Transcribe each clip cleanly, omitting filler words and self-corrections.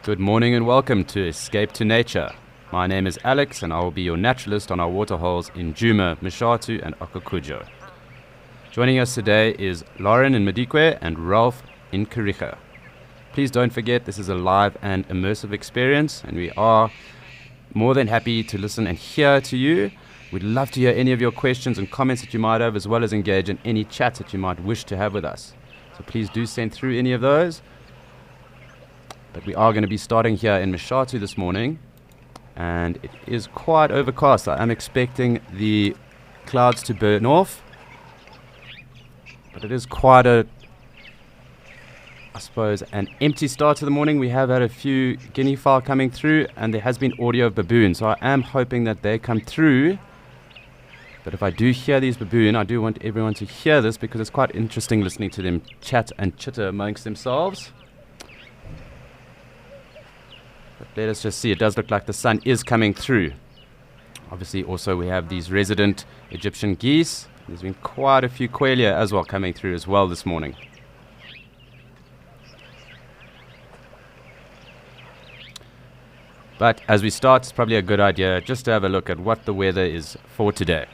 Good morning and welcome to Escape to Nature. My name is Alex and I will be your naturalist on our waterholes in Djuma, Mshatu and Okakujo. Joining us today is Lauren in Madikwe and Ralph in Kariga. Please don't forget this is a live and immersive experience and we are more than happy to listen and hear to you. We'd love to hear any of your questions and comments that you might have, as well as engage in any chats that you might wish to have with us. So please do send through any of those. But we are going to be starting here in Mshatu this morning, and it is quite overcast. I am expecting the clouds to burn off, but it is quite an empty start to the morning. We have had a few guinea fowl coming through, and there has been audio of baboons, so I am hoping that they come through. But if I do hear these baboon, I do want everyone to hear this because it's quite interesting listening to them chat and chitter amongst themselves. But let us just see. It does look like the sun is coming through. Obviously, also we have these resident Egyptian geese. There's been quite a few quelea as well coming through as well this morning. But as we start, it's probably a good idea just to have a look at what the weather is for today.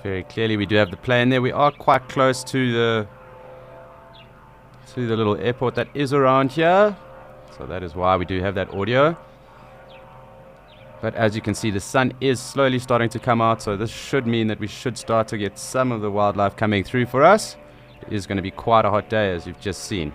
Very clearly we do have the plane there. We are quite close to the little airport that is around here. So that is why we do have that audio. But as you can see, the sun is slowly starting to come out. So this should mean that we should start to get some of the wildlife coming through for us. It is going to be quite a hot day, as you've just seen.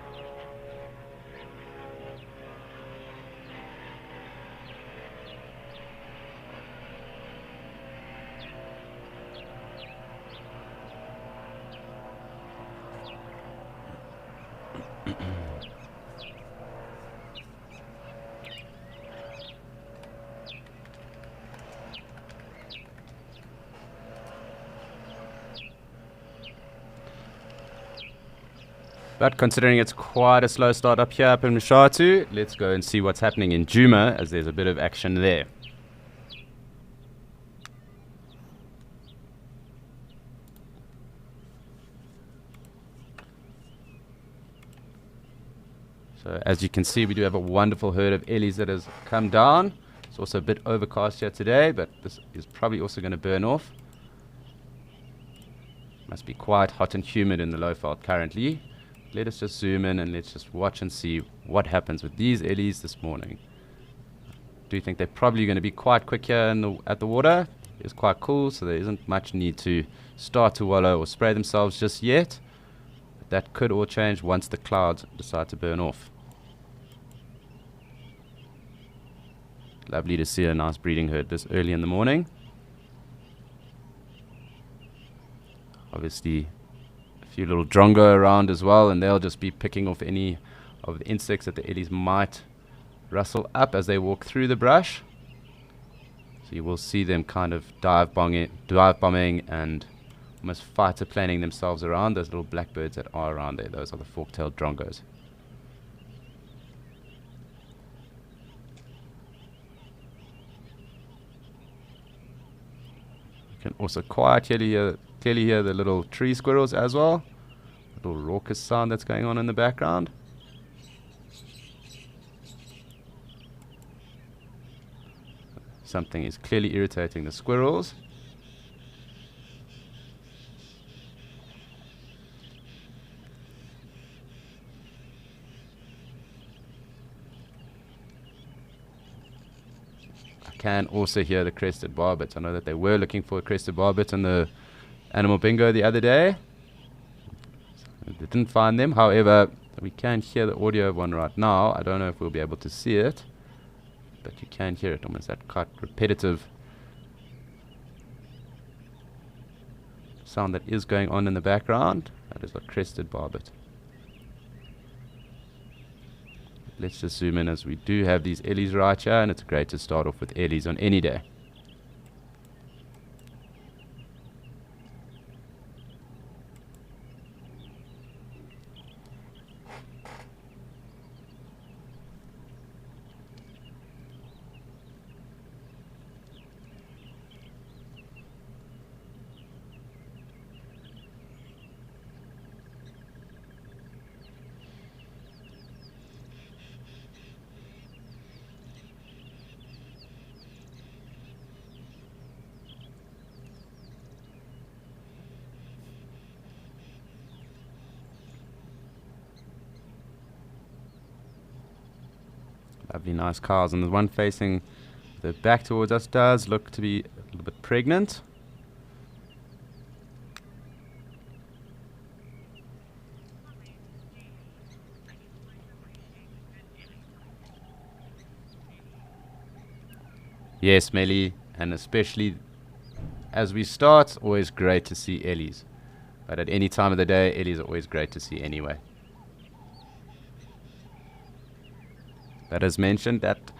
But considering it's quite a slow start up here up in Mshatu, let's go and see what's happening in Djuma, as there's a bit of action there. So as you can see, we do have a wonderful herd of ellies that has come down. It's also a bit overcast here today, but this is probably also going to burn off. Must be quite hot and humid in the Lowveld currently. Let us just zoom in and let's just watch and see what happens with these ellies this morning. Do you think they're probably going to be quite quick here at the water? It's quite cool, so there isn't much need to start to wallow or spray themselves just yet. But that could all change once the clouds decide to burn off. Lovely to see a nice breeding herd this early in the morning. Obviously, few little drongo around as well, and they'll just be picking off any of the insects that the ellies might rustle up as they walk through the brush. So you will see them kind of dive bombing and almost fighter planing themselves around those little blackbirds that are around there. Those are the fork-tailed drongos. You can also quite clearly hear the little tree squirrels as well. Little raucous sound that's going on in the background. Something is clearly irritating the squirrels. I can also hear the crested barbets. I know that they were looking for a crested barbet in the animal bingo the other day. They didn't find them. However, we can hear the audio of one right now. I don't know if we'll be able to see it, but you can hear it. Almost that quite repetitive sound that is going on in the background. That is a crested barbet. Let's just zoom in as we do have these ellies right here, and it's great to start off with ellies on any day. Lovely, nice cows. And the one facing the back towards us does look to be a little bit pregnant. Yes, Melly, and especially as we start, always great to see Ellies. But at any time of the day, Ellies are always great to see anyway. But as mentioned, that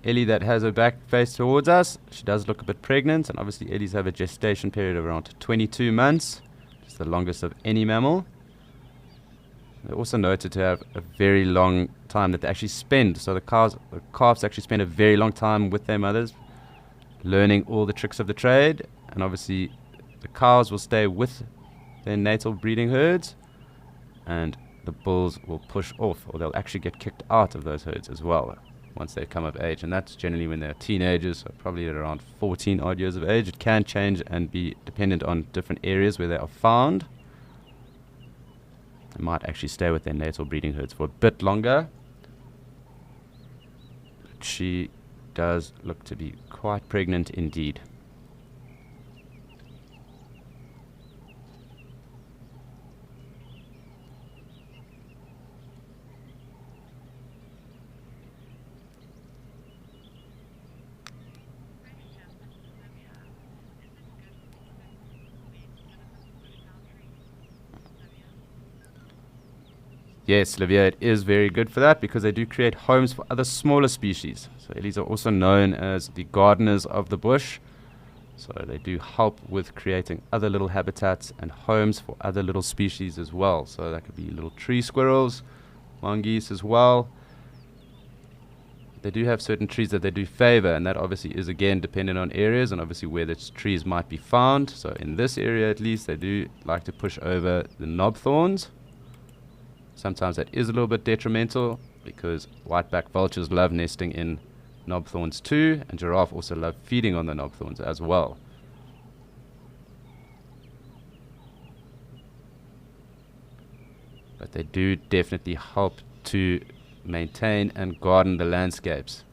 Ellie that has her back face towards us, she does look a bit pregnant, and obviously Ellies have a gestation period of around 22 months, which is the longest of any mammal. They're also noted to have a very long time that they actually spend. So the calves actually spend a very long time with their mothers, learning all the tricks of the trade. And obviously the cows will stay with their natal breeding herds, and the bulls will push off, or they'll actually get kicked out of those herds as well once they come of age. And that's generally when they're teenagers, so probably at around 14 odd years of age. It can change and be dependent on different areas where they are found. They might actually stay with their natal breeding herds for a bit longer. But she does look to be quite pregnant indeed. Yes, Livia, it is very good for that because they do create homes for other smaller species. So Ellies are also known as the gardeners of the bush. So they do help with creating other little habitats and homes for other little species as well. So that could be little tree squirrels, mongoose as well. They do have certain trees that they do favor, and that obviously is again dependent on areas and obviously where the trees might be found. So in this area at least, they do like to push over the knob thorns. Sometimes that is a little bit detrimental because whiteback vultures love nesting in knob thorns too, and giraffe also love feeding on the knob thorns as well. But they do definitely help to maintain and garden the landscapes.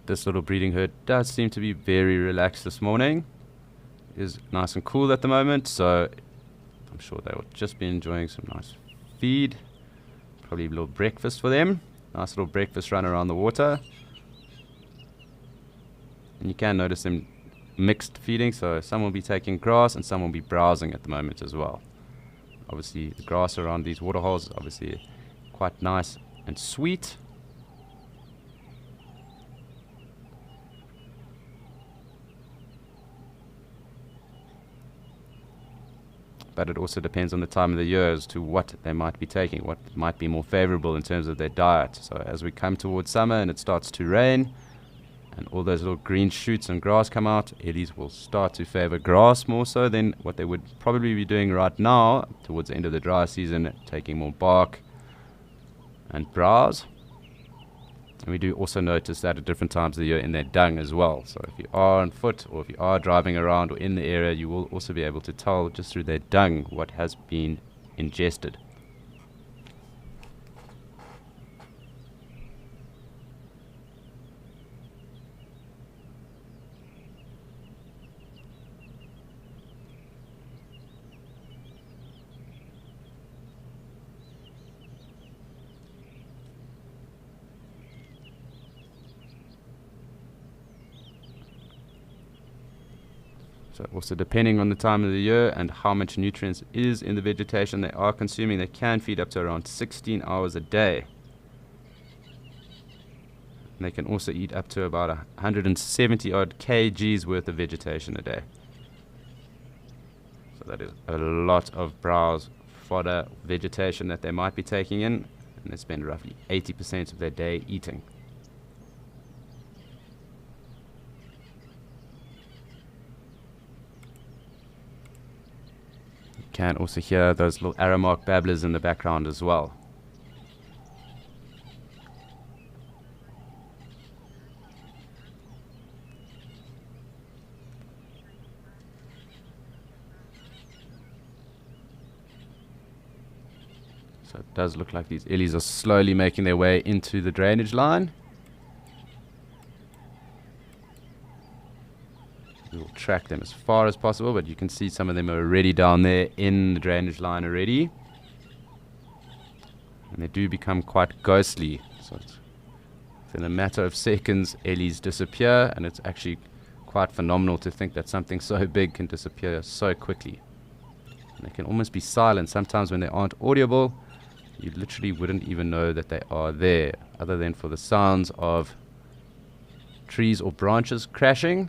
This little breeding herd does seem to be very relaxed this morning. It is nice and cool at the moment, so I'm sure they will just be enjoying some nice feed. Probably a little breakfast for them. Nice little breakfast run around the water. And you can notice them mixed feeding, so some will be taking grass and some will be browsing at the moment as well. Obviously the grass around these water holes is obviously quite nice and sweet. But it also depends on the time of the year as to what they might be taking, what might be more favorable in terms of their diet. So as we come towards summer and it starts to rain and all those little green shoots and grass come out, Ellies will start to favor grass more so than what they would probably be doing right now towards the end of the dry season, taking more bark and browse. And we do also notice that at different times of the year in their dung as well. So if you are on foot or if you are driving around or in the area, you will also be able to tell just through their dung what has been ingested. So also depending on the time of the year and how much nutrients is in the vegetation they are consuming, they can feed up to around 16 hours a day. And they can also eat up to about 170 odd kgs worth of vegetation a day. So that is a lot of browse, fodder, vegetation that they might be taking in, and they spend roughly 80% of their day eating. Can also hear those little arrow mark babblers in the background as well. So it does look like these ellies are slowly making their way into the drainage line. We will track them as far as possible, but you can see some of them are already down there in the drainage line already. And they do become quite ghostly. So in a matter of seconds, ellies disappear, and it's actually quite phenomenal to think that something so big can disappear so quickly. And they can almost be silent. Sometimes when they aren't audible, you literally wouldn't even know that they are there, other than for the sounds of trees or branches crashing.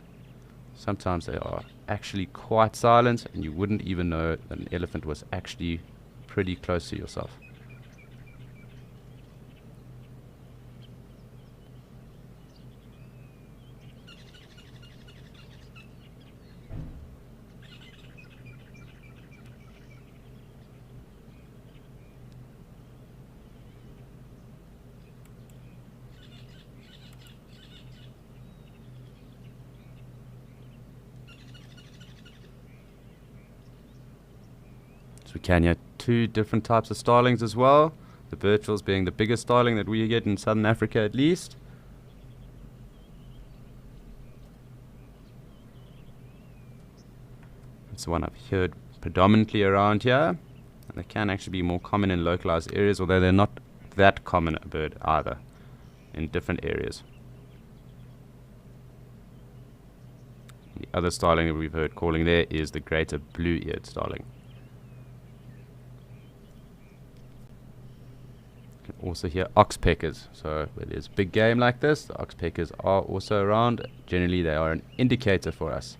Sometimes they are actually quite silent, and you wouldn't even know that an elephant was actually pretty close to yourself. We can hear two different types of starlings as well. The Birchvilles being the biggest starling that we get in southern Africa at least. It's the one I've heard predominantly around here. And they can actually be more common in localized areas, although they're not that common a bird either in different areas. The other starling that we've heard calling there is the greater blue-eared starling. You can also hear oxpeckers. So where there's big game like this, the oxpeckers are also around. Generally they are an indicator for us.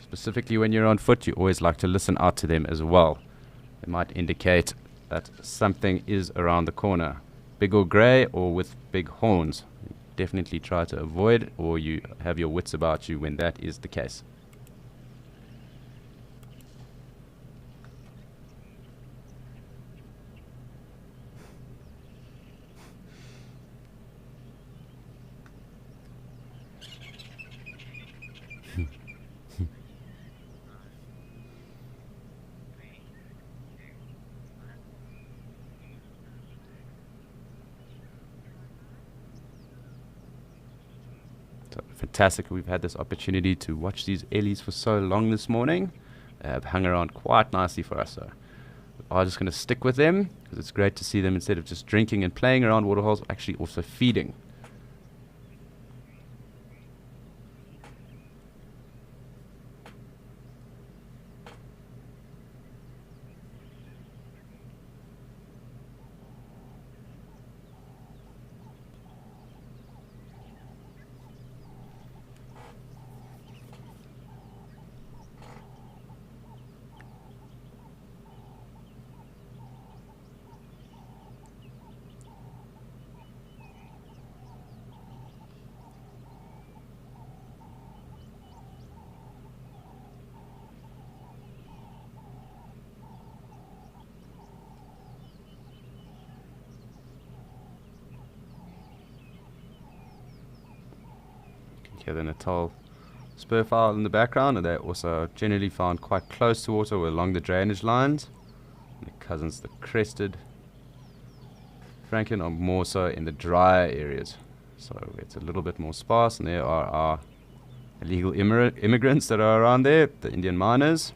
Specifically when you're on foot, you always like to listen out to them as well. They might indicate that something is around the corner, big or grey or with big horns. Definitely try to avoid, or you have your wits about you when that is the case. Fantastic. We've had this opportunity to watch these ellies for so long this morning. They have hung around quite nicely for us. So we are just going to stick with them because it's great to see them, instead of just drinking and playing around waterholes, actually also feeding. Here the Natal spurfowl in the background, and they're also generally found quite close to water or along the drainage lines. And the cousins, the crested francolin, are more so in the drier areas, so it's a little bit more sparse. And there are our illegal immigrants that are around there, the Indian miners.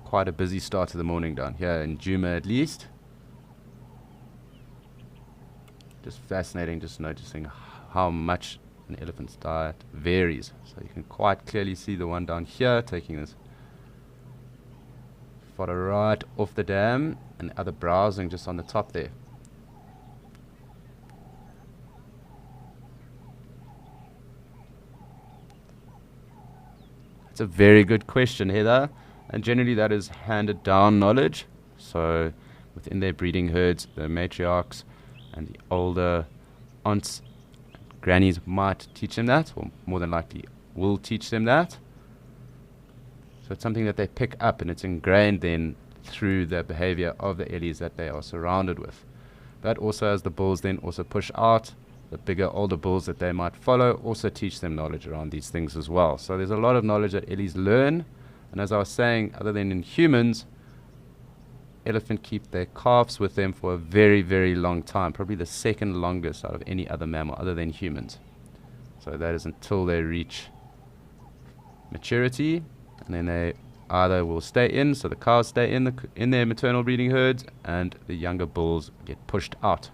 Quite a busy start to the morning down here in Djuma at least. Just fascinating, just noticing how much an elephant's diet varies. So you can quite clearly see the one down here taking this fodder right off the dam, and the other browsing just on the top there. It's a very good question, Heather. And generally that is handed down knowledge. So within their breeding herds, the matriarchs and the older aunts, grannies might teach them that, or more than likely will teach them that. So it's something that they pick up, and it's ingrained then through the behavior of the ellies that they are surrounded with. But also, as the bulls then also push out, the bigger, older bulls that they might follow also teach them knowledge around these things as well. So there's a lot of knowledge that ellies learn. And as I was saying, other than in humans, elephant keep their calves with them for a very, very long time, probably the second longest out of any other mammal other than humans. So that is until they reach maturity, and then they either will stay in, so the cows stay in their maternal breeding herds, and the younger bulls get pushed out.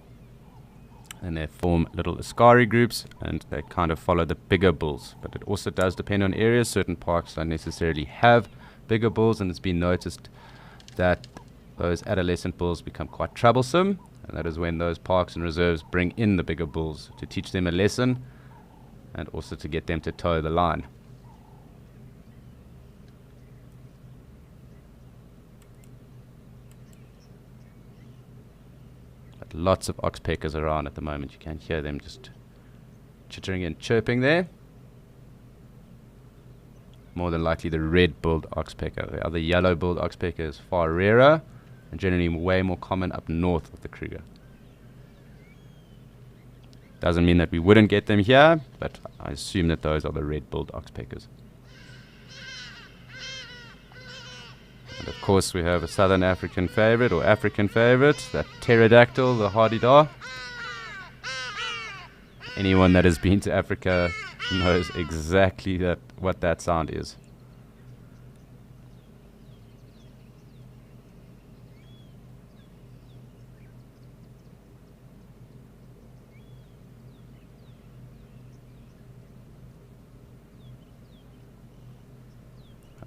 And they form little askari groups, and they kind of follow the bigger bulls. But it also does depend on areas. Certain parks don't necessarily have bigger bulls, and it's been noticed that those adolescent bulls become quite troublesome, and that is when those parks and reserves bring in the bigger bulls to teach them a lesson and also to get them to toe the line. But lots of oxpeckers around at the moment. You can hear them just chittering and chirping there. More than likely the red-billed oxpecker. The other yellow-billed oxpecker is far rarer and generally way more common up north of the Kruger. Doesn't mean that we wouldn't get them here, but I assume that those are the red-billed oxpeckers. And of course we have a southern African favorite, or African favorite, that pterodactyl, the hardy-dar. Anyone that has been to Africa knows exactly what that sound is.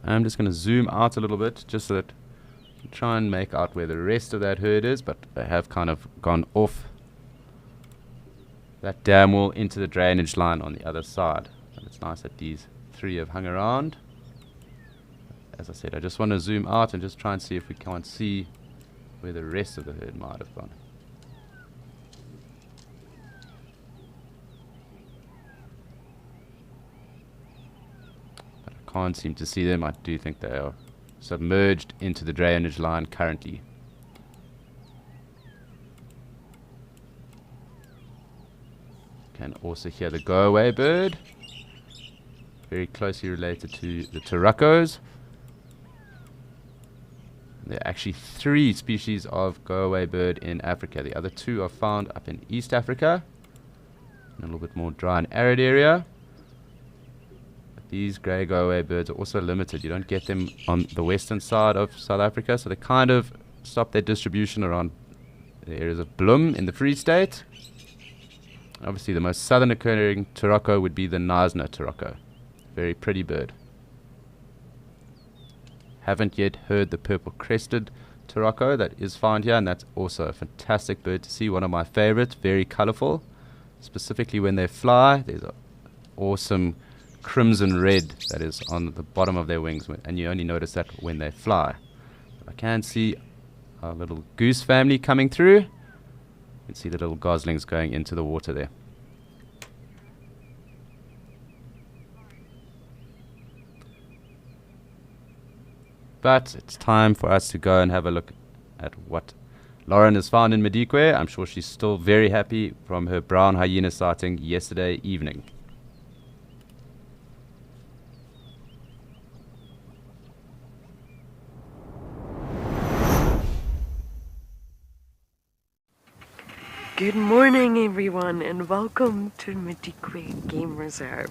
I'm just going to zoom out a little bit just so that you can try and make out where the rest of that herd is, but they have kind of gone off that dam wall into the drainage line on the other side. And it's nice that these three have hung around. As I said, I just want to zoom out and just try and see if we can't see where the rest of the herd might have gone. Can't seem to see them. I do think they are submerged into the drainage line currently. Can also hear the go-away bird, very closely related to the turacos. There are actually 3 species of go-away bird in Africa. The other 2 are found up in East Africa, in a little bit more dry and arid area. These grey go-away birds are also limited. You don't get them on the western side of South Africa, so they kind of stop their distribution around the areas of Bloem in the Free State. Obviously, the most southern occurring turaco would be the Knysna turaco. Very pretty bird. Haven't yet heard the purple-crested turaco that is found here, and that's also a fantastic bird to see. One of my favorites, very colourful. Specifically when they fly, there's an awesome crimson red that is on the bottom of their wings, and you only notice that when they fly. I can see our little goose family coming through. You can see the little goslings going into the water there. But it's time for us to go and have a look at what Lauren has found in Madikwe. I'm sure she's still very happy from her brown hyena sighting yesterday evening. Good morning everyone, and welcome to Madikwe Game Reserve,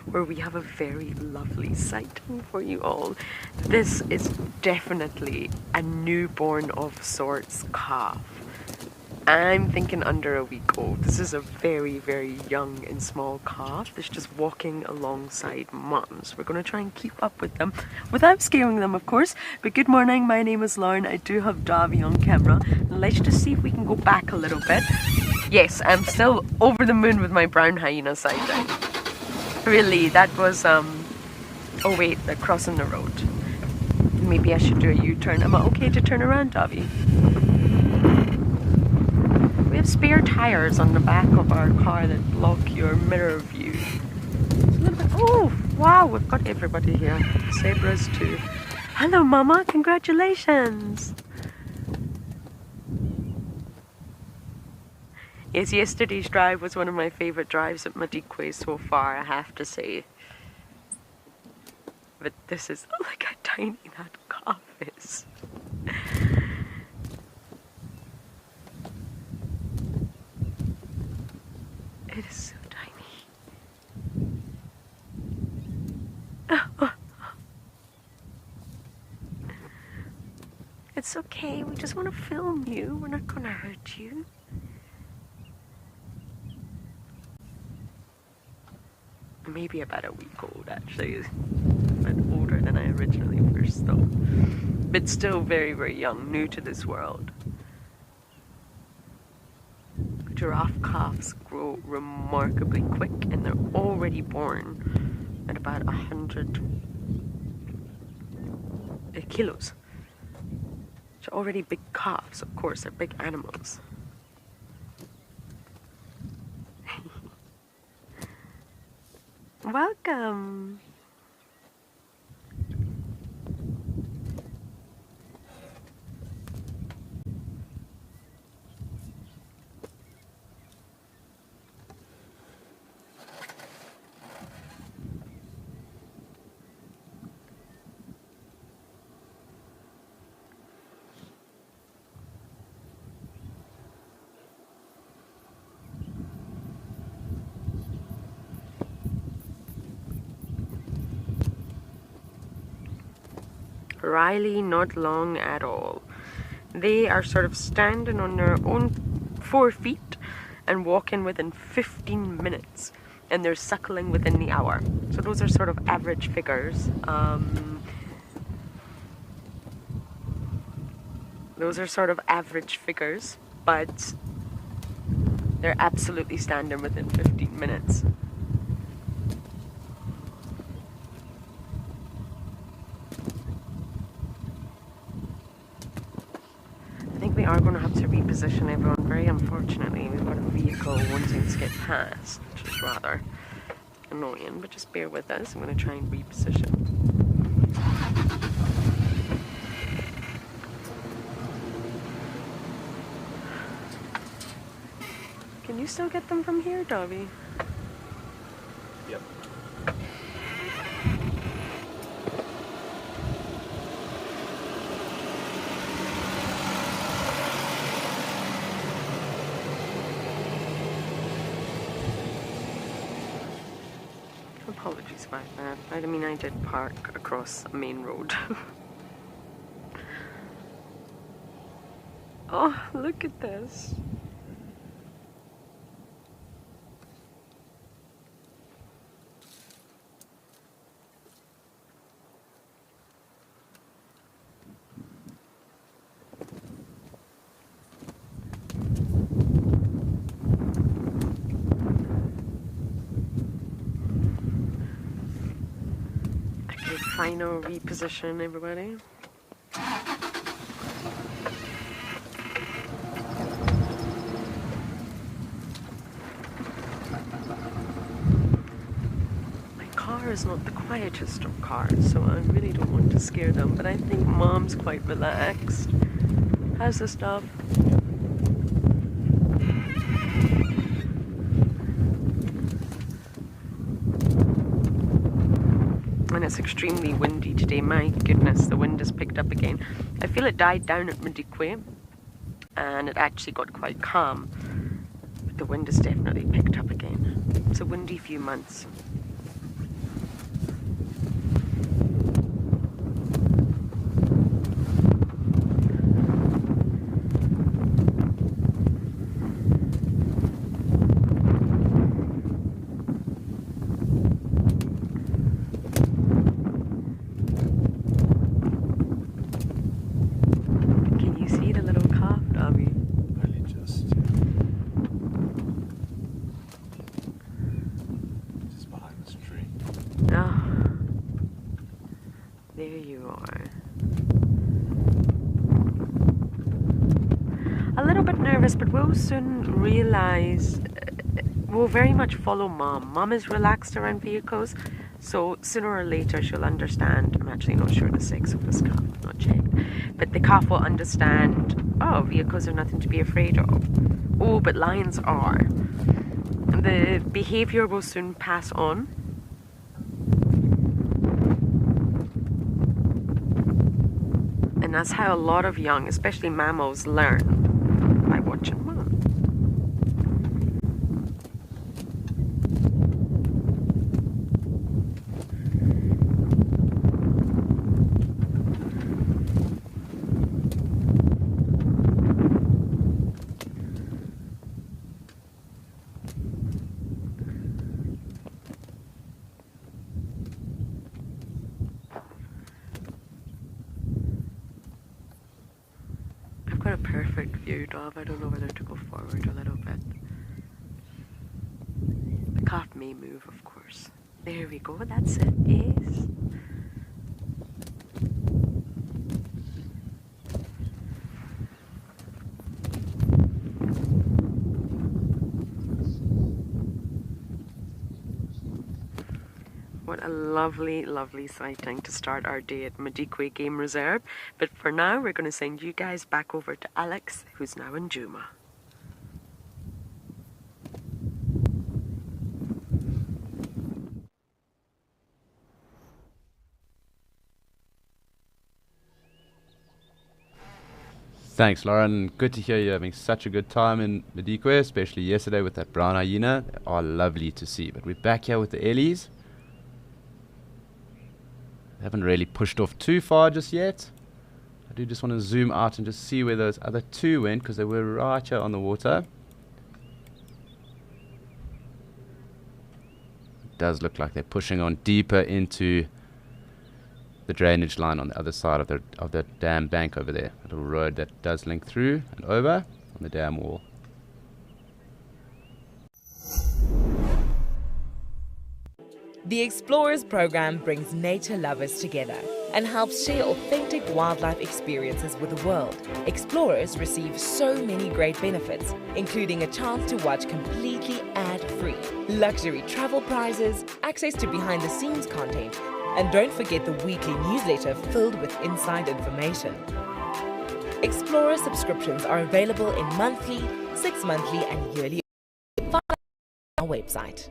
where we have a very lovely sighting for you all. This is definitely a newborn of sorts calf. I'm thinking under a week old. This is a very, very young and small calf that's just walking alongside mums. We're going to try and keep up with them without scaring them, of course. But good morning, my name is Lauren. I do have Davy on camera. Let's just see if we can go back a little bit. Yes, I'm still over the moon with my brown hyena sighting. Really, that was, oh wait, they're crossing the road. Maybe I should do a U-turn. Am I okay to turn around, Davy? have spare tires on the back of our car that block your mirror view. It's a little bit. Oh, wow, we've got everybody here. Zebras too. Hello, Mama. Congratulations. Yes, yesterday's drive was one of my favorite drives at Madikwe so far, I have to say. But this is, look how tiny that calf is. It is so tiny. It's okay, we just want to film you. We're not going to hurt you. Maybe about a week old, actually. A bit older than I originally first thought. But still very, very young, new to this world. Giraffe calves grow remarkably quick, and they're already born at about 100 kilos. They're already big calves, of course, they're big animals. Welcome. Riley, not long at all. They are sort of standing on their own 4 feet and walking within 15 minutes, and they're suckling within the hour. So those are sort of average figures. Those are sort of average figures, but they're absolutely standing within 15 minutes. We are going to have to reposition everyone. Very unfortunately, we've got a vehicle wanting to get past, which is rather annoying, but just bear with us. I'm going to try and reposition. Can you still get them from here, Dobby? Yep. Apologies about that. I mean, I did park across a main road. Oh, look at this. Final reposition, everybody. My car is not the quietest of cars, so I really don't want to scare them, but I think Mom's quite relaxed. How's the stuff? And it's extremely windy today. My goodness, the wind has picked up again. I feel it died down at Madikwe and it actually got quite calm, but the wind has definitely picked up again. It's a windy few months. There you are. A little bit nervous nervous, but we'll soon realize we'll very much follow Mom. Mom is relaxed around vehicles, so sooner or later she'll understand. I'm actually not sure the sex of this calf, not checked. But the calf will understand, oh, vehicles are nothing to be afraid of. Oh, but lions are. The behavior will soon pass on. And that's how a lot of young, especially mammals, learn, by watching Mom. Got a perfect view, Dov. I don't know whether to go forward a little bit. The calf may move, of course. There we go, that's it, yes. What a lovely, lovely sighting to start our day at Madikwe Game Reserve. But for now, we're going to send you guys back over to Alex, who's now in Djuma. Thanks, Lauren. Good to hear you're having such a good time in Madikwe, especially yesterday with that brown hyena. They are lovely to see. But we're back here with the Ellies. They haven't really pushed off too far just yet. I do just want to zoom out and just see where those other two went, because they were right here on the water. It does look like they're pushing on deeper into the drainage line on the other side of the dam bank over there. A little road that does link through and over on the dam wall. The Explorers program brings nature lovers together and helps share authentic wildlife experiences with the world. Explorers receive so many great benefits, including a chance to watch completely ad-free, luxury travel prizes, access to behind-the-scenes content, and don't forget the weekly newsletter filled with inside information. Explorer subscriptions are available in monthly, 6-monthly, and yearly. Find out on our website.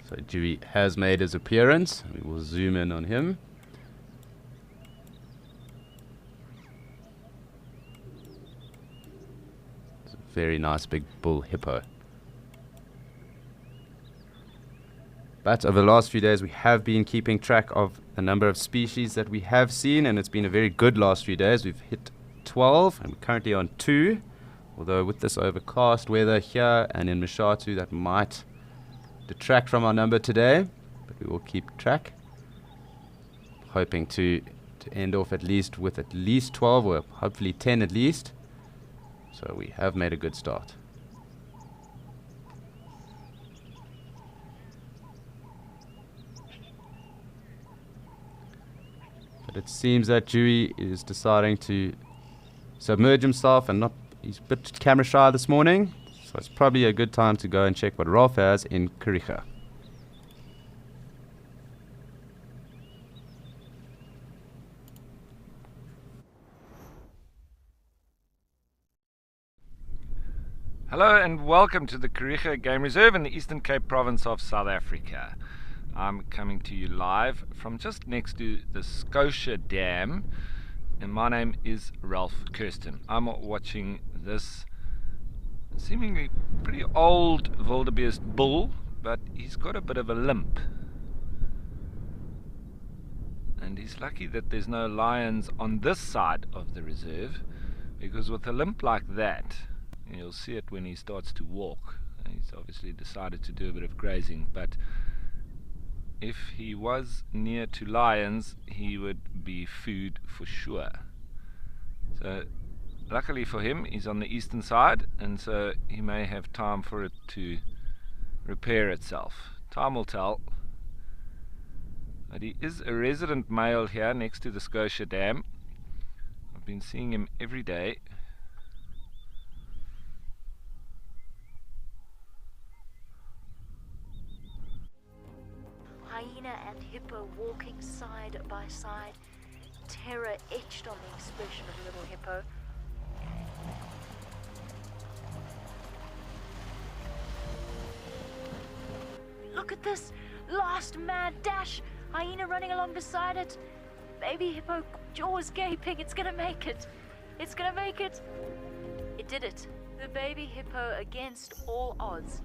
So Dewey has made his appearance. We will zoom in on him. very nice big bull hippo. But over the last few days, we have been keeping track of the number of species that we have seen, and it's been a very good last few days. We've hit 12, and we're currently on 2. Although with this overcast weather here and in Mshatu, that might detract from our number today, but we will keep track. Hoping to end off at least with at least 12, or hopefully 10 at least. So we have made a good start. It seems that Dewey is deciding to submerge himself and he's a bit camera shy this morning, so it's probably a good time to go and check what Rolf has in Kariega. Hello and welcome to the Kariega Game Reserve in the Eastern Cape province of South Africa. I'm coming to you live from just next to the Scotia Dam, and my name is Ralph Kirsten. I'm watching this seemingly pretty old wildebeest bull, but he's got a bit of a limp. And he's lucky that there's no lions on this side of the reserve, because with a limp like that, and you'll see it when he starts to walk, he's obviously decided to do a bit of grazing, but if he was near to lions, he would be food for sure. So luckily for him, he's on the eastern side, and so he may have time for it to repair itself. Time will tell. But he is a resident male here next to the Scotia Dam. I've been seeing him every day. Hyena and hippo walking side by side, terror etched on the expression of little hippo. Look at this last mad dash, hyena running along beside it, baby hippo jaws gaping. It's gonna make it, it's gonna make it. It did it, the baby hippo against all odds.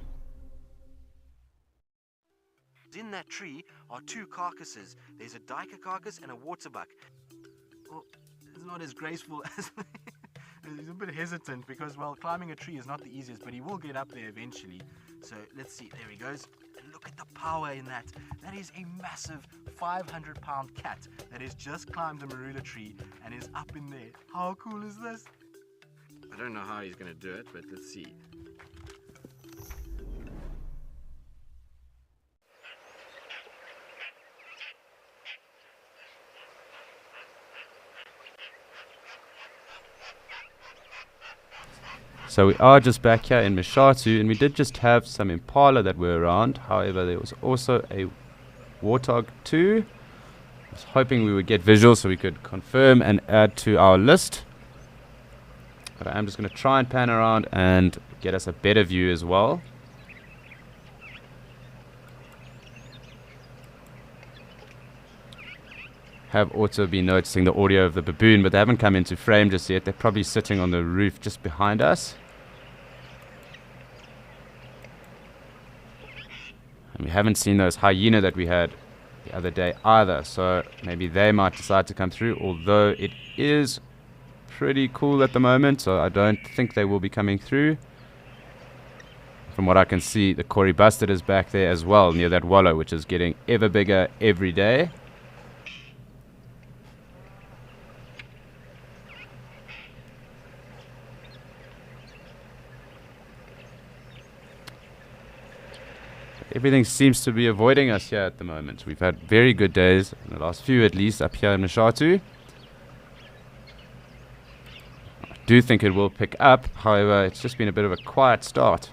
In that tree are 2 carcasses. There's a duiker carcass and a waterbuck. Well, it's not as graceful as... He's a bit hesitant because, well, climbing a tree is not the easiest, but he will get up there eventually. So let's see. There he goes. And look at the power in that. That is a massive 500-pound cat that has just climbed the marula tree and is up in there. How cool is this? I don't know how he's going to do it, but let's see. So we are just back here in Mshatu, and we did just have some impala that were around. However, there was also a warthog too. I was hoping we would get visuals so we could confirm and add to our list. But I am just going to try and pan around and get us a better view as well. Have also been noticing the audio of the baboon, but they haven't come into frame just yet. They're probably sitting on the roof just behind us. And we haven't seen those hyena that we had the other day either, so maybe they might decide to come through, although it is pretty cool at the moment, so I don't think they will be coming through. From what I can see, the Corey Bustard is back there as well, near that wallow, which is getting ever bigger every day. Everything seems to be avoiding us here at the moment. We've had very good days, in the last few at least, up here in Mshatu. I do think it will pick up, however, it's just been a bit of a quiet start.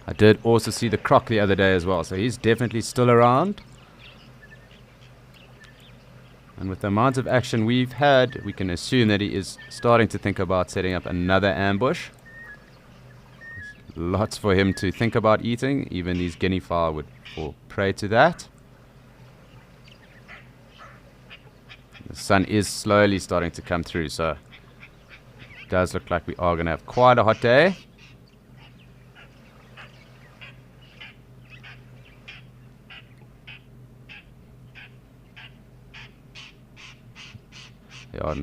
I did also see the croc the other day as well, so he's definitely still around. And with the amount of action we've had, we can assume that he is starting to think about setting up another ambush. Lots for him to think about eating. Even these guinea fowl would fall prey to that. The sun is slowly starting to come through, so does look like we are going to have quite a hot day. There are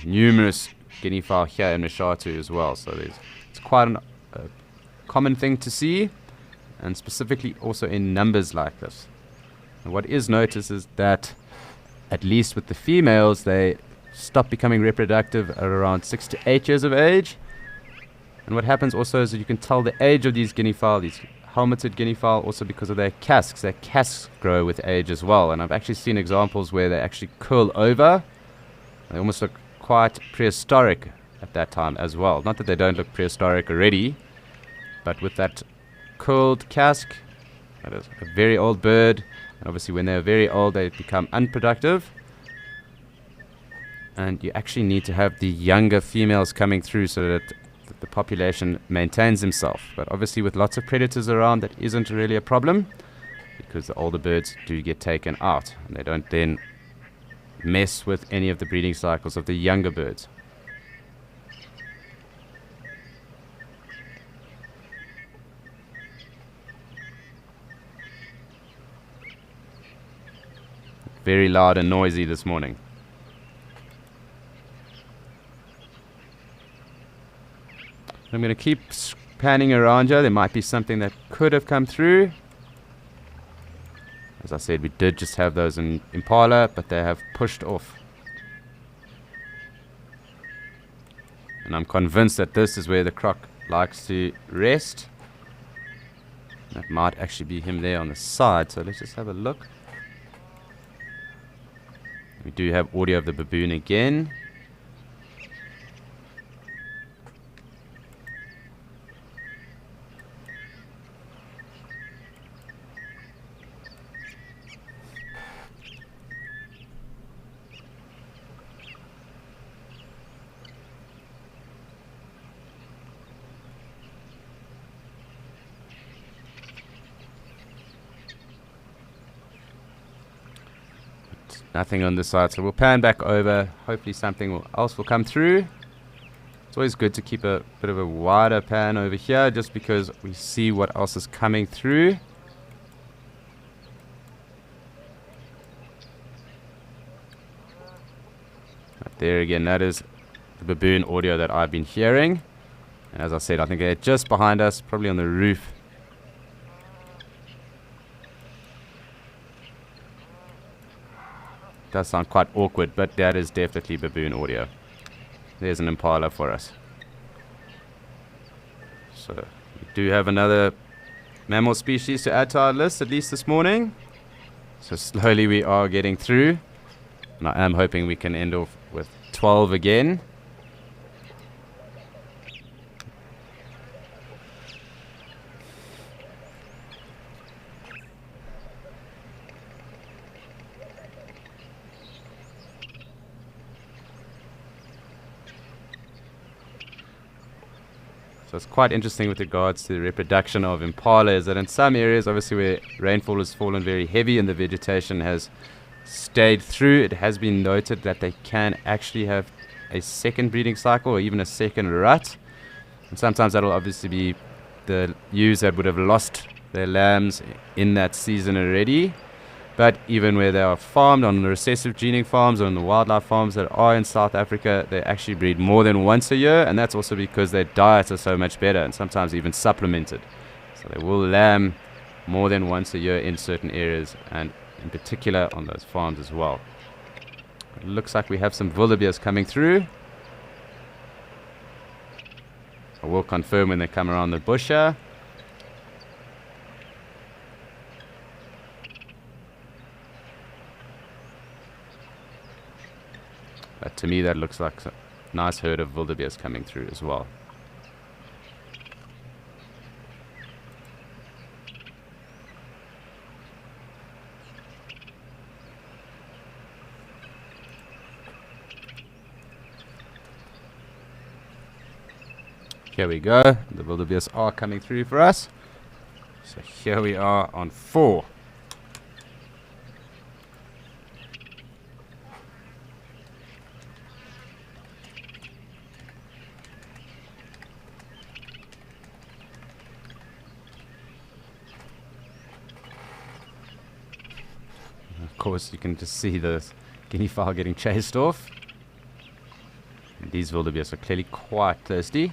numerous guinea fowl here in Mashatu as well, so it's quite a common thing to see, and specifically also in numbers like this. And what is noticed is that, at least with the females, they stop becoming reproductive at around 6 to 8 years of age. And what happens also is that you can tell the age of these guinea fowl, these helmeted guinea fowl, also because of their casques. Their casques grow with age as well, and I've actually seen examples where they actually curl over. They almost look quite prehistoric at that time as well. Not that they don't look prehistoric already, but with that curled casque, that is a very old bird. And obviously when they're very old, they become unproductive. And you actually need to have the younger females coming through so that the population maintains themselves. But obviously with lots of predators around, that isn't really a problem, because the older birds do get taken out, and they don't then mess with any of the breeding cycles of the younger birds. Very loud and noisy this morning. I'm going to keep panning around here. There might be something that could have come through. As I said, we did just have those in Impala, but they have pushed off. And I'm convinced that this is where the croc likes to rest. That might actually be him there on the side, so let's just have a look. We do have audio of the baboon again. Nothing on this side, so we'll pan back over. Hopefully something else will come through. It's always good to keep a bit of a wider pan over here, just because we see what else is coming through. Right there again, that is the baboon audio that I've been hearing. And as I said, I think they're just behind us, probably on the roof. Does sound quite awkward, but that is definitely baboon audio. There's an impala for us. So we do have another mammal species to add to our list, at least this morning. So slowly we are getting through, and I am hoping we can end off with 12 again. So it's quite interesting with regards to the reproduction of impala, is that in some areas, obviously where rainfall has fallen very heavy and the vegetation has stayed through, it has been noted that they can actually have a second breeding cycle or even a second rut. And sometimes that'll obviously be the ewes that would have lost their lambs in that season already. But even where they are farmed on the recessive gening farms or on the wildlife farms that are in South Africa, they actually breed more than once a year, and that's also because their diets are so much better and sometimes even supplemented. So they will lamb more than once a year in certain areas, and in particular on those farms as well. It looks like we have some wildebeest coming through. I will confirm when they come around the bush here. But to me that looks like a nice herd of wildebeest coming through as well. Here we go. The wildebeest are coming through for us. So here we are on 4. course, you can just see the guinea fowl getting chased off. And these wildebeest are clearly quite thirsty.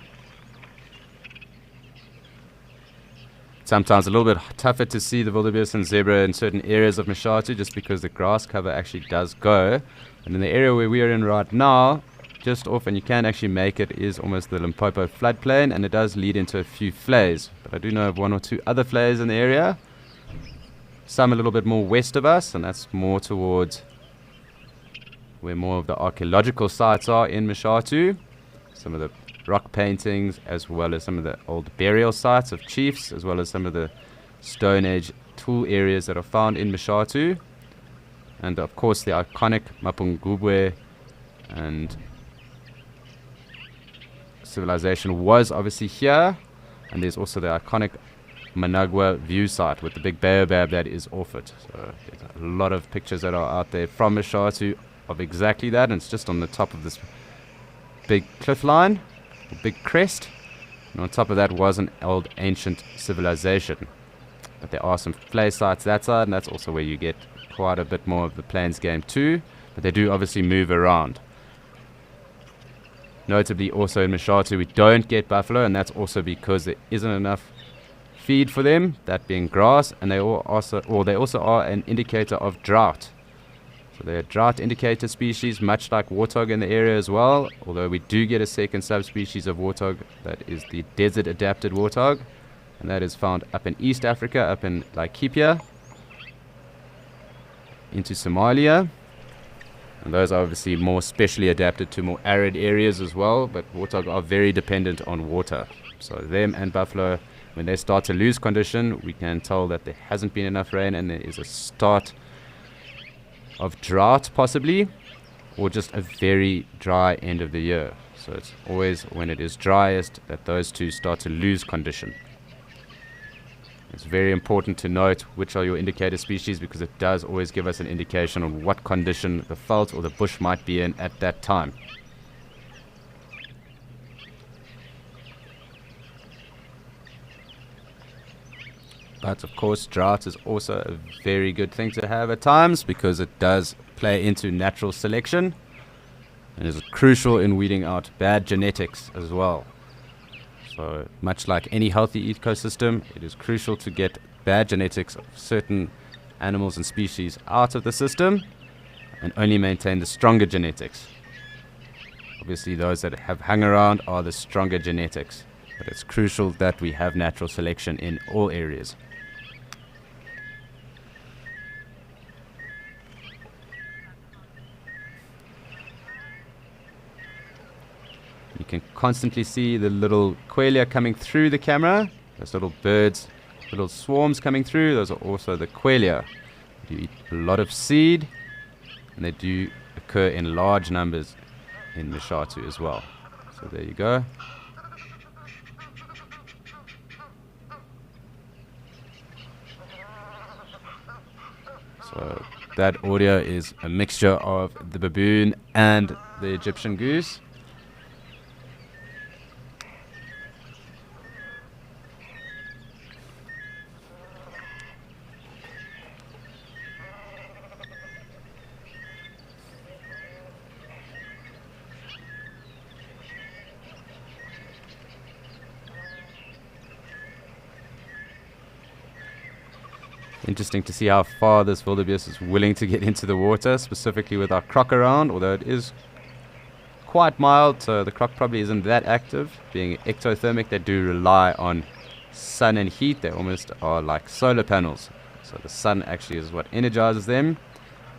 Sometimes a little bit tougher to see the wildebeest and zebra in certain areas of Mashatu just because the grass cover actually does go. And in the area where we are in right now, just off, and you can actually make it, is almost the Limpopo floodplain, and it does lead into a few flays. But I do know of 1 or 2 other flays in the area. Some a little bit more west of us, and that's more towards where more of the archaeological sites are in Mashatu. Some of the rock paintings, as well as some of the old burial sites of chiefs, as well as some of the Stone Age tool areas that are found in Mashatu. And of course the iconic Mapungubwe and civilization was obviously here. And there's also the iconic Managua view site with the big baobab that is off it. So there's a lot of pictures that are out there from Mashatu of exactly that, and it's just on the top of this big cliff line, a big crest, and on top of that was an old ancient civilization. But there are some play sites that side, and that's also where you get quite a bit more of the plains game too, but they do obviously move around. Notably also in Mashatu we don't get buffalo, and that's also because there isn't enough feed for them, that being grass, and they also are an indicator of drought. So they're a drought indicator species, much like warthog in the area as well, although we do get a second subspecies of warthog that is the desert adapted warthog, and that is found up in East Africa, up in Laikipia, into Somalia. And those are obviously more specially adapted to more arid areas as well, but warthog are very dependent on water. So them and buffalo, when they start to lose condition, we can tell that there hasn't been enough rain and there is a start of drought possibly, or just a very dry end of the year. So it's always when it is driest that those two start to lose condition. It's very important to note which are your indicator species, because it does always give us an indication on what condition the veld or the bush might be in at that time. But of course drought is also a very good thing to have at times, because it does play into natural selection and is crucial in weeding out bad genetics as well. So much like any healthy ecosystem, it is crucial to get bad genetics of certain animals and species out of the system and only maintain the stronger genetics. Obviously those that have hung around are the stronger genetics, but it's crucial that we have natural selection in all areas. You can constantly see the little quelea coming through the camera. Those little birds, little swarms coming through, those are also the quelea. They do eat a lot of seed, and they do occur in large numbers in Mashatu as well. So there you go. So that audio is a mixture of the baboon and the Egyptian goose. Interesting to see how far this wildebeest is willing to get into the water, specifically with our croc around, although it is quite mild, so the croc probably isn't that active. Being ectothermic, they do rely on sun and heat. They almost are like solar panels. So the sun actually is what energizes them,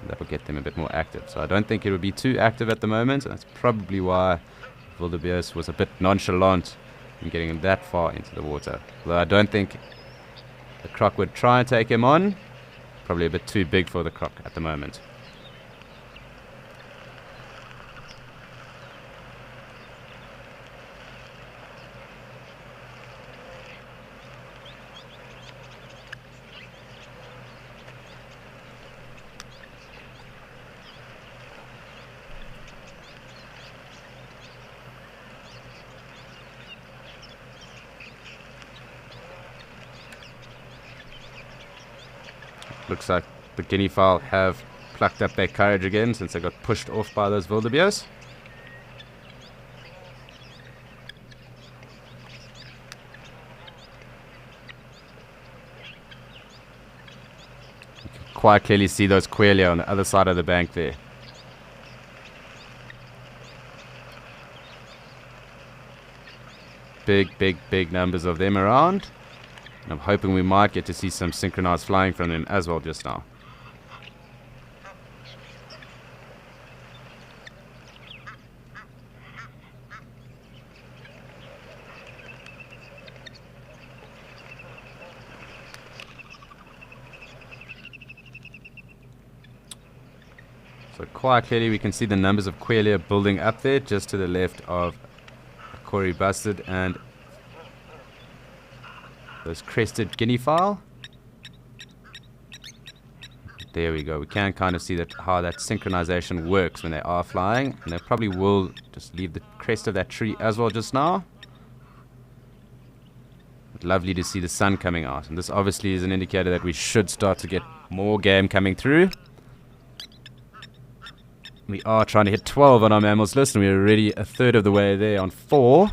and that will get them a bit more active. So I don't think it would be too active at the moment, and that's probably why wildebeest was a bit nonchalant in getting him that far into the water. Although I don't think the croc would try and take him on. Probably a bit too big for the croc at the moment. Looks like the guinea fowl have plucked up their courage again since they got pushed off by those wildebeest. You can quite clearly see those quelea on the other side of the bank there. Big numbers of them around. And I'm hoping we might get to see some synchronized flying from them as well just now. So quite clearly we can see the numbers of quelea building up there just to the left of Kori Bustard and those crested guinea fowl. There we go. We can kind of see that how that synchronization works when they are flying, and they probably will just leave the crest of that tree as well just now. But lovely to see the sun coming out, and this obviously is an indicator that we should start to get more game coming through. We are trying to hit 12 on our mammals list, and we're already a third of the way there on 4.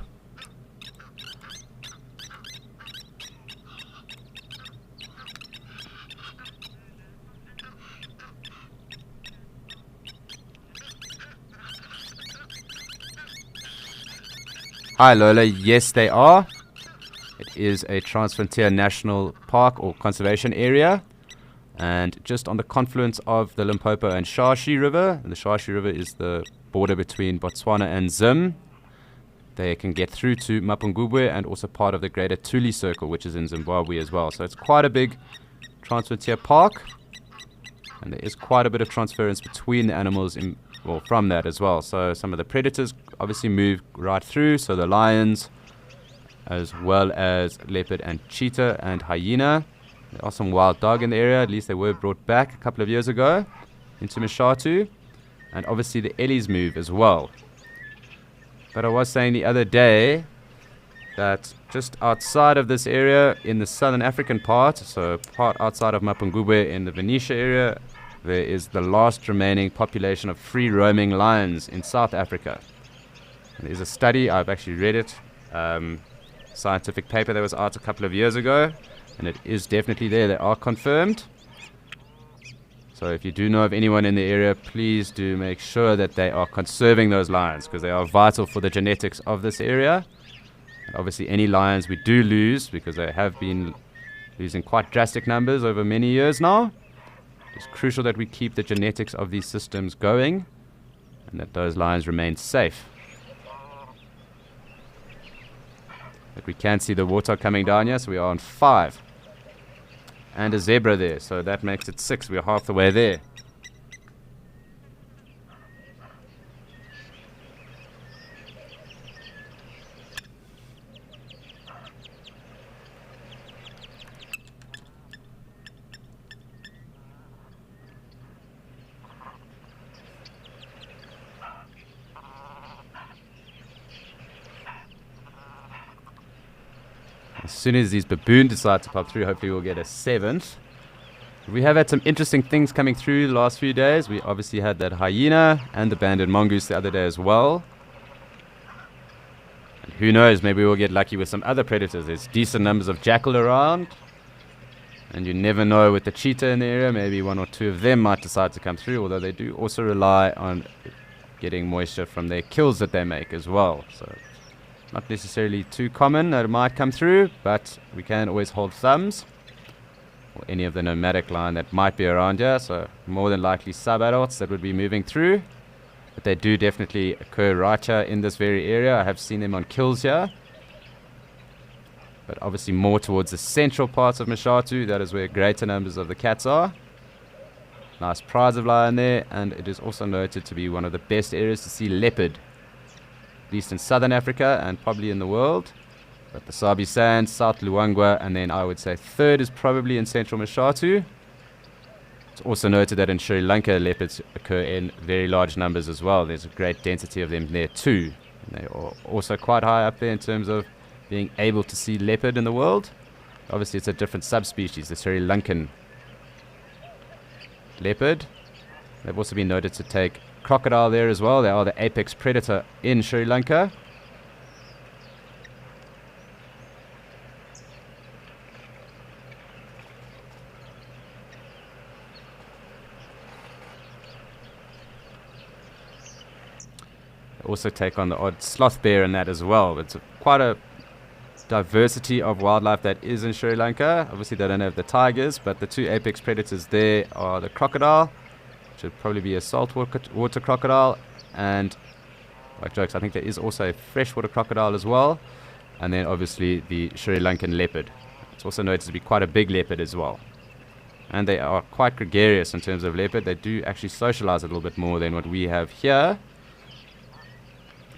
Hi Lola, yes they are. It is a Transfrontier National Park or Conservation Area. And just on the confluence of the Limpopo and Shashi River, and the Shashi River is the border between Botswana and Zim. They can get through to Mapungubwe and also part of the Greater Tuli Circle, which is in Zimbabwe as well. So it's quite a big Transfrontier Park, and there is quite a bit of transference between the animals from that as well. So some of the predators obviously move right through, so the lions as well as leopard and cheetah and hyena. There are some wild dog in the area, at least they were brought back a couple of years ago into Mashatu. And obviously the ellies move as well. But I was saying the other day that just outside of this area in the southern African part, so part outside of Mapungubwe in the Venetia area, there is the last remaining population of free roaming lions in South Africa. And there's a study, I've actually read it, scientific paper that was out a couple of years ago. And it is definitely there. They are confirmed. So if you do know of anyone in the area, please do make sure that they are conserving those lions, because they are vital for the genetics of this area. And obviously any lions we do lose, because they have been losing quite drastic numbers over many years now, it's crucial that we keep the genetics of these systems going and that those lions remain safe. But we can see the water coming down here, so we are on 5. And a zebra there, so that makes it 6. We're half the way there. As soon as these baboon decide to pop through, hopefully we'll get a 7th. We have had some interesting things coming through the last few days. We obviously had that hyena and the banded mongoose the other day as well. And who knows, maybe we'll get lucky with some other predators. There's decent numbers of jackal around. And you never know with the cheetah in the area, maybe 1 or 2 of them might decide to come through, although they do also rely on getting moisture from their kills that they make as well. So not necessarily too common that it might come through, but we can always hold thumbs. Or any of the nomadic line that might be around here, so more than likely sub-adults that would be moving through. But they do definitely occur right here in this very area. I have seen them on kills here. But obviously more towards the central parts of Mashatu, that is where greater numbers of the cats are. Nice prize of lion there, and it is also noted to be one of the best areas to see leopard, at least in southern Africa and probably in the world. But the Sabi Sands, South Luangwa, and then I would say third is probably in central Mashatu. It's also noted that in Sri Lanka leopards occur in very large numbers as well. There's a great density of them there too. And they are also quite high up there in terms of being able to see leopard in the world. Obviously it's a different subspecies, the Sri Lankan leopard. They've also been noted to take crocodile there as well. They are the apex predator in Sri Lanka. They also take on the odd sloth bear in that as well. It's quite a diversity of wildlife that is in Sri Lanka. Obviously they don't have the tigers, but the two apex predators there are the crocodile, which would probably be a saltwater crocodile, and like jokes, I think there is also a freshwater crocodile as well, and then obviously the Sri Lankan leopard. It's also noted to be quite a big leopard as well, and they are quite gregarious in terms of leopard. They do actually socialize a little bit more than what we have here.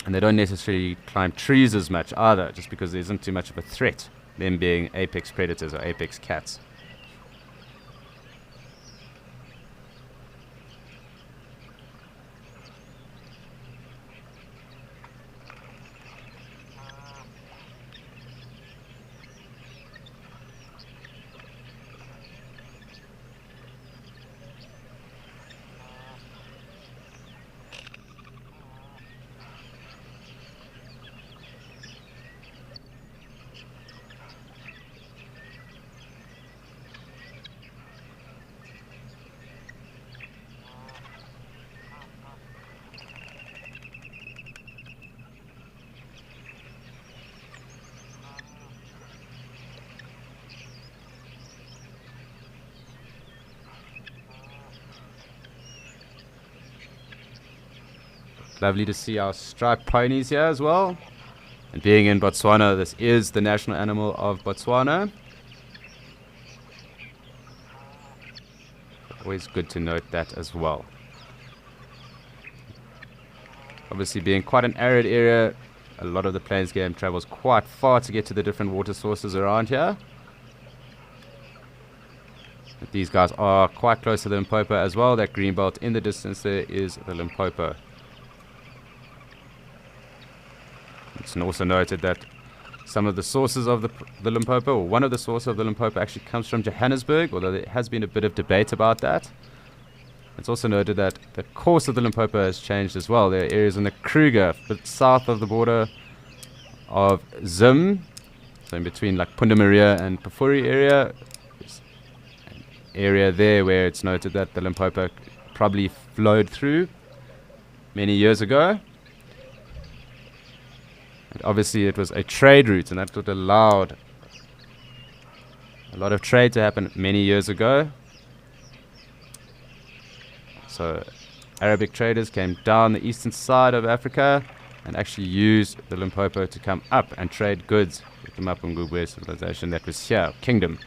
And they don't necessarily climb trees as much either, just because there isn't too much of a threat, them being apex predators or apex cats. Lovely to see our striped ponies here as well. And being in Botswana, this is the national animal of Botswana. Always good to note that as well. Obviously being quite an arid area, a lot of the plains game travels quite far to get to the different water sources around here. But these guys are quite close to the Limpopo as well. That green belt in the distance there is the Limpopo. It's also noted that some of the sources of the Limpopo, or one of the sources of the Limpopo, actually comes from Johannesburg, although there has been a bit of debate about that. It's also noted that the course of the Limpopo has changed as well. There are areas in the Kruger, a bit south of the border of Zim, so in between like Punda Maria and Pafuri area. There's an area there where it's noted that the Limpopo probably flowed through many years ago. And obviously it was a trade route, and that's what allowed a lot of trade to happen many years ago. So Arabic traders came down the eastern side of Africa and actually used the Limpopo to come up and trade goods with the Mapungubwe civilization that was here, kingdom.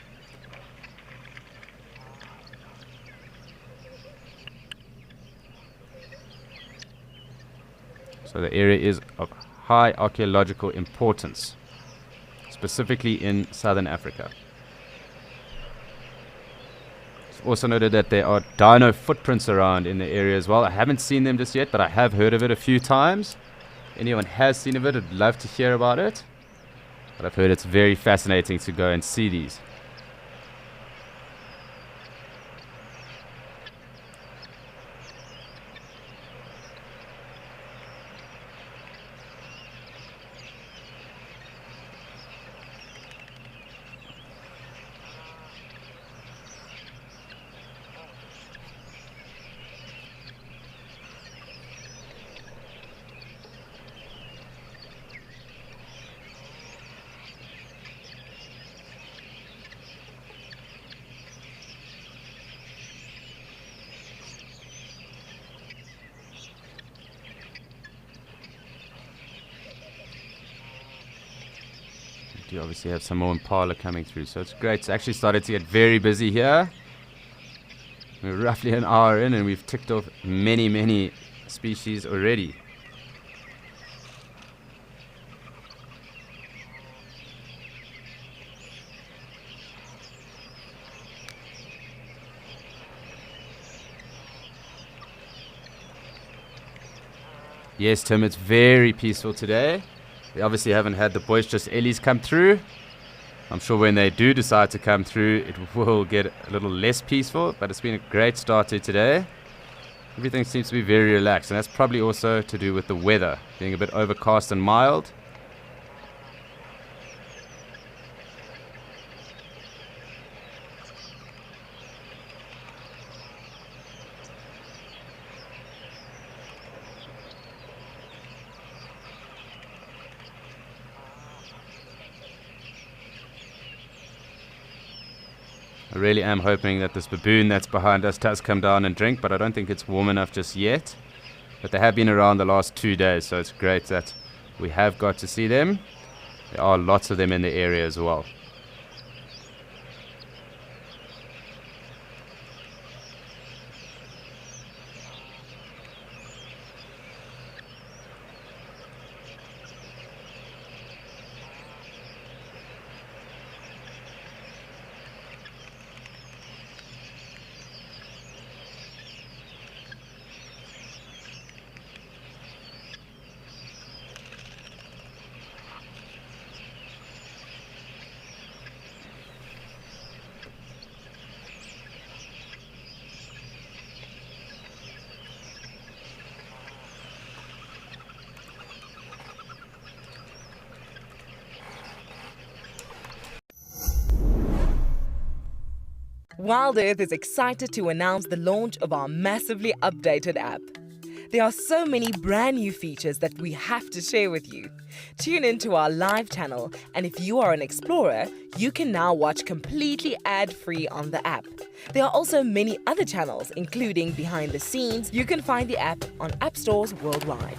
So the area is of high archaeological importance, specifically in southern Africa. It's also noted that there are dino footprints around in the area as well. I haven't seen them just yet, but I have heard of it a few times. Anyone has seen of it, I'd love to hear about it. But I've heard it's very fascinating to go and see these. You obviously have some more impala coming through, so it's great. It's actually started to get very busy here. We're roughly an hour in and we've ticked off many species already. Yes, Tim, it's very peaceful today. We obviously haven't had the boisterous Ellies come through. I'm sure when they do decide to come through, it will get a little less peaceful, but it's been a great start to today. Everything seems to be very relaxed, and that's probably also to do with the weather being a bit overcast and mild. I really am hoping that this baboon that's behind us does come down and drink, but I don't think it's warm enough just yet. But they have been around the last 2 days, so it's great that we have got to see them. There are lots of them in the area as well. Wild Earth is excited to announce the launch of our massively updated app. There are so many brand new features that we have to share with you. Tune into our live channel, and if you are an explorer, you can now watch completely ad-free on the app. There are also many other channels, including behind the scenes. You can find the app on app stores worldwide.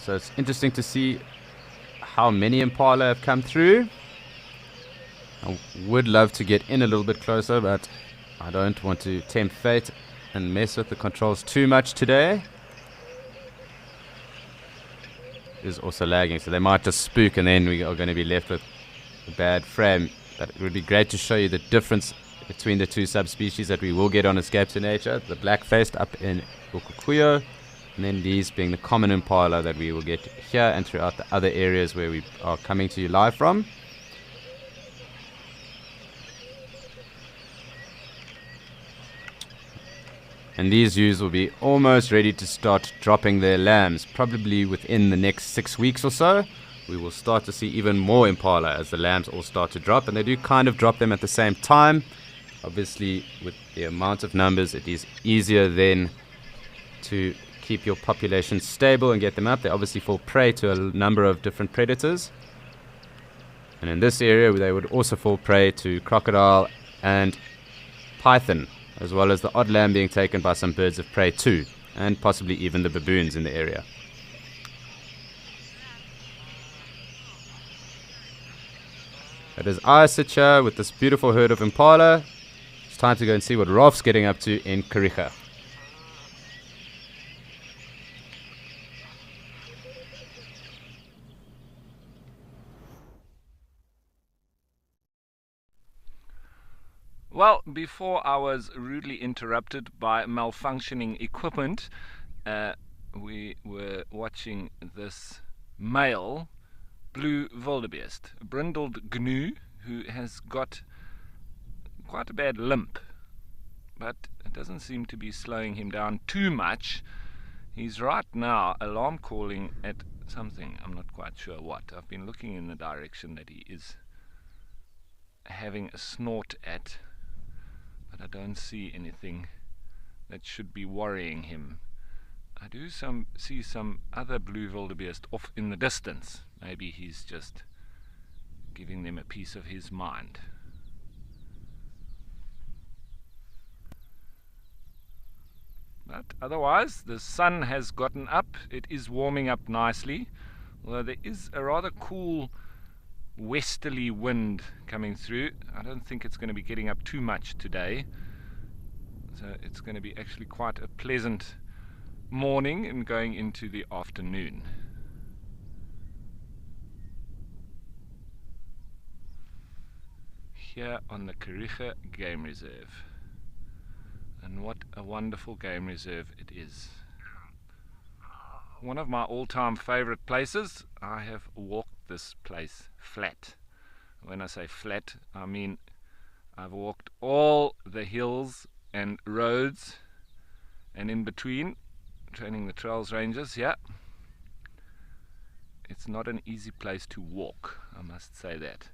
So it's interesting to see how many impala have come through. I would love to get in a little bit closer, but I don't want to tempt fate and mess with the controls too much today. It is also lagging, so they might just spook and then we are going to be left with a bad frame. But it would be great to show you the difference between the two subspecies that we will get on Escape to Nature. The black-faced up in Ukukuyo, and then these being the common impala that we will get here and throughout the other areas where we are coming to you live from. And these ewes will be almost ready to start dropping their lambs, probably within the next 6 weeks or so. We will start to see even more impala as the lambs all start to drop, and they do kind of drop them at the same time. Obviously, with the amount of numbers, it is easier then to keep your population stable and get them up. They obviously fall prey to a number of different predators. And in this area, they would also fall prey to crocodile and python, as well as the odd lamb being taken by some birds of prey too, and possibly even the baboons in the area. It is I sit here with this beautiful herd of impala. It's time to go and see what Rolf's getting up to in Kariega. Well, before I was rudely interrupted by malfunctioning equipment, we were watching this male blue wildebeest, a brindled gnu, who has got quite a bad limp, but it doesn't seem to be slowing him down too much. He's right now alarm calling at something, I'm not quite sure what. I've been looking in the direction that he is having a snort at, but I don't see anything that should be worrying him. I do see some other blue wildebeest off in the distance. Maybe he's just giving them a piece of his mind. But otherwise, the sun has gotten up. It is warming up nicely, although there is a rather cool westerly wind coming through. I don't think it's going to be getting up too much today, so it's going to be actually quite a pleasant morning and going into the afternoon. Here on the Kariega Game Reserve, and what a wonderful game reserve it is. One of my all-time favorite places. I have walked this place flat. When I say flat, I mean I've walked all the hills and roads and in between, training the trails rangers. Yeah, it's not an easy place to walk, I must say that.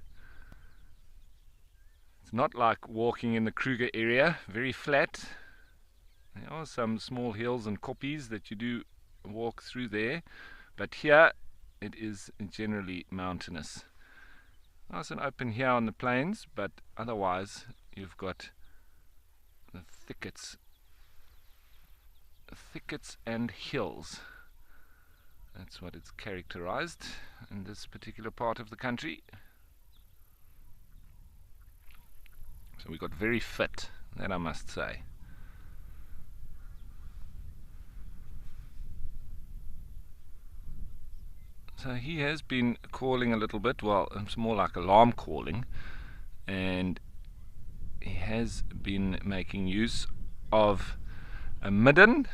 It's not like walking in the Kruger area, very flat. There are some small hills and koppies that you do walk through there, but here it is generally mountainous. Nice and open here on the plains, but otherwise you've got the thickets and hills. That's what it's characterized in this particular part of the country. So we got very fit, that I must say. So he has been calling a little bit. Well, it's more like alarm calling, and he has been making use of a midden.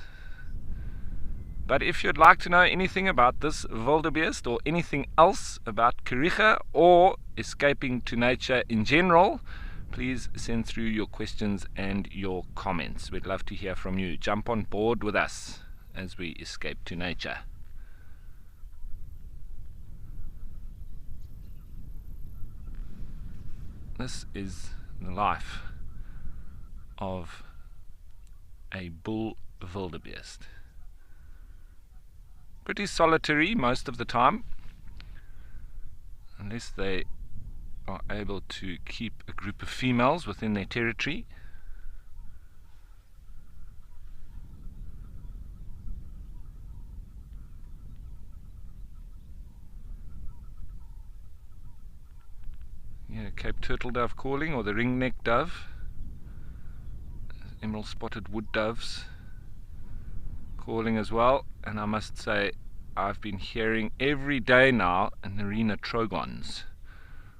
But if you'd like to know anything about this wildebeest or anything else about Kariega or escaping to nature in general, please send through your questions and your comments. We'd love to hear from you. Jump on board with us as we escape to nature. This is the life of a bull wildebeest. Pretty solitary most of the time, unless they are able to keep a group of females within their territory. Yeah, Cape turtle dove calling, or the ringneck dove, emerald spotted wood doves calling as well. And I must say, I've been hearing every day now Narina trogons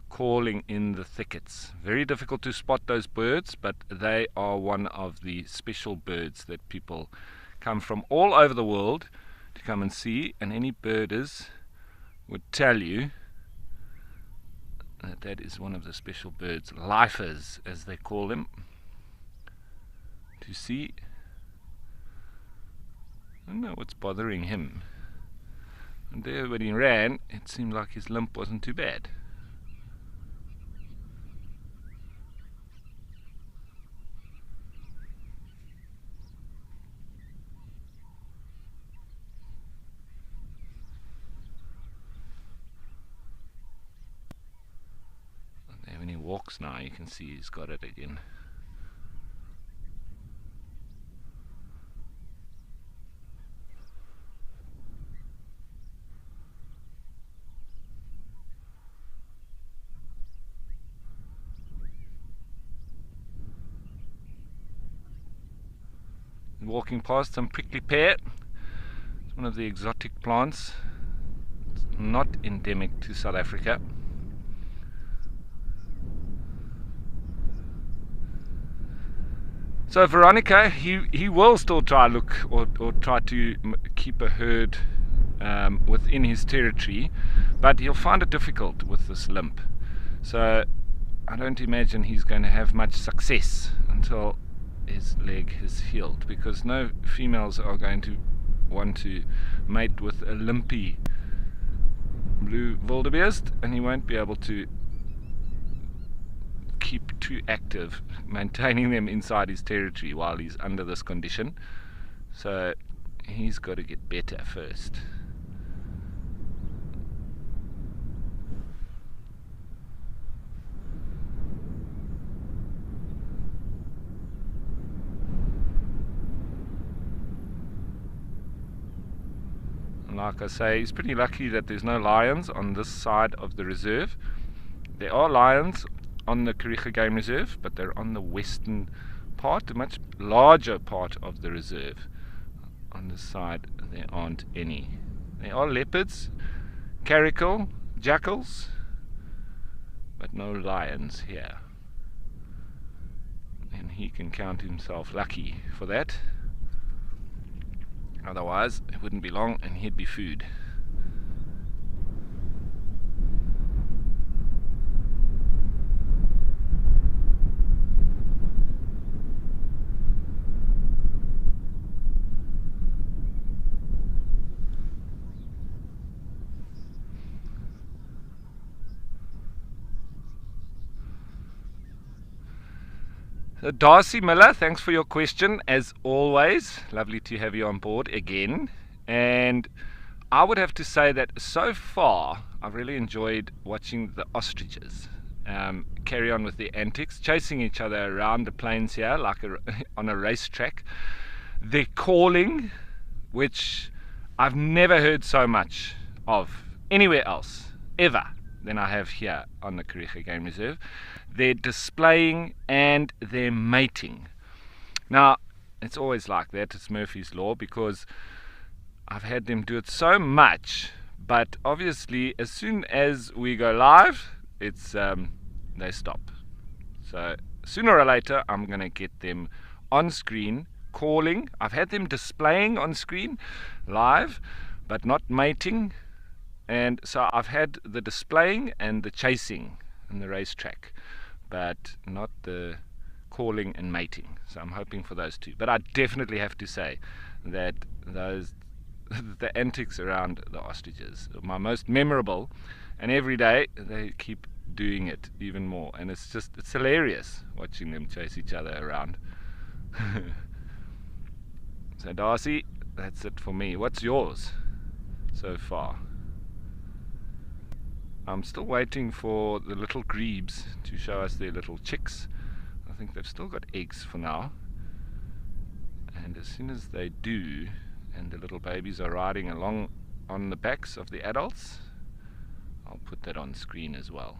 calling in the thickets. Very difficult to spot those birds, but they are one of the special birds that people come from all over the world to come and see, and any birders would tell you that that is one of the special birds, lifers as they call them, to see. I don't know what's bothering him. And there when he ran, it seemed like his limp wasn't too bad. And when he walks now, you can see he's got it again. Walking past some prickly pear. It's one of the exotic plants. It's not endemic to South Africa. So Veronica, he will still try look or try to keep a herd within his territory, but he'll find it difficult with this limp. So I don't imagine he's going to have much success until his leg is healed, because no females are going to want to mate with a limpy blue wildebeest, and he won't be able to keep too active maintaining them inside his territory while he's under this condition. So he's got to get better first. Like I say, he's pretty lucky that there's no lions on this side of the reserve. There are lions on the Kariega Game Reserve, but they're on the western part, a much larger part of the reserve. On this side there aren't any. There are leopards, caracal, jackals, but no lions here. And he can count himself lucky for that. Otherwise, it wouldn't be long and he'd be food. Darcy Miller, thanks for your question as always. Lovely to have you on board again. And I would have to say that so far I've really enjoyed watching the ostriches carry on with their antics, chasing each other around the plains here like on a racetrack. Their calling, which I've never heard so much of anywhere else ever than I have here on the Kariega Game Reserve. Their displaying and their mating. Now, it's always like that, it's Murphy's Law, because I've had them do it so much, but obviously as soon as we go live, it's they stop. So sooner or later I'm going to get them on screen calling. I've had them displaying on screen live, but not mating. And so I've had the displaying and the chasing in the racetrack, but not the calling and mating. So I'm hoping for those two. But I definitely have to say that those the antics around the ostriches are my most memorable, and every day they keep doing it even more, and it's hilarious watching them chase each other around. So Darcy, that's it for me. What's yours so far? I'm still waiting for the little grebes to show us their little chicks. I think they've still got eggs for now, and as soon as they do and the little babies are riding along on the backs of the adults, I'll put that on screen as well.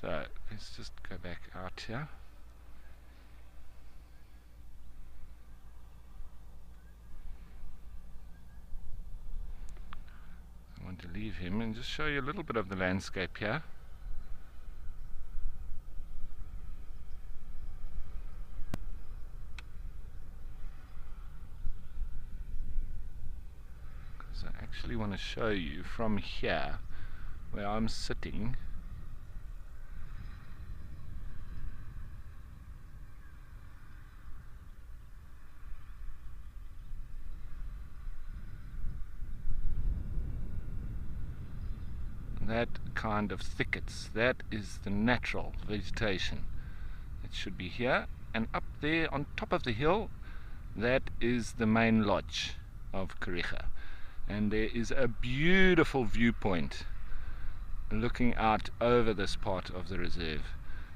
So let's just go back out here. I want to leave him and just show you a little bit of the landscape here. Because I actually want to show you from here where I'm sitting. that kind of thickets. That is the natural vegetation. It should be here, and up there on top of the hill, that is the main lodge of Kariega. And there is a beautiful viewpoint looking out over this part of the reserve.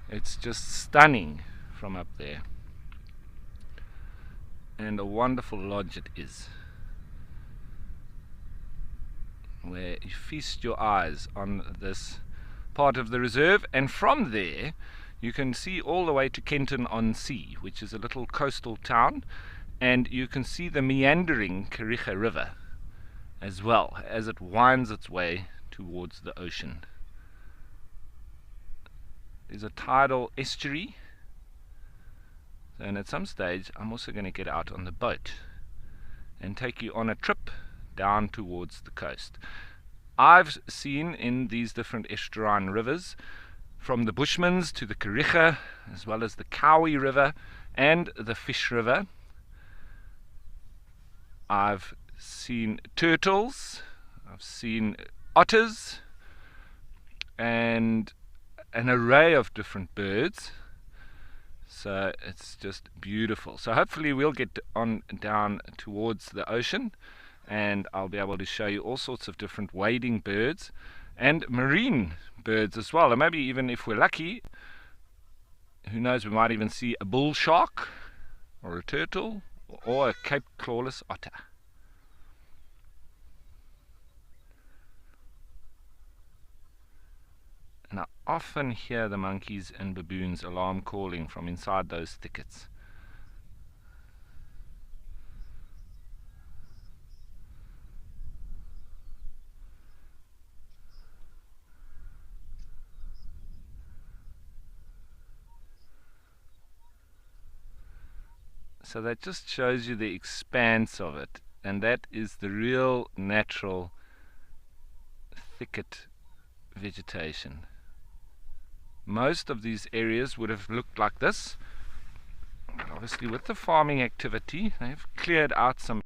It's just stunning from up there, and a wonderful lodge it is, where you feast your eyes on this part of the reserve, and from there you can see all the way to Kenton-on-Sea, which is a little coastal town, and you can see the meandering Kariega River as well as it winds its way towards the ocean. There's a tidal estuary, and at some stage I'm also going to get out on the boat and take you on a trip down towards the coast. I've seen in these different estuarine rivers, from the Bushmans to the Kariega, as well as the Cowie River and the Fish River. I've seen turtles, I've seen otters, and an array of different birds. So it's just beautiful. So hopefully we'll get on down towards the ocean, and I'll be able to show you all sorts of different wading birds and marine birds as well. And maybe even if we're lucky, who knows, we might even see a bull shark or a turtle or a Cape clawless otter. And I often hear the monkeys and baboons alarm calling from inside those thickets. So that just shows you the expanse of it, and that is the real natural thicket vegetation. Most of these areas would have looked like this, but obviously with the farming activity they've cleared out some.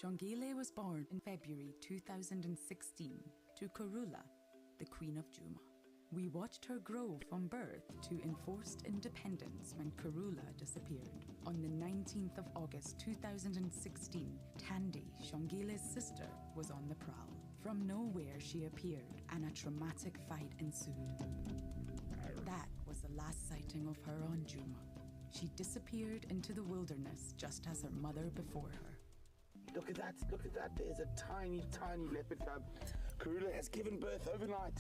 Shongile was born in February 2016 to Karula, the Queen of Djuma. We watched her grow from birth to enforced independence when Karula disappeared. On the 19th of August 2016, Tandy, Shongile's sister, was on the prowl. From nowhere she appeared, and a traumatic fight ensued. That was the last sighting of her on Djuma. She disappeared into the wilderness just as her mother before her. Look at that, there's a tiny, tiny leopard cub. Karula has given birth overnight.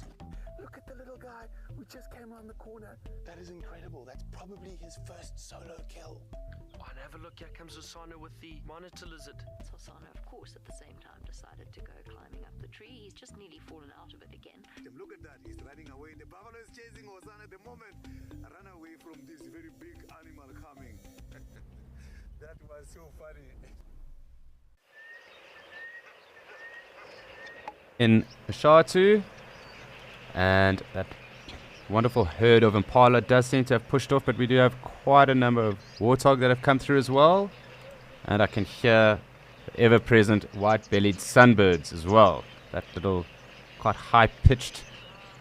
Look at the little guy who just came around the corner. That is incredible, that's probably his first solo kill. Oh, and have a look, here comes Osana with the monitor lizard. Osana, of course, at the same time decided to go climbing up the tree. He's just nearly fallen out of it again. Look at that, he's running away. The buffalo is chasing Osana at the moment. Run away from this very big animal coming. That was so funny. In Mashatu, and that wonderful herd of impala does seem to have pushed off, but we do have quite a number of warthog that have come through as well, and I can hear the ever-present white-bellied sunbirds as well. That little quite high-pitched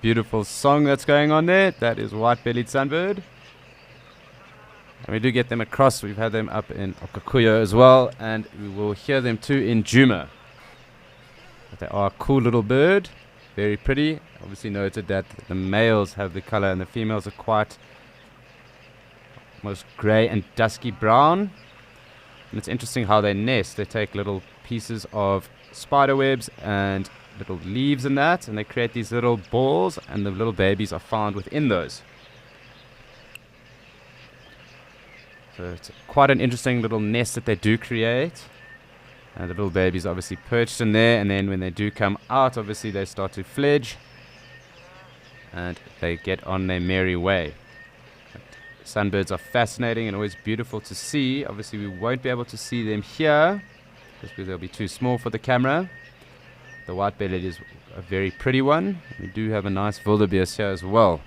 beautiful song that's going on there, that is white-bellied sunbird. And we do get them across. We've had them up in Okakuyo as well, and we will hear them too in Djuma. But they are a cool little bird, very pretty. Obviously noted that the males have the color and the females are quite almost grey and dusky brown. And it's interesting how they nest. They take little pieces of spider webs and little leaves and that, and they create these little balls, and the little babies are found within those. So it's quite an interesting little nest that they do create. And the little babies obviously perched in there, and then when they do come out, obviously they start to fledge and they get on their merry way. But sunbirds are fascinating and always beautiful to see. Obviously we won't be able to see them here because they'll be too small for the camera. The white-bellied is a very pretty one. We do have a nice wildebeest here as well.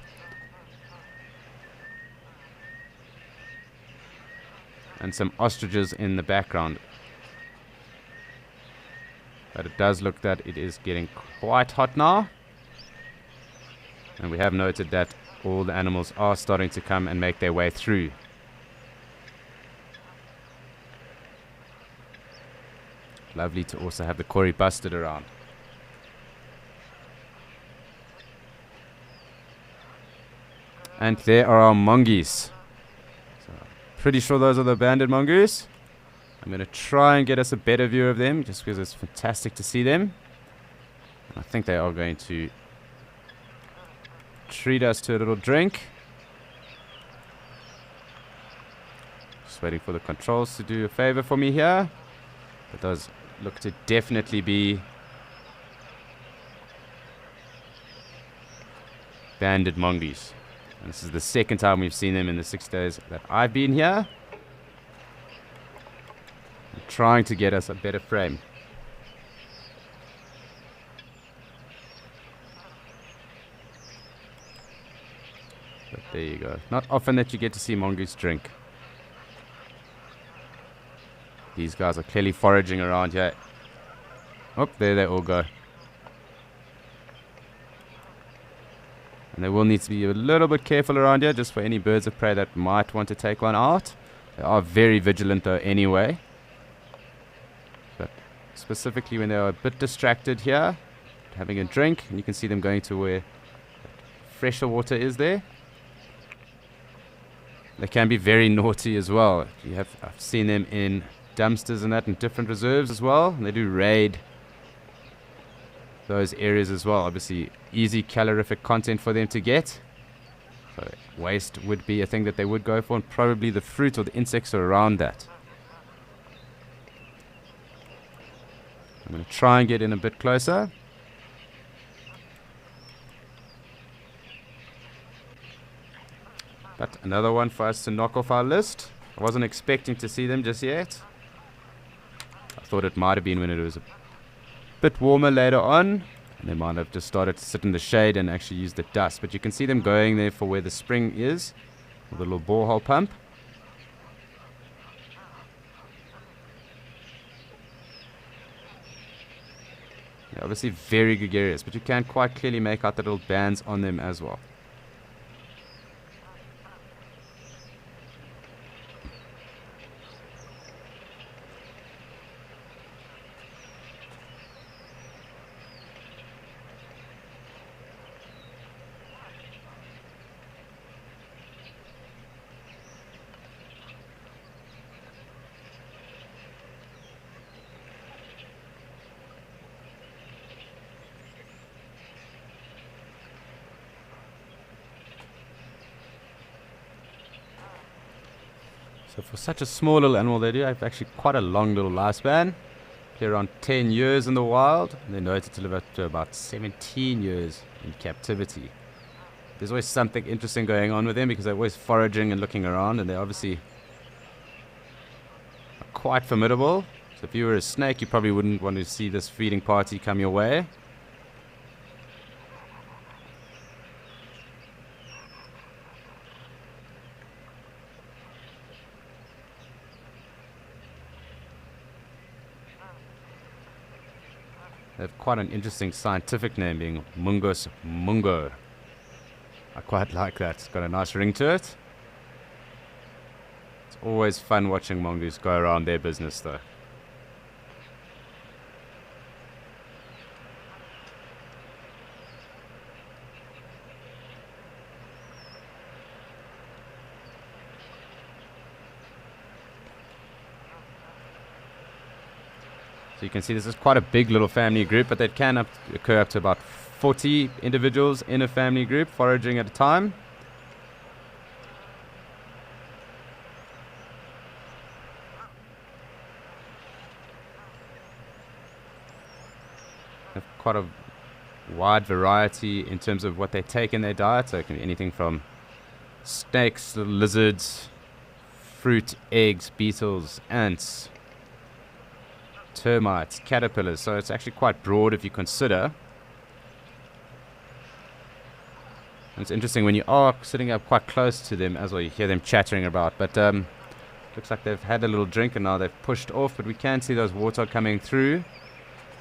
and some ostriches in the background. But it does look that it is getting quite hot now. And we have noted that all the animals are starting to come and make their way through. Lovely to also have the Kori busted around. And there are our mongoose. So, pretty sure those are the banded mongoose. I'm going to try and get us a better view of them, just because it's fantastic to see them. And I think they are going to treat us to a little drink. Just waiting for the controls to do a favor for me here. It does look to definitely be banded mongoose. And this is the second time we've seen them in the 6 days that I've been here. I'm trying to get us a better frame. But there you go. Not often that you get to see mongoose drink. These guys are clearly foraging around here. Oh, there they all go. And they will need to be a little bit careful around here, just for any birds of prey that might want to take one out. They are very vigilant though anyway. But specifically when they are a bit distracted here, having a drink, and you can see them going to where fresher water is there. They can be very naughty as well. I've seen them in dumpsters and that in different reserves as well. And they do raid those areas as well. Obviously easy calorific content for them to get. So waste would be a thing that they would go for, and probably the fruit or the insects are around that. I'm going to try and get in a bit closer. But another one for us to knock off our list. I wasn't expecting to see them just yet. I thought it might have been when it was a bit warmer later on, and they might have just started to sit in the shade and actually use the dust. But you can see them going there for where the spring is, with a little borehole pump. Yeah, obviously very gregarious, but you can quite clearly make out the little bands on them as well. So for such a small little animal, they do have actually quite a long little lifespan. They're around 10 years in the wild, and they're noted to live up to about 17 years in captivity. There's always something interesting going on with them, because they're always foraging and looking around, and they obviously are quite formidable. So if you were a snake, you probably wouldn't want to see this feeding party come your way. They have quite an interesting scientific name, being Mungus mungo. I quite like that. It's got a nice ring to it. It's always fun watching mongoose go around their business though. So you can see this is quite a big little family group, but that can occur up to about 40 individuals in a family group foraging at a time. They have quite a wide variety in terms of what they take in their diet, so it can be anything from snakes, lizards, fruit, eggs, beetles, ants, termites, caterpillars. So it's actually quite broad if you consider. And it's interesting when you are sitting up quite close to them as well, you hear them chattering about. But Looks like they've had a little drink and now they've pushed off, but we can see those warthog coming through.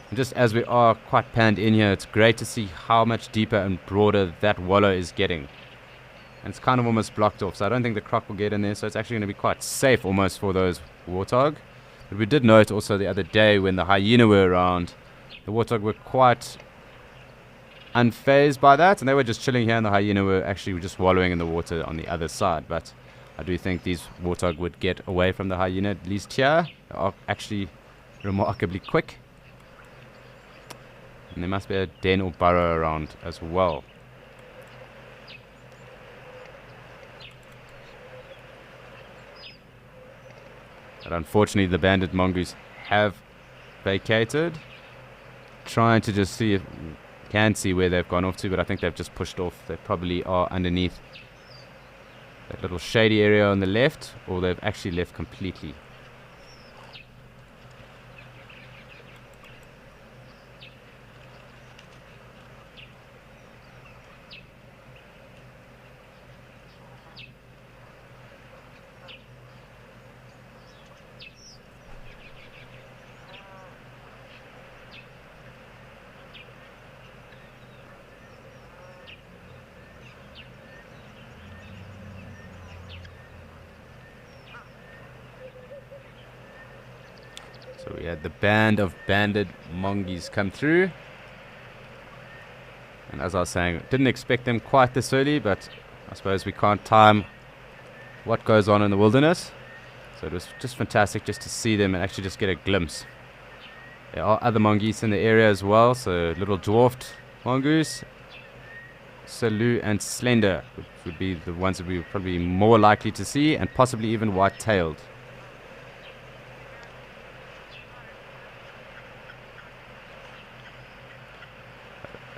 And just as we are quite panned in here, it's great to see how much deeper and broader that wallow is getting. And it's kind of almost blocked off, so I don't think the croc will get in there, so it's actually going to be quite safe almost for those warthog. But we did note also the other day when the hyena were around, the warthog were quite unfazed by that, and they were just chilling here, and the hyena were actually just wallowing in the water on the other side. But I do think these warthog would get away from the hyena, at least here. They are actually remarkably quick. And there must be a den or burrow around as well. But unfortunately the banded mongoose have vacated. Trying to just see if can see where they've gone off to, but I think they've just pushed off. They probably are underneath that little shady area on the left, or they've actually left completely. So we had the band of banded mongoose come through. And as I was saying, didn't expect them quite this early, but I suppose we can't time what goes on in the wilderness. So it was just fantastic just to see them and actually just get a glimpse. There are other mongoose in the area as well, so little dwarfed mongoose, Salu and Slender would be the ones that we would probably be more likely to see, and possibly even white-tailed.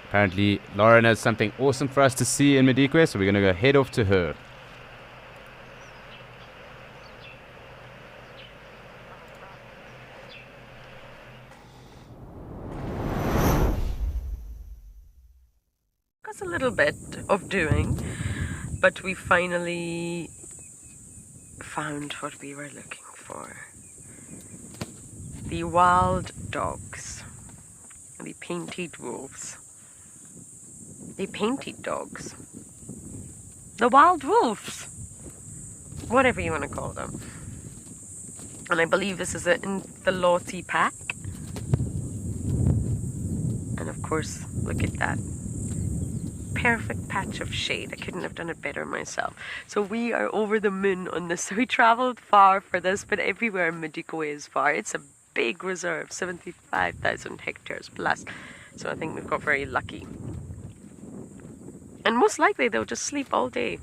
Apparently, Lauren has something awesome for us to see in Madikwe, so we're going to go head off to her. That's a little bit of doing, but we finally found what we were looking for. The wild dogs, the painted wolves. The painted dogs. The wild wolves. Whatever you want to call them. And I believe this is in the Lottie pack. And of course, look at that. Perfect patch of shade. I couldn't have done it better myself. So we are over the moon on this. So we travelled far for this, but everywhere in Madikwe is far. It's a big reserve, 75,000 hectares plus. So I think we've got very lucky. And most likely they'll just sleep all day.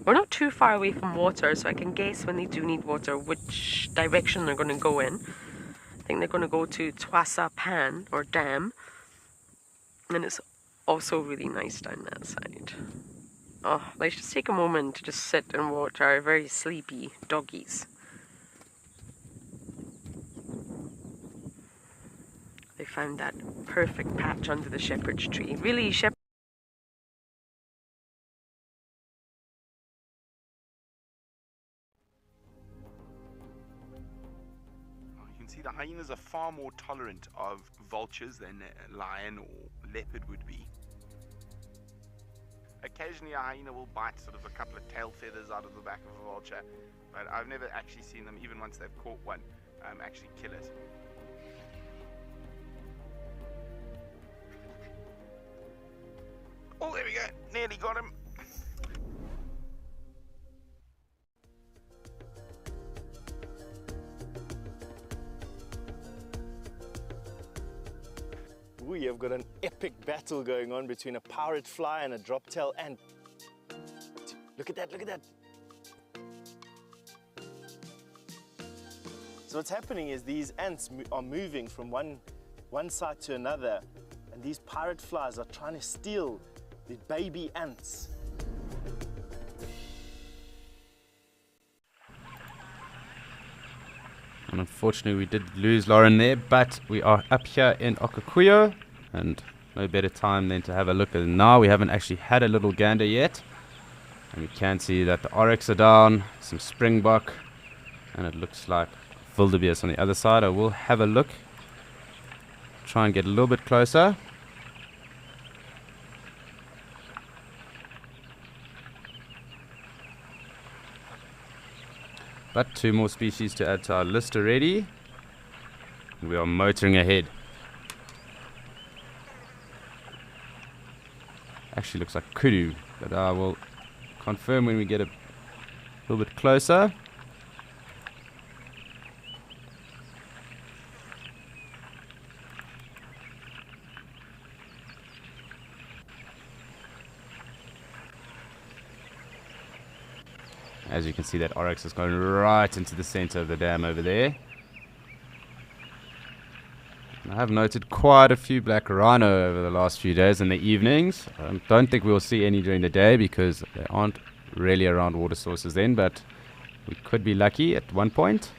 We're not too far away from water, so I can guess when they do need water which direction they're going to go in. I think they're going to go to Twasa Pan or Dam. And it's also really nice down that side. Oh, let's just take a moment to just sit and watch our very sleepy doggies. They found that perfect patch under the shepherd's tree. Really, shepherd. You can see the hyenas are far more tolerant of vultures than a lion or leopard would be. Occasionally a hyena will bite sort of a couple of tail feathers out of the back of a vulture, but I've never actually seen them, even once they've caught one, actually kill it. Oh, there we go. Nearly got him. We have got an epic battle going on between a pirate fly and a drop-tail ant. Look at that, look at that. So what's happening is these ants are moving from one side to another, and these pirate flies are trying to steal the baby ants. And unfortunately we did lose Lauren there, but we are up here in Okakuyo, and no better time than to have a look at it now. We haven't actually had a little gander yet, And we can see that the oryx are down, some springbok, and it looks like wildebeest on the other side. I will have a look, try and get a little bit closer. But 2 more species to add to our list already. We are motoring ahead. Actually looks like kudu, but I will confirm when we get a little bit closer. As you can see, that oryx is going right into the center of the dam over there. I have noted quite a few black rhino over the last few days in the evenings. Don't think we'll see any during the day because they aren't really around water sources then, but we could be lucky at one point.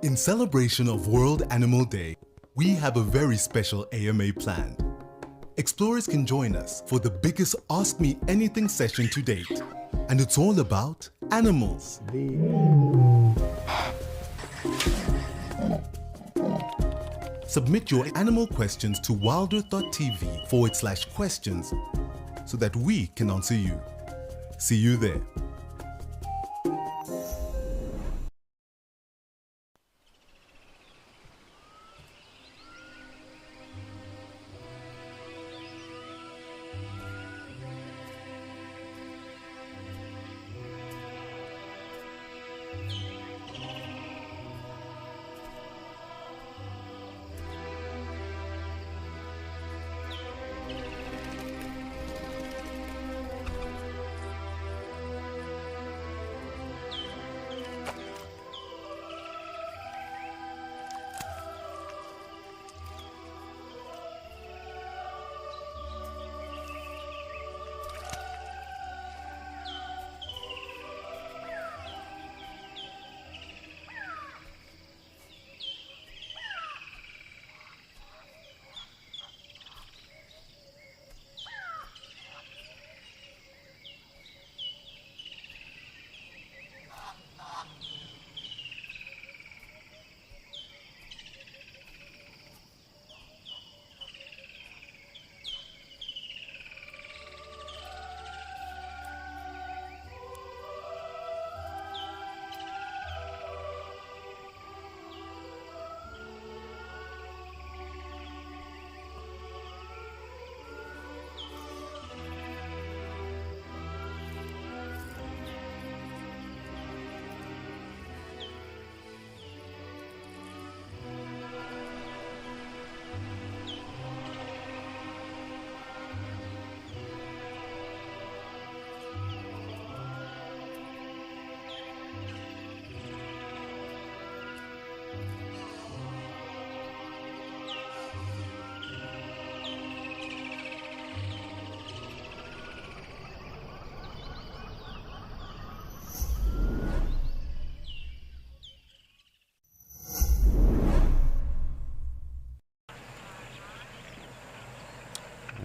In celebration of World Animal Day, we have a very special AMA planned. Explorers can join us for the biggest Ask Me Anything session to date. And it's all about animals. Submit your animal questions to wildearth.tv/questions so that we can answer you. See you there.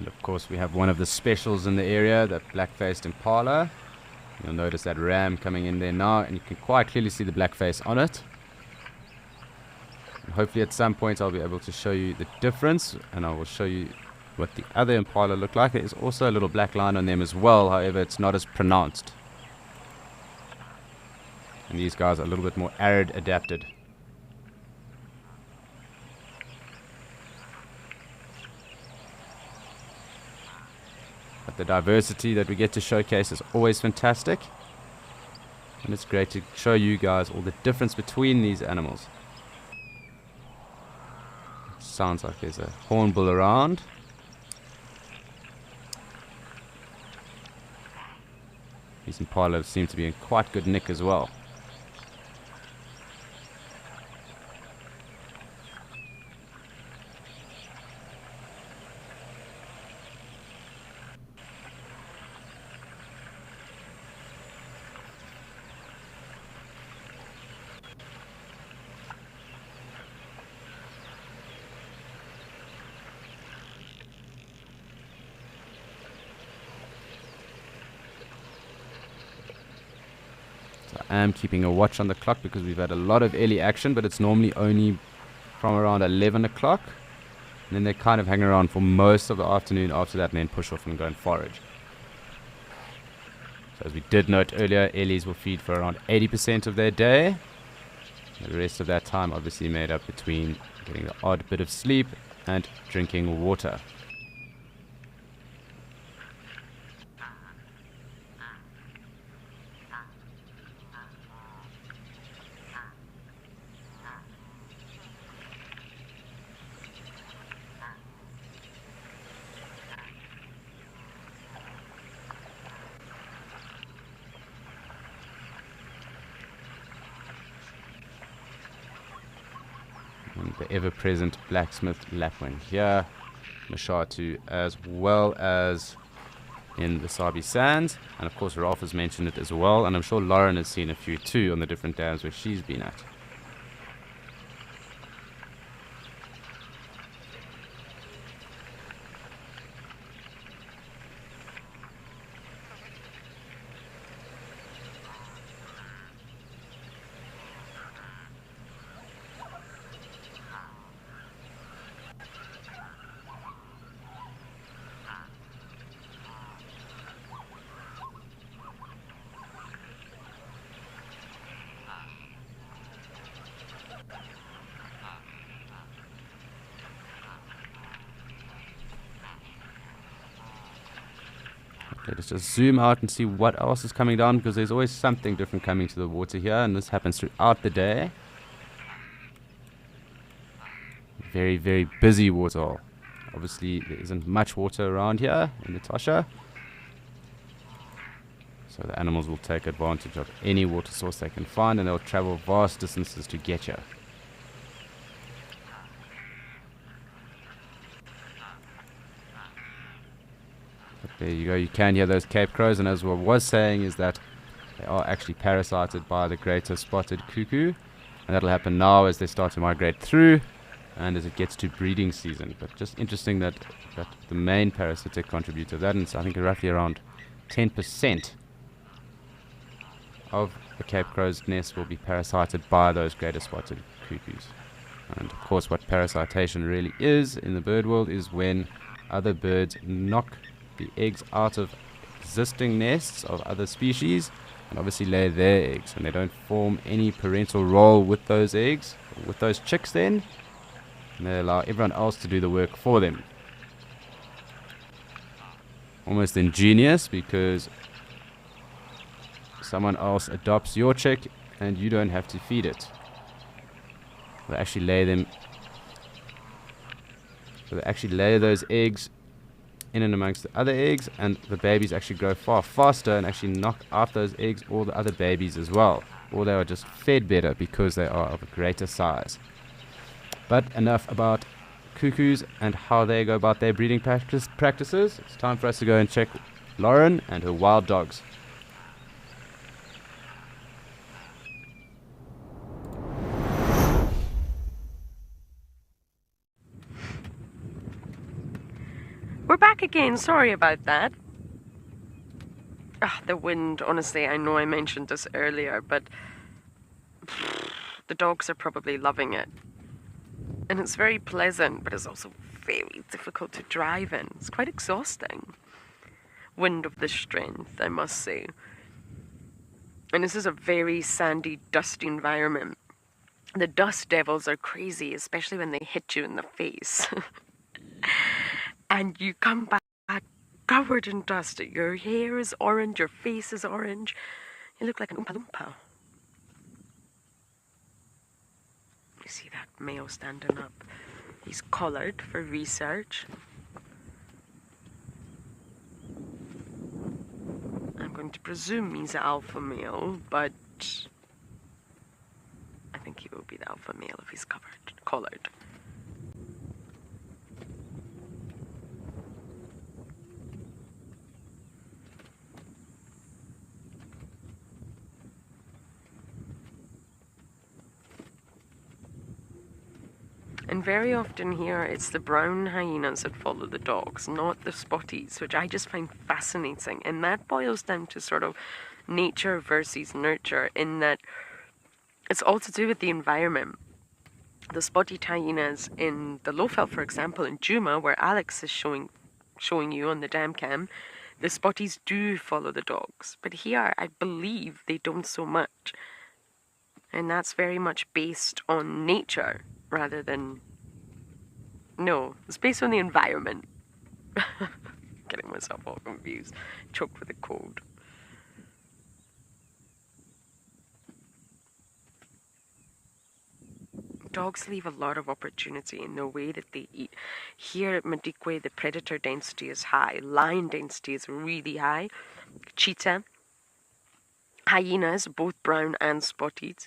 Of course, we have one of the specials in the area, that black-faced impala. You'll notice that ram coming in there now, and you can quite clearly see the black face on it. And hopefully at some point I'll be able to show you the difference, and I will show you what the other impala look like. There is also a little black line on them as well, however it's not as pronounced. And these guys are a little bit more arid adapted. But the diversity that we get to showcase is always fantastic. And it's great to show you guys all the difference between these animals. It sounds like there's a hornbill around. These impalas seem to be in quite good nick as well. So I am keeping a watch on the clock because we've had a lot of early action, but it's normally only from around 11 o'clock. And then they kind of hang around for most of the afternoon after that and then push off and go and forage. So as we did note earlier, Ellies will feed for around 80% of their day. The rest of that time obviously made up between getting the odd bit of sleep and drinking water. And the ever-present blacksmith Lapwing here, Mashatu, as well as in the Sabi Sands. And of course Ralph has mentioned it as well, and I'm sure Lauren has seen a few too on the different dams where she's been at. Let's just zoom out and see what else is coming down, because there's always something different coming to the water here, and this happens throughout the day. Very, very busy waterhole. Obviously there isn't much water around here in Natasha, so the animals will take advantage of any water source they can find, and they'll travel vast distances to get here. There you go, you can hear those Cape Crows, and as I was saying is that they are actually parasited by the greater spotted cuckoo, and that'll happen now as they start to migrate through and as it gets to breeding season. But just interesting that the main parasitic contributor of that, and I think roughly around 10% of the Cape Crow's nest will be parasited by those greater spotted cuckoos. And of course what parasitation really is in the bird world is when other birds knock the eggs out of existing nests of other species and obviously lay their eggs, and they don't form any parental role with those eggs, with those chicks then, and they allow everyone else to do the work for them. Almost ingenious, because someone else adopts your chick and you don't have to feed it. They actually lay them, so they actually lay those eggs in and amongst the other eggs, and the babies actually grow far faster and actually knock out those eggs or the other babies as well, or they are just fed better because they are of a greater size. But enough about cuckoos and how they go about their breeding practices. It's time for us to go and check Lauren and her wild dogs. We're back again, sorry about that. The wind, honestly, I know I mentioned this earlier, but the dogs are probably loving it. And it's very pleasant, but it's also very difficult to drive in. It's quite exhausting. Wind of this strength, I must say. And this is a very sandy, dusty environment. The dust devils are crazy, especially when they hit you in the face. And you come back covered in dust. Your hair is orange, your face is orange. You look like an Oompa Loompa. You see that male standing up. He's collared for research. I'm going to presume he's an alpha male, but I think he will be the alpha male if he's collared. And very often here, it's the brown hyenas that follow the dogs, not the spotties, which I just find fascinating. And that boils down to sort of nature versus nurture, in that it's all to do with the environment. The spotted hyenas in the Lowfell, for example, in Juma, where Alex is showing you on the dam cam, the spotties do follow the dogs. But here, I believe they don't so much. And that's very much based on nature rather than... No, it's based on the environment. Getting myself all confused. Choked with a cold. Dogs leave a lot of opportunity in the way that they eat. Here at Madikwe, the predator density is high. Lion density is really high. Cheetah. Hyenas, both brown and spotted.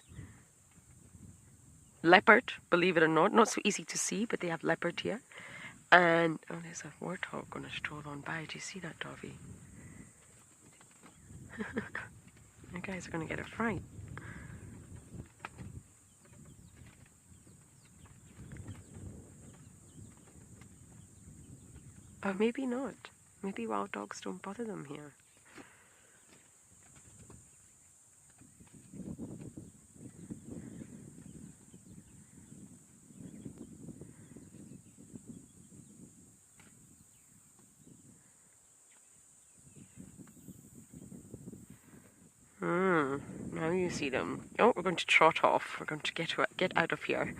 Leopard, believe it or not so easy to see, but they have leopard here. And, oh, there's a warthog going to stroll on by. Do you see that, Dovey? You guys are going to get a fright. Or maybe not. Maybe wild dogs don't bother them here. Now you see them. Oh, we're going to trot off. We're going to get out of here.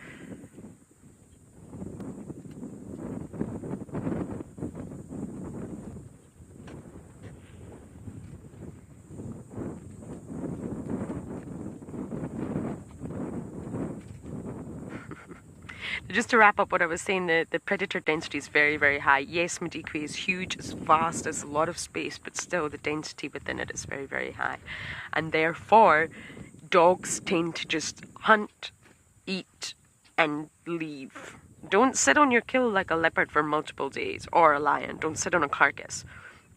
Just to wrap up what I was saying, the predator density is very, very high. Yes, Madikwe is huge, it's vast, there's a lot of space, but still the density within it is very, very high. And therefore, dogs tend to just hunt, eat, and leave. Don't sit on your kill like a leopard for multiple days, or a lion. Don't sit on a carcass.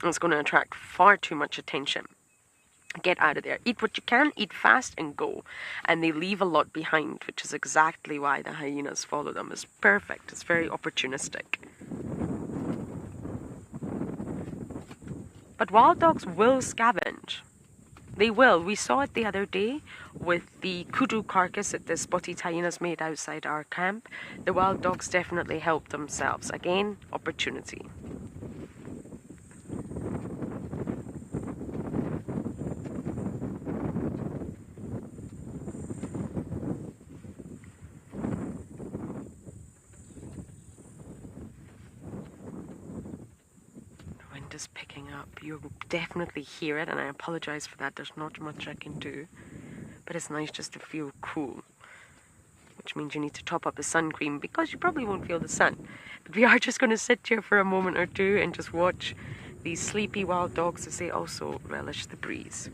It's going to attract far too much attention. Get out of there. Eat what you can, eat fast, and go. And they leave a lot behind, which is exactly why the hyenas follow them. It's perfect. It's very opportunistic. But wild dogs will scavenge. They will. We saw it the other day with the kudu carcass that the spotted hyenas made outside our camp. The wild dogs definitely helped themselves. Again, opportunity. Is picking up. You'll definitely hear it, and I apologize for that. There's not much I can do, but it's nice just to feel cool, which means you need to top up the sun cream because you probably won't feel the sun. But we are just going to sit here for a moment or two and just watch these sleepy wild dogs as they also relish the breeze.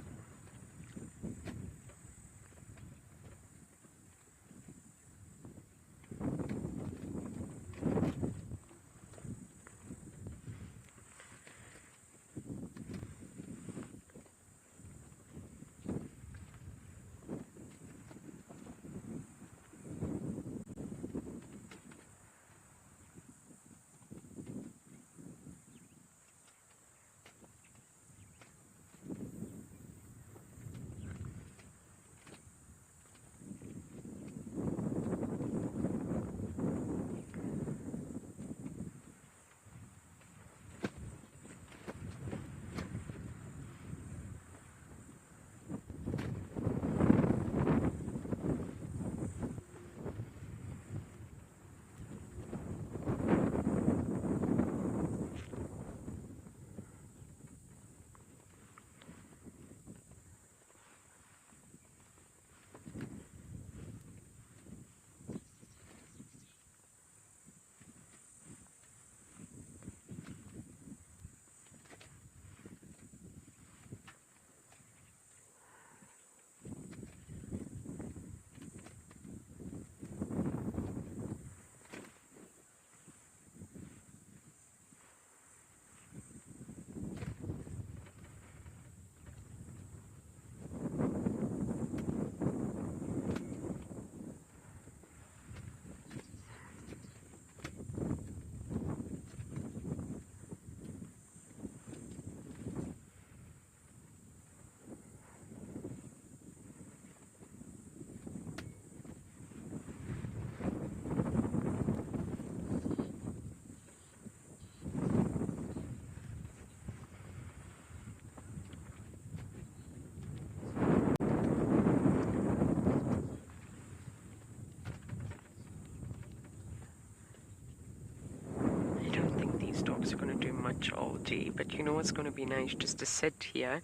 much all day, but you know what's going to be nice? Just to sit here,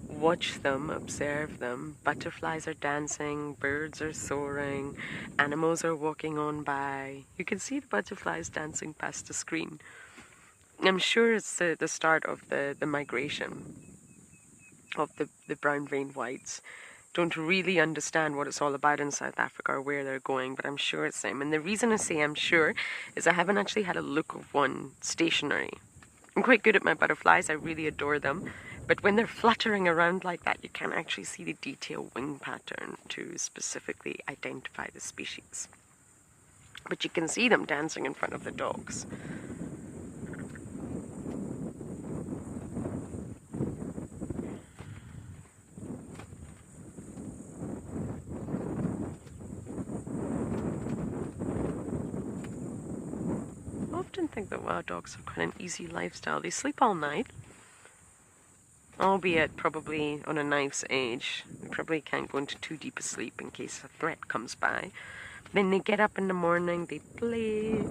watch them, observe them. Butterflies are dancing, birds are soaring, animals are walking on by. You can see the butterflies dancing past the screen. I'm sure it's the start of the migration of the brown-veined whites. Don't really understand what it's all about in South Africa or where they're going, but I'm sure it's them. And the reason I say I'm sure is I haven't actually had a look of one stationary. I'm quite good at my butterflies, I really adore them, but when they're fluttering around like that, you can't actually see the detailed wing pattern to specifically identify the species. But you can see them dancing in front of the dogs. I often think that wild dogs have quite an easy lifestyle. They sleep all night, albeit probably on a knife's edge. They probably can't go into too deep a sleep in case a threat comes by. Then they get up in the morning, they play,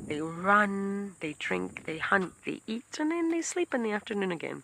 they run, they drink, they hunt, they eat, and then they sleep in the afternoon again.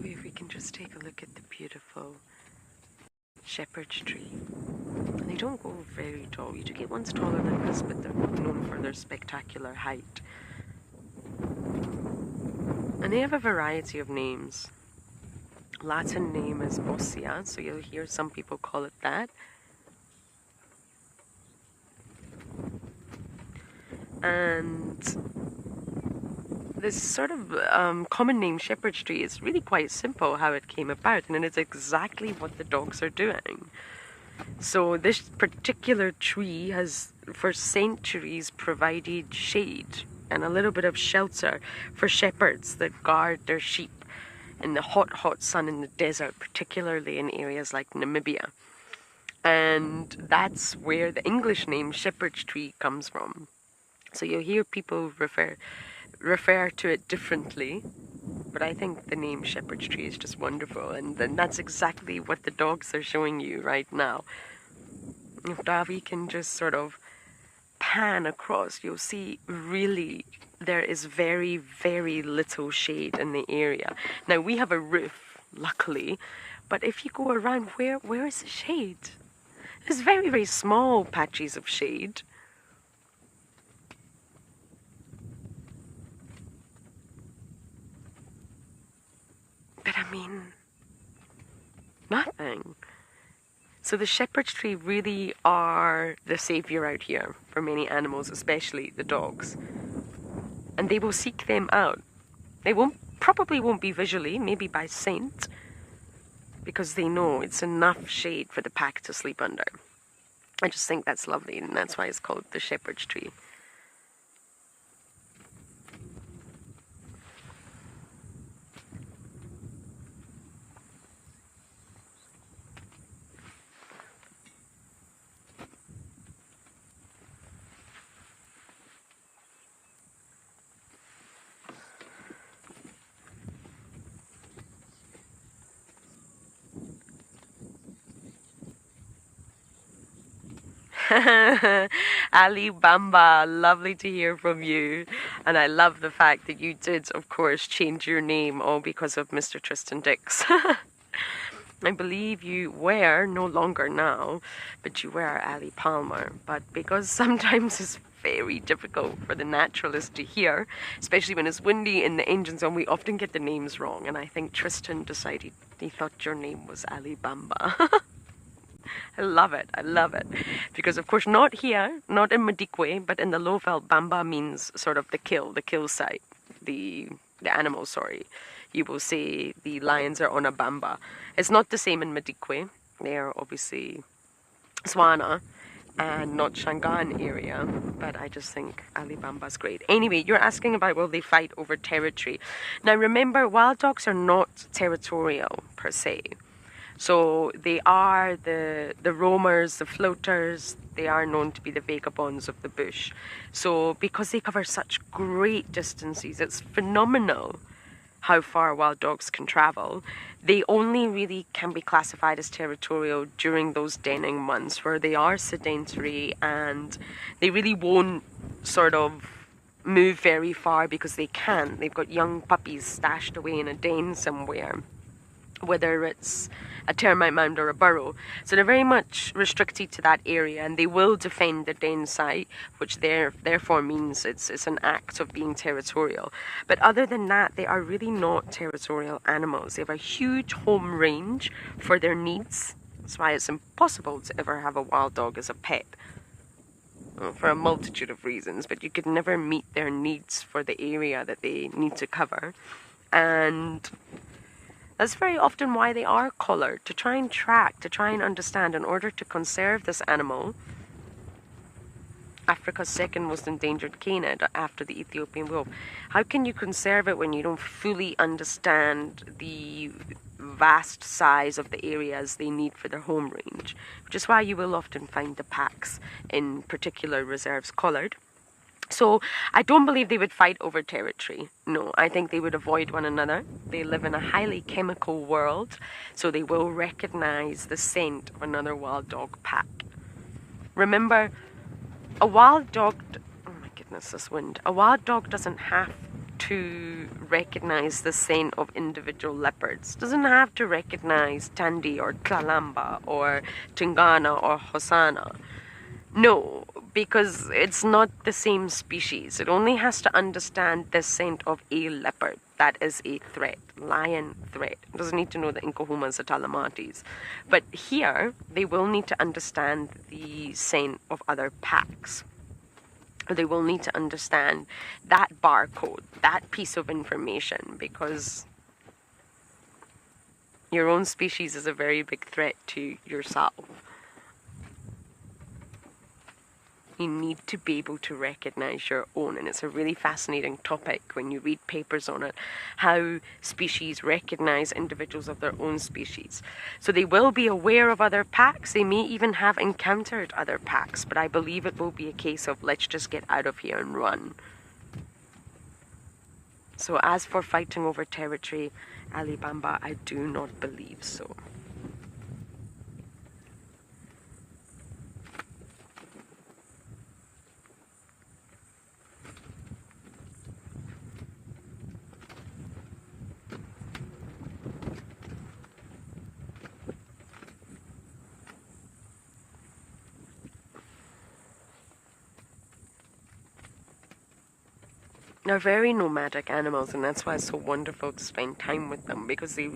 If we can just take a look at the beautiful shepherd's tree. And they don't go very tall. You do get ones taller than this, but they're not known for their spectacular height. And they have a variety of names. Latin name is Bossia, so you'll hear some people call it that. And this sort of common name shepherd's tree is really quite simple how it came about, and it's exactly what the dogs are doing. So this particular tree has for centuries provided shade and a little bit of shelter for shepherds that guard their sheep in the hot sun in the desert, particularly in areas like Namibia. And that's where the English name shepherd's tree comes from. So you'll hear people refer to it differently, but I think the name shepherd's tree is just wonderful, and then that's exactly what the dogs are showing you right now. If Davi can just sort of pan across, you'll see really there is very, very little shade in the area. Now we have a roof, luckily, but if you go around, where is the shade? There's very, very small patches of shade. But I mean, nothing. So the shepherd's tree really are the savior out here for many animals, especially the dogs. And they will seek them out. They probably won't be visually, maybe by scent, because they know it's enough shade for the pack to sleep under. I just think that's lovely, and that's why it's called the shepherd's tree. Ali Bamba, lovely to hear from you. And I love the fact that you did, of course, change your name all because of Mr. Tristan Dix. I believe you were, no longer now, but you were Ali Palmer. But because sometimes it's very difficult for the naturalist to hear, especially when it's windy in the engine zone, we often get the names wrong. And I think Tristan decided he thought your name was Ali Bamba. I love it. I love it. Because, of course, not here, not in Madikwe, but in the Lowveld, Bamba means sort of the kill site, the animal, sorry. You will say the lions are on a Bamba. It's not the same in Madikwe. They are obviously Swana and not Shangaan area, but I just think Ali Bamba's great. Anyway, you're asking about will they fight over territory. Now remember, wild dogs are not territorial per se. So they are the roamers, the floaters. They are known to be the vagabonds of the bush. So because they cover such great distances, it's phenomenal how far wild dogs can travel. They only really can be classified as territorial during those denning months where they are sedentary and they really won't sort of move very far because they can't. They've got young puppies stashed away in a den somewhere, whether it's a termite mound or a burrow. So they're very much restricted to that area, and they will defend the den site, which therefore means it's an act of being territorial. But other than that, they are really not territorial animals. They have a huge home range for their needs. That's why it's impossible to ever have a wild dog as a pet, for a multitude of reasons, but you could never meet their needs for the area that they need to cover. And that's very often why they are collared, to try and track, to try and understand, in order to conserve this animal. Africa's second most endangered canid after the Ethiopian wolf. How can you conserve it when you don't fully understand the vast size of the areas they need for their home range? Which is why you will often find the packs in particular reserves collared. So I don't believe they would fight over territory. No, I think they would avoid one another. They live in a highly chemical world, so they will recognize the scent of another wild dog pack. Remember, a wild dog, oh my goodness, this wind. A wild dog doesn't have to recognize the scent of individual leopards. Doesn't have to recognize Tandi or Tlalamba or Tingana or Hosanna. No, because it's not the same species. It only has to understand the scent of a leopard. That is a threat, lion threat. It doesn't need to know the Inkohumas or Talamatis. But here, they will need to understand the scent of other packs. They will need to understand that barcode, that piece of information, because your own species is a very big threat to yourself. You need to be able to recognize your own, and it's a really fascinating topic when you read papers on it, how species recognize individuals of their own species. So they will be aware of other packs, they may even have encountered other packs, but I believe it will be a case of let's just get out of here and run. So as for fighting over territory, Ali Bamba, I do not believe so. They're very nomadic animals, and that's why it's so wonderful to spend time with them, because they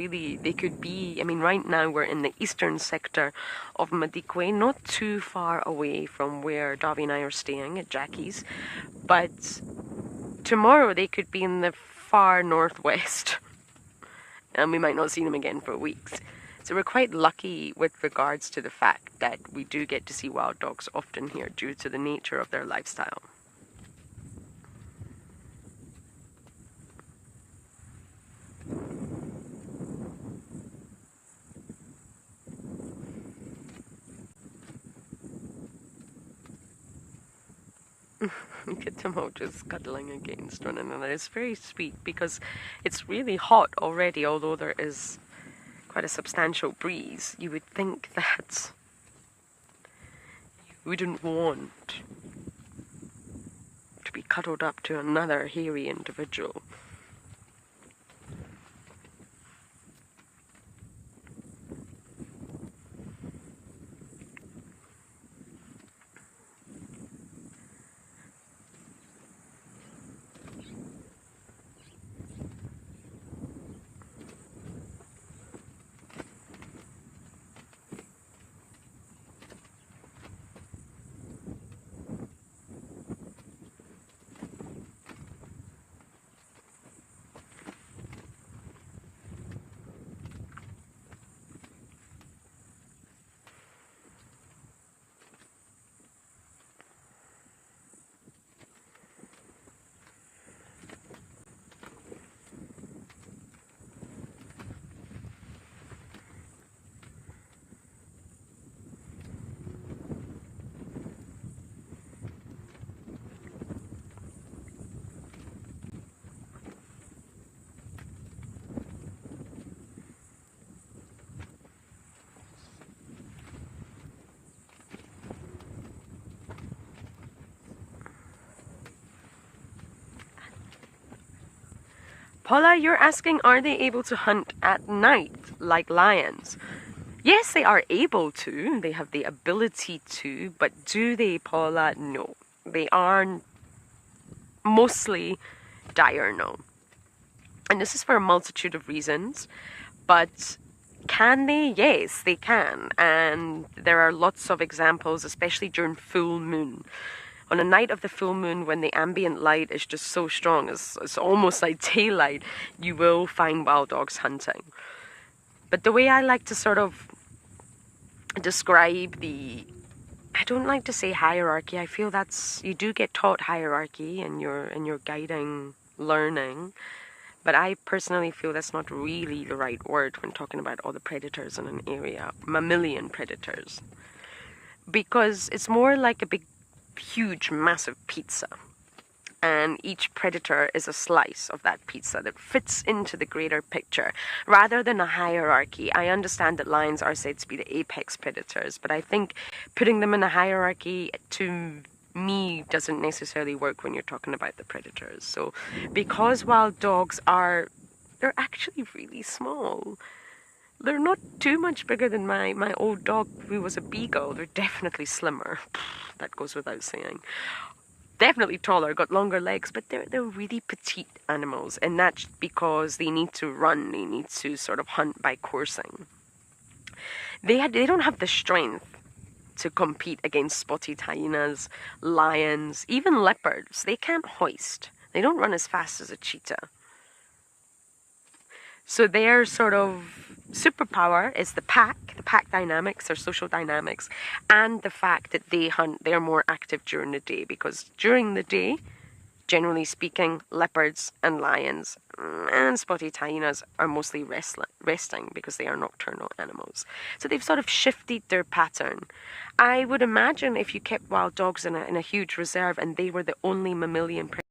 could be, I mean, right now we're in the eastern sector of Madikwe, not too far away from where Davy and I are staying at Jackie's, but tomorrow they could be in the far northwest, and we might not see them again for weeks. So we're quite lucky with regards to the fact that we do get to see wild dogs often here due to the nature of their lifestyle. Look at them all just cuddling against one another. It's very sweet because it's really hot already, although there is quite a substantial breeze. You would think that wouldn't want to be cuddled up to another hairy individual. Paula, you're asking, are they able to hunt at night like lions? Yes, they are able to. They have the ability to, but do they, Paula? No. They are mostly diurnal. And this is for a multitude of reasons, but can they? Yes, they can. And there are lots of examples, especially during full moon. On a night of the full moon, when the ambient light is just so strong, it's almost like daylight, you will find wild dogs hunting. But the way I like to sort of describe I don't like to say hierarchy. I feel you do get taught hierarchy in your guiding learning. But I personally feel that's not really the right word when talking about all the predators in an area, mammalian predators. Because it's more like a big, huge, massive pizza. And each predator is a slice of that pizza that fits into the greater picture, rather than a hierarchy. I understand that lions are said to be the apex predators, but I think putting them in a hierarchy, to me, doesn't necessarily work when you're talking about the predators. So, because wild dogs they're actually really small. They're not too much bigger than my old dog, who was a beagle. They're definitely slimmer. That goes without saying. Definitely taller, got longer legs, but they're really petite animals, and that's because they need to run. They need to sort of hunt by coursing. They don't have the strength to compete against spotted hyenas, lions, even leopards. They can't hoist. They don't run as fast as a cheetah. So their sort of superpower is the pack dynamics, their social dynamics, and the fact that they're more active during the day, because during the day, generally speaking, leopards and lions and spotted hyenas are mostly resting because they are nocturnal animals. So they've sort of shifted their pattern. I would imagine if you kept wild dogs in a huge reserve and they were the only mammalian predators.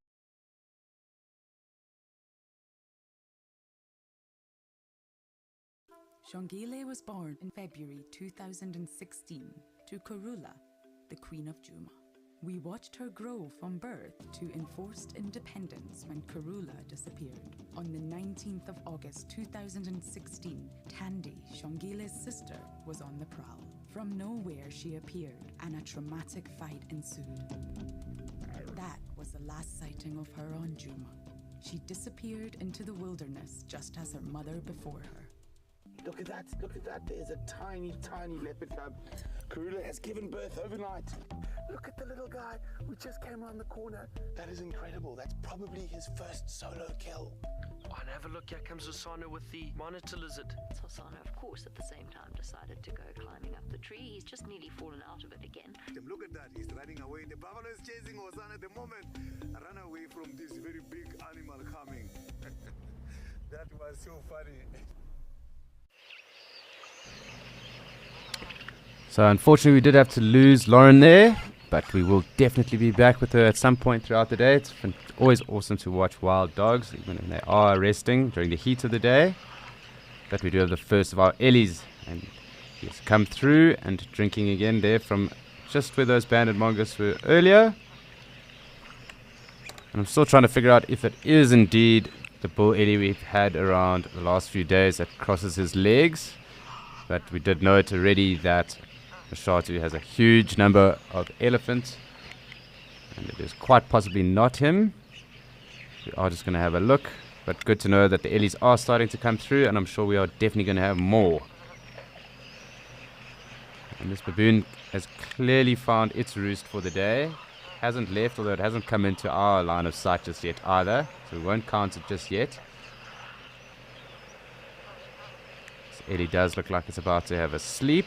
Shongile was born in February 2016 to Karula, the Queen of Juma. We watched her grow from birth to enforced independence when Karula disappeared. On the 19th of August 2016, Tandy, Shongile's sister, was on the prowl. From nowhere she appeared, and a traumatic fight ensued. That was the last sighting of her on Juma. She disappeared into the wilderness just as her mother before her. Look at that, there's a tiny leopard cub. Karula has given birth overnight. Look at the little guy, we just came around the corner. That is incredible, that's probably his first solo kill. Oh, and have a look, here comes Hosanna with the monitor lizard. Hosanna, of course, at the same time decided to go climbing up the tree. He's just nearly fallen out of it again. Look at that, he's running away. The buffalo is chasing Hosanna at the moment. Run away from this very big animal coming. That was so funny. So unfortunately we did have to lose Lauren there, but we will definitely be back with her at some point throughout the day. It's always awesome to watch wild dogs, even when they are resting during the heat of the day. But we do have the first of our Ellies, and he's come through and drinking again there from just where those banded mongoose were earlier. And I'm still trying to figure out if it is indeed the bull ellie we've had around the last few days that crosses his legs. But we did note already that Mashatu has a huge number of elephants, and it is quite possibly not him. We are just going to have a look, but good to know that the ellies are starting to come through, and I'm sure we are definitely going to have more. And this baboon has clearly found its roost for the day. Hasn't left, although it hasn't come into our line of sight just yet either, so we won't count it just yet. This ellie does look like it's about to have a sleep.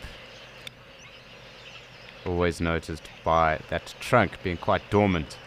Always noticed by that trunk being quite dormant.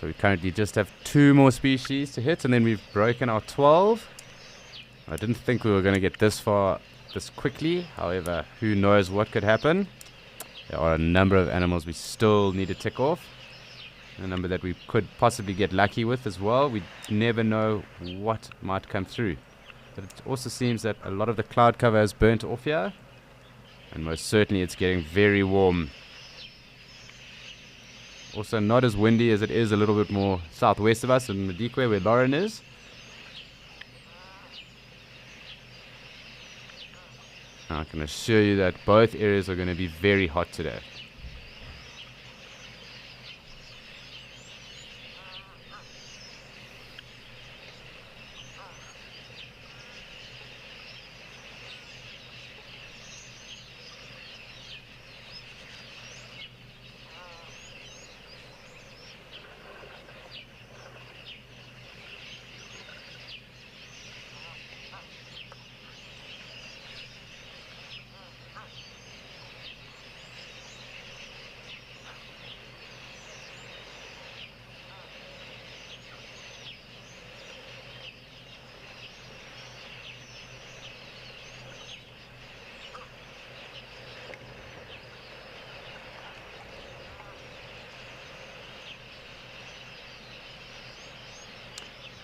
So we currently just have 2 more species to hit, and then we've broken our 12. I didn't think we were going to get this far this quickly. However, who knows what could happen. There are a number of animals we still need to tick off. A number that we could possibly get lucky with as well. We never know what might come through. But it also seems that a lot of the cloud cover has burnt off here. And most certainly it's getting very warm. Also not as windy as it is a little bit more southwest of us in Madikwe where Lauren is. I can assure you that both areas are going to be very hot today.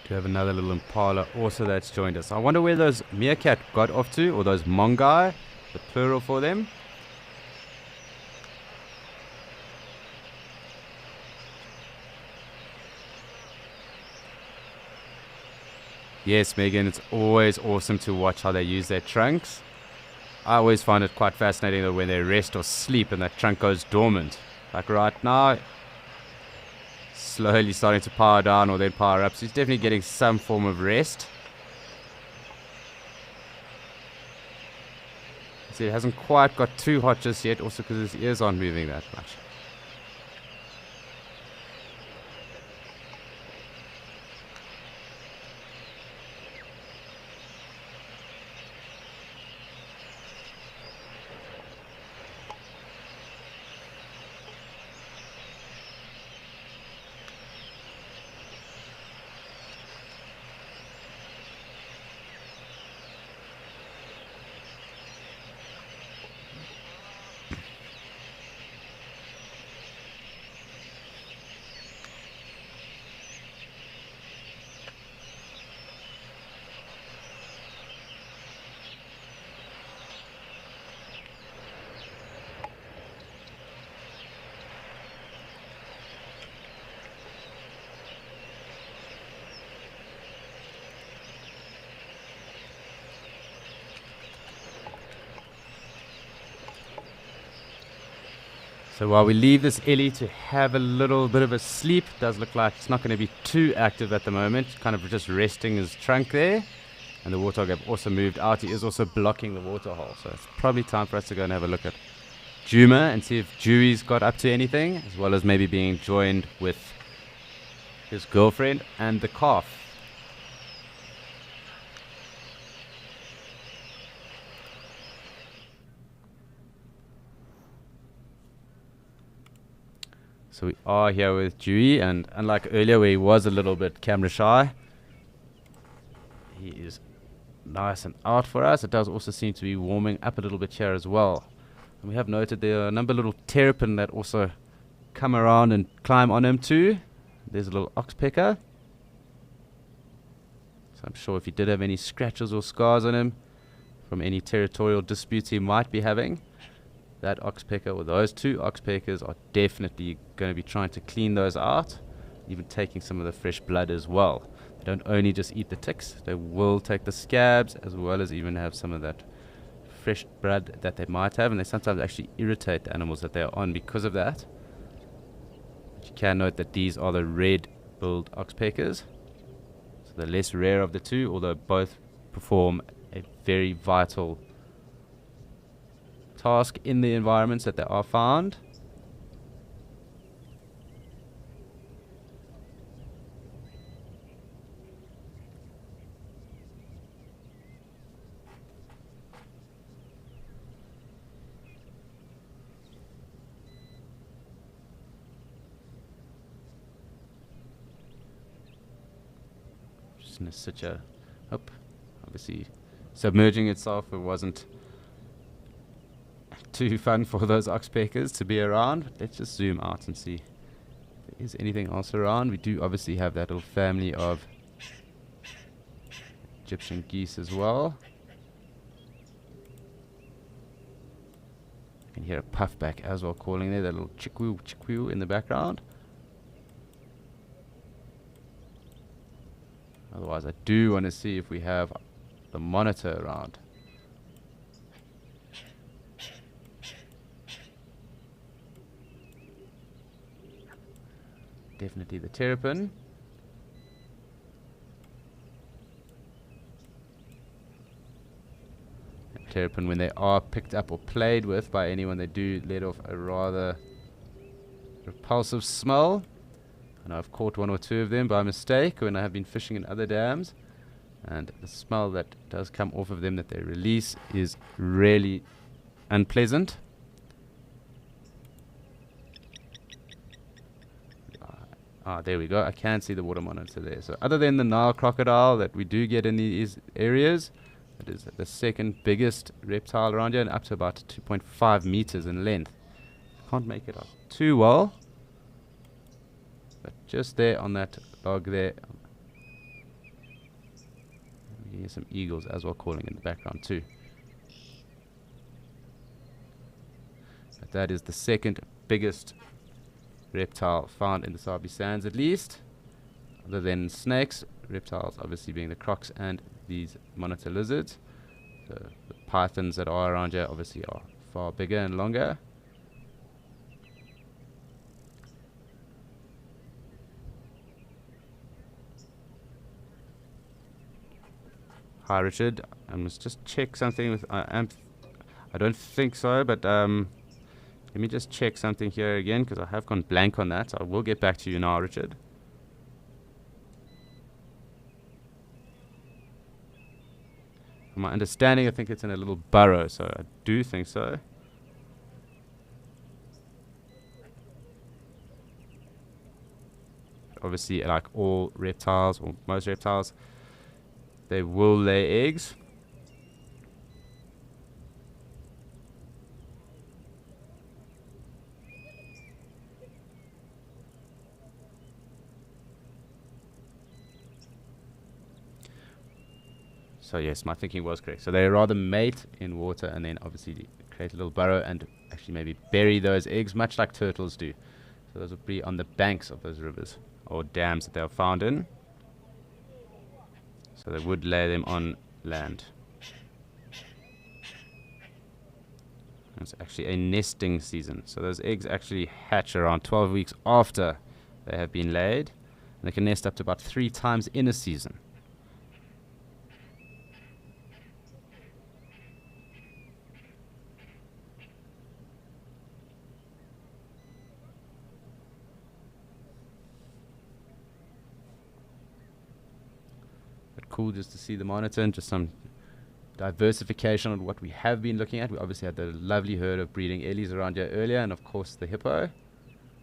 Do have another little impala also that's joined us. I wonder where those meerkat got off to, or those mongai, the plural for them. Yes, Megan, it's always awesome to watch how they use their trunks. I always find it quite fascinating that when they rest or sleep and that trunk goes dormant. Like right now, slowly starting to power down or then power up. So he's definitely getting some form of rest. See, it hasn't quite got too hot just yet, also because his ears aren't moving that much. So while we leave this Ellie to have a little bit of a sleep, it does look like it's not going to be too active at the moment, kind of just resting his trunk there. And the warthog have also moved out. He is also blocking the water hole. So it's probably time for us to go and have a look at Juma and see if Dewey's got up to anything, as well as maybe being joined with his girlfriend and the calf. So we are here with Dewey, and unlike earlier where he was a little bit camera shy, he is nice and out for us. It does also seem to be warming up a little bit here as well. And we have noted there are a number of little terrapin that also come around and climb on him too. There's a little oxpecker. So I'm sure if he did have any scratches or scars on him from any territorial disputes he might be having, that oxpecker or those two oxpeckers are definitely going to be trying to clean those out, even taking some of the fresh blood as well. They don't only just eat the ticks, they will take the scabs as well as even have some of that fresh blood that they might have, and they sometimes actually irritate the animals that they are on because of that. But you can note that these are the red-billed oxpeckers, so the less rare of the two, although both perform a very vital task in the environments that they are found. Just in such a obviously submerging itself, it wasn't too fun for those oxpeckers to be around. But let's just zoom out and see if there is anything else around. We do obviously have that little family of Egyptian geese as well. You can hear a puffback as well calling there, that little chickwoo chickwoo in the background. Otherwise I do want to see if we have the monitor around. Definitely the terrapin. And terrapin, when they are picked up or played with by anyone, they do let off a rather repulsive smell. And I've caught one or two of them by mistake when I have been fishing in other dams. And the smell that does come off of them that they release is really unpleasant. There we go. I can see the water monitor there. So other than the Nile crocodile that we do get in these areas, it is the second biggest reptile around here and up to about 2.5 meters in length. Can't make it out too well. But just there on that log there, You hear some eagles as well calling in the background too. But that is the second biggest reptile found in the Sabi Sands, at least. Other than snakes, reptiles obviously being the crocs and these monitor lizards. So the pythons that are around here obviously are far bigger and longer. Hi Richard, I must just check something with I don't think so, but let me just check something here again because I have gone blank on that. So I will get back to you now, Richard. From my understanding, I think it's in a little burrow, so I do think so. Obviously, like all reptiles, or most reptiles, they will lay eggs. So yes, my thinking was correct. So they rather mate in water and then obviously create a little burrow and actually maybe bury those eggs, much like turtles do. So those would be on the banks of those rivers or dams that they are found in. So they would lay them on land. It's actually a nesting season. So those eggs actually hatch around 12 weeks after they have been laid. And they can nest up to about 3 times in a season. Cool just to see the monitor and just some diversification on what we have been looking at. We obviously had the lovely herd of breeding ellies around here earlier, and of course the hippo.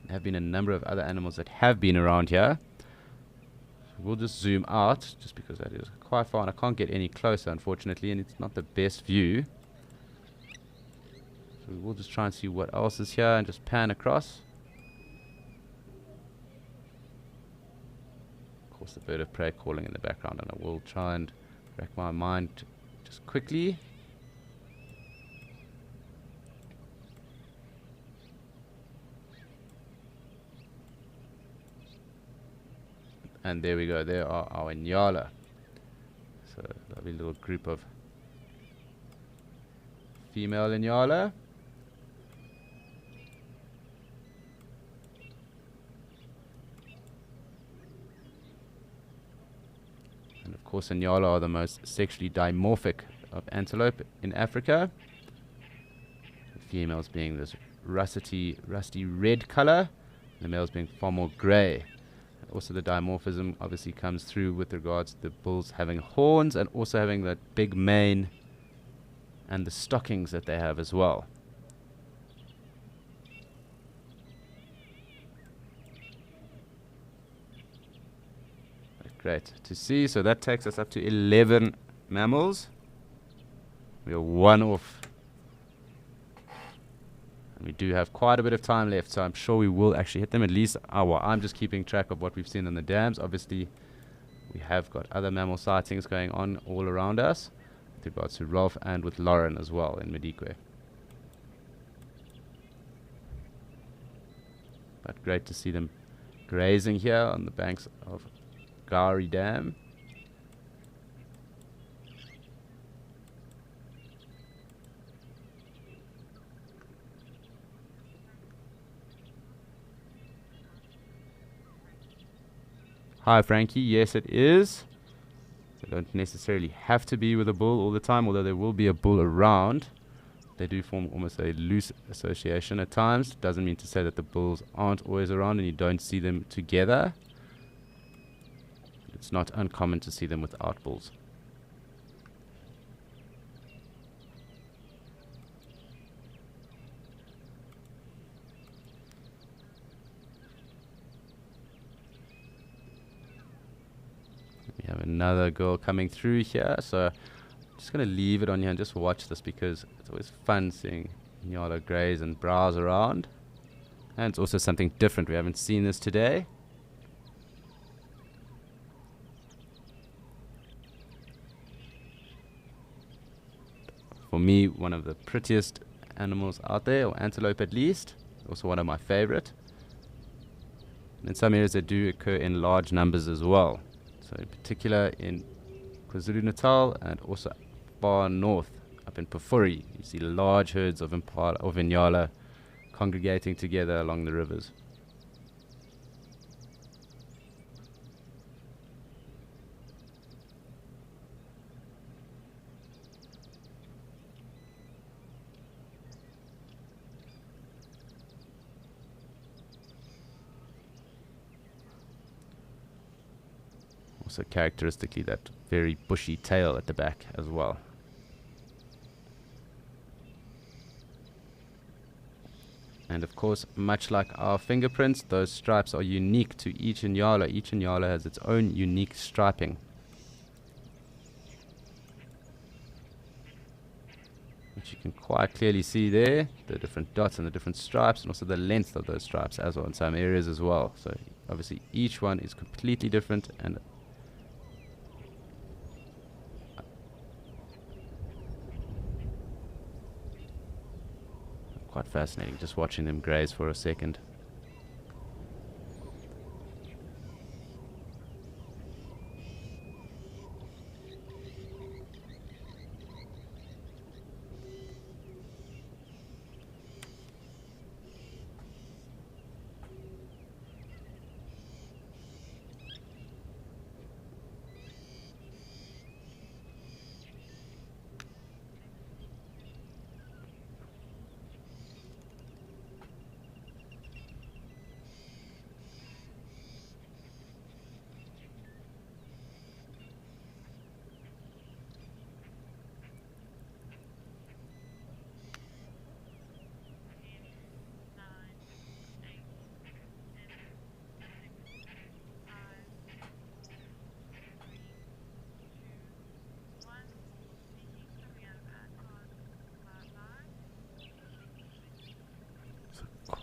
There have been a number of other animals that have been around here. So we'll just zoom out just because that is quite far and I can't get any closer unfortunately, and it's not the best view. So we'll just try and see what else is here and just pan across. The bird of prey calling in the background, and I will try and rack my mind just quickly. And there we go, there are our Nyala. So a lovely little group of female Nyala. And of course, Nyala are the most sexually dimorphic of antelope in Africa. The females being this rusty red color, and the males being far more grey. Also, the dimorphism obviously comes through with regards to the bulls having horns and also having that big mane and the stockings that they have as well. Great to see. So that takes us up to 11 mammals. We are 1 off. And we do have quite a bit of time left, so I'm sure we will actually hit them at least. I'm just keeping track of what we've seen in the dams. Obviously, we have got other mammal sightings going on all around us with regards to Rolf and with Lauren as well in Madikwe. But great to see them grazing here on the banks of Gari Dam. Hi Frankie, yes it is. They don't necessarily have to be with a bull all the time, although there will be a bull around. They do form almost a loose association at times. Doesn't mean to say that the bulls aren't always around and you don't see them together. It's not uncommon to see them without bulls. We have another girl coming through here, so I'm just going to leave it on here and just watch this because it's always fun seeing Nyala graze and browse around. And it's also something different. We haven't seen this today. for me, one of the prettiest animals out there, or antelope at least. Also one of my favorite. And in some areas they do occur in large numbers as well. So in particular in KwaZulu-Natal and also far north, up in Pafuri, you see large herds of impala, of Inyala, congregating together along the rivers. Also characteristically that very bushy tail at the back as well. And of course, much like our fingerprints, those stripes are unique to each Inyala. Each Inyala has its own unique striping, which you can quite clearly see there, the different dots and the different stripes, and also the length of those stripes as well in some areas as well. So obviously each one is completely different, and quite fascinating just watching them graze for a second.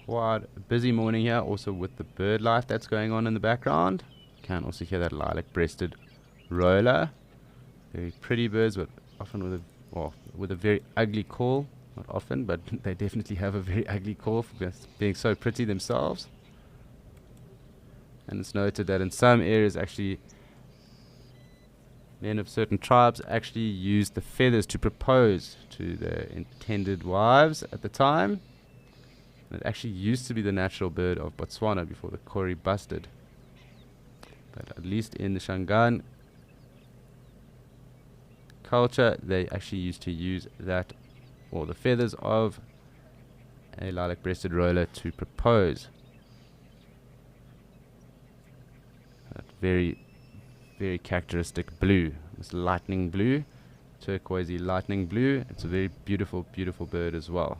Quite a busy morning here, also with the bird life that's going on in the background. You can also hear that lilac-breasted roller. Very pretty birds, but often with a very ugly call. Not often, but they definitely have a very ugly call for being so pretty themselves. And it's noted that in some areas, actually, men of certain tribes actually used the feathers to propose to their intended wives at the time. It actually used to be the natural bird of Botswana before the Kori busted. But at least in the Shangaan culture, they actually used to use that, or the feathers of a lilac-breasted roller to propose. That very, very characteristic blue. This lightning blue, turquoisey lightning blue. It's a very beautiful, beautiful bird as well.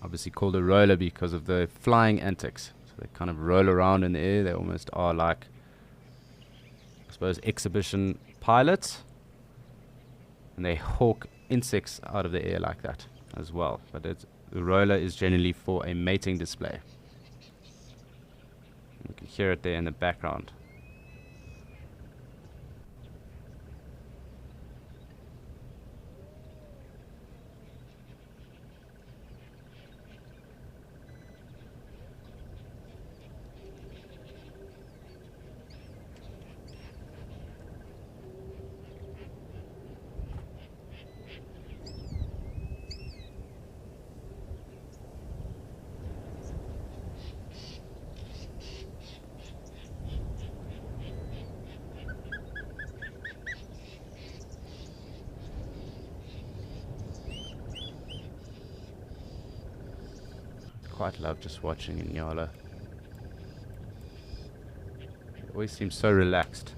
Obviously called a roller because of the flying antics. So they kind of roll around in the air. They almost are like, I suppose, exhibition pilots. And they hawk insects out of the air like that as well. But the roller is generally for a mating display. You can hear it there in the background. Quite love just watching Inyala. It always seems so relaxed.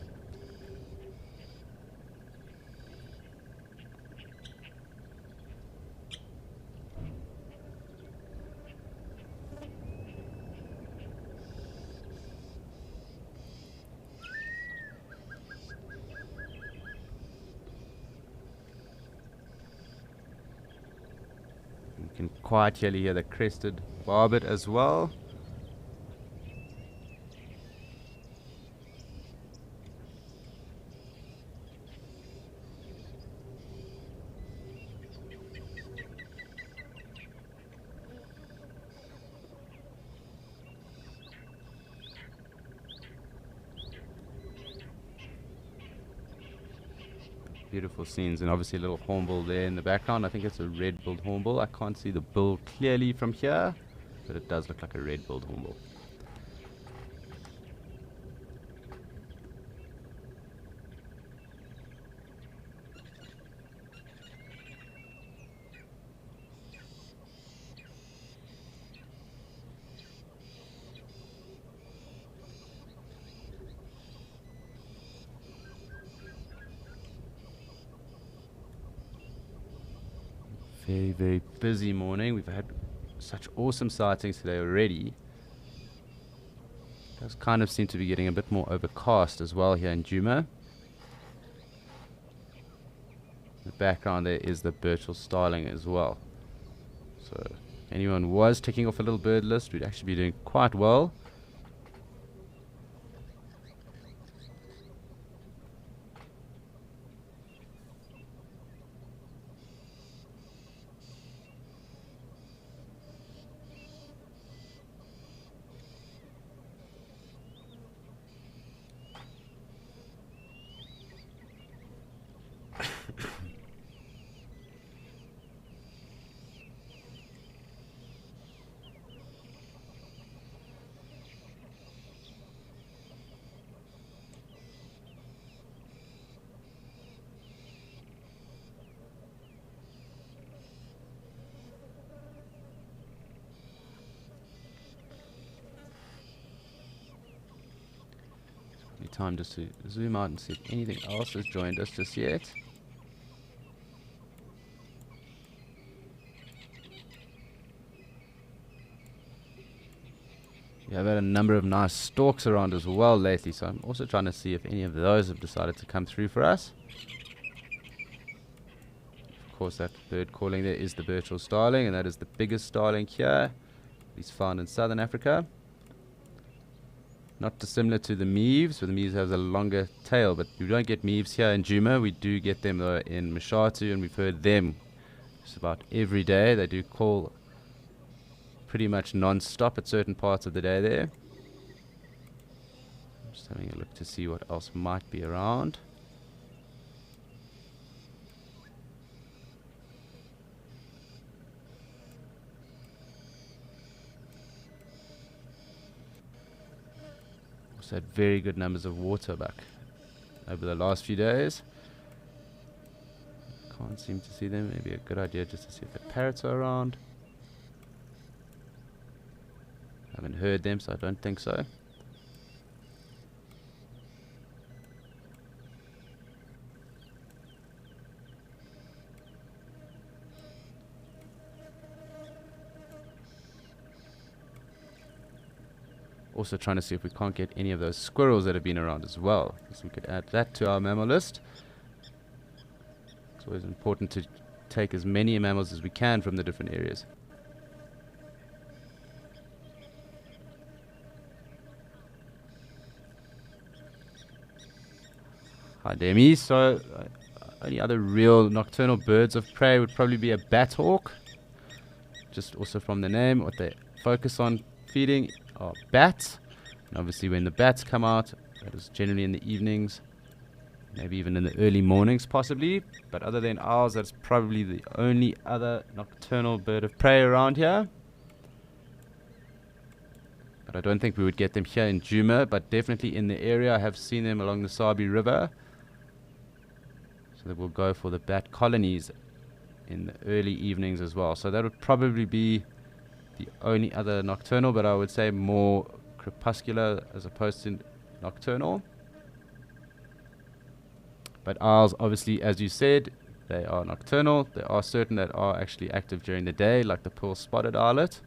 You can quite clearly hear the crested barbet as well. Beautiful scenes, and obviously a little hornbill there in the background. I think it's a red-billed hornbill. I can't see the bill clearly from here, but it does look like a red-billed hornbill. Very, very busy morning. We've had such awesome sightings today already. It does kind of seem to be getting a bit more overcast as well here in Djuma. In the background there is the Birchall starling as well. So if anyone was ticking off a little bird list, we'd actually be doing quite well. Time just to zoom out and see if anything else has joined us just yet. We have had a number of nice stalks around as well lately, so I'm also trying to see if any of those have decided to come through for us. Of course, that bird calling there is the Birchall starling, and that is the biggest starling here. He's found in southern Africa. Not dissimilar to the Meaves, where the Meaves has a longer tail, but we don't get Meaves here in Djuma. We do get them though in Mshatu, and we've heard them just about every day. They do call pretty much non-stop at certain parts of the day there. Just having a look to see what else might be around. Had very good numbers of waterbuck over the last few days. Can't seem to see them. Maybe a good idea just to see if the parrots are around. Haven't heard them, so I don't think so. Also trying to see if we can't get any of those squirrels that have been around as well, so we could add that to our mammal list. It's always important to take as many mammals as we can from the different areas. Hi Demi. So only other real nocturnal birds of prey would probably be a bat hawk. Just also from the name, what they focus on feeding are bats, and obviously when the bats come out, that is generally in the evenings, maybe even in the early mornings possibly, but other than owls, that's probably the only other nocturnal bird of prey around here. But I don't think we would get them here in Djuma, but definitely in the area. I have seen them along the Sabi River, so they will go for the bat colonies in the early evenings as well. So that would probably be the only other nocturnal, but I would say more crepuscular as opposed to nocturnal. But owls, obviously, as you said, they are nocturnal. There are certain that are actually active during the day, like the pearl-spotted owlet.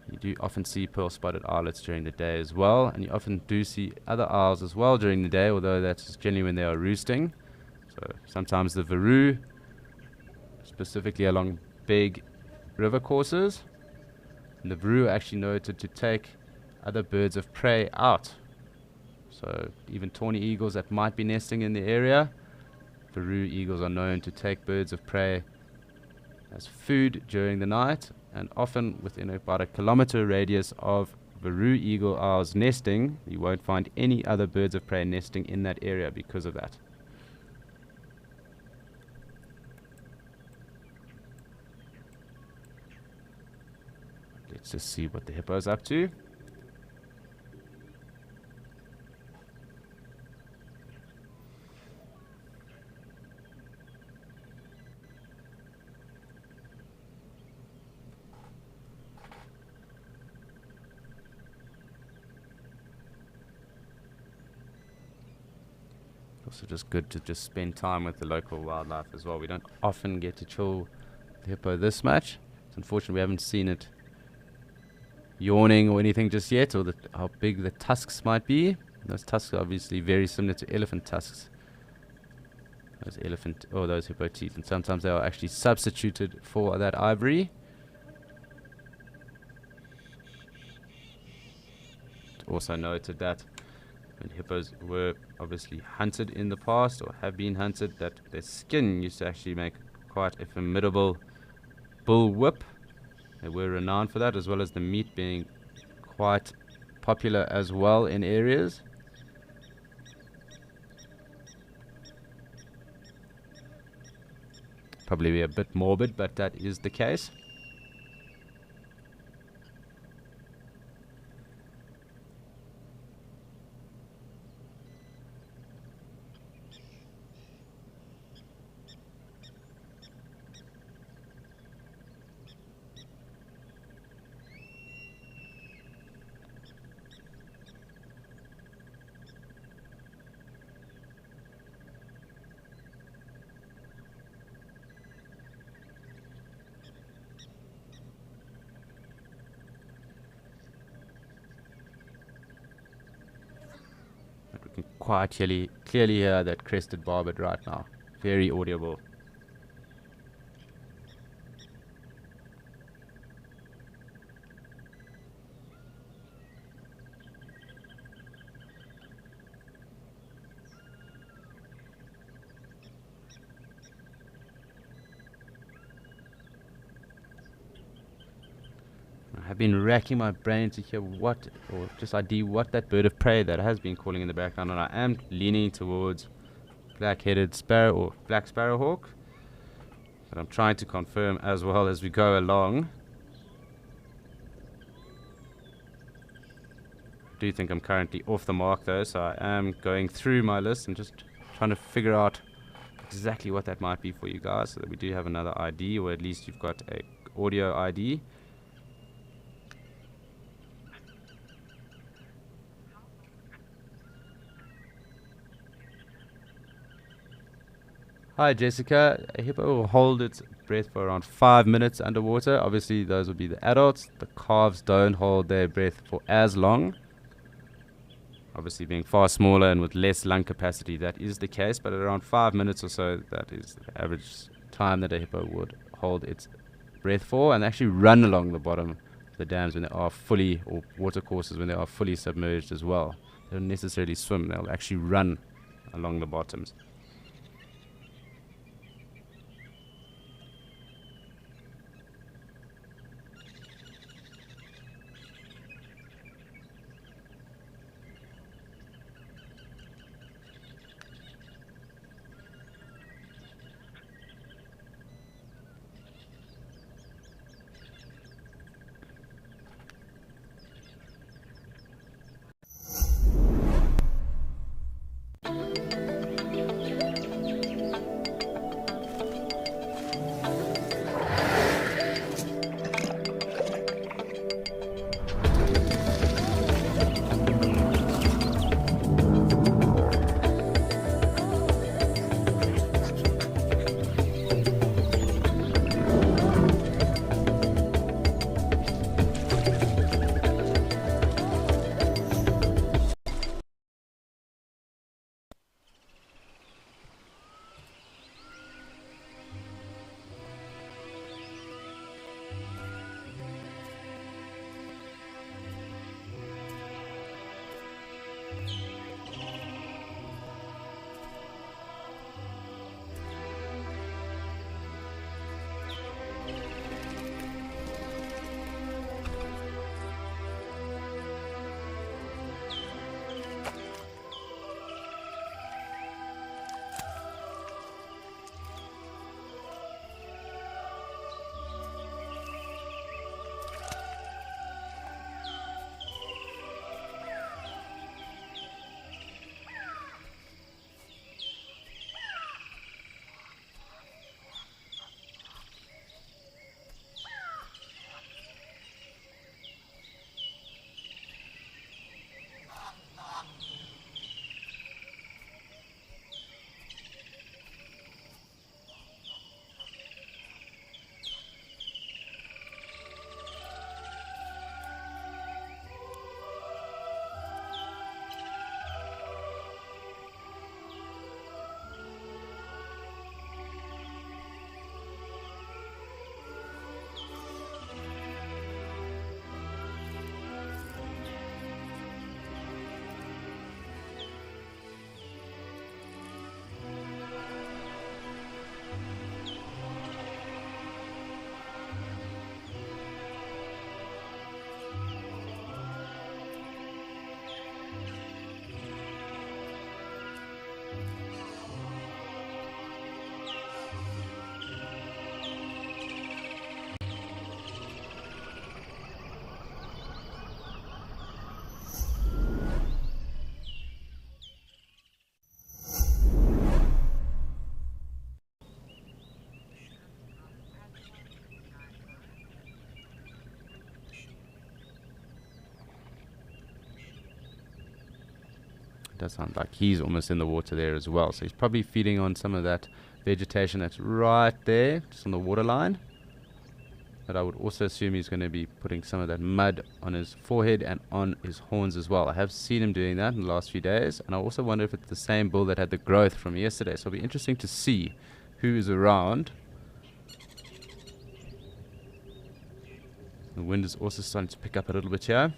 You do often see pearl-spotted owlets during the day as well, and you often do see other owls as well during the day, although that's generally when they are roosting. So sometimes the Varu, specifically along big river courses, and the Varu are actually noted to take other birds of prey out. So even tawny eagles that might be nesting in the area, Varu eagles are known to take birds of prey as food during the night, and often within about a kilometer radius of Varu eagle owls nesting, you won't find any other birds of prey nesting in that area because of that. Let's just see what the hippo's up to. Also just good to just spend time with the local wildlife as well. We don't often get to chill the hippo this much. It's unfortunate we haven't seen it yawning or anything just yet, or how big the tusks might be. Those tusks are obviously very similar to elephant tusks. Those hippo teeth, and sometimes they are actually substituted for that ivory. Also noted that when hippos were obviously hunted in the past, or have been hunted, that their skin used to actually make quite a formidable bull whip. They were renowned for that, as well as the meat being quite popular as well in areas. Probably a bit morbid, but that is the case. We can quite clearly hear that crested barbet right now. Very audible. I've been racking my brain to hear what that bird of prey that has been calling in the background, and I am leaning towards black-headed sparrow or black sparrowhawk, but I'm trying to confirm as well as we go along. I do think I'm currently off the mark though, so I am going through my list and just trying to figure out exactly what that might be for you guys, so that we do have another ID, or at least you've got a audio ID. Hi Jessica, a hippo will hold its breath for around 5 minutes underwater. Obviously those would be the adults. The calves don't hold their breath for as long. Obviously being far smaller and with less lung capacity, that is the case, but at around 5 minutes or so, that is the average time that a hippo would hold its breath for, and actually run along the bottom of the dams when they are fully, or watercourses when they are fully submerged as well. They don't necessarily swim, they'll actually run along the bottoms. does sound like he's almost in the water there as well. So he's probably feeding on some of that vegetation that's right there, just on the waterline. But I would also assume he's going to be putting some of that mud on his forehead and on his horns as well. I have seen him doing that in the last few days, and I also wonder if it's the same bull that had the growth from yesterday. So it'll be interesting to see who is around. The wind is also starting to pick up a little bit here.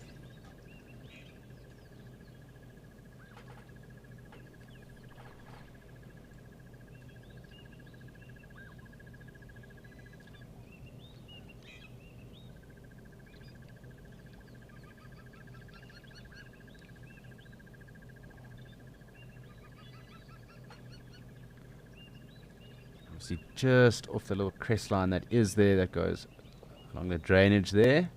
Just off the little crest line that is there, that goes along the drainage there.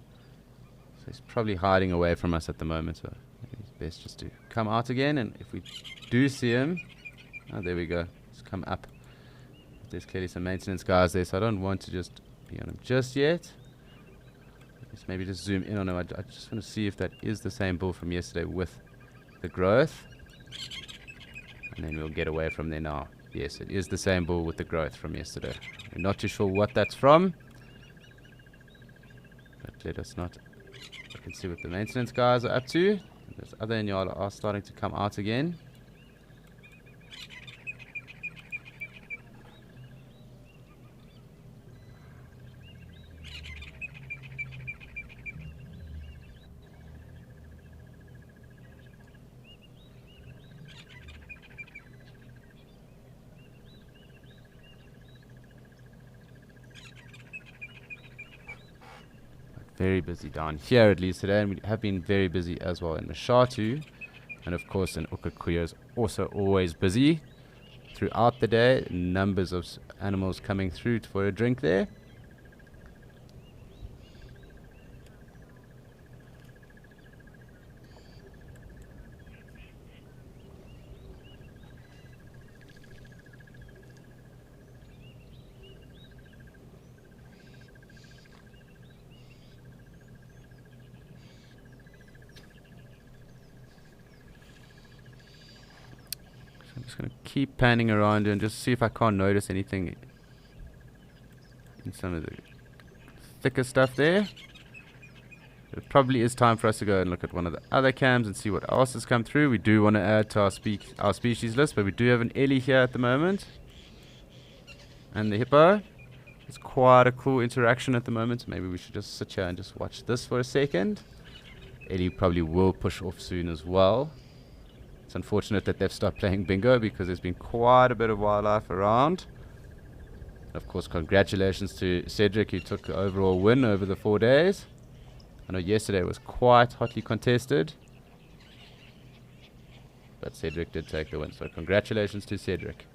So he's probably hiding away from us at the moment, so it's best just to come out again, and if we do see him, oh, there we go, just come up. There's clearly some maintenance guys there, so I don't want to just be on him just yet. Let's maybe just zoom in on him. I just want to see if that is the same bull from yesterday with the growth, and then we'll get away from there now. Yes, it is the same bull with the growth from yesterday. We're not too sure what that's from, but let us not look and see what the maintenance guys are up to. Those other Inyala are starting to come out again. Very busy down here at least today, and we have been very busy as well in Mashatu, and of course in Okakuya is also always busy throughout the day. Numbers of animals coming through for a drink there. I'm just going to keep panning around and just see if I can't notice anything in some of the thicker stuff there. It probably is time for us to go and look at one of the other cams and see what else has come through. We do want to add to our species list, but we do have an Ellie here at the moment. And the hippo. It's quite a cool interaction at the moment, so maybe we should just sit here and just watch this for a second. Ellie probably will push off soon as well. It's unfortunate that they've stopped playing bingo because there's been quite a bit of wildlife around. Of course, congratulations to Cedric, who took the overall win over the 4 days. I know yesterday was quite hotly contested, but Cedric did take the win, so congratulations to Cedric.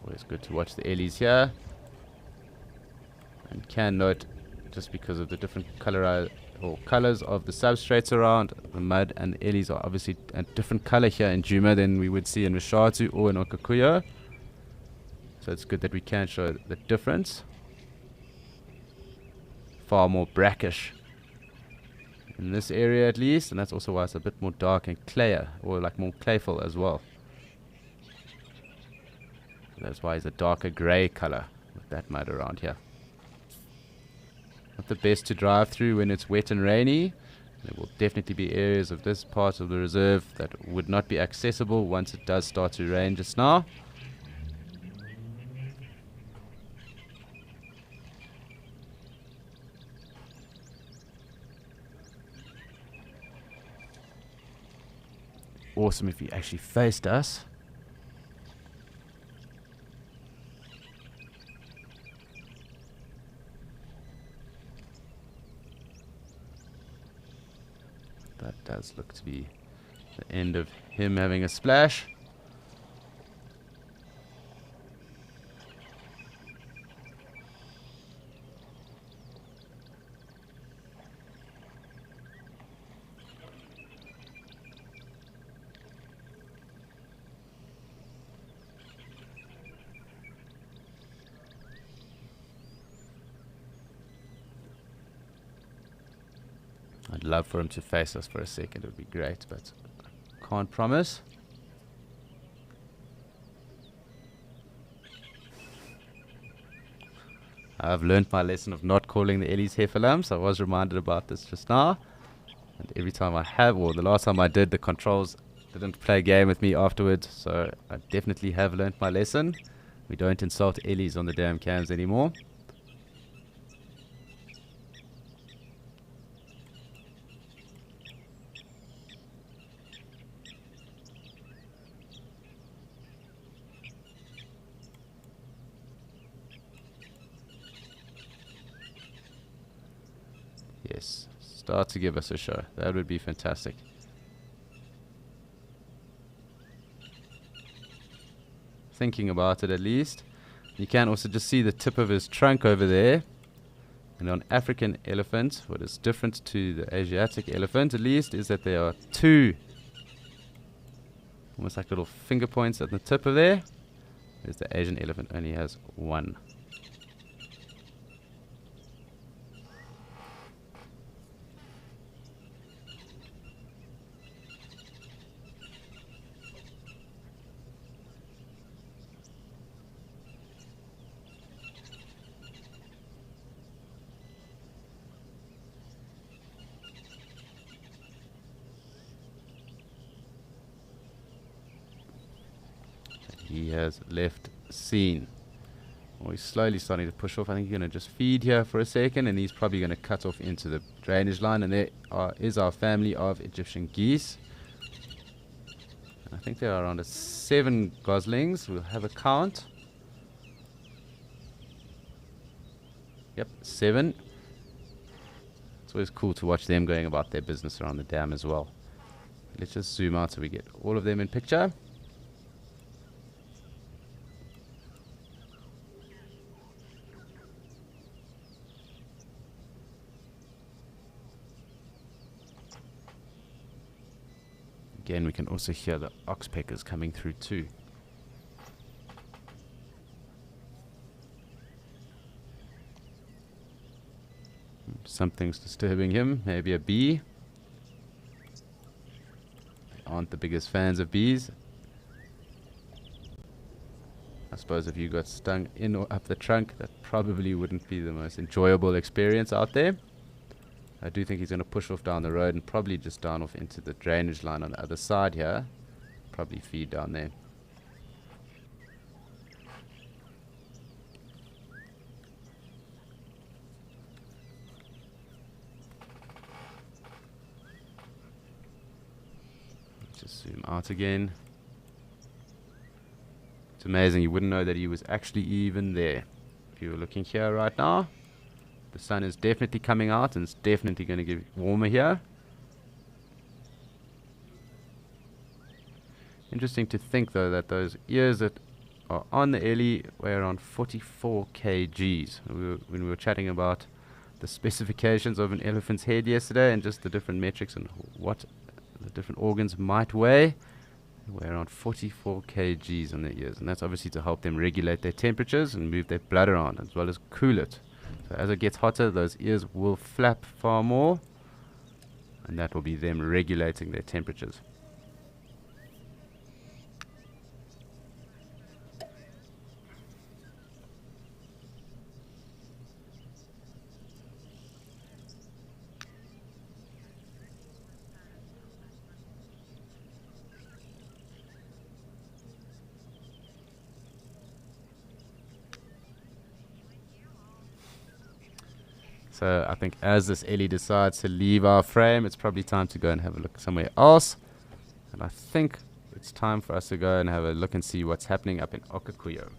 Always good to watch the Ellies here. And can note, just because of the different colors of the substrates around, the mud and the Ellies are obviously a different color here in Djuma than we would see in Mashatu or in Okakuya. So it's good that we can show the difference. Far more brackish in this area at least, and that's also why it's a bit more dark and clayer, or like more clayful as well. So that's why it's a darker grey color with that mud around here. Not the best to drive through when it's wet and rainy. There will definitely be areas of this part of the reserve that would not be accessible once it does start to rain just now. Awesome if he actually faced us. That does look to be the end of him having a splash. I'd love for him to face us for a second. It would be great, but can't promise. I've learned my lesson of not calling the Ellies heffalumps. I was reminded about this just now. And every time I have, or the last time I did, the controls didn't play a game with me afterwards. So I definitely have learned my lesson. We don't insult Ellies on the damn cams anymore. Yes, start to give us a show. That would be fantastic. Thinking about it at least. You can also just see the tip of his trunk over there. And on African elephant, what is different to the Asiatic elephant at least is that there are two, almost like little finger points at the tip of there. Whereas the Asian elephant only has one. He has left scene. Well, he's slowly starting to push off. I think he's going to just feed here for a second, and he's probably going to cut off into the drainage line. And there is our family of Egyptian geese. I think there are around 7 goslings. We'll have a count. Yep, 7. It's always cool to watch them going about their business around the dam as well. Let's just zoom out so we get all of them in picture. Again, we can also hear the oxpeckers coming through too. Something's disturbing him, maybe a bee. They aren't the biggest fans of bees. I suppose if you got stung in or up the trunk, that probably wouldn't be the most enjoyable experience out there. I do think he's going to push off down the road and probably just down off into the drainage line on the other side here. Probably feed down there. Just zoom out again. It's amazing, you wouldn't know that he was actually even there. If you were looking here right now, the sun is definitely coming out and it's definitely going to get warmer here. Interesting to think though that those ears that are on the Ellie weigh around 44 kgs. When we were chatting about the specifications of an elephant's head yesterday and just the different metrics and what the different organs might weigh, they weigh around 44 kgs on their ears, and that's obviously to help them regulate their temperatures and move their blood around as well as cool it. So as it gets hotter, those ears will flap far more, and that will be them regulating their temperatures. So I think as this Ellie decides to leave our frame, it's probably time to go and have a look somewhere else. And I think it's time for us to go and have a look and see what's happening up in Okakuyo.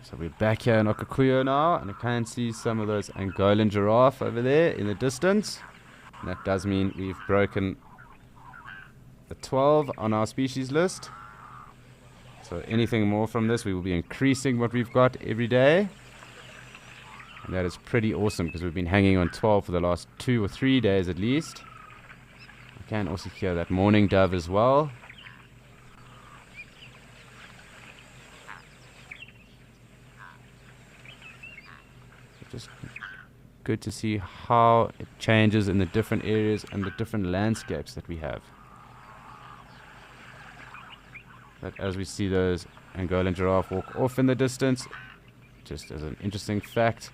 So we're back here in Okakuyo now, and I can see some of those Angolan giraffe over there in the distance. And that does mean we've broken the 12 on our species list. So anything more from this, we will be increasing what we've got every day. And that is pretty awesome because we've been hanging on 12 for the last 2 or 3 days at least. I can also hear that morning dove as well. just good to see how it changes in the different areas and the different landscapes that we have. But as we see those Angolan giraffe walk off in the distance, just as an interesting fact,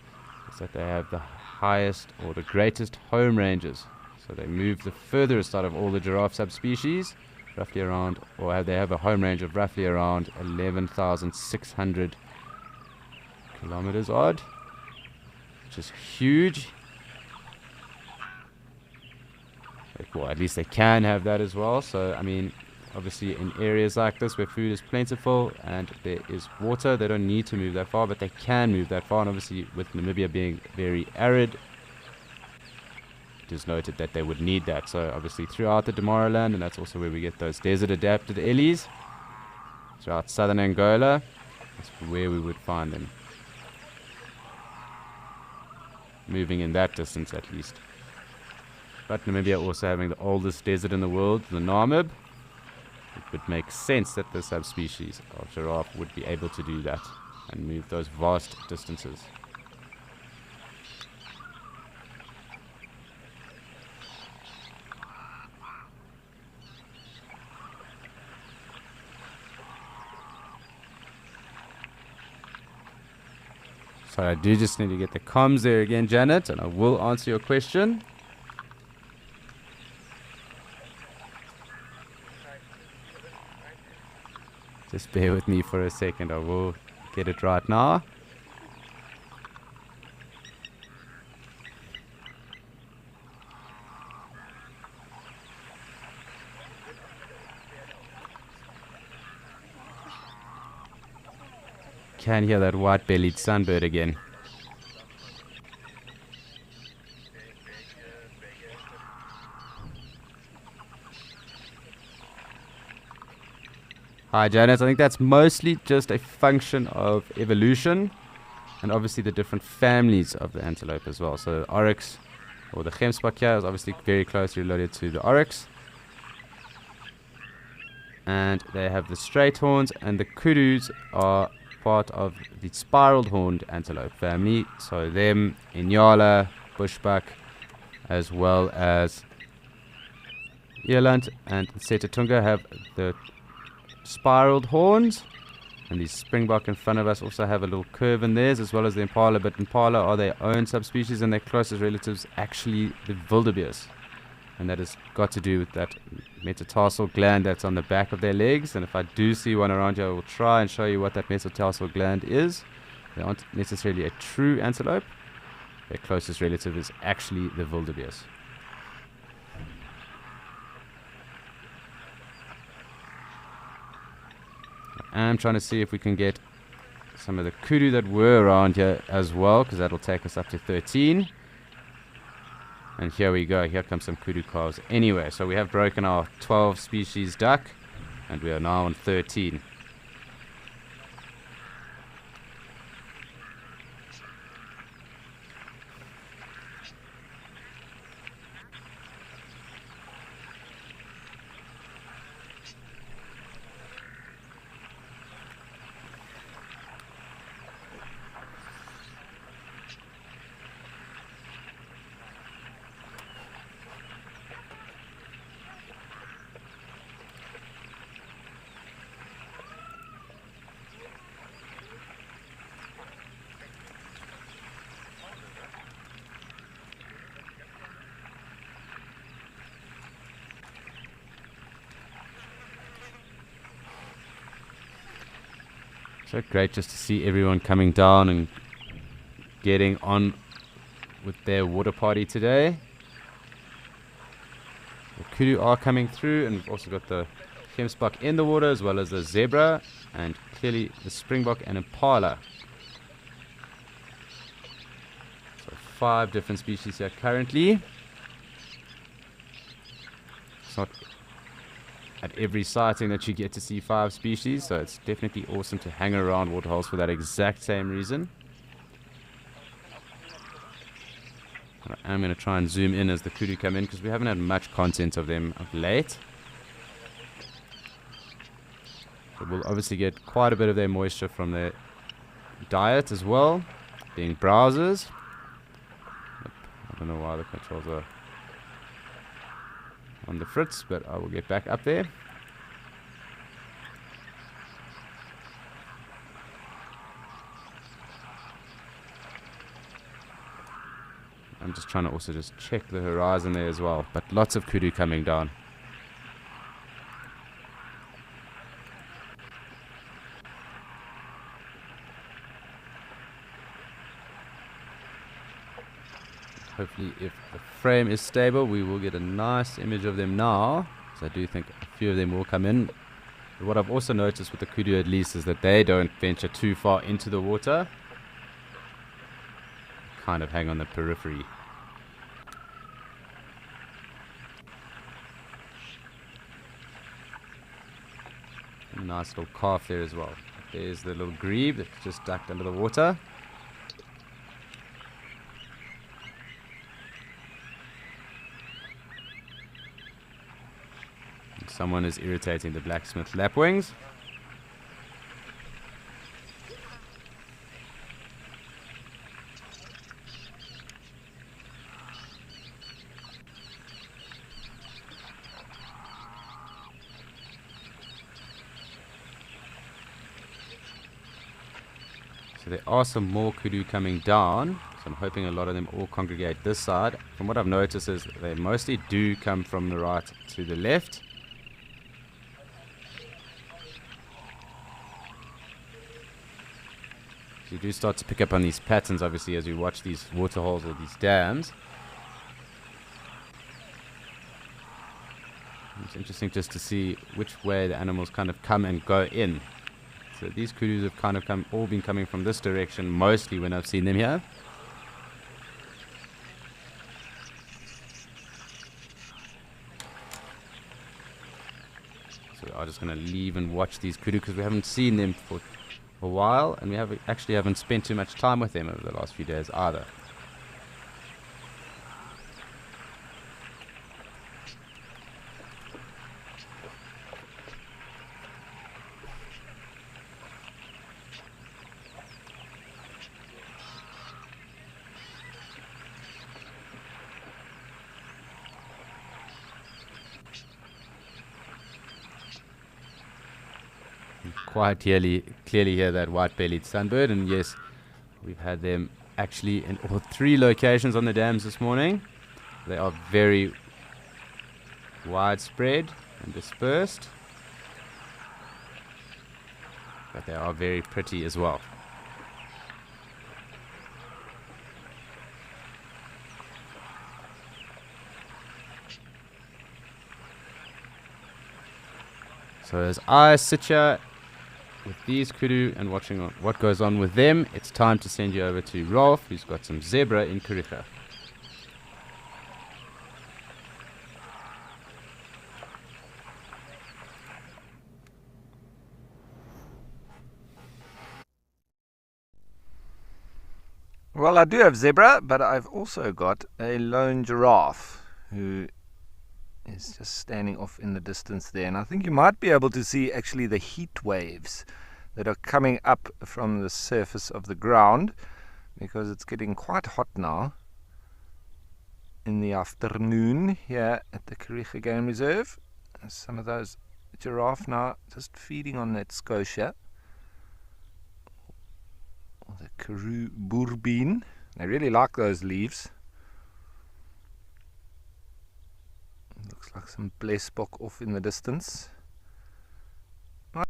is that they have the highest or the greatest home ranges. So they move the furthest out of all the giraffe subspecies, roughly around, or they have a home range of roughly around 11,600 kilometers odd, which is huge. Well, at least they can have that as well. So, I mean, obviously in areas like this where food is plentiful and there is water, they don't need to move that far, but they can move that far. And obviously with Namibia being very arid, it is noted that they would need that. So obviously throughout the Damaraland, and that's also where we get those desert adapted ellies, throughout southern Angola, that's where we would find them. Moving in that distance at least. But Namibia also having the oldest desert in the world, the Namib, it would make sense that the subspecies of giraffe would be able to do that and move those vast distances. So I do just need to get the comms there again, Janet, and I will answer your question. Just bear with me for a second, I will get it right now. Can hear that white-bellied sunbird again. Hi Janet, I think that's mostly just a function of evolution and obviously the different families of the antelope as well. So the oryx, or the gemsbok here, is obviously very closely related to the oryx. And they have the straight horns, and the kudus are part of the spiraled horned antelope family. So them, Inyala, bushbuck, as well as Eland and Setatunga have the spiraled horns, and the springbok in front of us also have a little curve in theirs, as well as the impala, but impala are their own subspecies and their closest relatives actually the wildebeest, and that has got to do with that metatarsal gland that's on the back of their legs. And if I do see one around here, I will try and show you what that metatarsal gland is. They aren't necessarily a true antelope. Their closest relative is actually the wildebeest. I'm trying to see if we can get some of the kudu that were around here as well, because that'll take us up to 13. And here we go, here comes some kudu calves. Anyway, so we have broken our 12 species duck, and we are now on 13. So great just to see everyone coming down and getting on with their water party today. The kudu are coming through, and we've also got the gemsbok in the water, as well as the zebra, and clearly the springbok and impala. So 5 different species here currently. It's not at every sighting that you get to see 5 species, so it's definitely awesome to hang around waterholes for that exact same reason. I'm going to try and zoom in as the kudu come in, because we haven't had much content of them of late. But we'll obviously get quite a bit of their moisture from their diet as well, being browsers. I don't know why the controls are on the fritz, but I will get back up there. I'm just trying to also just check the horizon there as well, but lots of kudu coming down. Hopefully, if the frame is stable, we will get a nice image of them now. So I do think a few of them will come in. But what I've also noticed with the kudu at least is that they don't venture too far into the water. Kind of hang on the periphery. A nice little calf there as well. There's the little grebe that's just ducked under the water. And someone is irritating the blacksmith lapwings. So there are some more kudu coming down, so I'm hoping a lot of them all congregate this side. From what I've noticed is they mostly do come from the right to the left. So you do start to pick up on these patterns obviously as you watch these water holes or these dams. It's interesting just to see which way the animals kind of come and go in. So these kudus have kind of all been coming from this direction mostly when I've seen them here. So we are just going to leave and watch these kudu because we haven't seen them for a while, and we actually haven't spent too much time with them over the last few days either. Quite clearly hear that white-bellied sunbird, and yes, we've had them actually in all 3 locations on the dams this morning. They are very widespread and dispersed, but they are very pretty as well. So as I sit here with these kudu and watching what goes on with them, it's time to send you over to Rolf, who's got some zebra in Kariega. Well, I do have zebra, but I've also got a lone giraffe who is just standing off in the distance there. And I think you might be able to see actually the heat waves that are coming up from the surface of the ground, because it's getting quite hot now in the afternoon here at the Kariega Game Reserve. And some of those giraffe now just feeding on that scotia, or the Karoo boerbean. They really like those leaves. Looks like some blesbok off in the distance. You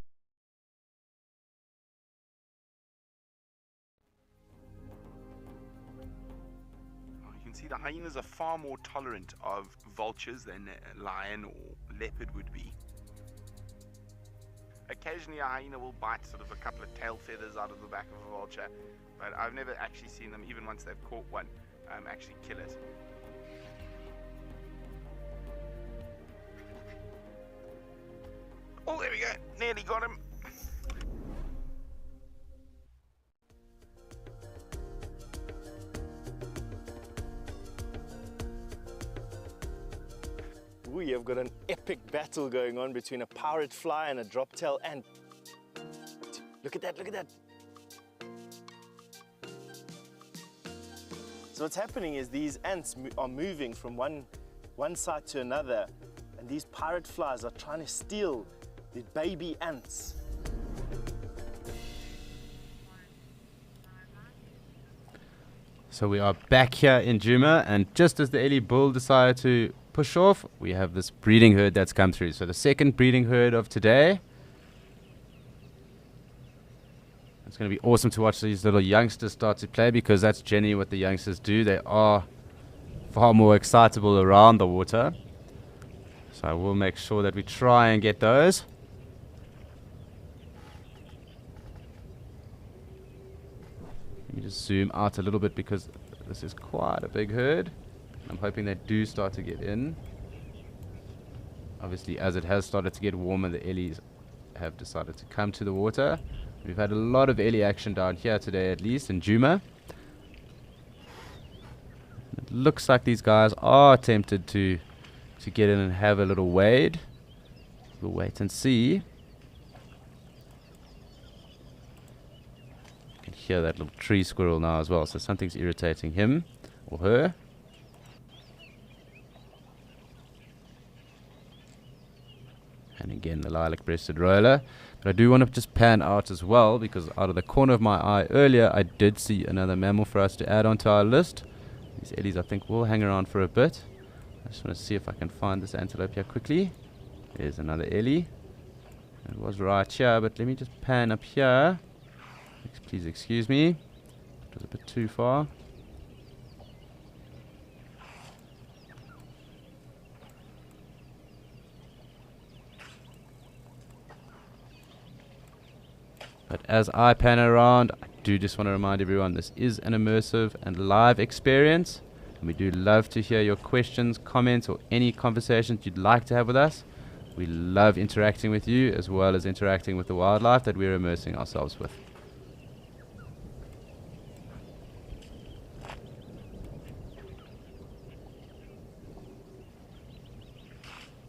can see the hyenas are far more tolerant of vultures than a lion or leopard would be. Occasionally a hyena will bite sort of a couple of tail feathers out of the back of a vulture, but I've never actually seen them, even once they've caught one, actually kill it. Oh, there we go. Nearly got him. We have got an epic battle going on between a pirate fly and a droptail ant. Look at that, look at that. So what's happening is these ants are moving from one side to another, and these pirate flies are trying to steal the baby ants. So we are back here in Djuma, and just as the Ellie bull decided to push off, we have this breeding herd that's come through. So the second breeding herd of today. It's going to be awesome to watch these little youngsters start to play, because that's generally what the youngsters do. They are far more excitable around the water. So I will make sure that we try and get those. Let me just zoom out a little bit, because this is quite a big herd. I'm hoping they do start to get in. Obviously, as it has started to get warmer, the Ellies have decided to come to the water. We've had a lot of Ellie action down here today, at least in Djuma. It looks like these guys are tempted to get in and have a little wade. We'll wait and see. You can hear that little tree squirrel now as well, so something's irritating him or her. And again, the lilac-breasted roller. But I do want to just pan out as well, because out of the corner of my eye earlier, I did see another mammal for us to add onto our list. These Ellies, I think, will hang around for a bit. I just want to see if I can find this antelope here quickly. There's another Ellie. It was right here, but let me just pan up here. Please excuse me. It was a bit too far. But as I pan around, I do just want to remind everyone this is an immersive and live experience. And we do love to hear your questions, comments, or any conversations you'd like to have with us. We love interacting with you, as well as interacting with the wildlife that we're immersing ourselves with.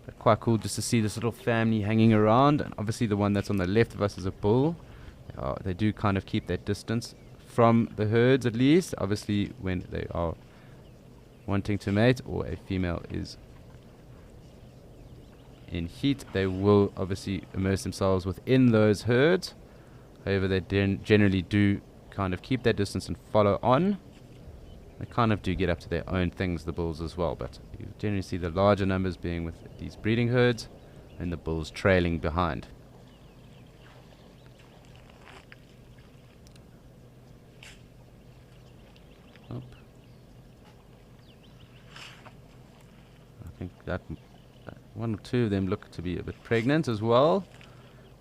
But quite cool just to see this little family hanging around. And obviously the one that's on the left of us is a bull. They do kind of keep that distance from the herds, at least. Obviously, when they are wanting to mate or a female is in heat, they will obviously immerse themselves within those herds. However, they generally do kind of keep that distance and follow on. They kind of do get up to their own things, the bulls as well, but you generally see the larger numbers being with these breeding herds and the bulls trailing behind. I think that one or two of them look to be a bit pregnant as well.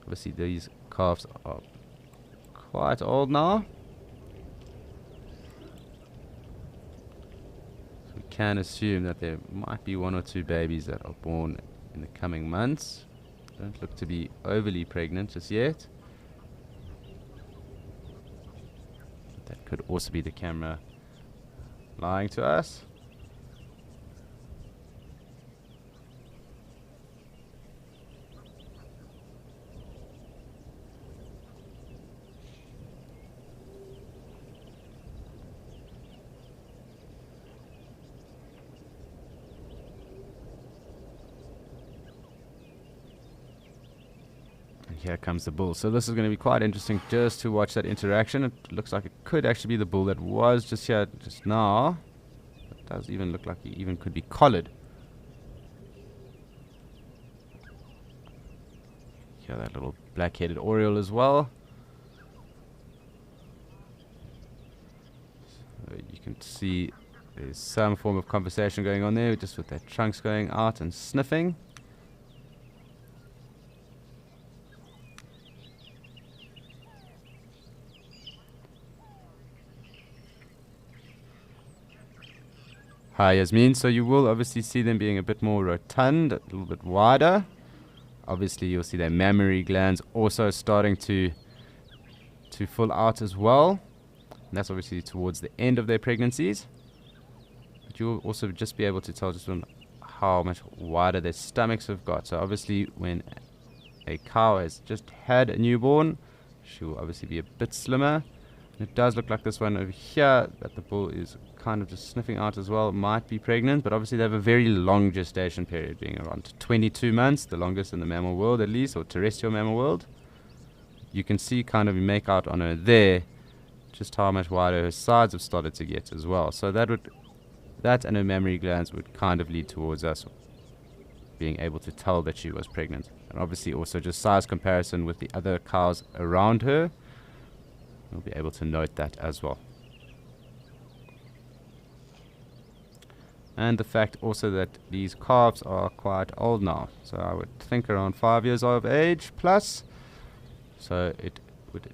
Obviously these calves are quite old now. So we can assume that there might be one or two babies that are born in the coming months. Don't look to be overly pregnant just yet. But that could also be the camera lying to us. Here comes the bull. So this is going to be quite interesting just to watch that interaction. It looks like it could actually be the bull that was just here just now. It does even look like he even could be collared. Here, that little black-headed oriole as well. So you can see there's some form of conversation going on there, just with their trunks going out and sniffing. Hi Yasmin, so you will obviously see them being a bit more rotund, a little bit wider. Obviously you'll see their mammary glands also starting to fill out as well. And that's obviously towards the end of their pregnancies. But you'll also just be able to tell just on how much wider their stomachs have got. So obviously when a cow has just had a newborn, she will obviously be a bit slimmer. And it does look like this one over here that the bull is kind of just sniffing out as well, might be pregnant, but obviously they have a very long gestation period, being around 22 months, the longest in the mammal world at least, or terrestrial mammal world. You can see kind of, you make out on her there, just how much wider her sides have started to get as well. So that and her mammary glands would kind of lead towards us being able to tell that she was pregnant. And obviously also just size comparison with the other cows around her, we'll be able to note that as well. And the fact also that these calves are quite old now. So I would think around 5 years of age plus. So it would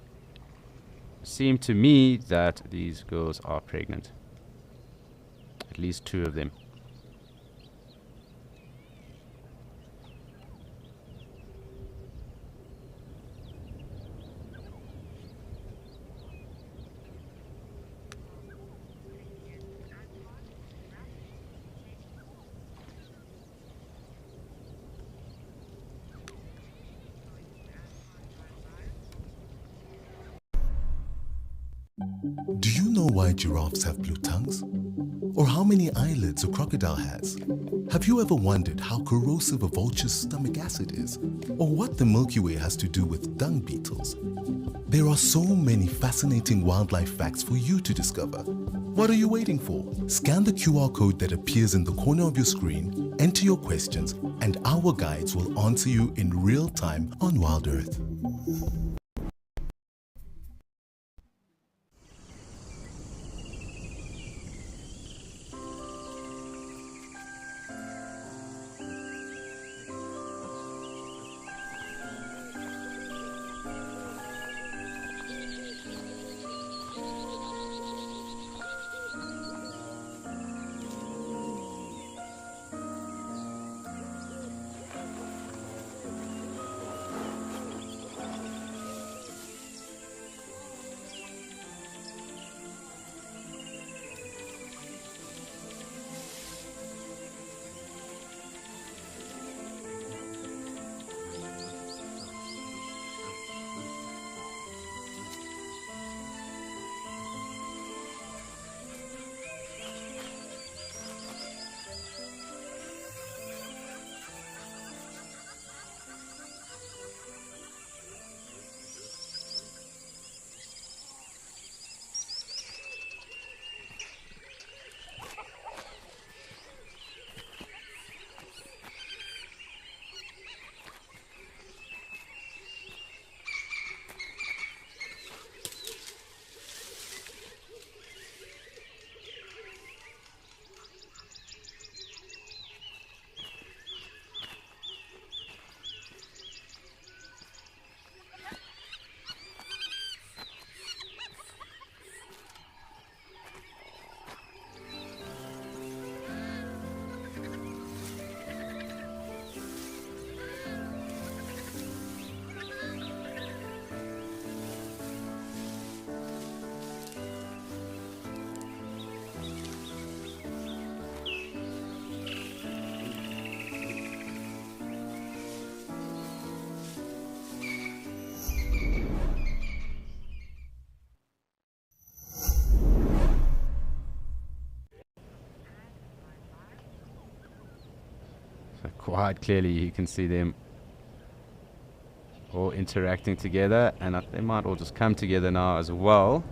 seem to me that these girls are pregnant. At least 2 of them. Do you know why giraffes have blue tongues? Or how many eyelids a crocodile has? Have you ever wondered how corrosive a vulture's stomach acid is? Or what the Milky Way has to do with dung beetles? There are so many fascinating wildlife facts for you to discover. What are you waiting for? Scan the QR code that appears in the corner of your screen, enter your questions, and our guides will answer you in real time on Wild Earth. Quite clearly you can see them all interacting together, and they might all just come together now as well.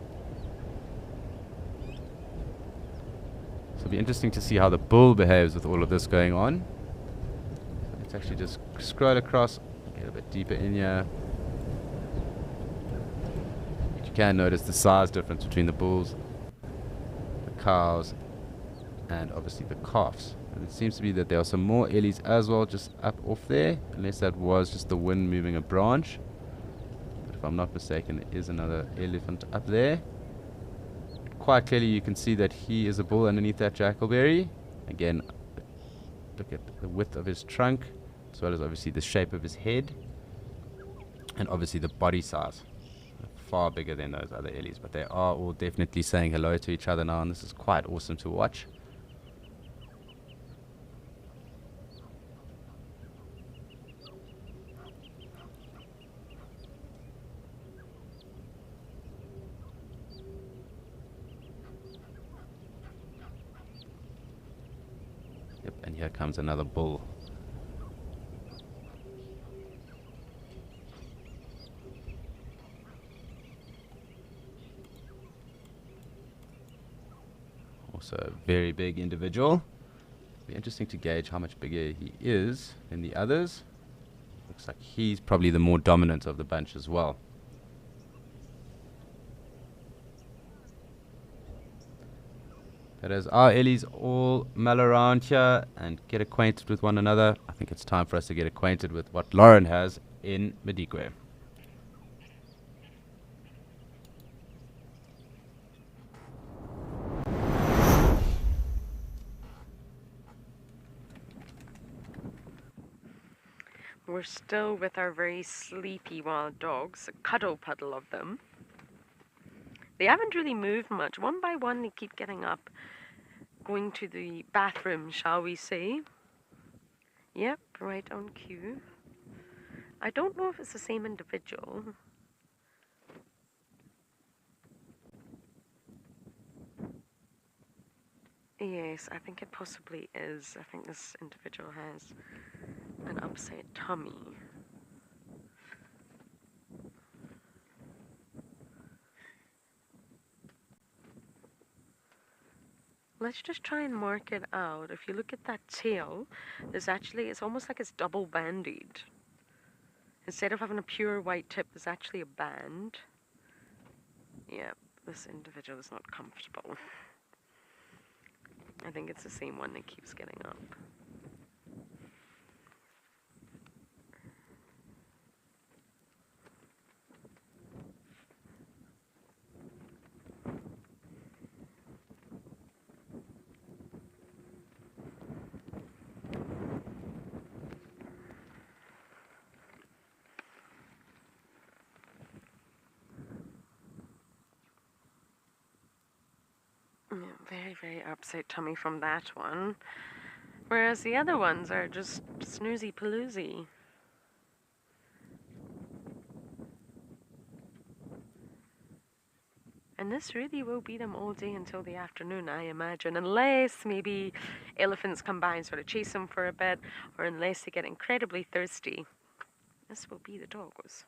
So it'll be interesting to see how the bull behaves with all of this going on. So let's actually just scroll across, get a bit deeper in here. You can notice the size difference between the bulls, the cows, and obviously the calves. And it seems to be that there are some more ellies as well just up off there, unless that was just the wind moving a branch. But if I'm not mistaken, there is another elephant up there. Quite clearly you can see that he is a bull underneath that jackalberry. Again, look at the width of his trunk, as well as obviously the shape of his head, and obviously the body size. Far bigger than those other ellies, but they are all definitely saying hello to each other now, and this is quite awesome to watch. Yep, and here comes another bull. Also a very big individual. Be interesting to gauge how much bigger he is than the others. Looks like he's probably the more dominant of the bunch as well. But as our Ellies all mull around here and get acquainted with one another, I think it's time for us to get acquainted with what Lauren has in Madikwe. We're still with our very sleepy wild dogs, a cuddle puddle of them. They haven't really moved much. One by one, they keep getting up, going to the bathroom, shall we say. Yep, right on cue. I don't know if it's the same individual. Yes, I think it possibly is. I think this individual has an upset tummy. Let's just try and mark it out. If you look at that tail, it's almost like it's double banded. Instead of having a pure white tip, there's actually a band. Yep, this individual is not comfortable. I think it's the same one that keeps getting up. Very, very upset tummy from that one. Whereas the other ones are just snoozy paloozy. And this really will be them all day until the afternoon, I imagine. Unless maybe elephants come by and sort of chase them for a bit, or unless they get incredibly thirsty. This will be the doggos.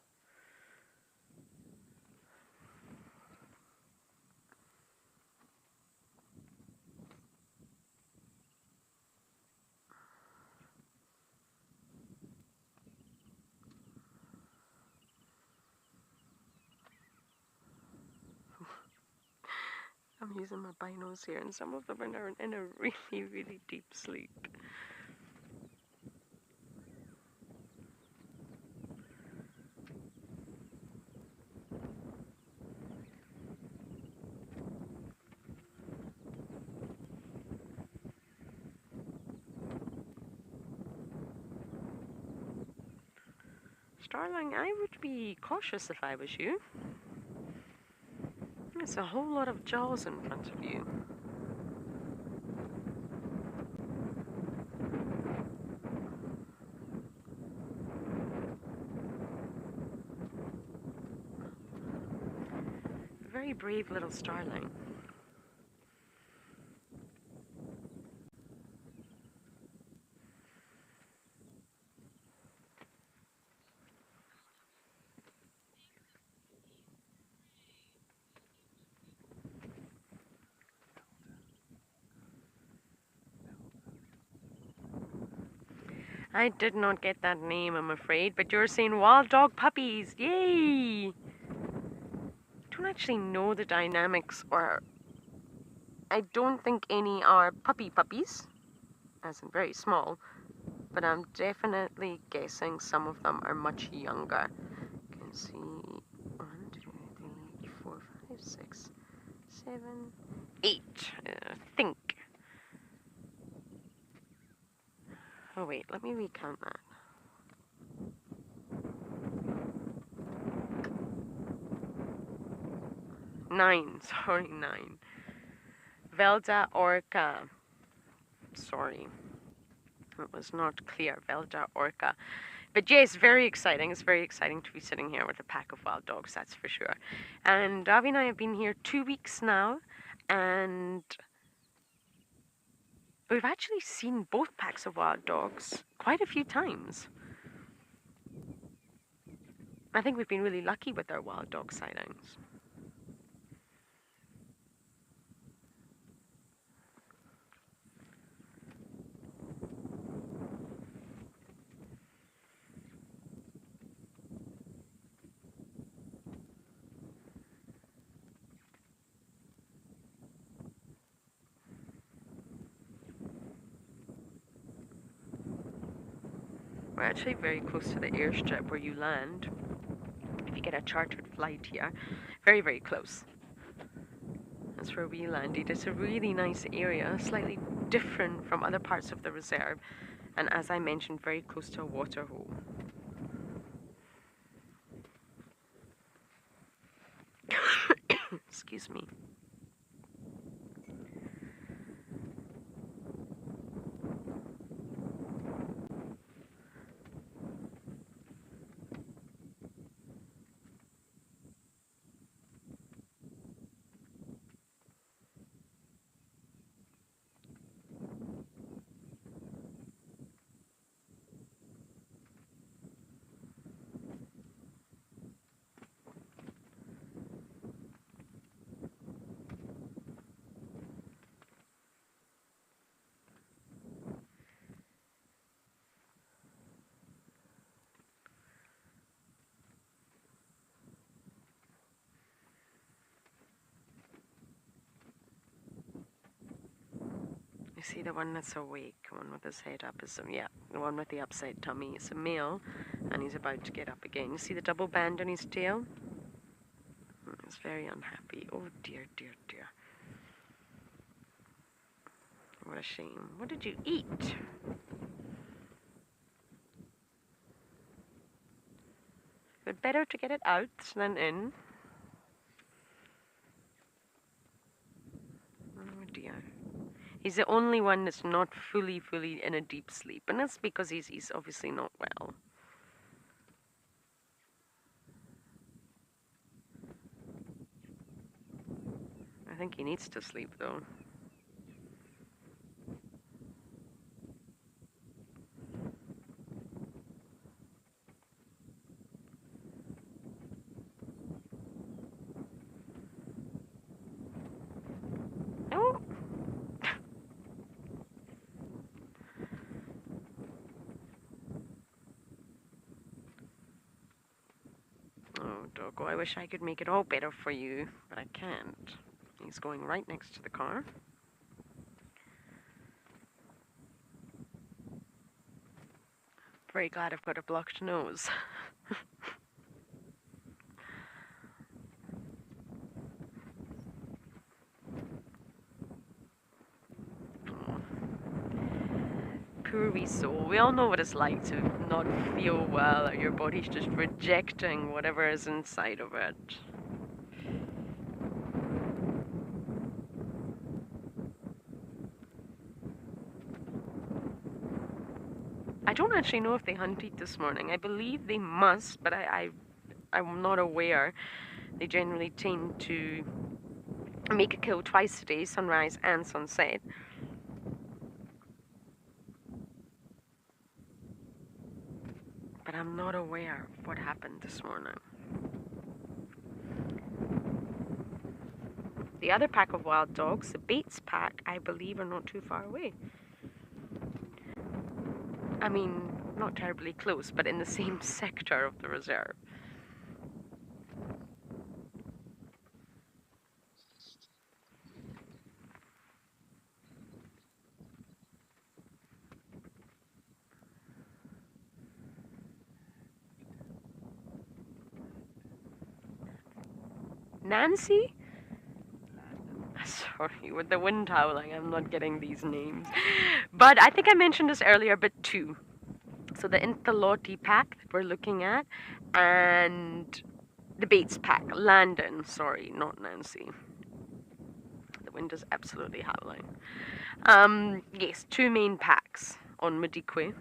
I'm using my binos here, and some of them are in a really, really deep sleep. Starling, I would be cautious if I was you. There's a whole lot of jaws in front of you. Very brave little starling. I did not get that name, I'm afraid, but you're saying wild dog puppies. Yay! Don't actually know the dynamics, or I don't think any are puppies, as in very small, but I'm definitely guessing some of them are much younger. You can see 1, 2, 3, 4, 5, 6, 7, 8, I think. Oh wait, let me recount that. Nine. Velda orca. Sorry. It was not clear. Velda orca. But yes, very exciting. It's very exciting to be sitting here with a pack of wild dogs, that's for sure. And Davi and I have been here 2 weeks now, and we've actually seen both packs of wild dogs quite a few times. I think we've been really lucky with our wild dog sightings. We're actually very close to the airstrip where you land. If you get a chartered flight here, very, very close. That's where we landed. It's a really nice area, slightly different from other parts of the reserve, and as I mentioned, very close to a water hole. Excuse me. You see the one that's awake, the one with his head up is, yeah, the one with the upside tummy is a male, and he's about to get up again. You see the double band on his tail? He's very unhappy. Oh dear, dear, dear. What a shame. What did you eat? But better to get it out than in. Oh dear. He's the only one that's not fully in a deep sleep. And that's because he's obviously not well. I think he needs to sleep though. Doggo, I wish I could make it all better for you, but I can't. He's going right next to the car. Very glad I've got a blocked nose. Poor wee soul. We all know what it's like to not feel well, or your body's just rejecting whatever is inside of it. I don't actually know if they hunted this morning. I believe they must, but I'm not aware. They generally tend to make a kill twice a day, sunrise and sunset. But I'm not aware of what happened this morning. The other pack of wild dogs, the Bates pack, I believe are not too far away. I mean, not terribly close, but in the same sector of the reserve. Nancy? Sorry, with the wind howling, I'm not getting these names. But I think I mentioned this earlier, but two. So the Interloti pack that we're looking at, and the Bates pack. Landon, sorry, not Nancy. The wind is absolutely howling. Yes, two main packs on Madikwe.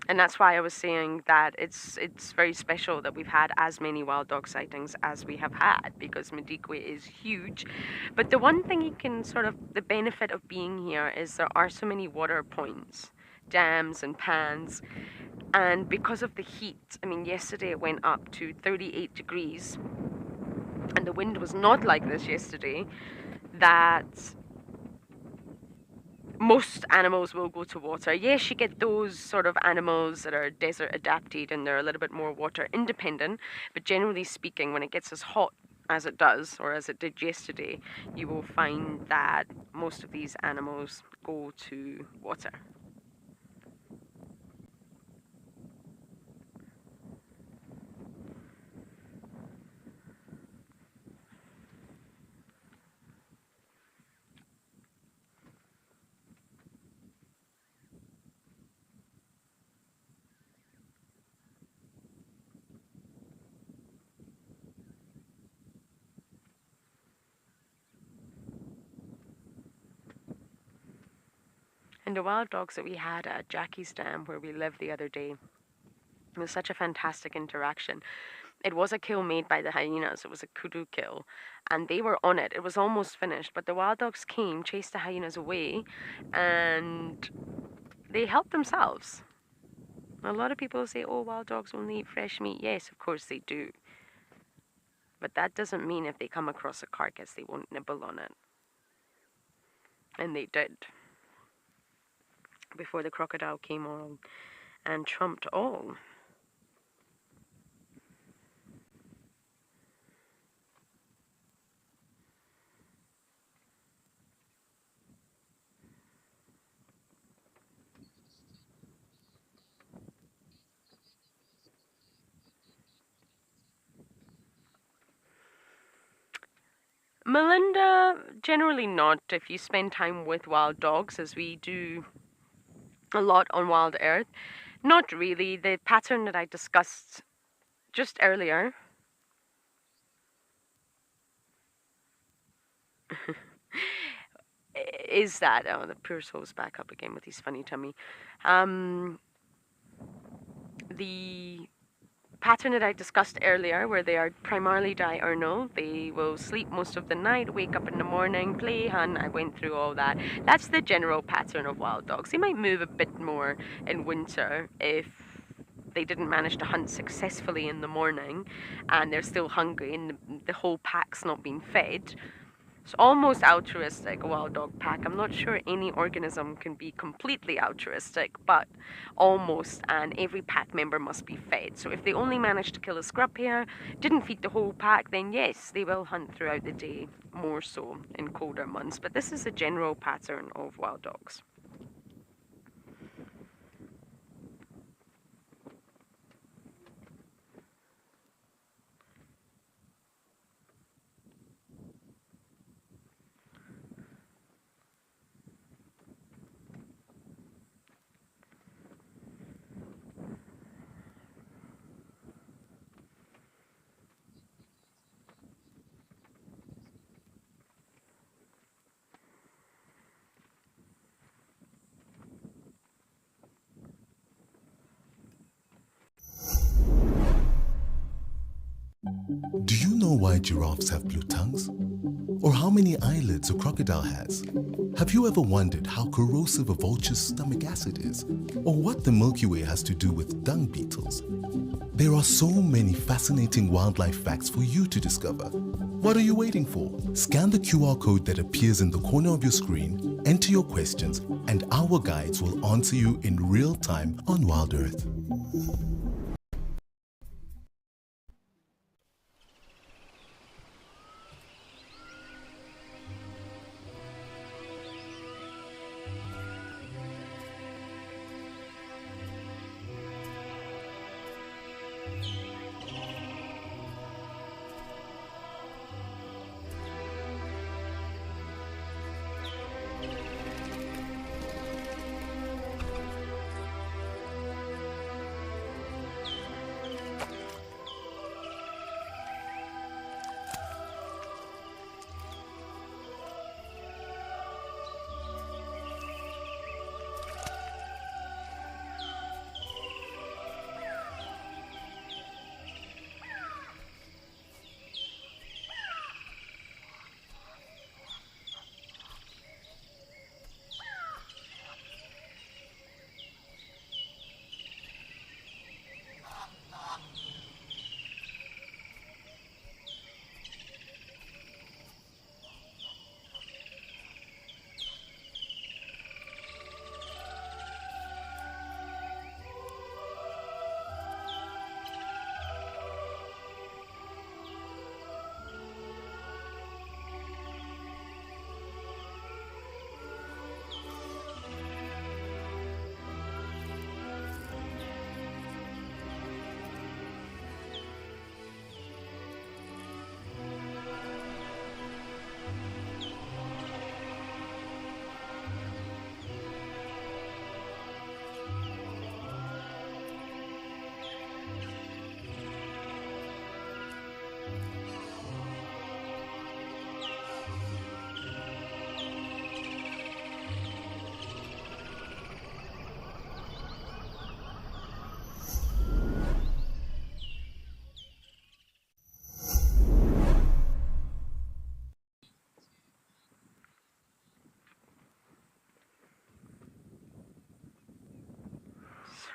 And that's why I was saying that it's very special that we've had as many wild dog sightings as we have had, because Madikwe is huge. But the one thing you can the benefit of being here is there are so many water points, dams and pans. And because of the heat, I mean, yesterday it went up to 38 degrees, and the wind was not like this yesterday, that most animals will go to water. Yes, you get those sort of animals that are desert adapted and they're a little bit more water independent, but generally speaking, when it gets as hot as it does, or as it did yesterday, you will find that most of these animals go to water. And the wild dogs that we had at Jackie's Dam, where we lived the other day, it was such a fantastic interaction. It was a kill made by the hyenas. It was a kudu kill, and they were on it. It was almost finished, but the wild dogs came, chased the hyenas away, and they helped themselves. A lot of people say, oh, wild dogs only eat fresh meat. Yes, of course they do. But that doesn't mean if they come across a carcass, they won't nibble on it. And they did. Before the crocodile came on and trumped all. Melinda, generally not. If you spend time with wild dogs, as we do a lot on Wild Earth, not really. The pattern that I discussed just earlier is that, oh, the poor soul's back up again with his funny tummy. The pattern that I discussed earlier, where they are primarily diurnal, they will sleep most of the night, wake up in the morning, play, hunt. I went through all that. That's the general pattern of wild dogs. They might move a bit more in winter if they didn't manage to hunt successfully in the morning and they're still hungry and the whole pack's not being fed. It's almost altruistic, a wild dog pack. I'm not sure any organism can be completely altruistic, but almost, and every pack member must be fed. So if they only manage to kill a scrub hare, didn't feed the whole pack, then yes, they will hunt throughout the day, more so in colder months. But this is a general pattern of wild dogs. Do you know why giraffes have blue tongues? Or how many eyelids a crocodile has? Have you ever wondered how corrosive a vulture's stomach acid is? Or what the Milky Way has to do with dung beetles? There are so many fascinating wildlife facts for you to discover. What are you waiting for? Scan the QR code that appears in the corner of your screen, enter your questions, and our guides will answer you in real time on Wild Earth.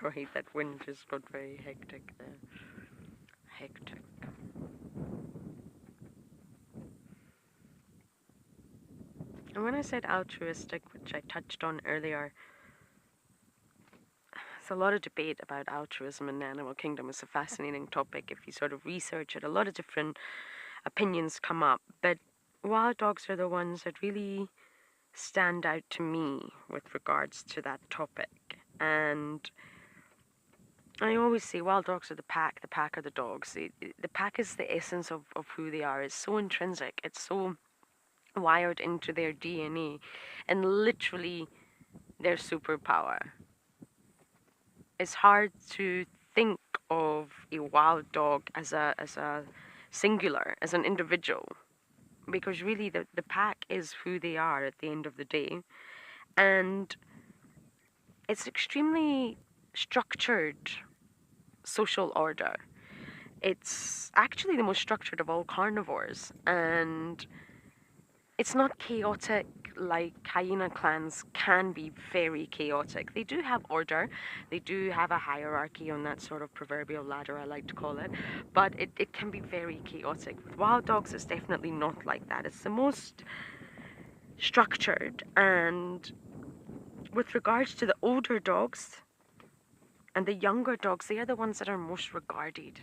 Sorry, that wind just got very hectic there. Hectic. And when I said altruistic, which I touched on earlier, there's a lot of debate about altruism in the animal kingdom. It's a fascinating topic. If you sort of research it, a lot of different opinions come up. But wild dogs are the ones that really stand out to me with regards to that topic. And I always say wild dogs are the pack are the dogs. The pack is the essence of who they are. It's so intrinsic. It's so wired into their DNA, and literally their superpower. It's hard to think of a wild dog as a singular, as an individual, because really the pack is who they are at the end of the day. And it's extremely structured social order. It's actually the most structured of all carnivores, and it's not chaotic like hyena clans can be very chaotic. They do have order, they do have a hierarchy on that sort of proverbial ladder, I like to call it, but it can be very chaotic. With wild dogs, it's definitely not like that. It's the most structured, and with regards to the older dogs and the younger dogs, they are the ones that are most regarded.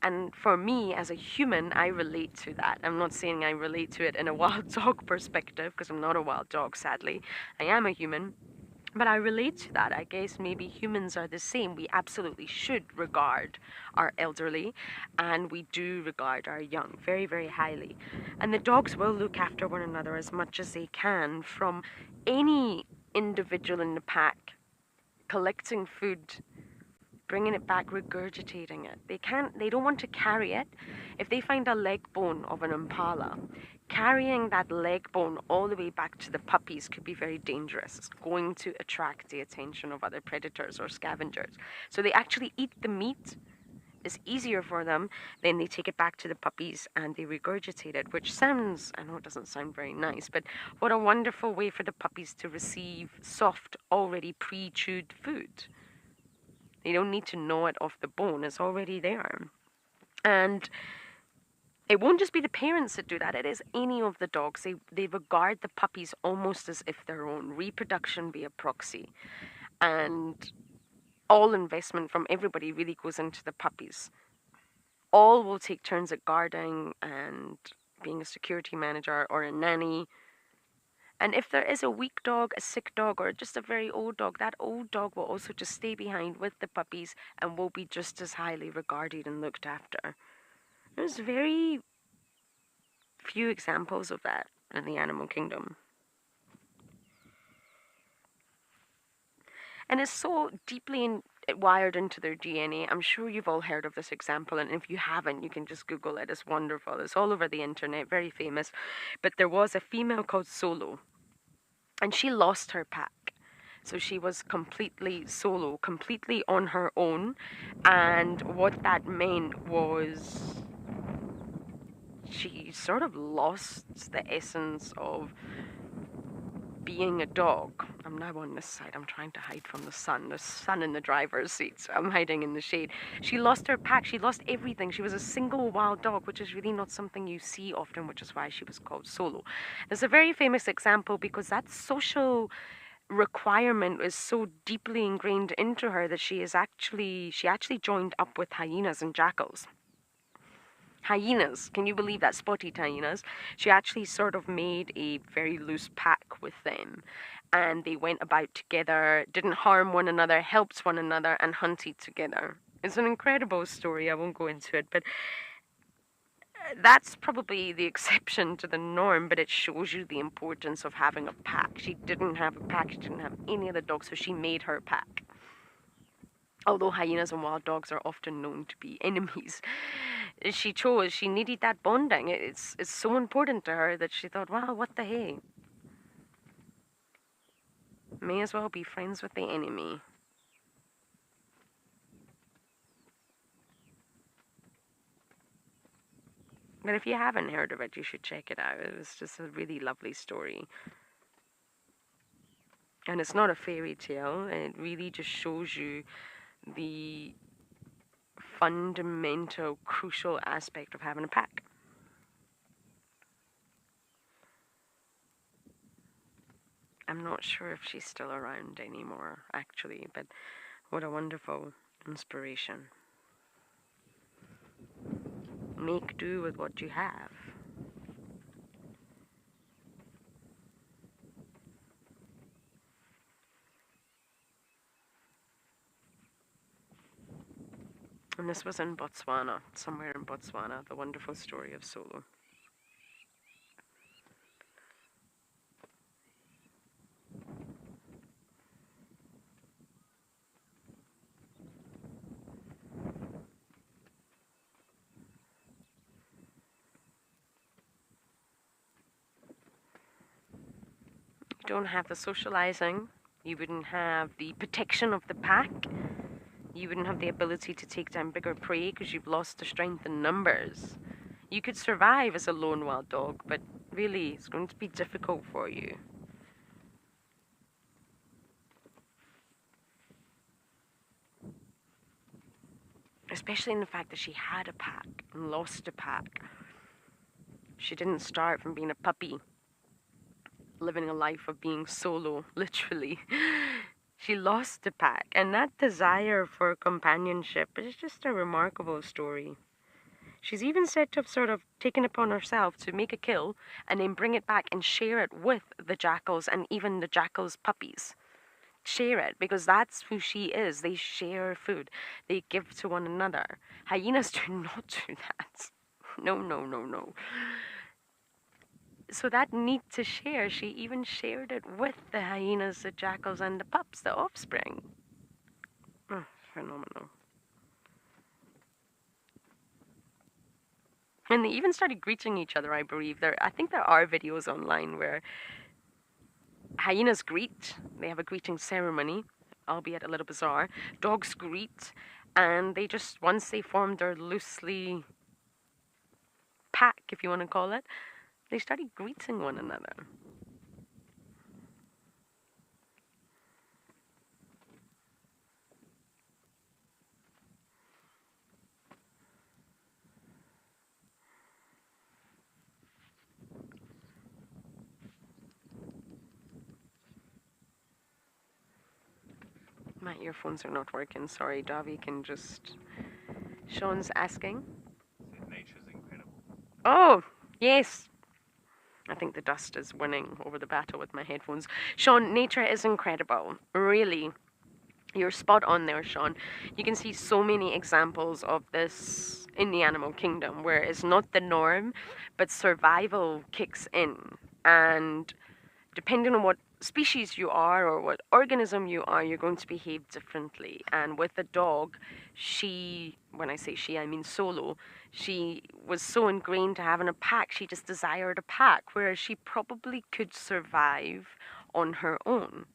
And for me, as a human, I relate to that. I'm not saying I relate to it in a wild dog perspective, because I'm not a wild dog, sadly. I am a human. But I relate to that. I guess maybe humans are the same. We absolutely should regard our elderly, and we do regard our young very, very highly. And the dogs will look after one another as much as they can, from any individual in the pack collecting food, bringing it back, regurgitating it. They don't want to carry it. If they find a leg bone of an impala, carrying that leg bone all the way back to the puppies could be very dangerous. It's going to attract the attention of other predators or scavengers. So they actually eat the meat. It's easier for them. Then they take it back to the puppies and they regurgitate it, which sounds, I know it doesn't sound very nice, but what a wonderful way for the puppies to receive soft, already pre-chewed food. They don't need to gnaw it off the bone. It's already there. And it won't just be the parents that do that. It is any of the dogs. They regard the puppies almost as if their own. Reproduction be a proxy. And all investment from everybody really goes into the puppies. All will take turns at guarding and being a security manager or a nanny. And if there is a weak dog, a sick dog, or just a very old dog, that old dog will also just stay behind with the puppies and will be just as highly regarded and looked after. There's very few examples of that in the animal kingdom. And it's so deeply wired into their DNA. I'm sure you've all heard of this example, and if you haven't, you can just Google it. It's wonderful. It's all over the internet, very famous. But there was a female called Solo, and she lost her pack. So she was completely solo, completely on her own. And what that meant was she sort of lost the essence of being a dog. I'm now on this side. I'm trying to hide from the sun. There's sun in the driver's seat, so I'm hiding in the shade. She lost her pack. She lost everything. She was a single wild dog, which is really not something you see often, which is why she was called Solo. It's a very famous example because that social requirement is so deeply ingrained into her that she actually joined up with hyenas and jackals. Hyenas, can you believe that? Spotted hyenas. She actually sort of made a very loose pack with them, and they went about together, didn't harm one another, helped one another, and hunted together. It's an incredible story. I won't go into it, but that's probably the exception to the norm, but it shows you the importance of having a pack. She didn't have a pack. She didn't have any other dogs, so she made her pack. Although hyenas and wild dogs are often known to be enemies, she needed that bonding. It's so important to her that she thought, wow, what the hey? May as well be friends with the enemy. But if you haven't heard of it, you should check it out. It was just a really lovely story. And it's not a fairy tale. It really just shows you the fundamental, crucial aspect of having a pack. I'm not sure if she's still around anymore, actually, but what a wonderful inspiration. Make do with what you have. And this was in Botswana, somewhere in Botswana, the wonderful story of Solo. You don't have the socializing, you wouldn't have the protection of the pack, you wouldn't have the ability to take down bigger prey because you've lost the strength in numbers. You could survive as a lone wild dog, but really it's going to be difficult for you. Especially in the fact that she had a pack and lost a pack. She didn't start from being a puppy, living a life of being solo, literally. She lost the pack, and that desire for companionship is just a remarkable story. She's even said to have sort of taken upon herself to make a kill and then bring it back and share it with the jackals and even the jackals' puppies. Share it, because that's who she is. They share food. They give to one another. Hyenas do not do that. No, no, no, no. So that need to share, she even shared it with the hyenas, the jackals, and the pups, the offspring. Oh, phenomenal. And they even started greeting each other, I believe. I think there are videos online where hyenas greet. They have a greeting ceremony, albeit a little bizarre. Dogs greet, and they just, once they formed their loosely pack, if you want to call it, they started greeting one another. My earphones are not working. Sorry, Davi can just... Sean's asking. Nature's incredible. Oh, yes. I think the dust is winning over the battle with my headphones. Sean, nature is incredible. Really. You're spot on there, Sean. You can see so many examples of this in the animal kingdom where it's not the norm, but survival kicks in. And depending on what species you are or what organism you are, you're going to behave differently. And with the dog, she, when I say she, I mean Solo, she was so ingrained to having a pack, she just desired a pack, whereas she probably could survive on her own.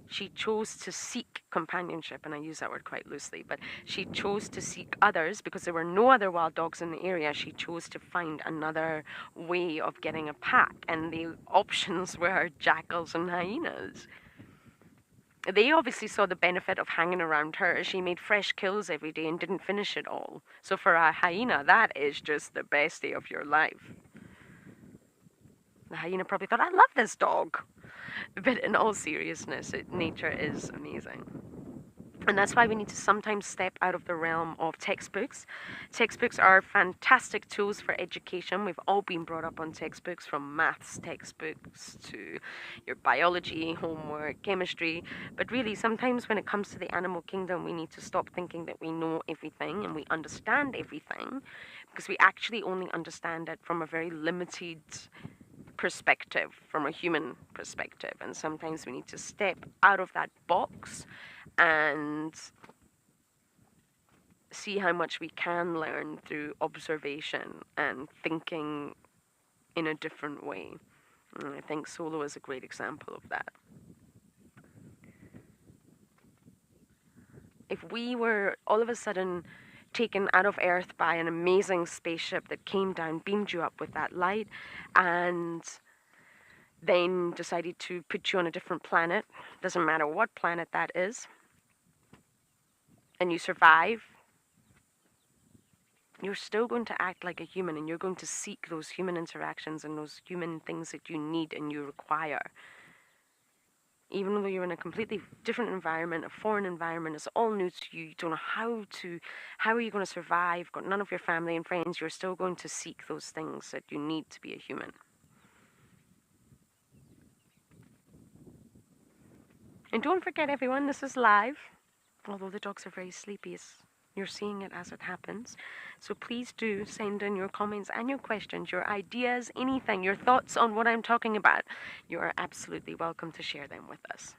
She chose to seek companionship, and I use that word quite loosely, but she chose to seek others because there were no other wild dogs in the area. She chose to find another way of getting a pack, and the options were jackals and hyenas. They obviously saw the benefit of hanging around her. She made fresh kills every day and didn't finish it all. So for a hyena, that is just the best day of your life. The hyena probably thought, I love this dog. But in all seriousness, nature is amazing. And that's why we need to sometimes step out of the realm of textbooks. Textbooks are fantastic tools for education. We've all been brought up on textbooks, from maths textbooks to your biology, homework, chemistry. But really, sometimes when it comes to the animal kingdom, we need to stop thinking that we know everything and we understand everything, because we actually only understand it from a very limited perspective, from a human perspective. And sometimes we need to step out of that box and see how much we can learn through observation and thinking in a different way. And I think Solo is a great example of that. If we were all of a sudden taken out of Earth by an amazing spaceship that came down, beamed you up with that light, and then decided to put you on a different planet, doesn't matter what planet that is, and you survive, you're still going to act like a human, and you're going to seek those human interactions and those human things that you need and you require. Even though you're in a completely different environment, a foreign environment, it's all new to you, you don't know how are you going to survive, got none of your family and friends, you're still going to seek those things that you need to be a human. And don't forget, everyone, this is live. Although the dogs are very sleepy, you're seeing it as it happens. So please do send in your comments and your questions, your ideas, anything, your thoughts on what I'm talking about. You are absolutely welcome to share them with us.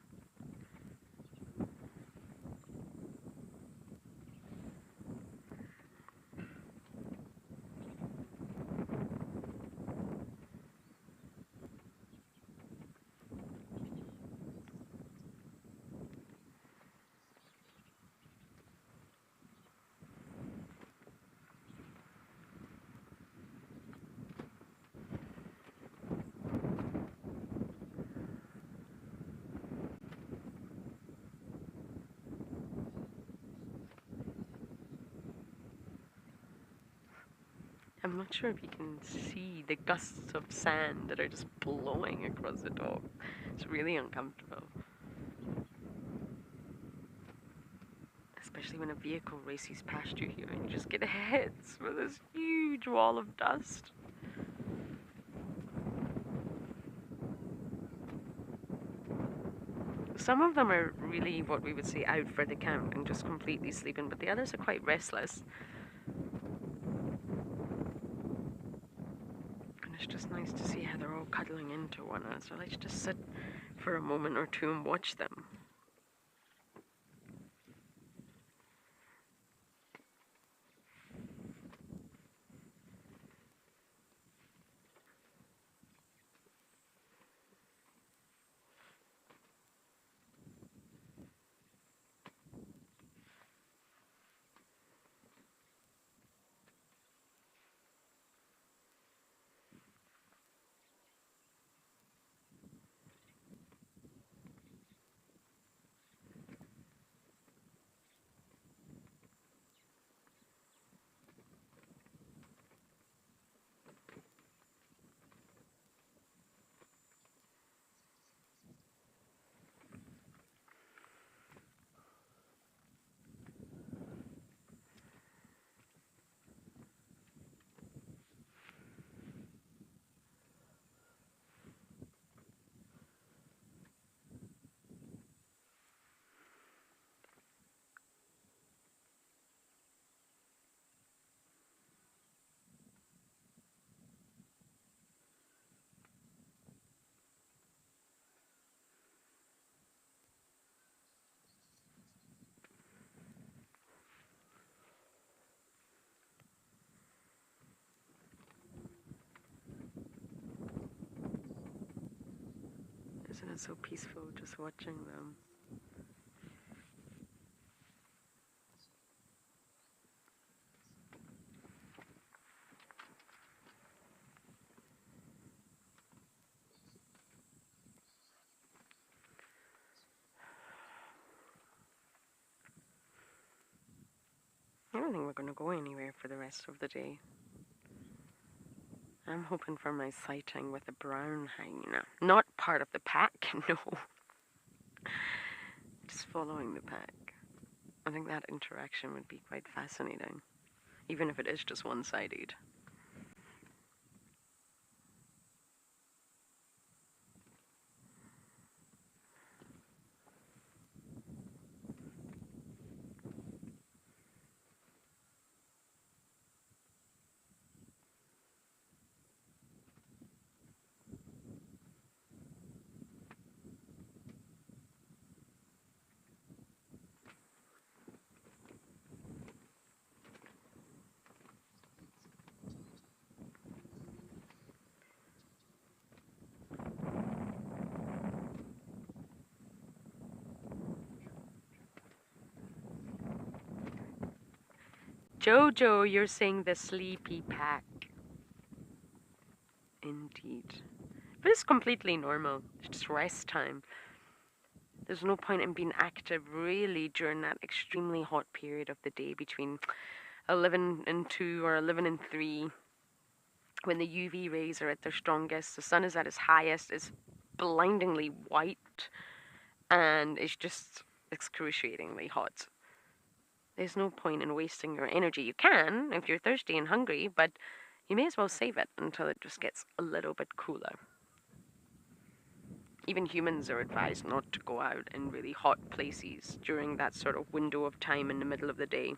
I'm not sure if you can see the gusts of sand that are just blowing across the dog. It's really uncomfortable. Especially when a vehicle races past you here and you just get hit with this huge wall of dust. Some of them are really what we would say out for the count and just completely sleeping, but the others are quite restless. It's just nice to see how they're all cuddling into one another. So let's just sit for a moment or two and watch them. Isn't it so peaceful just watching them? I don't think we're going to go anywhere for the rest of the day. I'm hoping for my sighting with a brown hyena. Not part of the pack, no. Just following the pack. I think that interaction would be quite fascinating, even if it is just one-sided. Jojo, you're saying the sleepy pack. Indeed. But it's completely normal. It's just rest time. There's no point in being active really during that extremely hot period of the day between 11 and 2 or 11 and 3, when the UV rays are at their strongest, the sun is at its highest, it's blindingly white, and it's just excruciatingly hot. There's no point in wasting your energy. You can if you're thirsty and hungry, but you may as well save it until it just gets a little bit cooler. Even humans are advised not to go out in really hot places during that sort of window of time in the middle of the day.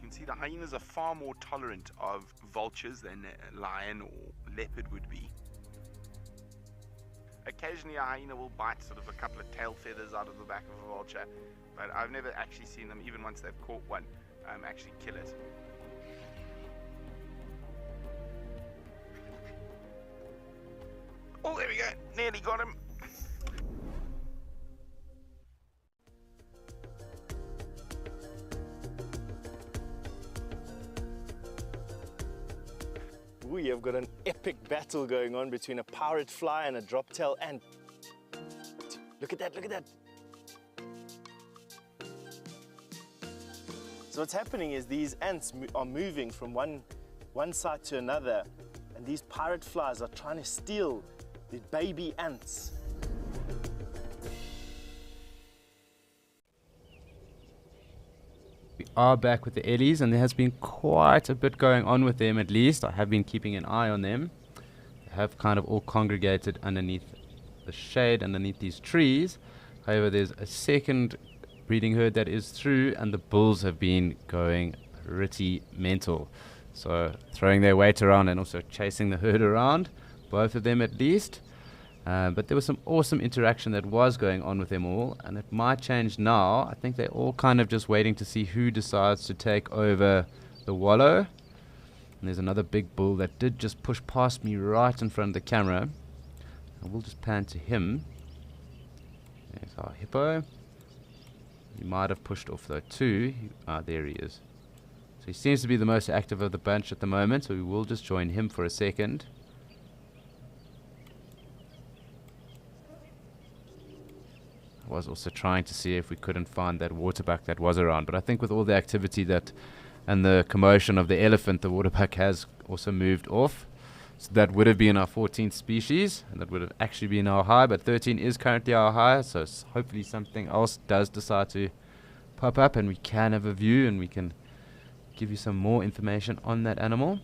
See, the hyenas are far more tolerant of vultures than a lion or leopard would be. Occasionally a hyena will bite sort of a couple of tail feathers out of the back of a vulture, but I've never actually seen them, even once they've caught one, actually kill it. Oh, there we go, nearly got him. We have got an epic battle going on between a pirate fly and a drop-tail ant. Look at that, look at that. So what's happening is these ants are moving from one side to another, and these pirate flies are trying to steal the baby ants. We are back with the Ellies, and there has been quite a bit going on with them. At least I have been keeping an eye on them. They have kind of all congregated underneath the shade, underneath these trees. However, there's a second breeding herd that is through, and the bulls have been going pretty mental. So throwing their weight around and also chasing the herd around, both of them at least. But there was some awesome interaction that was going on with them all, and it might change now. I think they're all kind of just waiting to see who decides to take over the wallow. And there's another big bull that did just push past me right in front of the camera. And we'll just pan to him. There's our hippo. He might have pushed off though too. There he is. So he seems to be the most active of the bunch at the moment, so we will just join him for a second. Was also trying to see if we couldn't find that waterbuck that was around, but I think with all the activity that and the commotion of the elephant, the waterbuck has also moved off. So that would have been our 14th species, and that would have actually been our high, but 13 is currently our high, so hopefully something else does decide to pop up and we can have a view and we can give you some more information on that animal.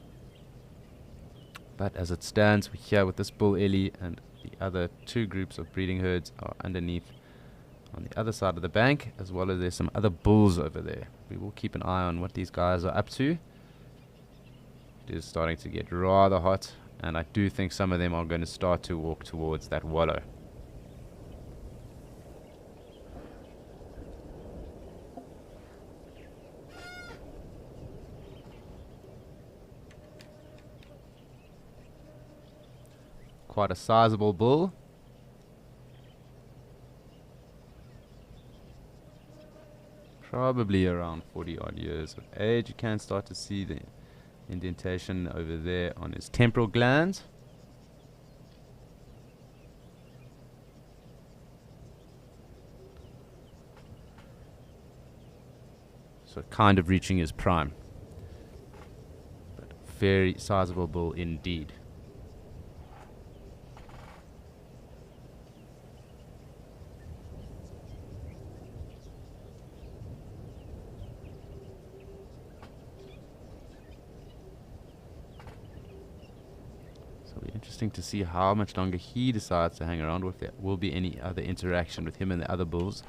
But as it stands, we're here with this bull Ellie, and the other two groups of breeding herds are underneath on the other side of the bank, as well as there's some other bulls over there. We will keep an eye on what these guys are up to. It is starting to get rather hot, and I do think some of them are going to start to walk towards that wallow. quite a sizable bull. Probably around 40 odd years of age. You can start to see the indentation over there on his temporal glands. So kind of reaching his prime. But very sizable bull indeed. So it'll be interesting to see how much longer he decides to hang around, or if there will be any other interaction with him and the other bulls.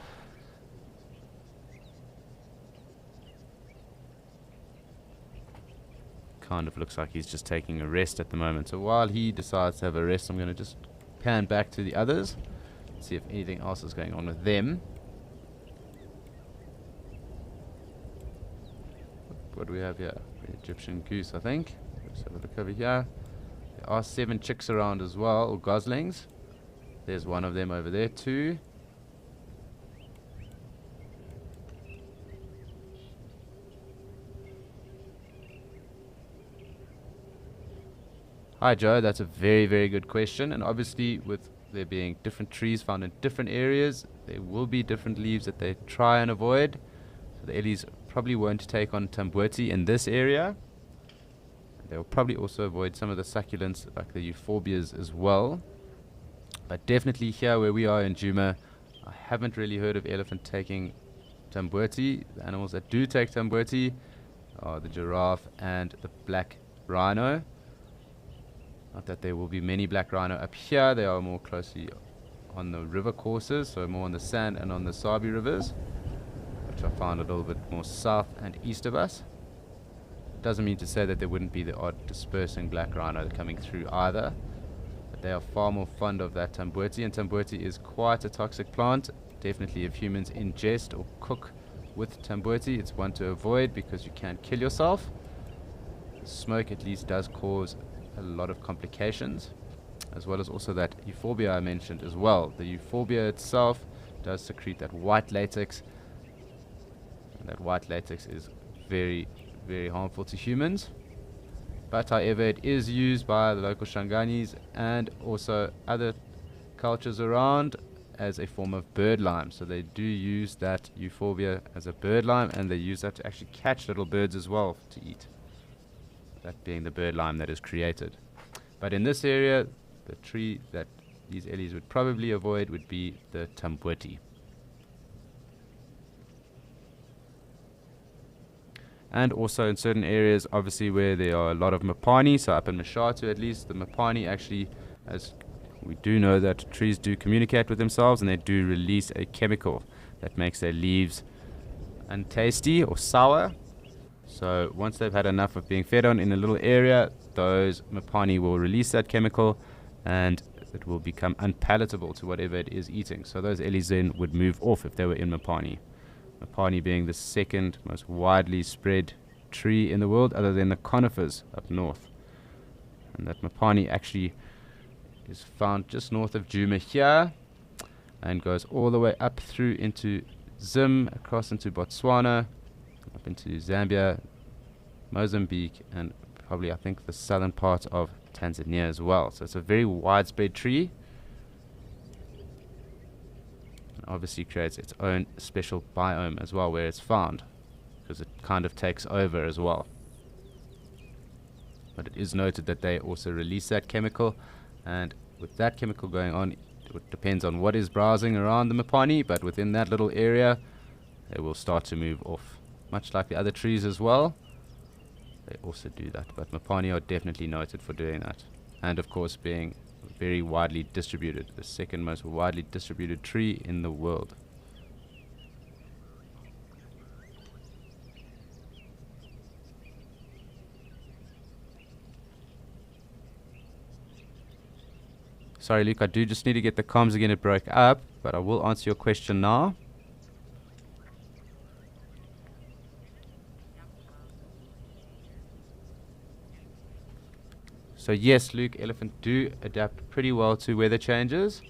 Kind of looks like he's just taking a rest at the moment. So while he decides to have a rest, I'm going to just pan back to the others, see if anything else is going on with them. What do we have here? Egyptian goose, I think. Let's have a look over here. There are 7 chicks around as well, or goslings. There's one of them over there too. Hi Joe, that's a very, very good question, and obviously with there being different trees found in different areas, there will be different leaves that they try and avoid. So the ellies probably won't take on tamboti in this area. They'll probably also avoid some of the succulents like the euphorbias as well. But definitely here where we are in Djuma, I haven't really heard of elephant taking tamboti. The animals that do take tamboti are the giraffe and the black rhino. Not that there will be many black rhino up here, they are more closely on the river courses, so more on the Sand and on the Sabi rivers, which I found a little bit more south and east of us. Doesn't mean to say that there wouldn't be the odd dispersing black rhino coming through either, but they are far more fond of that tamboti, and tamboti is quite a toxic plant. Definitely if humans ingest or cook with tamboti, it's one to avoid because you can kill yourself. Smoke at least does cause a lot of complications, as well as also that euphorbia I mentioned as well. The euphorbia itself does secrete that white latex, and that white latex is very, very harmful to humans. But however, it is used by the local Shanganis and also other cultures around as a form of bird lime. So they do use that euphorbia as a bird lime, and they use that to actually catch little birds as well to eat. That being the bird lime that is created. But in this area, the tree that these ellies would probably avoid would be the tamboti. And also in certain areas, obviously where there are a lot of mapani, so up in Mashatu at least, the mapani actually, as we do know that trees do communicate with themselves, and they do release a chemical that makes their leaves untasty or sour. So once they've had enough of being fed on in a little area, those mapani will release that chemical and it will become unpalatable to whatever it is eating. So those ellies then would move off if they were in mapani. Mapani being the second most widely spread tree in the world other than the conifers up north. And that mapani actually is found just north of Djuma here and goes all the way up through into Zim, across into Botswana, up into Zambia, Mozambique, and probably I think the southern part of Tanzania as well. So it's a very widespread tree, and obviously creates its own special biome as well where it's found, because it kind of takes over as well. But it is noted that they also release that chemical, and with that chemical going on, it depends on what is browsing around the mapani, but within that little area they will start to move off. Much like the other trees as well, they also do that. But mapani are definitely noted for doing that. And of course being very widely distributed, the second most widely distributed tree in the world. Sorry Luke, I do just need to get the comms again, it broke up, but I will answer your question now. So yes, Luke, elephant do adapt pretty well to weather changes.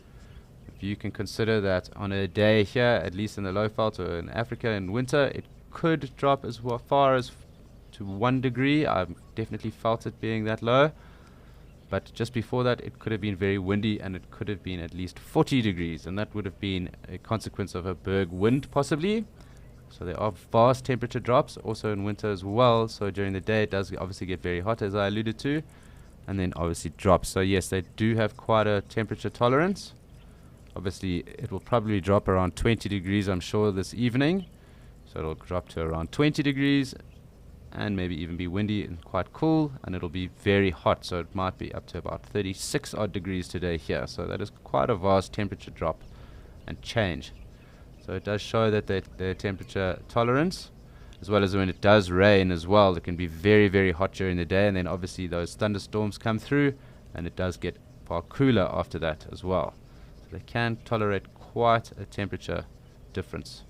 If you can consider that on a day here, at least in the low veld or in Africa in winter, it could drop as far as to 1 degree. I've definitely felt it being that low. But just before that, it could have been very windy, and it could have been at least 40 degrees, and that would have been a consequence of a berg wind possibly. So there are vast temperature drops also in winter as well. So during the day it does obviously get very hot, as I alluded to, and then obviously drops. So yes, they do have quite a temperature tolerance. Obviously it will probably drop around 20 degrees, I'm sure, this evening. So it'll drop to around 20 degrees and maybe even be windy and quite cool, and it'll be very hot. So it might be up to about 36 odd degrees today here. So that is quite a vast temperature drop and change. So it does show that their temperature tolerance, as well as when it does rain as well, it can be very, very hot during the day, and then obviously those thunderstorms come through and it does get far cooler after that as well. So they can tolerate quite a temperature difference.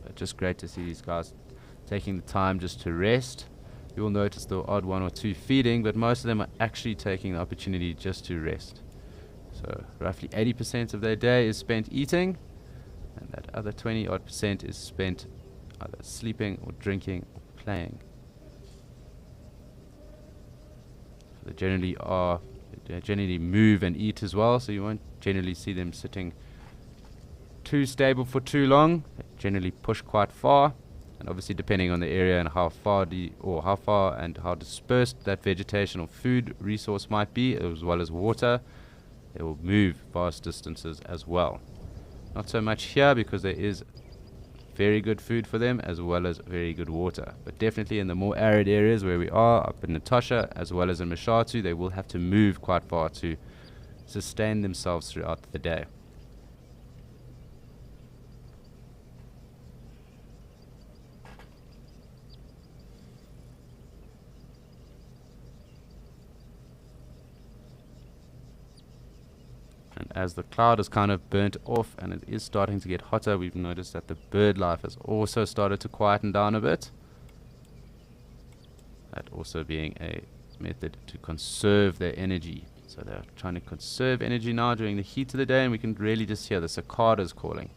But just great to see these guys taking the time just to rest. You will notice the odd one or two feeding, but most of them are actually taking the opportunity just to rest. So roughly 80% of their day is spent eating, and that other 20 odd % is spent either sleeping or drinking or playing. So they generally move and eat as well, so you won't generally see them sitting too stable for too long. They generally push quite far. And obviously depending on the area and how far and how dispersed that vegetation or food resource might be, as well as water, they will move vast distances as well. Not so much here because there is very good food for them as well as very good water. But definitely in the more arid areas where we are, up in Natasha as well as in Mashatu, they will have to move quite far to sustain themselves throughout the day. And as the cloud is kind of burnt off and it is starting to get hotter, we've noticed that the bird life has also started to quieten down a bit. That also being a method to conserve their energy. So they're trying to conserve energy now during the heat of the day, and we can really just hear the cicadas calling.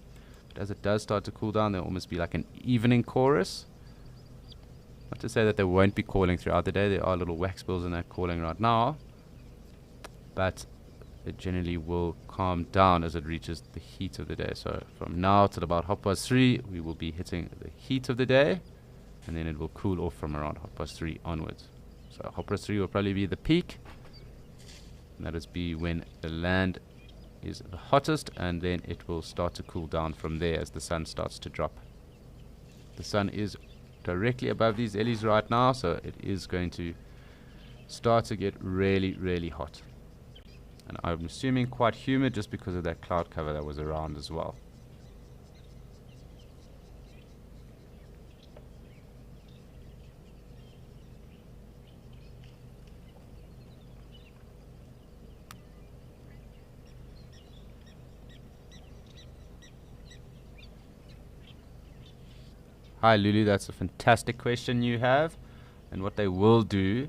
But as it does start to cool down, there'll almost be like an evening chorus. Not to say that they won't be calling throughout the day. There are little waxbills in there calling right now, but it generally will calm down as it reaches the heat of the day. So from now till about 3:30, we will be hitting the heat of the day, and then it will cool off from around 3:30 onwards. So 3:30 will probably be the peak, and that is be when the land is the hottest, and then it will start to cool down from there as the sun starts to drop. The sun is directly above these ellies right now, so it is going to start to get really, really hot. And I'm assuming quite humid just because of that cloud cover that was around as well. Hi Lulu, that's a fantastic question you have. And what they will do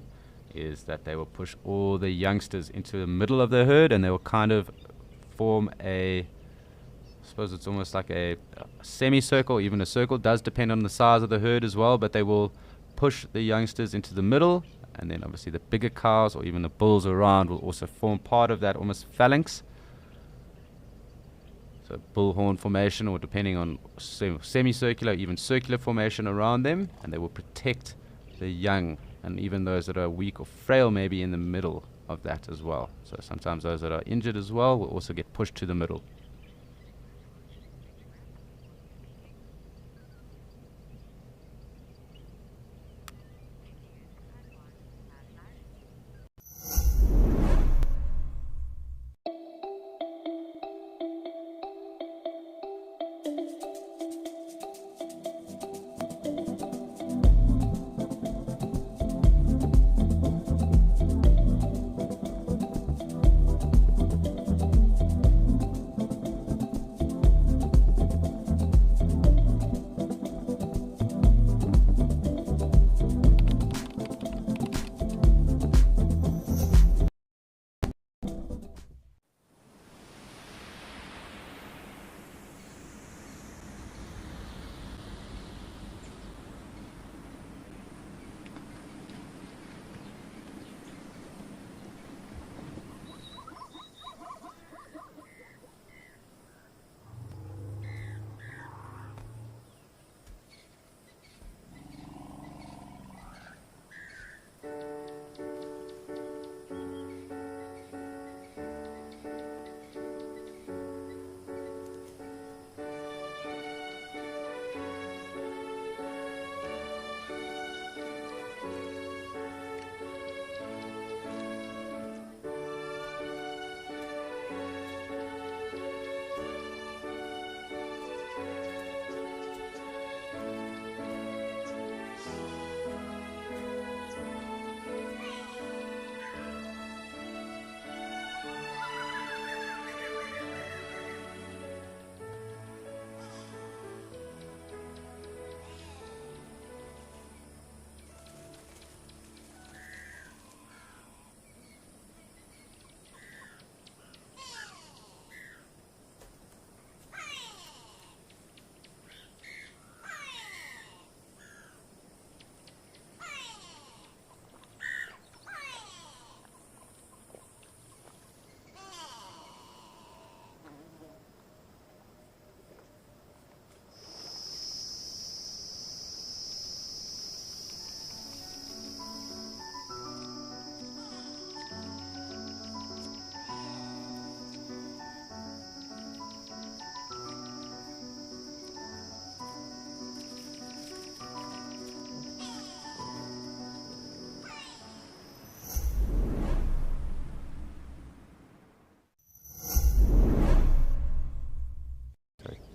is that they will push all the youngsters into the middle of the herd, and they will kind of form a, I suppose it's almost like a semicircle, even a circle. It does depend on the size of the herd as well, but they will push the youngsters into the middle, and then obviously the bigger cows or even the bulls around will also form part of that almost phalanx. So bullhorn formation, or depending on semicircular, even circular formation around them, and they will protect the young, and even those that are weak or frail maybe in the middle of that as well. So sometimes those that are injured as well will also get pushed to the middle.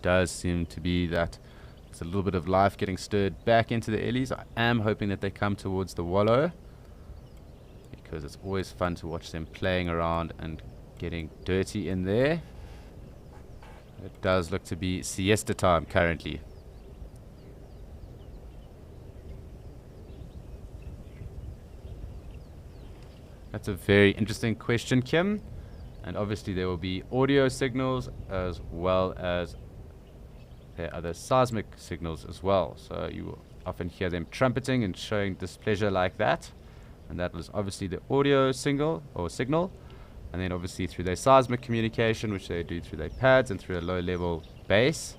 does seem to be that there's a little bit of life getting stirred back into the ellies. I am hoping that they come towards the wallow, because it's always fun to watch them playing around and getting dirty in there. It does look to be siesta time currently. That's a very interesting question, Kim. And obviously there will be audio signals as well as there are other seismic signals as well. So you will often hear them trumpeting and showing displeasure like that. And that was obviously the audio signal. And then obviously through their seismic communication, which they do through their pads and through a low-level base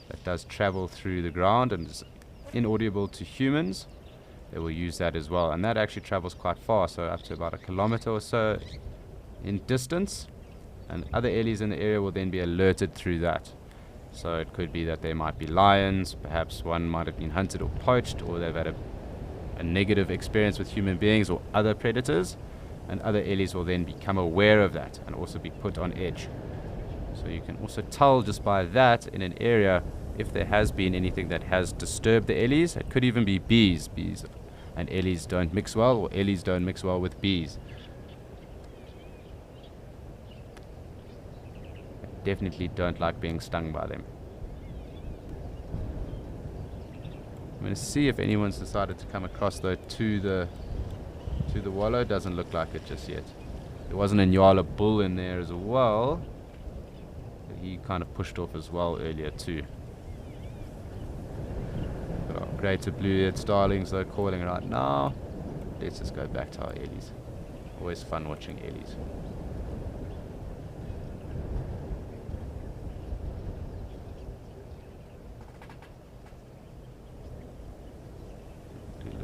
that does travel through the ground and is inaudible to humans, they will use that as well. And that actually travels quite far, so up to about 1 kilometer or so in distance. And other ellies in the area will then be alerted through that. So it could be that there might be lions, perhaps one might have been hunted or poached, or they've had a negative experience with human beings or other predators. And other ellies will then become aware of that and also be put on edge. So you can also tell just by that in an area if there has been anything that has disturbed the ellies. It could even be bees. Bees and ellies don't mix well, or ellies don't mix well with bees. Definitely don't like being stung by them. I'm going to see if anyone's decided to come across though to the wallow. Doesn't look like it just yet. There was an Inyala bull in there as well. He kind of pushed off as well earlier too. Got our greater blue-eared starlings though calling right now. Let's just go back to our ellies. Always fun watching ellies.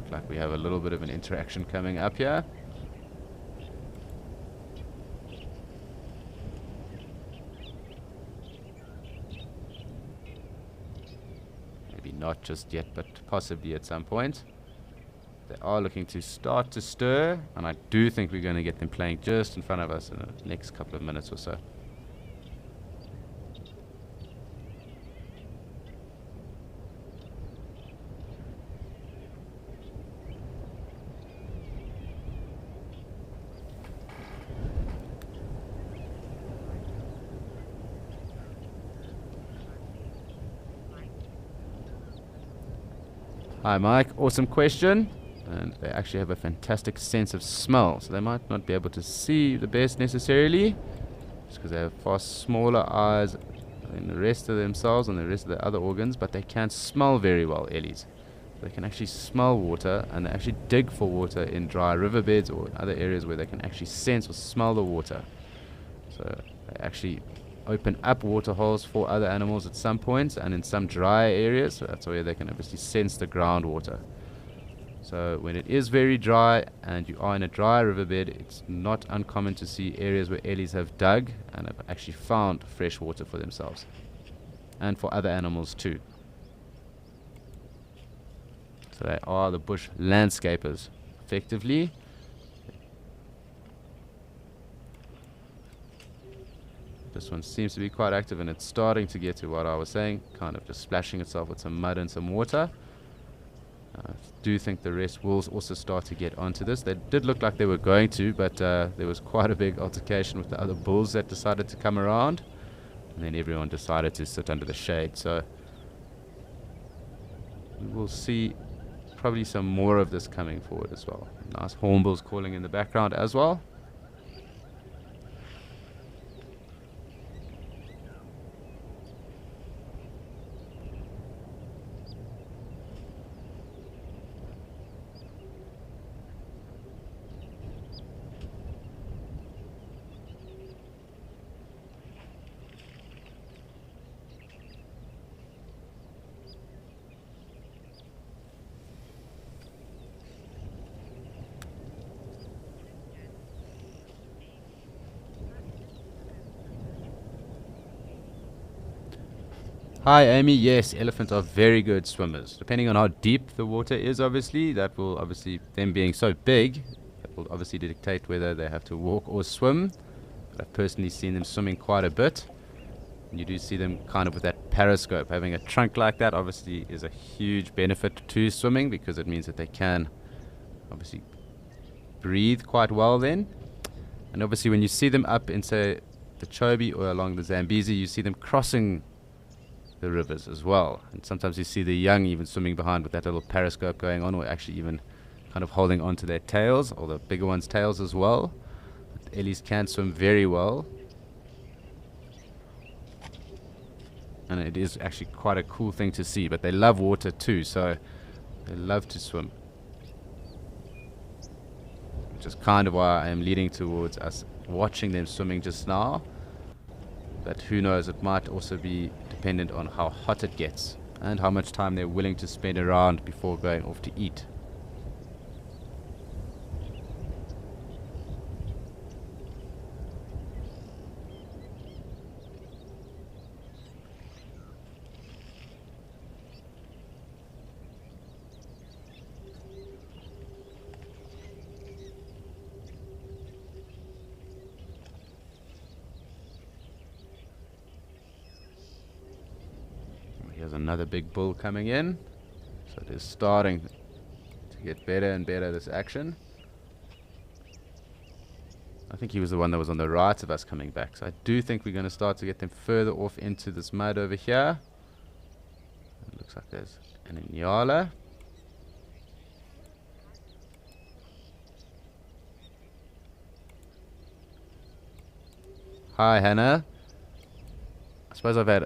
Like we have a little bit of an interaction coming up here. Maybe not just yet, but possibly at some point. They are looking to start to stir, and I do think we're going to get them playing just in front of us in the next couple of minutes or so. Hi Mike, awesome question. And they actually have a fantastic sense of smell, so they might not be able to see the best necessarily, just because they have far smaller eyes than the rest of themselves and the rest of the other organs, but they can smell very well, ellies. They can actually smell water, and they actually dig for water in dry riverbeds or other areas where they can actually sense or smell the water. So they actually open up water holes for other animals at some points, and in some dry areas, so that's where they can obviously sense the groundwater. So when it is very dry and you are in a dry riverbed, it's not uncommon to see areas where ellies have dug and have actually found fresh water for themselves and for other animals too. So they are the bush landscapers effectively. This one seems to be quite active, and it's starting to get to what I was saying, kind of just splashing itself with some mud and some water. I do think the rest will also start to get onto this. They did look like they were going to, but there was quite a big altercation with the other bulls that decided to come around, and then everyone decided to sit under the shade. So we will see probably some more of this coming forward as well. Nice hornbills calling in the background as well. Hi Amy, yes, elephants are very good swimmers. Depending on how deep the water is, obviously, that will obviously, them being so big, that will obviously dictate whether they have to walk or swim. But I've personally seen them swimming quite a bit. And you do see them kind of with that periscope. Having a trunk like that obviously is a huge benefit to swimming, because it means that they can obviously breathe quite well then. And obviously when you see them up in, say, the Chobe or along the Zambezi, you see them crossing the rivers as well. And sometimes you see the young even swimming behind with that little periscope going on, or actually even kind of holding onto their tails, or the bigger ones' tails as well. But Ellies can swim very well. And it is actually quite a cool thing to see. But they love water too, so they love to swim. Which is kind of why I am leading towards us watching them swimming just now. But who knows, it might also be dependent on how hot it gets and how much time they're willing to spend around before going off to eat. Here's another big bull coming in. So it is starting to get better and better, this action. I think he was the one that was on the right of us coming back. So I do think we're going to start to get them further off into this mud over here. It looks like there's an Inyala. Hi, Hannah. I suppose I've had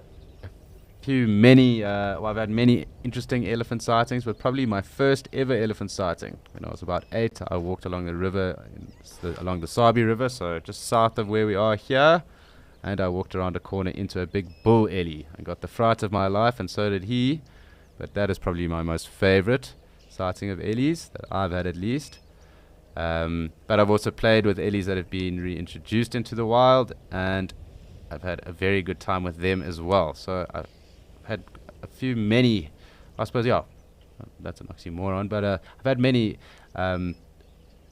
I've had many interesting elephant sightings, but probably my first ever elephant sighting. When I was about 8, I walked along the river, along the Sabi River, so just south of where we are here, and I walked around a corner into a big bull ellie. I got the fright of my life, and so did he, but that is probably my most favorite sighting of ellies that I've had, at least. But I've also played with ellies that have been reintroduced into the wild, and I've had a very good time with them as well. So I've had I suppose, yeah, that's an oxymoron, but I've had many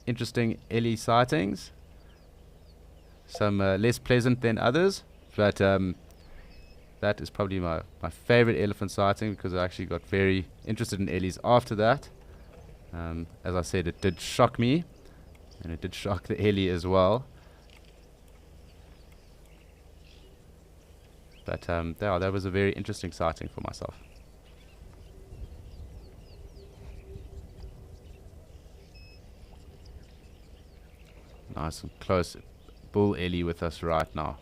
interesting ellie sightings, some less pleasant than others, but that is probably my favorite elephant sighting, because I actually got very interested in ellies after that. As I said, it did shock me, and it did shock the ellie as well. But that was a very interesting sighting for myself. Nice and close bull ellie with us right now.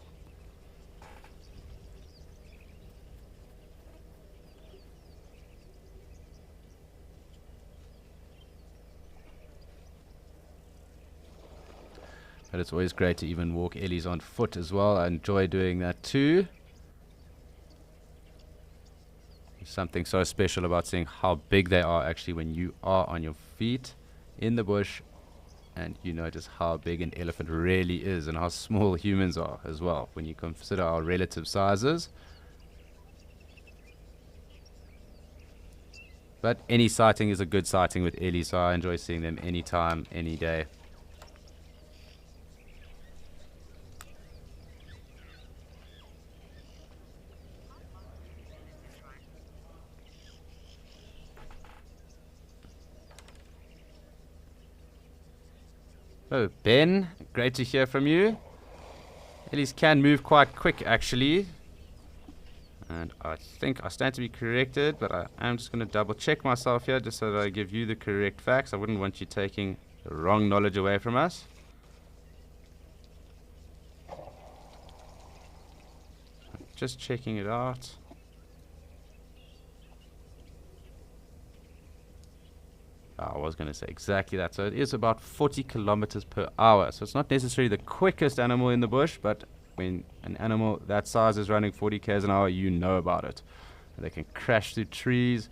But it's always great to even walk ellies on foot as well. I enjoy doing that too. Something so special about seeing how big they are actually when you are on your feet in the bush, and you notice how big an elephant really is and how small humans are as well when you consider our relative sizes. But any sighting is a good sighting with ellies, so I enjoy seeing them anytime, any day. Oh, Ben, great to hear from you. Ellies can move quite quick, actually. And I think I stand to be corrected, but I am just going to double check myself here just so that I give you the correct facts. I wouldn't want you taking the wrong knowledge away from us. Just checking it out. I was going to say exactly that. So it is about 40 kilometers per hour. So it's not necessarily the quickest animal in the bush, but when an animal that size is running 40 k's an hour, you know about it. They can crash through trees.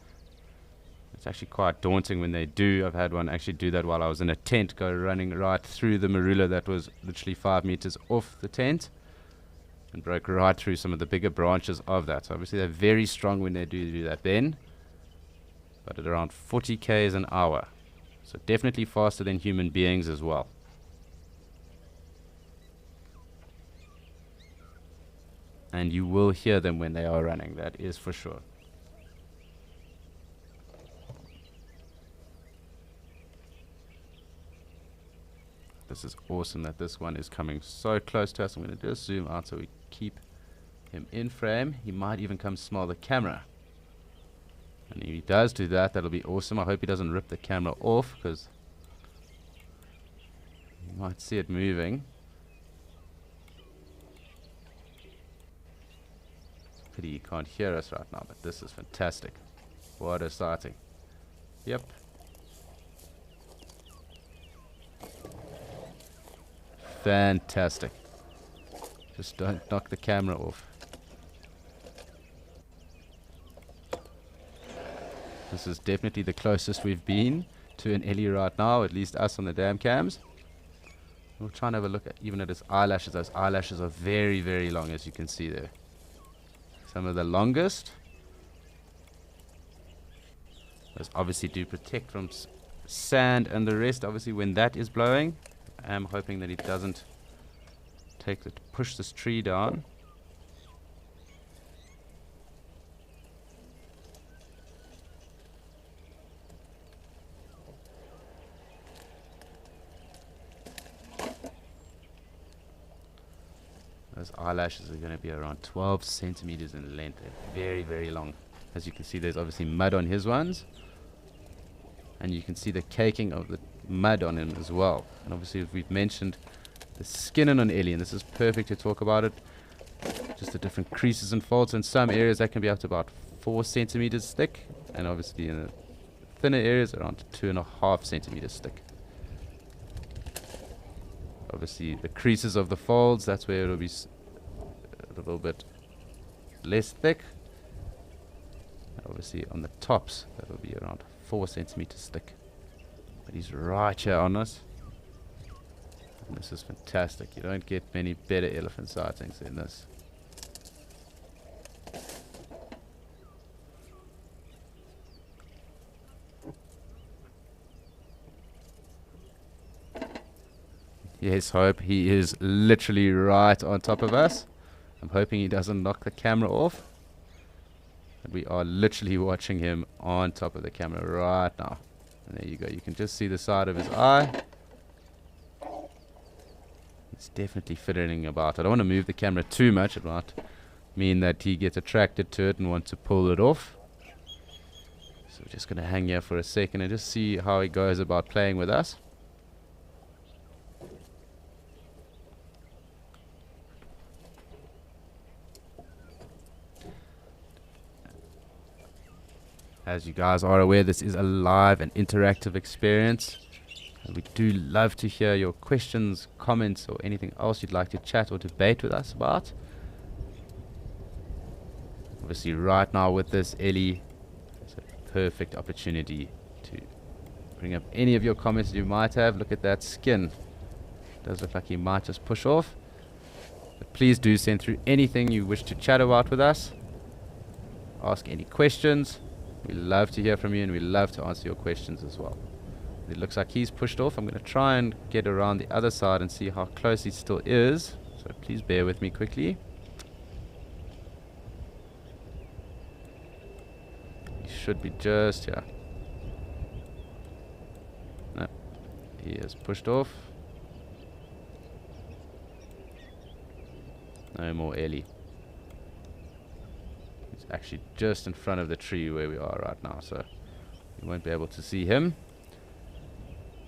It's actually quite daunting when they do. I've had one actually do that while I was in a tent, go running right through the marula that was literally 5 meters off the tent, and broke right through some of the bigger branches of that. So obviously they're very strong when they do that then. But at around 40 k's an hour. So definitely faster than human beings as well. and you will hear them when they are running, that is for sure. This is awesome that this one is coming so close to us. I'm going to just zoom out so we keep him in frame. He might even come smell the camera. And if he does do that, that'll be awesome. I hope he doesn't rip the camera off, because you might see it moving. Pity you can't hear us right now, but this is fantastic. What a sighting. Yep. Fantastic. Just don't knock the camera off. This is definitely the closest we've been to an Ellie right now, at least us on the dam cams. We'll try and have a look at even at his eyelashes. Those eyelashes are very, very long, as you can see there. Some of the longest. Those obviously do protect from sand and the rest. Obviously, when that is blowing, I am hoping that he doesn't push this tree down. Those eyelashes are going to be around 12 centimeters in length. They're very, very long. As you can see, there's obviously mud on his ones. And you can see the caking of the mud on him as well. And obviously, we've mentioned the skin on an Ellie, and this is perfect to talk about it. Just the different creases and folds. In some areas, that can be up to about 4 centimeters thick. And obviously, in the thinner areas, around 2.5 centimeters thick. Obviously, the creases of the folds, that's where it'll be a little bit less thick. Obviously, on the tops, that'll be around 4 centimeters thick. But he's right here on us. And this is fantastic. You don't get many better elephant sightings than this. Yes, Hope, he is literally right on top of us. I'm hoping he doesn't knock the camera off. But we are literally watching him on top of the camera right now. And there you go. You can just see the side of his eye. It's definitely fiddling about. I don't want to move the camera too much. It might mean that he gets attracted to it and wants to pull it off. So we're just going to hang here for a second and just see how he goes about playing with us. As you guys are aware, this is a live and interactive experience. And we do love to hear your questions, comments, or anything else you'd like to chat or debate with us about. Obviously, right now with this Ellie, it's a perfect opportunity to bring up any of your comments you might have. Look at that skin. It does look like he might just push off. But please do send through anything you wish to chat about with us. Ask any questions. We love to hear from you, and we love to answer your questions as well. It looks like he's pushed off. I'm going to try and get around the other side and see how close he still is. So please bear with me quickly. He should be just here. No, he has pushed off. No more Ellie. Actually just in front of the tree where we are right now, so you won't be able to see him.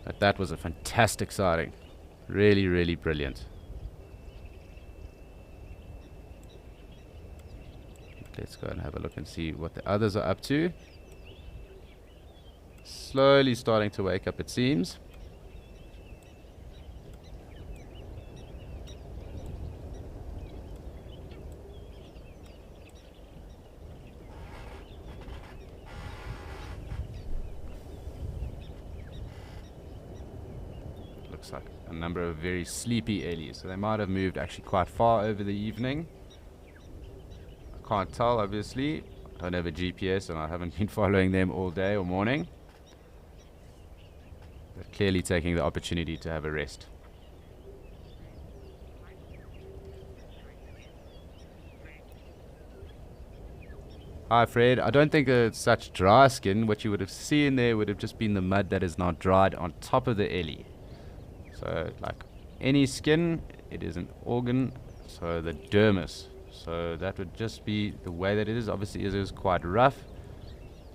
But that was a fantastic sighting. Really, really brilliant. Let's go and have a look and see what the others are up to. Slowly starting to wake up, it seems. Like a number of very sleepy Ellies, so they might have moved actually quite far over the evening. I can't tell, obviously. I don't have a GPS and I haven't been following them all day or morning. But clearly taking the opportunity to have a rest. Hi Fred, I don't think it's such dry skin. What you would have seen there would have just been the mud that is now dried on top of the ellie. So like any skin, it is an organ, so the dermis. So that would just be the way that it is. Obviously it is quite rough.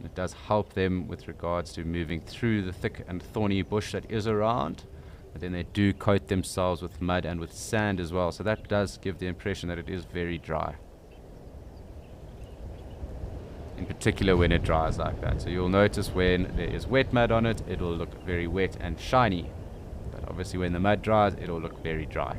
It does help them with regards to moving through the thick and thorny bush that is around. But then they do coat themselves with mud and with sand as well. So that does give the impression that it is very dry. In particular when it dries like that. So you'll notice when there is wet mud on it, it will look very wet and shiny. But obviously when the mud dries, it will look very dry.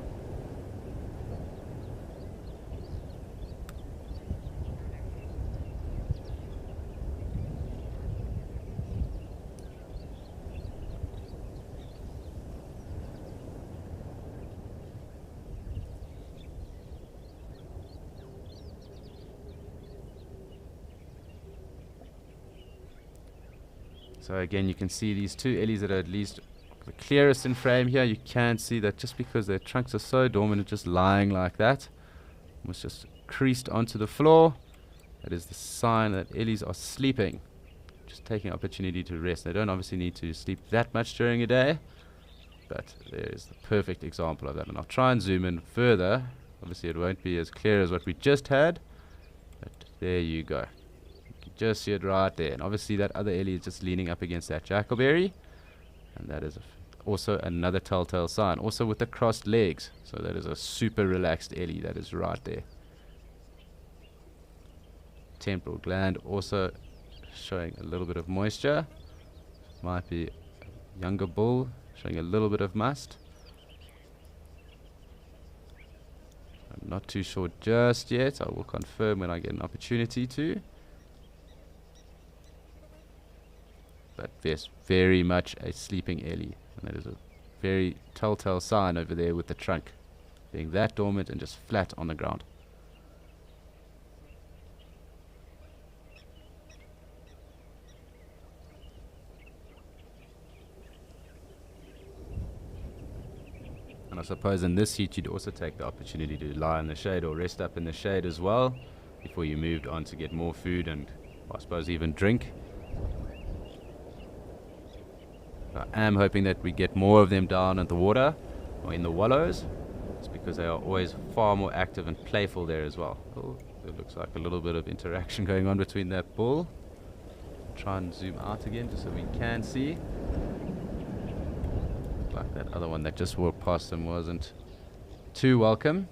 So again, you can see these two ellies that are at least the clearest in frame here. You can see that just because their trunks are so dormant, just lying like that, almost just creased onto the floor, that is the sign that ellies are sleeping, just taking opportunity to rest. They don't obviously need to sleep that much during a day, but there is the perfect example of that. And I'll try and zoom in further. Obviously it won't be as clear as what we just had, but there you go. Just see it right there, and obviously that other ellie is just leaning up against that jackalberry, and that is also another telltale sign, also with the crossed legs. So that is a super relaxed ellie that is right there. Temporal gland also showing a little bit of moisture. Might be a younger bull showing a little bit of must. I'm not too sure just yet. I will confirm when I get an opportunity to. But yes, very much a sleeping ellie, and that is a very telltale sign over there with the trunk being that dormant and just flat on the ground. And I suppose in this heat you'd also take the opportunity to lie in the shade or rest up in the shade as well before you moved on to get more food and I suppose even drink. I am hoping that we get more of them down at the water or in the wallows. It's because they are always far more active and playful there as well. Oh, there looks like a little bit of interaction going on between that bull. Try and zoom out again just so we can see. Looked like that other one that just walked past them wasn't too welcome.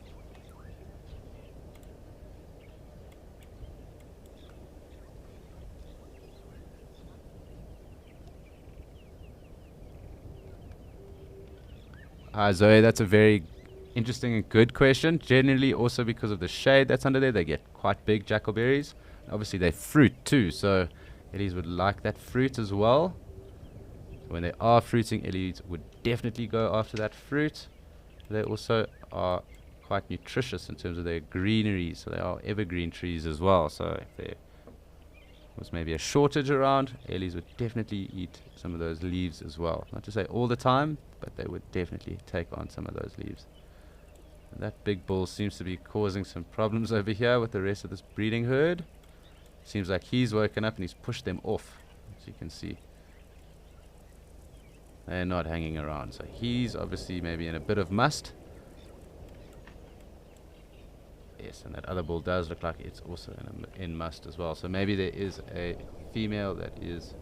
Hi Zoe, that's a very interesting and good question. Generally also because of the shade that's under there, they get quite big jackalberries. Obviously they fruit too, so ellies would like that fruit as well. So when they are fruiting, ellies would definitely go after that fruit. They also are quite nutritious in terms of their greenery, so they are evergreen trees as well. So if there was maybe a shortage around, ellies would definitely eat some of those leaves as well. Not to say all the time, but they would definitely take on some of those leaves. And that big bull seems to be causing some problems over here with the rest of this breeding herd. Seems like he's woken up and he's pushed them off, as you can see. They're not hanging around, so he's obviously maybe in a bit of must. Yes, and that other bull does look like it's also in must as well. So maybe there is a female that is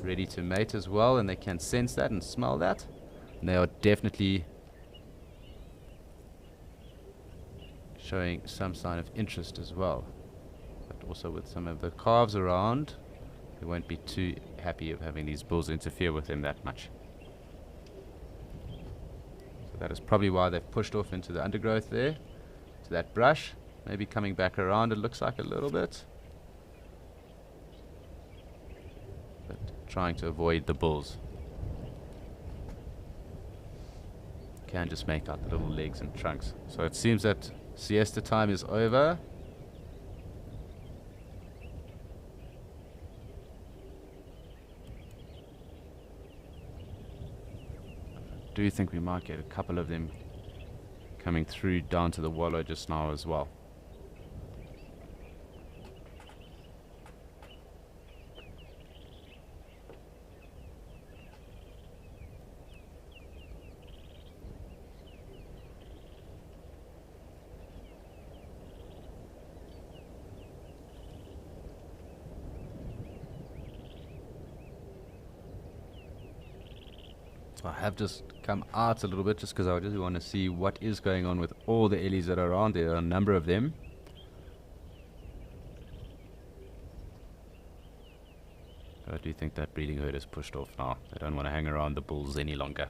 ready to mate as well, and they can sense that and smell that. And they are definitely showing some sign of interest as well. But also with some of the calves around, they won't be too happy of having these bulls interfere with them that much. So that is probably why they've pushed off into the undergrowth there, to that brush. Maybe coming back around, it looks like a little bit. But trying to avoid the bulls. Can just make out the little legs and trunks. So it seems that siesta time is over. I do think we might get a couple of them coming through down to the wallow just now as well. So I have just come out a little bit just because I just want to see what is going on with all the ellies that are around. There are a number of them. But I do think that breeding herd is pushed off now. They don't want to hang around the bulls any longer.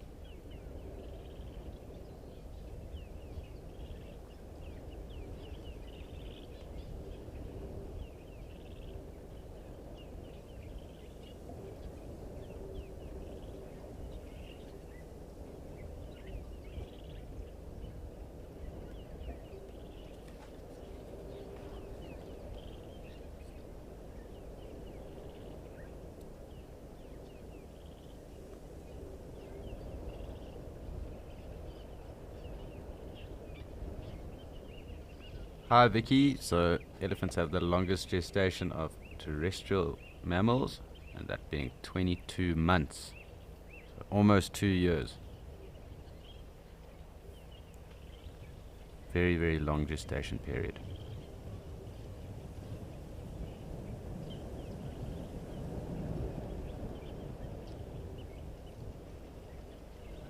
Hi Vicky, so elephants have the longest gestation of terrestrial mammals, and that being 22 months, so almost 2 years. Very, very long gestation period.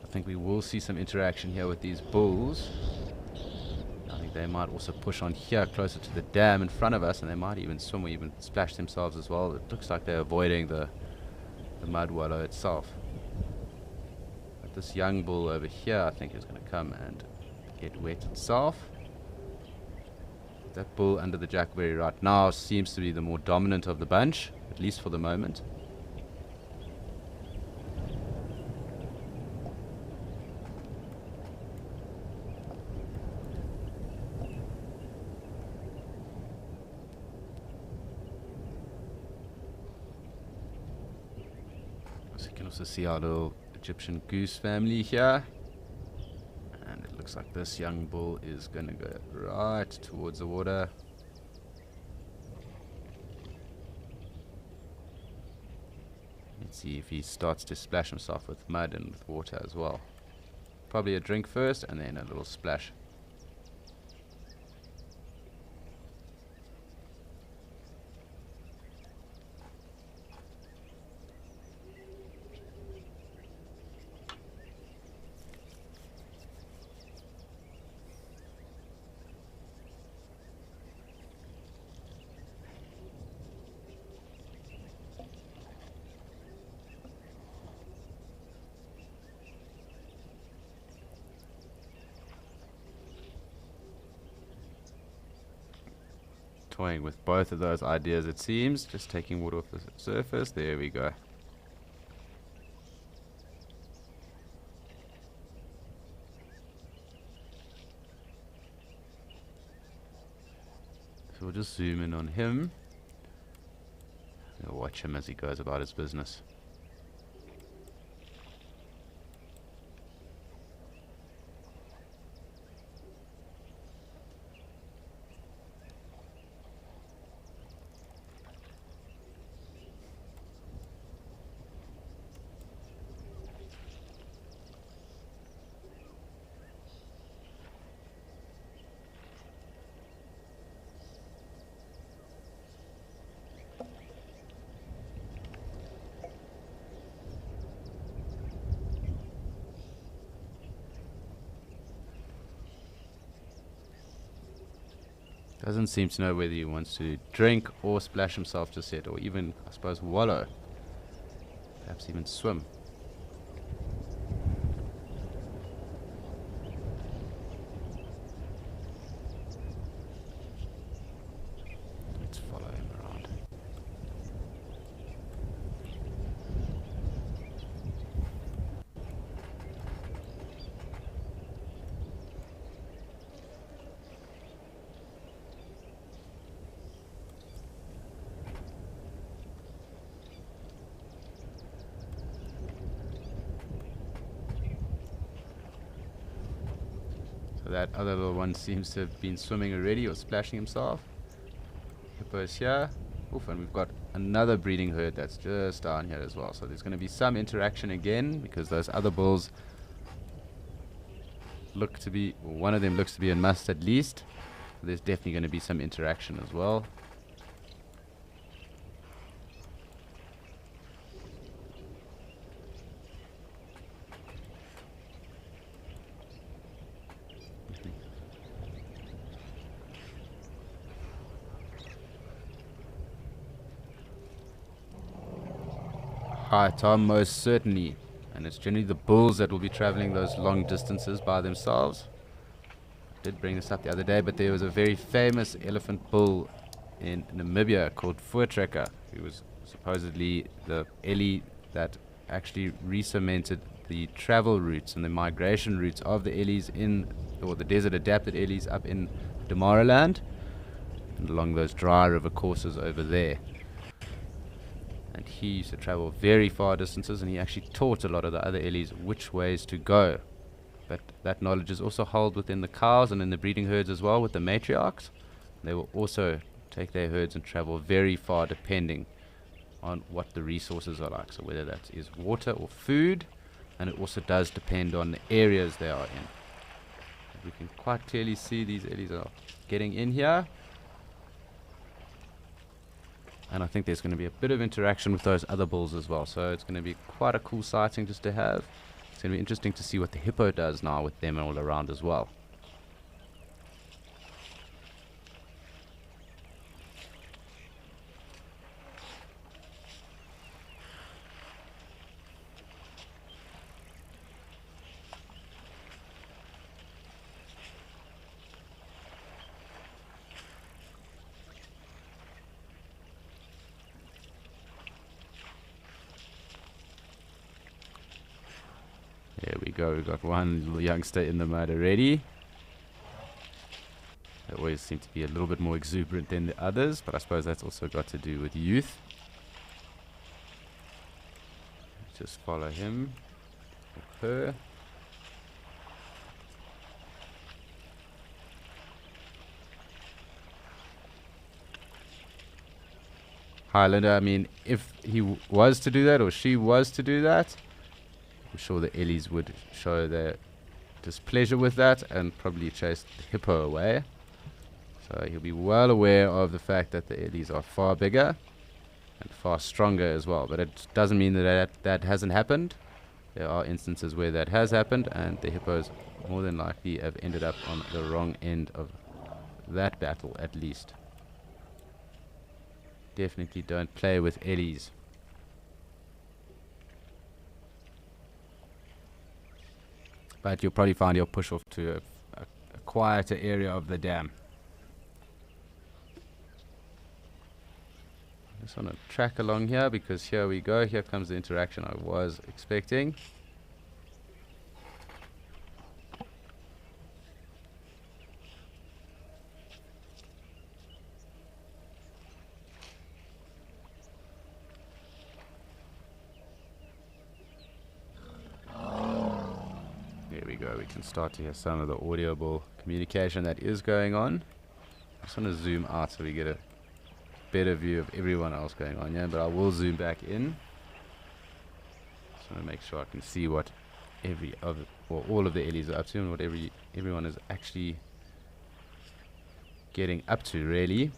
I think we will see some interaction here with these bulls. They might also push on here closer to the dam in front of us, and they might even swim or even splash themselves as well. It looks like they're avoiding the mud wallow itself. But this young bull over here I think is going to come and get wet itself. That bull under the jackberry right now seems to be the more dominant of the bunch, at least for the moment. You can also see our little Egyptian goose family here, and it looks like this young bull is going to go right towards the water. Let's see if he starts to splash himself with mud and with water as well. Probably a drink first and then a little splash. Toying with both of those ideas, it seems. Just taking water off the surface. There we go. So we'll just zoom in on him. We'll watch him as he goes about his business. Doesn't seem to know whether he wants to drink or splash himself just yet, or even, I suppose, wallow. Perhaps even swim. Let's follow him around. That other little one seems to have been swimming already or splashing himself. Hippo's here. Oof, and we've got another breeding herd that's just down here as well. So there's going to be some interaction again because those other bulls look to be, one of them looks to be in must at least. So there's definitely going to be some interaction as well. Hi, Tom, most certainly. And it's generally the bulls that will be traveling those long distances by themselves. I did bring this up the other day, but there was a very famous elephant bull in Namibia called Voortrekker, who was supposedly the Ellie that actually re-cemented the travel routes and the migration routes of the Ellies or the desert adapted Ellies up in Damaraland and along those dry river courses over there. And he used to travel very far distances, and he actually taught a lot of the other Ellies which ways to go. But that knowledge is also held within the cows and in the breeding herds as well with the matriarchs. They will also take their herds and travel very far depending on what the resources are like. So whether that is water or food, and it also does depend on the areas they are in. We can quite clearly see these Ellies are getting in here. And I think there's going to be a bit of interaction with those other bulls as well. So it's going to be quite a cool sighting just to have. It's going to be interesting to see what the hippo does now with them all around as well. There we go, we've got one little youngster in the mud already. They always seem to be a little bit more exuberant than the others, but I suppose that's also got to do with youth. Just follow him, or her. Highlander, I mean, if he was to do that, or she was to do that, I'm sure the Ellies would show their displeasure with that and probably chase the hippo away. So he'll be well aware of the fact that the Ellies are far bigger and far stronger as well. But it doesn't mean that hasn't happened. There are instances where that has happened, and the hippos more than likely have ended up on the wrong end of that battle at least. Definitely don't play with Ellies. But you'll probably find you'll push off to a quieter area of the dam. I just want to track along here because here we go. Here comes the interaction I was expecting. There we go, we can start to hear some of the audible communication that is going on. I just want to zoom out so we get a better view of everyone else going on here, but I will zoom back in. Just want to make sure I can see what all of the Ellies are up to and what everyone is actually getting up to, really.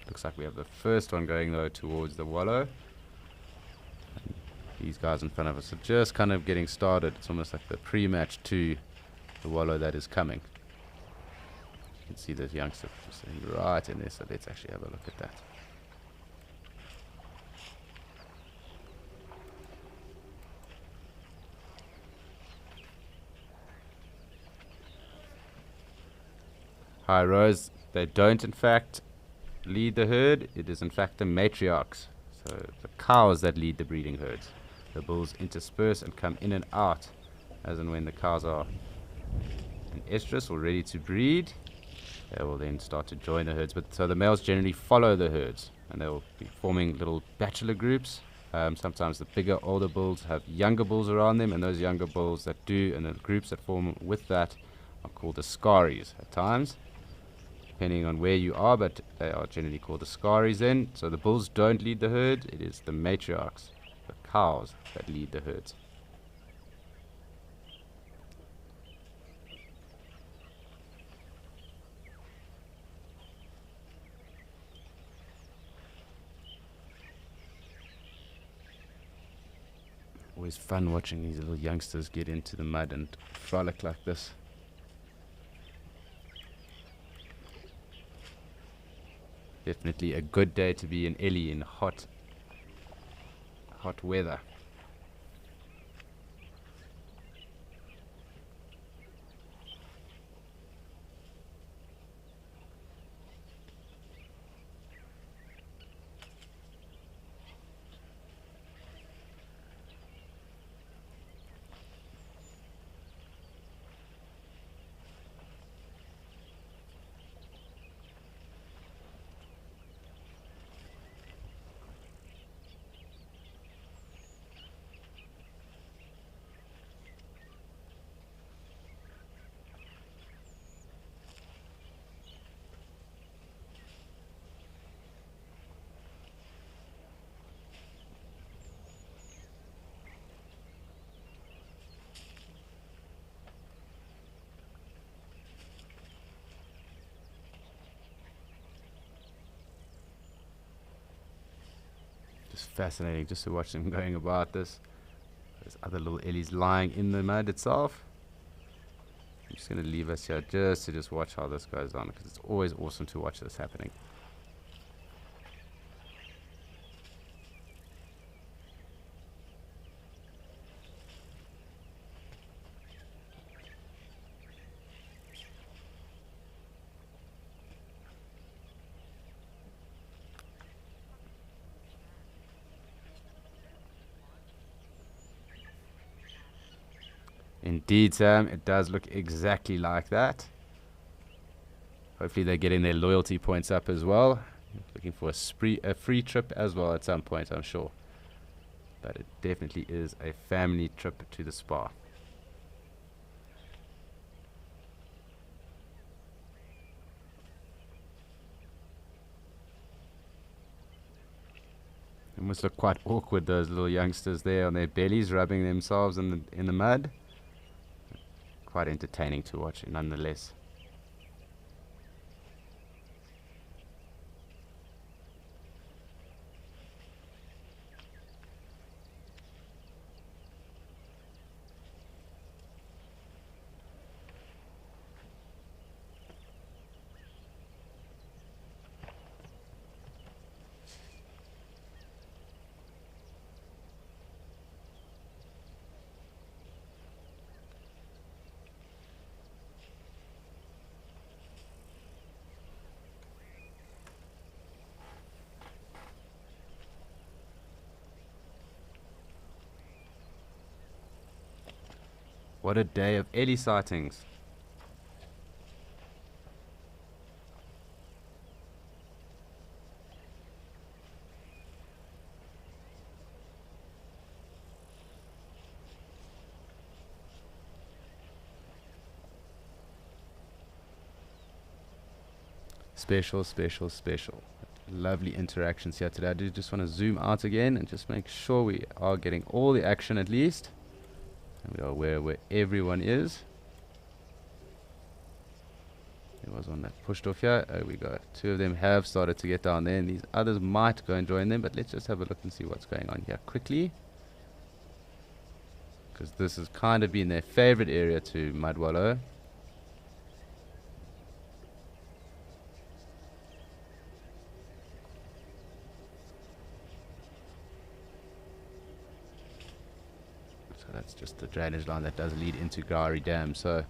Looks like we have the first one going though towards the wallow. These guys in front of us are just kind of getting started. It's almost like the pre-match to the wallow that is coming. You can see those youngsters sitting right in there, so let's actually have a look at that. Hi Rose, they don't in fact lead the herd. It is in fact the matriarchs, so the cows that lead the breeding herds. The bulls intersperse and come in and out as and when the cows are in estrus or ready to breed. They will then start to join the herds, but so the males generally follow the herds and they will be forming little bachelor groups. Sometimes the bigger older bulls have younger bulls around them, and those younger bulls that do and the groups that form with that are called the scaries at times, depending on where you are, but they are generally called the scaries then. So the bulls don't lead the herd, it is the matriarchs, the cows, that lead the herds. Always fun watching these little youngsters get into the mud and frolic like this. Definitely a good day to be in Ellie in hot weather. Just fascinating just to watch them going about this. There's other little Ellies lying in the mud itself. I'm just going to leave us here just to watch how this goes on, because it's always awesome to watch this happening. Indeed, Sam, it does look exactly like that. Hopefully they're getting their loyalty points up as well. Looking for a free trip as well at some point, I'm sure. But it definitely is a family trip to the spa. It must look quite awkward, those little youngsters there on their bellies rubbing themselves in the mud. Quite entertaining to watch nonetheless. What a day of Ellie sightings. Special. Lovely interactions here today. I do just want to zoom out again and just make sure we are getting all the action at least. And we are aware where everyone is. There was one that pushed off here. There we go. Two of them have started to get down there, and these others might go and join them, but let's just have a look and see what's going on here quickly. Because this has kind of been their favorite area to mud wallow. That's just the drainage line that does lead into Gowrie Dam, so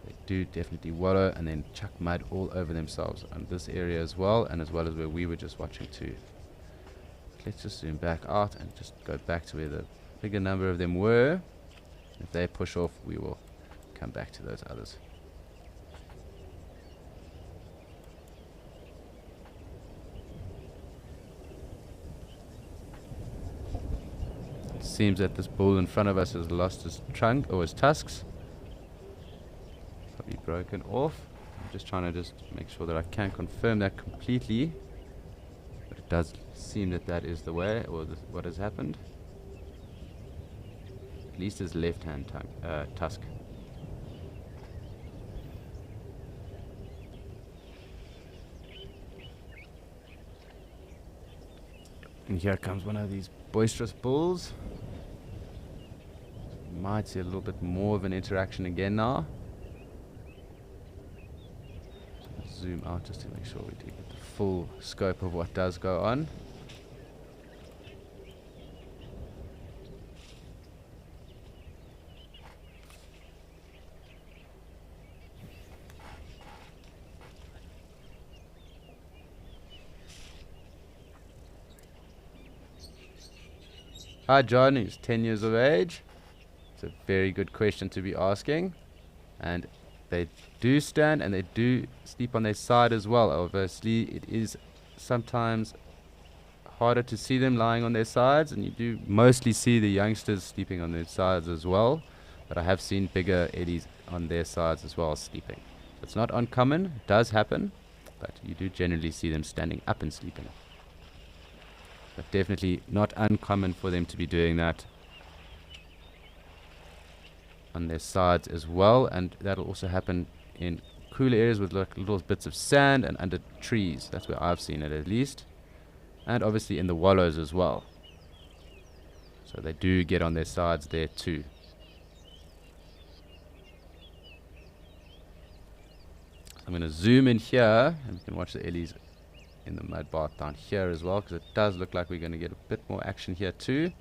they do definitely wallow and then chuck mud all over themselves on this area as well, and as well as where we were just watching too. Let's just zoom back out and just go back to where the bigger number of them were. If they push off, we will come back to those others. Seems that this bull in front of us has lost his trunk or his tusks. Probably broken off. I'm just trying to make sure that I can confirm that completely. But it does seem that is the way, or what has happened. At least his left hand tusk. And here comes one of these boisterous bulls. Might see a little bit more of an interaction again now. zoom out just to make sure we do get the full scope of what does go on. Hi John, who's 10 years of age. It's a very good question to be asking. And they do stand and they do sleep on their side as well. Obviously, it is sometimes harder to see them lying on their sides, and you do mostly see the youngsters sleeping on their sides as well. But I have seen bigger eddies on their sides as well sleeping. It's not uncommon, it does happen, but you do generally see them standing up and sleeping. But definitely not uncommon for them to be doing that on their sides as well, and that'll also happen in cooler areas with like little bits of sand and under trees. That's where I've seen it at least, and obviously in the wallows as well. So they do get on their sides there too. So I'm going to zoom in here and we can watch the ellies in the mud bath down here as well, because it does look like we're going to get a bit more action here too.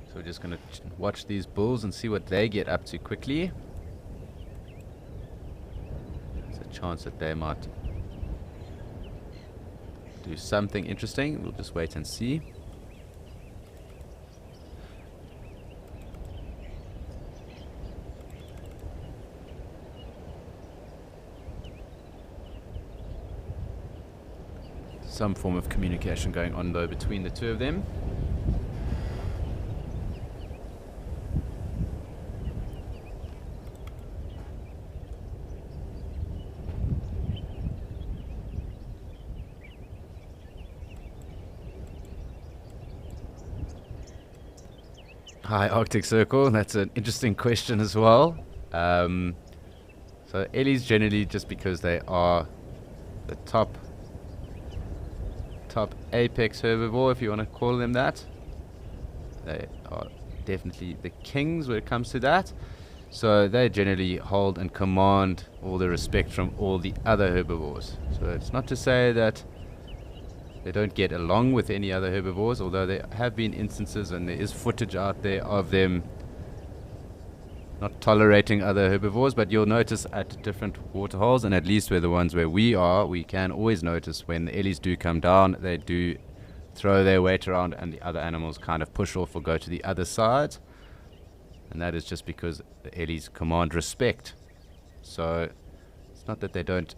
So we're just going to watch these bulls and see what they get up to quickly. There's a chance that they might do something interesting. We'll just wait and see. Some form of communication going on though between the two of them. Hi, Arctic Circle. That's an interesting question as well. So ellies generally, just because they are the top apex herbivore, if you want to call them that, they are definitely the kings when it comes to that. So they generally hold and command all the respect from all the other herbivores. So it's not to say that they don't get along with any other herbivores, although there have been instances and there is footage out there of them not tolerating other herbivores. But you'll notice at different waterholes, and at least where the ones where we are, we can always notice when the ellies do come down, they do throw their weight around and the other animals kind of push off or go to the other side. And that is just because the ellies command respect. So it's not that they don't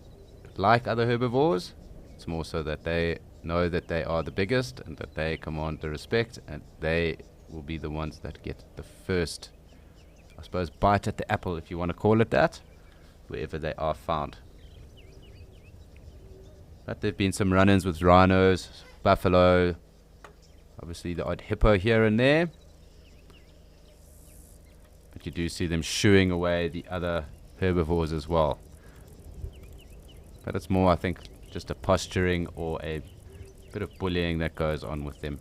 like other herbivores, it's more so that they know that they are the biggest and that they command the respect, and they will be the ones that get the first, I suppose, bite at the apple, if you want to call it that, wherever they are found. But there have been some run-ins with rhinos, buffalo, obviously the odd hippo here and there. But you do see them shooing away the other herbivores as well. But it's more, I think, just a posturing or a bit of bullying that goes on with them,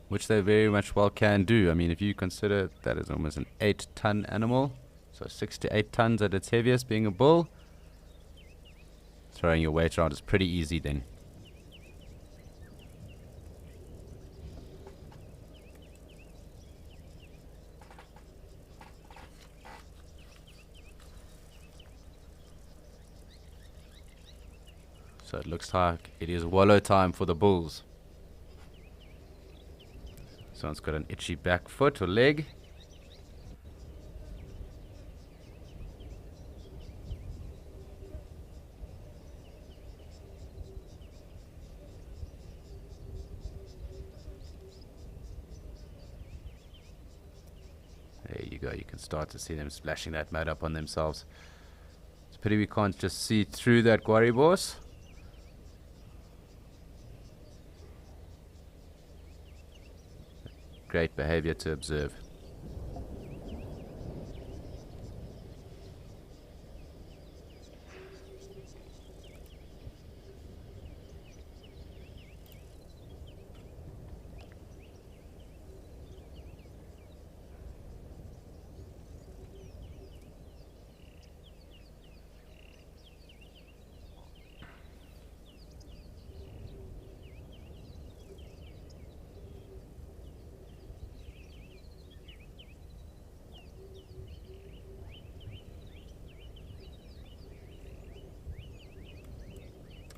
which they very much well can do. I mean, if you consider that is almost an 8-ton animal, so 6 to 8 tons at its heaviest, being a bull, throwing your weight around is pretty easy then. So it looks like it is wallow time for the bulls. Someone's got an itchy back foot or leg. There you go, you can start to see them splashing that mud up on themselves. It's a pity we can't just see through that guaribos. Great behavior to observe.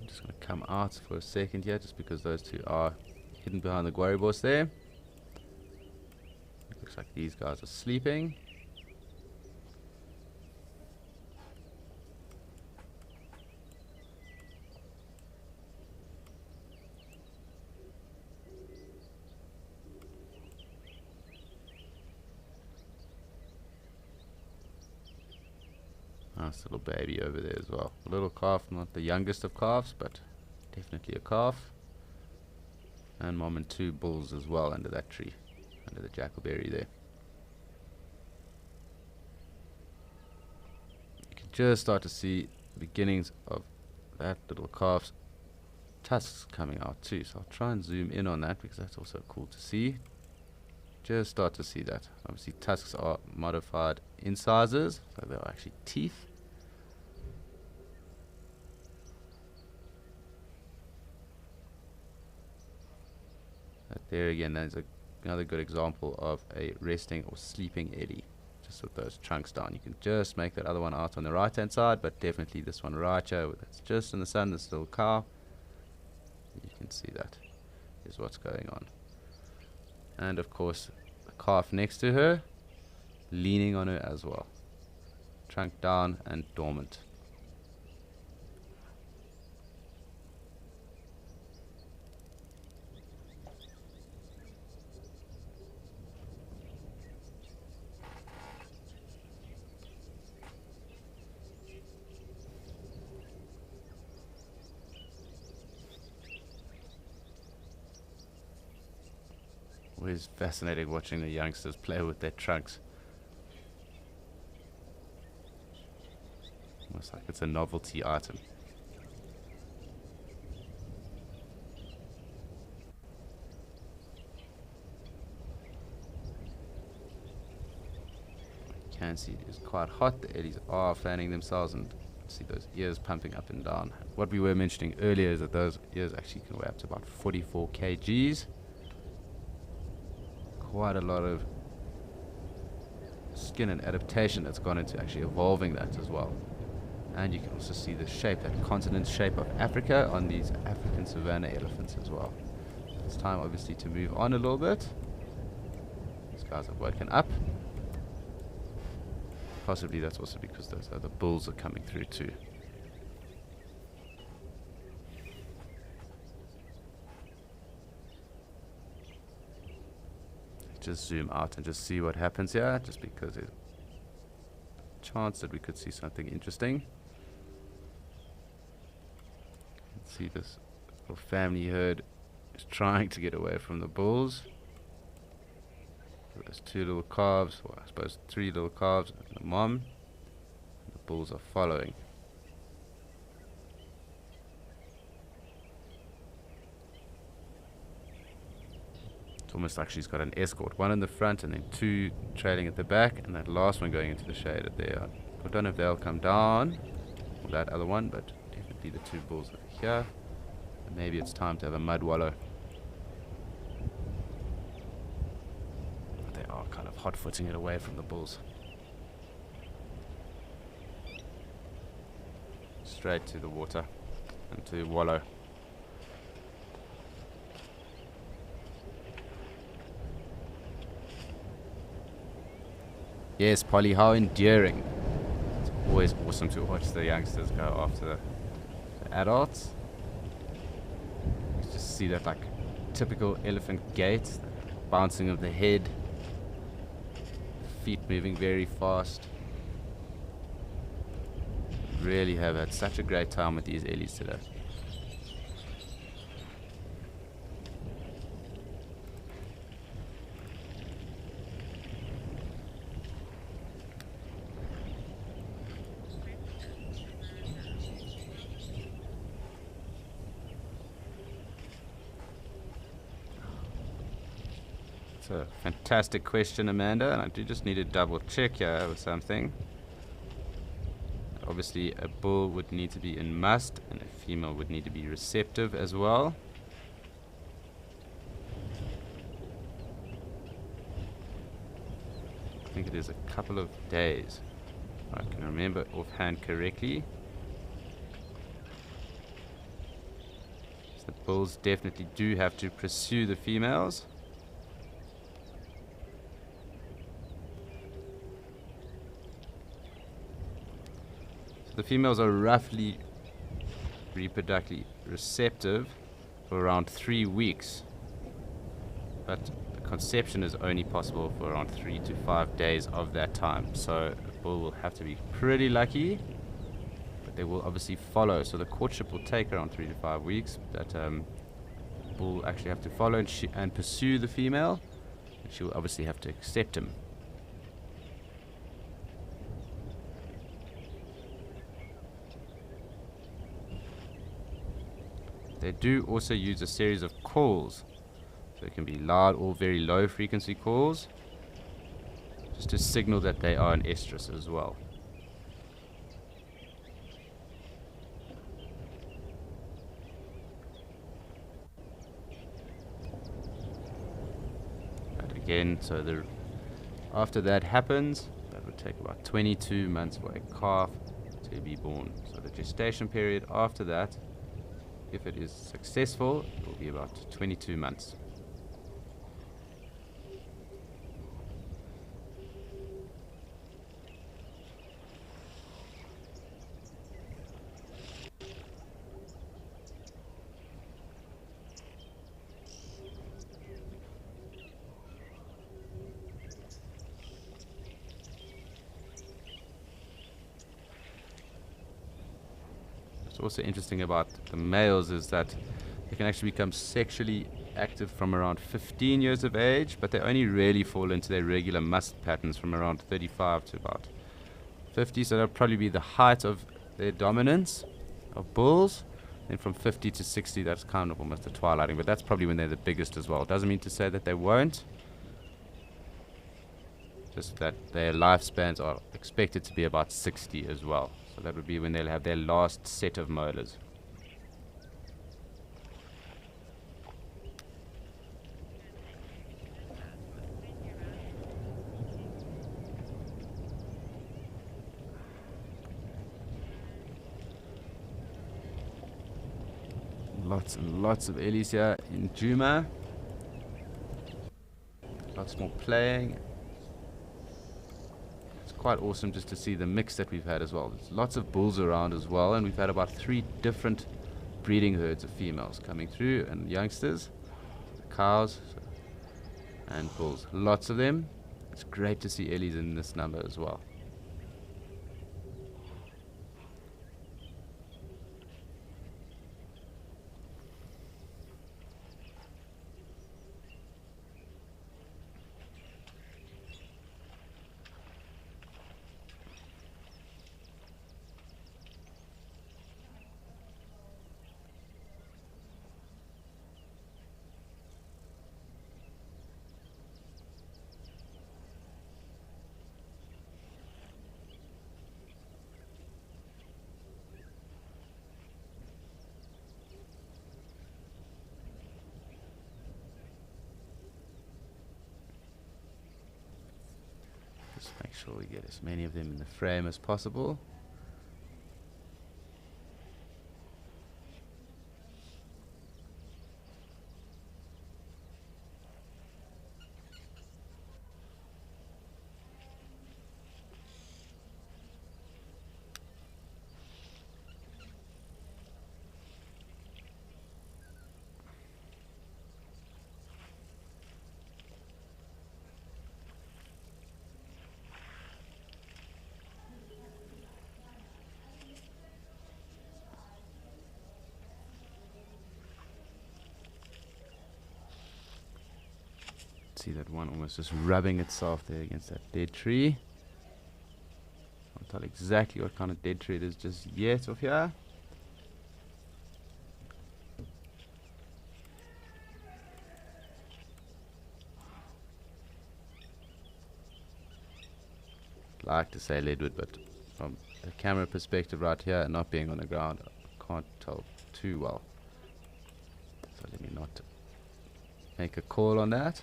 Just going to come out for a second here, just because those two are hidden behind the guaribos there. It looks like these guys are sleeping. Nice little baby over there as well. A little calf, not the youngest of calves, but definitely a calf. And mom and 2 bulls as well under that tree, under the jackleberry there. You can just start to see the beginnings of that little calf's tusks coming out too. So I'll try and zoom in on that because that's also cool to see. Just start to see that. Obviously tusks are modified incisors, so they're actually teeth. But there again, that's another good example of a resting or sleeping eddy, just with those trunks down. You can just make that other one out on the right hand side, but definitely this one right here, that's just in the sun, this little cow. You can see that is what's going on. And of course the calf next to her, leaning on her as well, trunk down and dormant. Always fascinating watching the youngsters play with their trunks. Almost like it's a novelty item. You can see it is quite hot. The eddies are fanning themselves, and see those ears pumping up and down. What we were mentioning earlier is that those ears actually can weigh up to about 44 kgs. Quite a lot of skin and adaptation that's gone into actually evolving that as well. And you can also see the shape, that continent shape of Africa on these African savanna elephants as well. It's time obviously to move on a little bit. These guys have woken up. Possibly that's also because those other bulls are coming through too. Just zoom out and just see what happens here, just because there's a chance that we could see something interesting. See this little family herd is trying to get away from the bulls. There's two little calves, or I suppose three little calves and a mom. The bulls are following. It's almost like she's got an escort, one in the front and then two trailing at the back, and that last one going into the shade at there. I don't know if they'll come down, or that other one, but definitely the two bulls over here. And maybe it's time to have a mud wallow. They are kind of hot-footing it away from the bulls. Straight to the water and to wallow. Yes, Polly, how endearing. It's always awesome to watch the youngsters go after the adults. You just see that like typical elephant gait, bouncing of the head, feet moving very fast. Really have had such a great time with these ellies today. It's a fantastic question, Amanda, and I do just need to double check here with something. Obviously a bull would need to be in must and a female would need to be receptive as well. I think it is a couple of days, if I can remember offhand correctly. So the bulls definitely do have to pursue the females. The females are roughly reproductively receptive for around 3 weeks, but the conception is only possible for around 3 to 5 days of that time. So the bull will have to be pretty lucky, but they will obviously follow. So the courtship will take around 3 to 5 weeks. That bull will actually have to follow and pursue the female, and she will obviously have to accept him. They do also use a series of calls, so it can be loud or very low frequency calls, just to signal that they are an estrus as well. And again, so after that happens, that would take about 22 months for a calf to be born. So the gestation period after that, if it is successful, it will be about 22 months. What's also interesting about the males is that they can actually become sexually active from around 15 years of age, but they only really fall into their regular must patterns from around 35 to about 50, so that'll probably be the height of their dominance of bulls. Then from 50 to 60, that's kind of almost a twilighting, but that's probably when they're the biggest as well. Doesn't mean to say that they won't, just that their lifespans are expected to be about 60 as well. So that would be when they'll have their last set of molars. Lots and lots of ellies here in Djuma. Lots more playing. It's quite awesome just to see the mix that we've had as well. There's lots of bulls around as well, and we've had about 3 different breeding herds of females coming through, and youngsters, cows and bulls. Lots of them. It's great to see ellies in this number as well. Just make sure we get as many of them in the frame as possible. See that one almost just rubbing itself there against that dead tree. Can't tell exactly what kind of dead tree it is just yet off here. I'd like to say leadwood, but from a camera perspective right here and not being on the ground, I can't tell too well. So let me not make a call on that.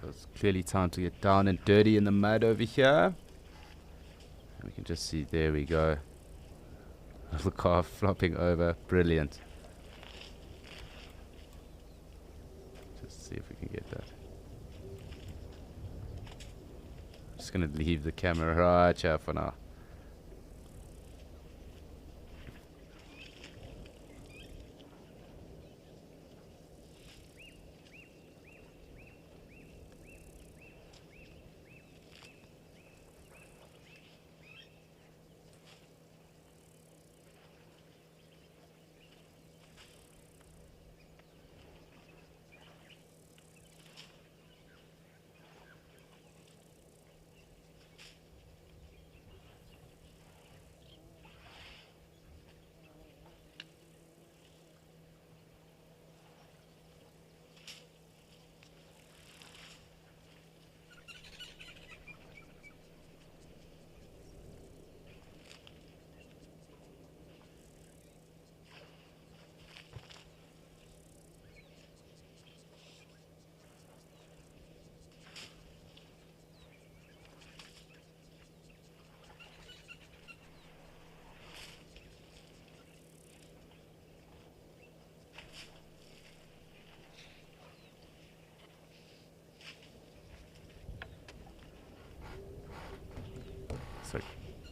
So it's clearly time to get down and dirty in the mud over here. And we can just see, there we go. Little calf flopping over. Brilliant. Just see if we can get that. Just going to leave the camera right here for now.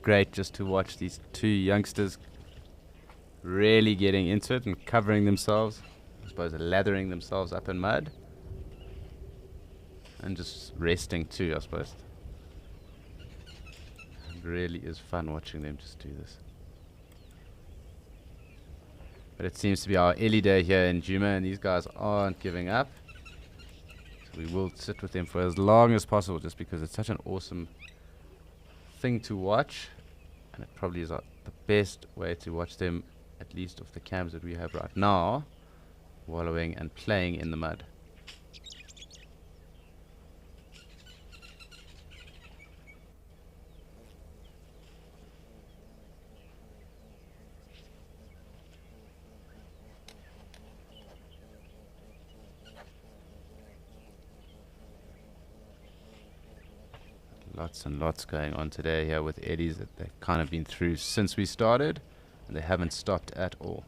great just to watch these two youngsters really getting into it and covering themselves, I suppose lathering themselves up in mud, and just resting too, I suppose. It really is fun watching them just do this. But it seems to be our early day here in Djuma, and these guys aren't giving up. So we will sit with them for as long as possible, just because it's such an awesome thing to watch, and it probably is the best way to watch them, at least of the cams that we have right now, wallowing and playing in the mud. Lots and lots going on today here with eddies that they've kind of been through since we started, and they haven't stopped at all.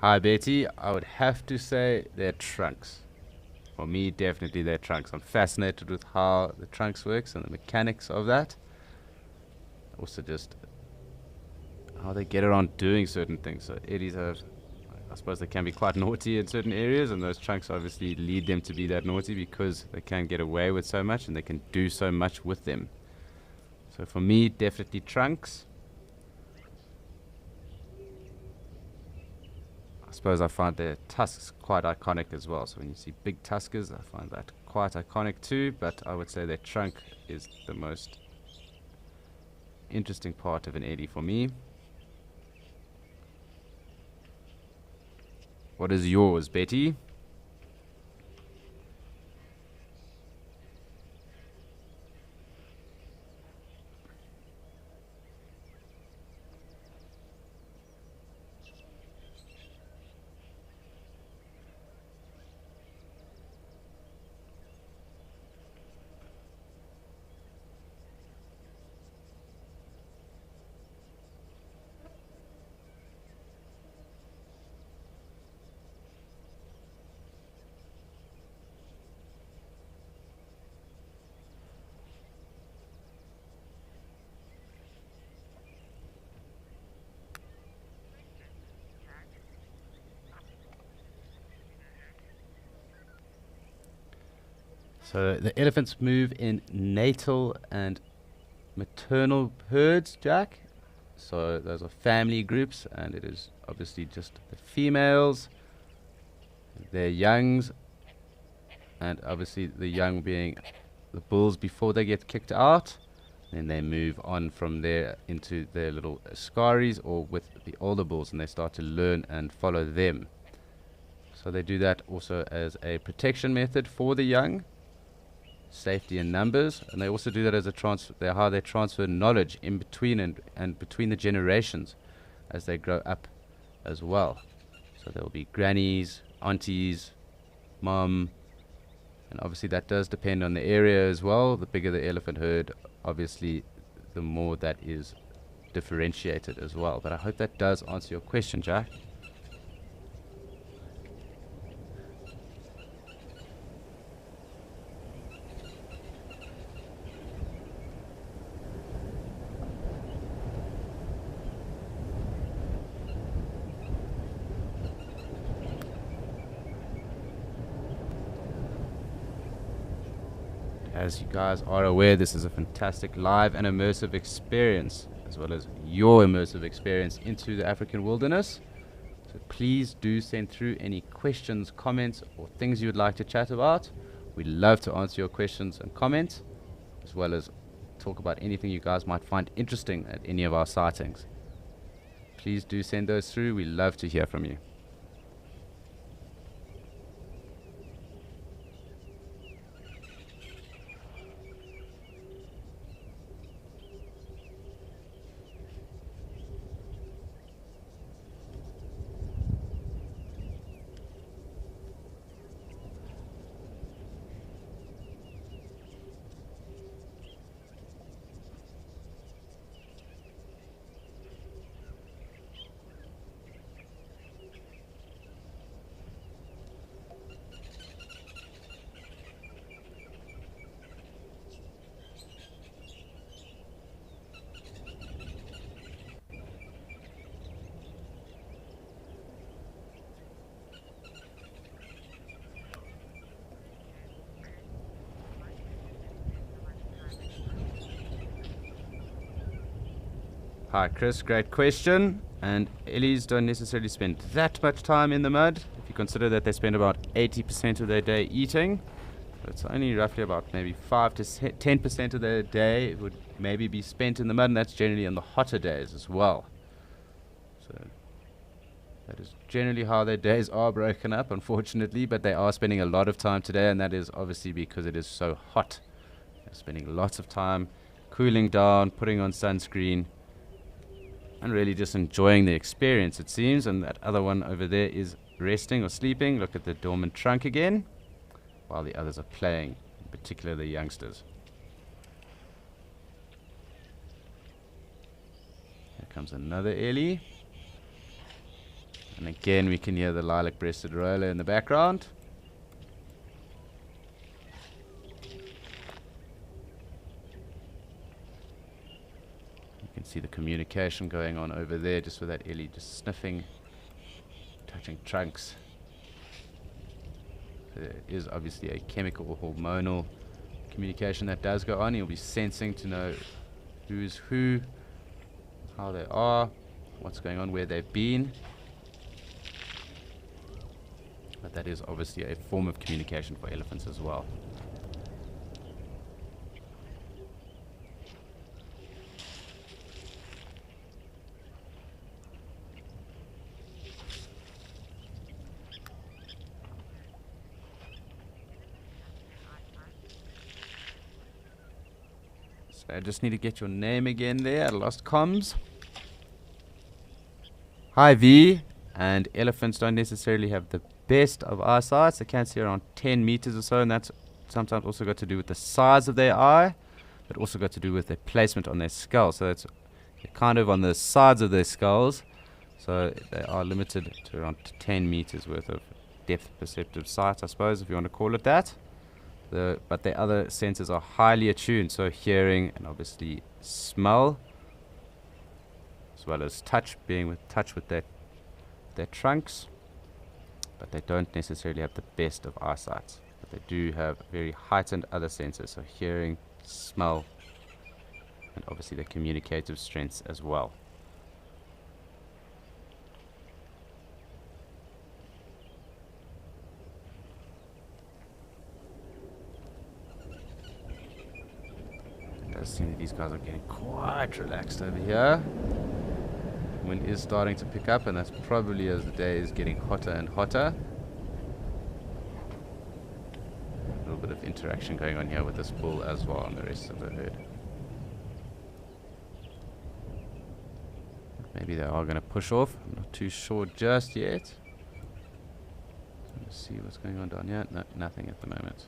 Hi Betty, I would have to say they're trunks. For me, definitely they're trunks. I'm fascinated with how the trunks works and the mechanics of that. Also just how they get around doing certain things. So eddies have, I suppose they can be quite naughty in certain areas, and those trunks obviously lead them to be that naughty because they can get away with so much and they can do so much with them. So for me, definitely trunks. I suppose I find their tusks quite iconic as well. So when you see big tuskers, I find that quite iconic too, but I would say their trunk is the most interesting part of an eddy for me. What is yours, Betty? So the elephants move in natal and maternal herds, Jack. So those are family groups, and it is obviously just the females, their youngs, and obviously the young being the bulls before they get kicked out. Then they move on from there into their little askaris or with the older bulls, and they start to learn and follow them. So they do that also as a protection method for the young, safety in numbers, and they also do that as a how they transfer knowledge in between and between the generations as they grow up as well. So there will be grannies, aunties, mom, and obviously that does depend on the area as well. The bigger the elephant herd, obviously the more that is differentiated as well. But I hope that does answer your question, Jack. As you guys are aware, this is a fantastic live and immersive experience, as well as your immersive experience into the African wilderness. So please do send through any questions, comments, or things you would like to chat about, We love to answer your questions and comments, as well as talk about anything you guys might find interesting at any of our sightings. Please do send those through. We love to hear from you. Hi Chris, great question. And Ellies don't necessarily spend that much time in the mud. If you consider that they spend about 80% of their day eating, so it's only roughly about maybe 5 to 10% of their day would maybe be spent in the mud, and that's generally on the hotter days as well. So that is generally how their days are broken up, unfortunately, but they are spending a lot of time today, and that is obviously because it is so hot. They're spending lots of time cooling down, putting on sunscreen, and really just enjoying the experience, it seems. And that other one over there is resting or sleeping. Look at the dormant trunk again, while the others are playing, in particular the youngsters. Here comes another Ellie. And again we can hear the lilac-breasted roller in the background. You can see the communication going on over there, just with that Ellie just sniffing, touching trunks. So there is obviously a chemical or hormonal communication that does go on. You'll be sensing to know who's who, how they are, what's going on, where they've been. But that is obviously a form of communication for elephants as well. I just need to get your name again there. I lost comms. Hi V. And elephants don't necessarily have the best of eyesight. They can see around 10 meters or so, and that's sometimes also got to do with the size of their eye, but also got to do with their placement on their skull. So it's kind of on the sides of their skulls. So they are limited to around 10 meters worth of depth perceptive sight, I suppose, if you want to call it that. But the other senses are highly attuned, so hearing and obviously smell, as well as touch, being with touch with their trunks. But they don't necessarily have the best of eyesight, but they do have very heightened other senses, so hearing, smell, and obviously their communicative strengths as well. It does seem that these guys are getting quite relaxed over here. Wind is starting to pick up, and that's probably as the day is getting hotter and hotter. A little bit of interaction going on here with this bull as well and the rest of the herd. Maybe they are going to push off. I'm not too sure just yet. Let's see what's going on down here. No, nothing at the moment.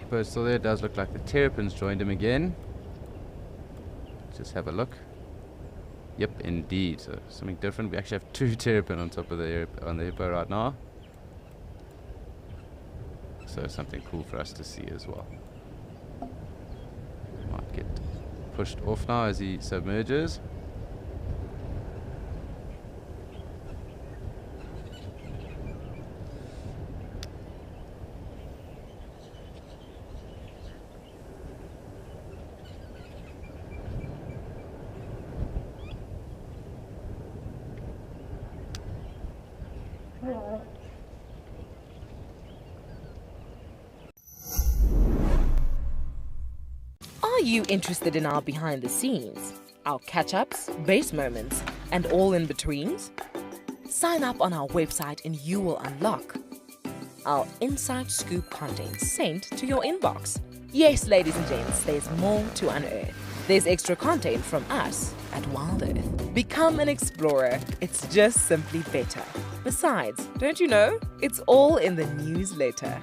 Hippo's still there. It does look like the terrapins joined him again. Let's just have a look. Yep, indeed. So something different. We actually have 2 terrapin on top of the hippo right now. So something cool for us to see as well. Might get pushed off now as he submerges. Are you interested in our behind the scenes, our catch-ups, base moments, and all in betweens? Sign up on our website and you will unlock our inside scoop content sent to your inbox. Yes, ladies and gents, there's more to unearth. There's extra content from us at Wild Earth. Become an explorer. It's just simply better. Besides, don't you know? It's all in the newsletter.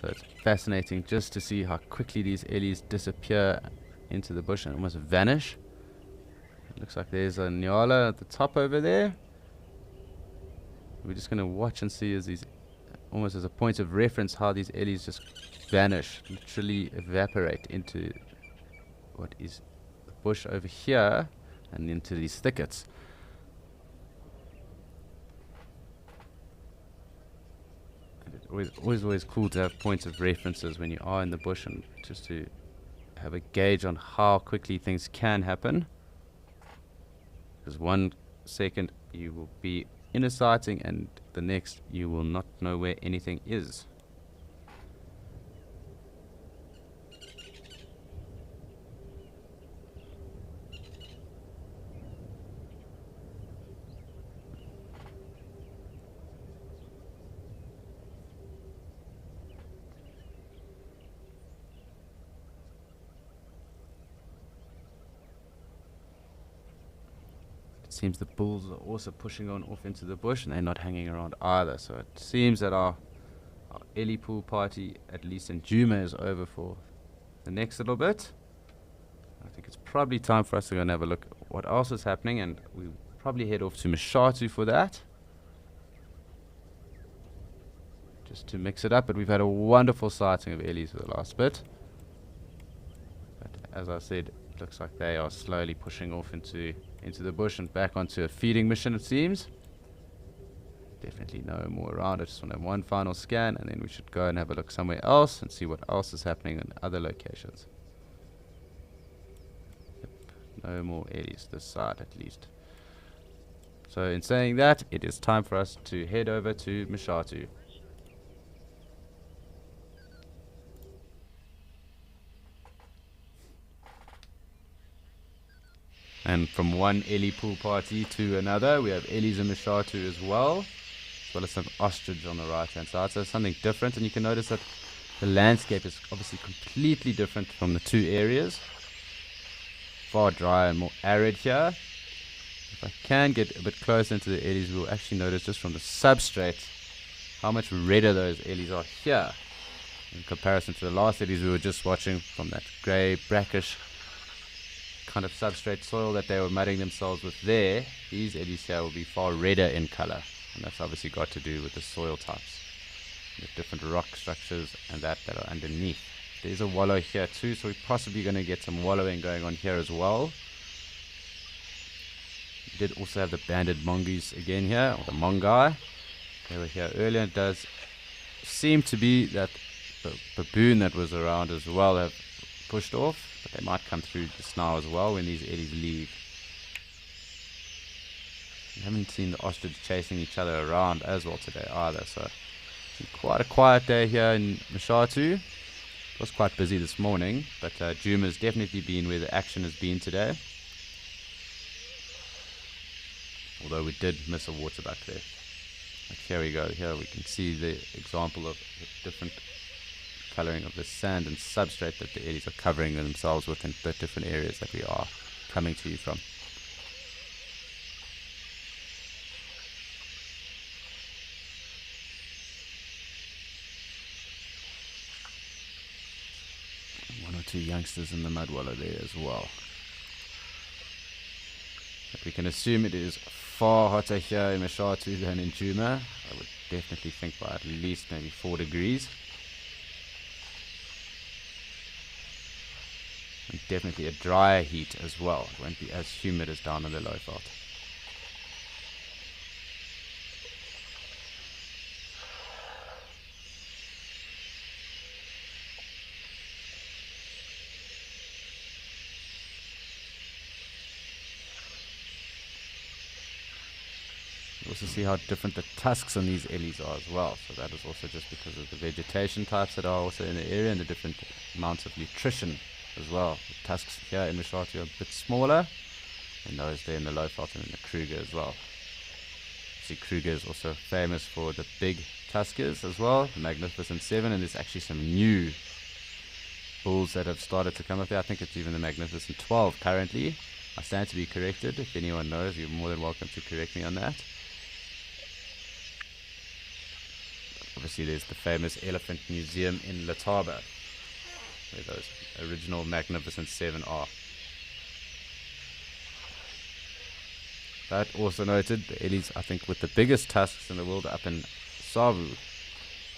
So it's fascinating just to see how quickly these ellies disappear into the bush and almost vanish. It looks like there's a nyala at the top over there. We're just going to watch and see as these, almost as a point of reference, how these ellies just vanish, literally evaporate into what is the bush over here and into these thickets. Always cool to have points of references when you are in the bush and just to have a gauge on how quickly things can happen. Because 1 second you will be in a sighting and the next you will not know where anything is. It seems the bulls are also pushing on off into the bush and they're not hanging around either. So it seems that our ellie pool party, at least in Djuma, is over for the next little bit. I think it's probably time for us to go and have a look at what else is happening, and we'll probably head off to Mshatu for that, just to mix it up. But we've had a wonderful sighting of ellies for the last bit. But as I said, it looks like they are slowly pushing off into the bush and back onto a feeding mission, it seems. Definitely no more around. I just want to have one final scan and then we should go and have a look somewhere else and see what else is happening in other locations. Yep, no more ellies this side at least. So in saying that, it is time for us to head over to Mshatu. And from one ellie pool party to another, we have ellies in Mshatu as well as some ostrich on the right hand side. So something different, and you can notice that the landscape is obviously completely different from the two areas. far drier and more arid here. If I can get a bit closer into the eddies, we'll actually notice just from the substrate how much redder those eddies are here in comparison to the last eddies we were just watching from that grey, brackish kind of substrate soil that they were mudding themselves with there. These eddies here will be far redder in colour, and that's obviously got to do with the soil types, the different rock structures and that are underneath. There's a wallow here too, so we're possibly going to get some wallowing going on here as well. We did also have the banded mongoose again here, or the mongai. They were here earlier. It does seem to be that the baboon that was around as well have pushed off, but they might come through just now as well when these eddies leave. We haven't seen the ostrich chasing each other around as well today either, so quite a quiet day here in Mashatu. It was quite busy this morning, but Djuma's definitely been where the action has been today. Although we did miss a waterbuck there. But here we go. Here we can see the example of the different colouring of the sand and substrate that the eddies are covering themselves with in the different areas that we are coming to you from. One or two youngsters in the mud wallow there as well. But we can assume it is far hotter here in Mashatu than in Djuma. I would definitely think by at least maybe 4 degrees. And definitely a drier heat as well. It won't be as humid as down in the Lowveld. You also see how different the tusks on these ellies are as well. So that is also just because of the vegetation types that are also in the area and the different amounts of nutrition as well. The tusks here in Mashatu are a bit smaller than those there in the Lowveld and in the Kruger as well. See, Kruger is also famous for the big tuskers as well, the Magnificent 7, and there's actually some new bulls that have started to come up there. I think it's even the Magnificent 12 currently. I stand to be corrected. If anyone knows, you're more than welcome to correct me on that. Obviously there's the famous Elephant Museum in Letaba, where those original Magnificent 7 are. But also noted, the ellies, I think, with the biggest tusks in the world up in Savu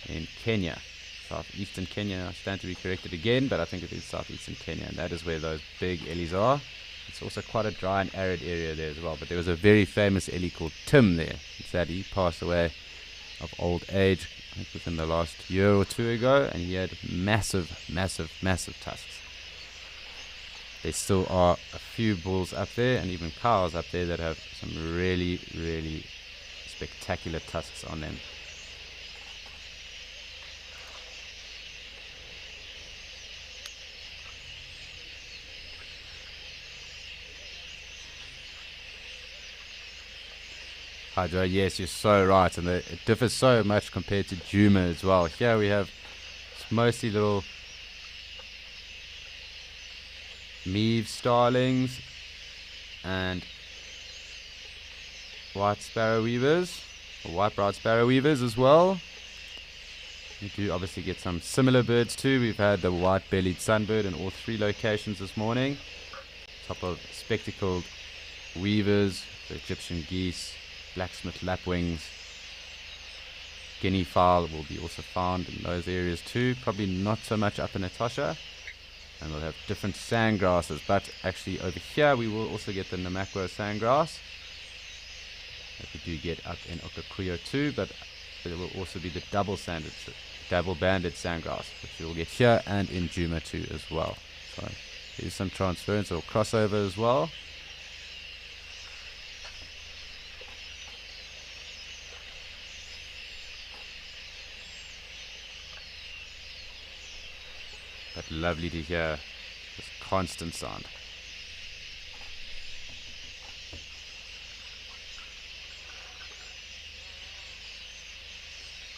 in Kenya, southeastern Kenya. I stand to be corrected again, but I think it is southeastern Kenya, and that is where those big ellies are. It's also quite a dry and arid area there as well, but there was a very famous ellie called Tim there. Sadly, he passed away of old age, I think within the last year or two ago, and he had massive tusks. There still are a few bulls up there and even cows up there that have some really spectacular tusks on them. Hydra, yes, you're so right, and it differs so much compared to Djuma as well. Here we have mostly little Meave starlings and white sparrow weavers, or white-browed sparrow weavers as well. You do obviously get some similar birds too. We've had the white-bellied sunbird in all 3 locations this morning. Top of spectacled weavers, the Egyptian geese, blacksmith lapwings, guinea fowl will be also found in those areas too. Probably not so much up in Etosha. And we'll have different sandgrasses, but actually over here we will also get the Namakwa sandgrass that we do get up in Okakuyo too, but there will also be the double-banded sandgrass, which you will get here and in Djuma too as well. So there's some transference or crossover as well. But lovely to hear this constant sound.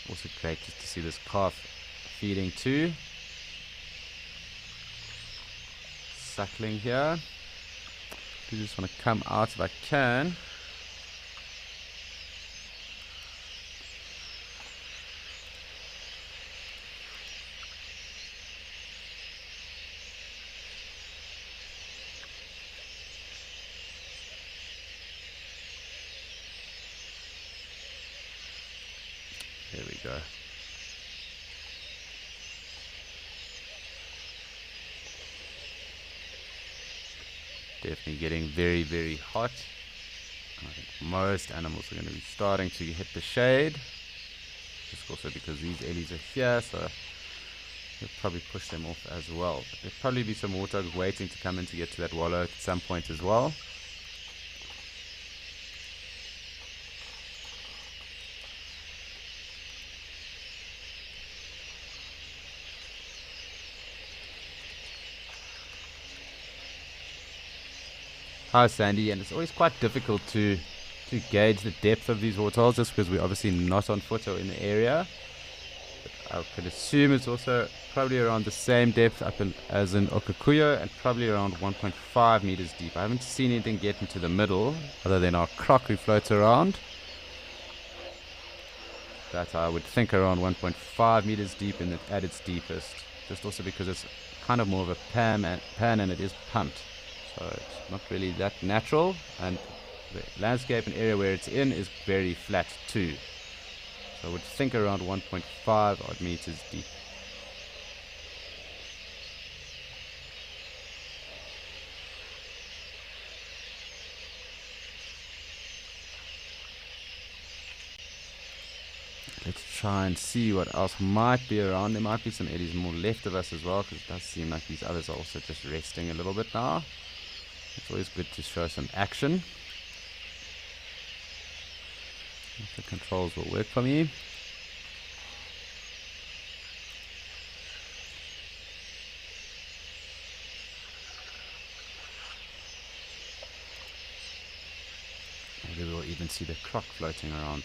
Also great just to see this calf feeding too. Suckling here. I just want to come out if I can. There we go. Definitely getting very, very hot. I think most animals are going to be starting to hit the shade. Just also because these ellies are here, so we'll probably push them off as well. But there'll probably be some warthogs waiting to come in to get to that wallow at some point as well. Hi Sandy, and it's always quite difficult to gauge the depth of these waterholes just because we're obviously not on foot or in the area. But I could assume it's also probably around the same depth as in Okakuyo and probably around 1.5 meters deep. I haven't seen anything get into the middle other than our croc who floats around. But I would think around 1.5 meters deep at its deepest. Just also because it's kind of more of a pan and it is pumped. So it's not really that natural, and the landscape and area where it's in is very flat too. So I would think around 1.5 odd meters deep. Let's try and see what else might be around. There might be some eddies more left of us as well, because it does seem like these others are also just resting a little bit now. It's always good to show some action. If the controls will work for me. Maybe we'll even see the croc floating around.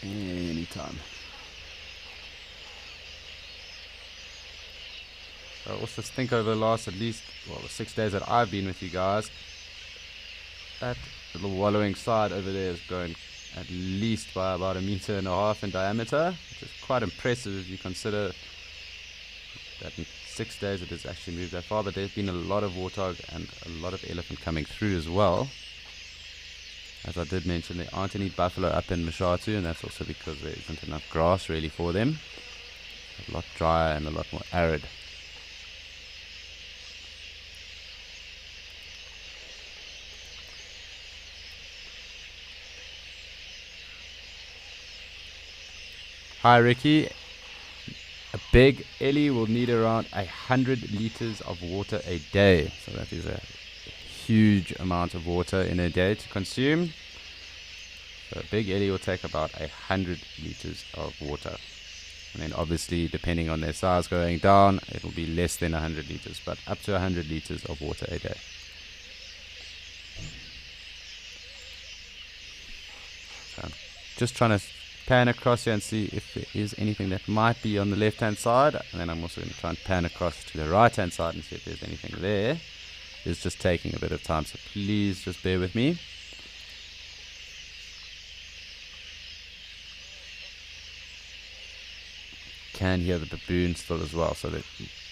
Anytime. I also think over the last at least, well, the 6 days that I've been with you guys, that little wallowing side over there is going at least by about 1.5 meters in diameter, which is quite impressive if you consider that in 6 days it has actually moved that far. But there's been a lot of warthog and a lot of elephant coming through as well. As I did mention, there aren't any buffalo up in Mashatu, and that's also because there isn't enough grass really for them. A lot drier and a lot more arid. Hi Ricky. A big ellie will need around 100 liters of water a day. So that is a huge amount of water in a day to consume. So a big ellie will take about 100 liters of water. And then obviously depending on their size going down, it will be less than 100 liters, but up to 100 liters of water a day. So I'm just trying to pan across here and see if there is anything that might be on the left hand side, and then I'm also going to try and pan across to the right hand side and see if there's anything there. It's just taking a bit of time, so please just bear with me. Can hear the baboon still as well, so they're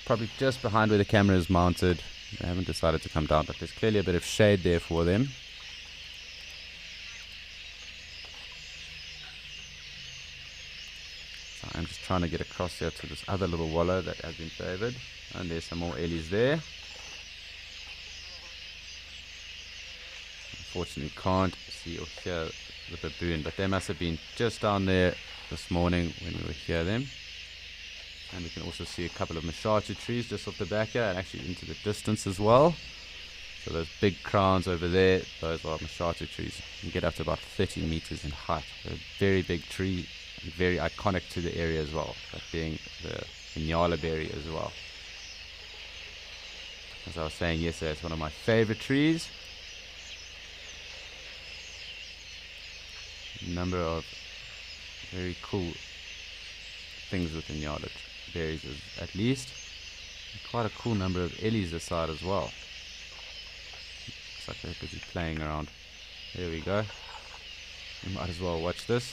probably just behind where the camera is mounted. They haven't decided to come down, but there's clearly a bit of shade there for them. So I'm just trying to get across here to this other little wallow that has been favored, and there's some more ellies there. Unfortunately can't see or hear the baboon, but they must have been just down there this morning when we were here them. And we can also see a couple of mashatu trees just off the back here and actually into the distance as well. So those big crowns over there, those are mashatu trees. You can get up to about 30 meters in height. They're a very big tree, very iconic to the area as well, that being the Inyala berry as well. As I was saying yesterday, it's one of my favorite trees. A number of very cool things with Inyala berries, at least. And quite a cool number of ellies this side as well. Looks like they're busy playing around. There we go. You might as well watch this.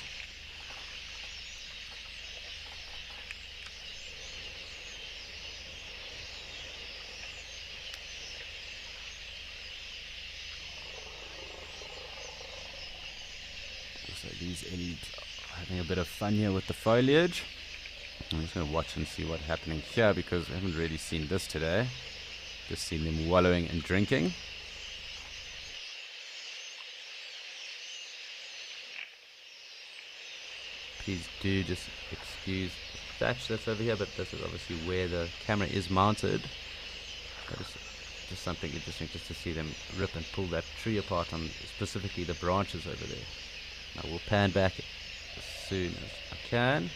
So these ellies are having a bit of fun here with the foliage. I'm just going to watch and see what's happening here, because I haven't really seen this today. Just seen them wallowing and drinking. Please do just excuse the thatch that's over here, but this is obviously where the camera is mounted. But it's just something interesting just to see them rip and pull that tree apart, on specifically the branches over there. I will pan back as soon as I can.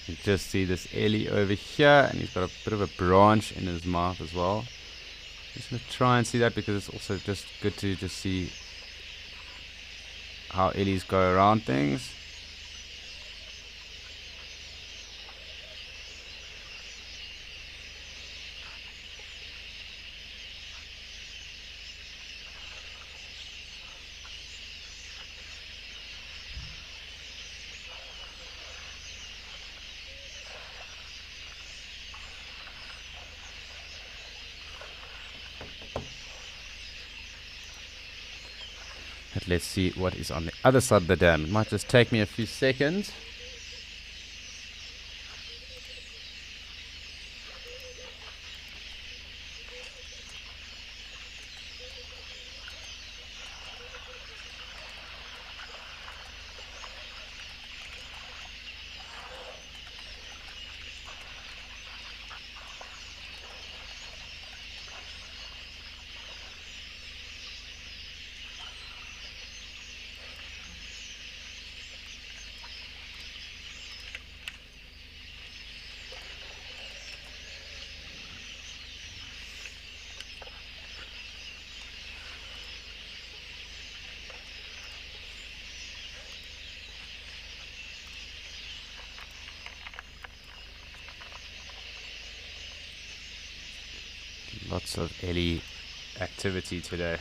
You just see this ellie over here, and he's got a bit of a branch in his mouth as well. Just going to try and see that, because it's also just good to just see how ellies go around things. Let's see what is on the other side of the dam. It might just take me a few seconds. Lots of ellie activity today.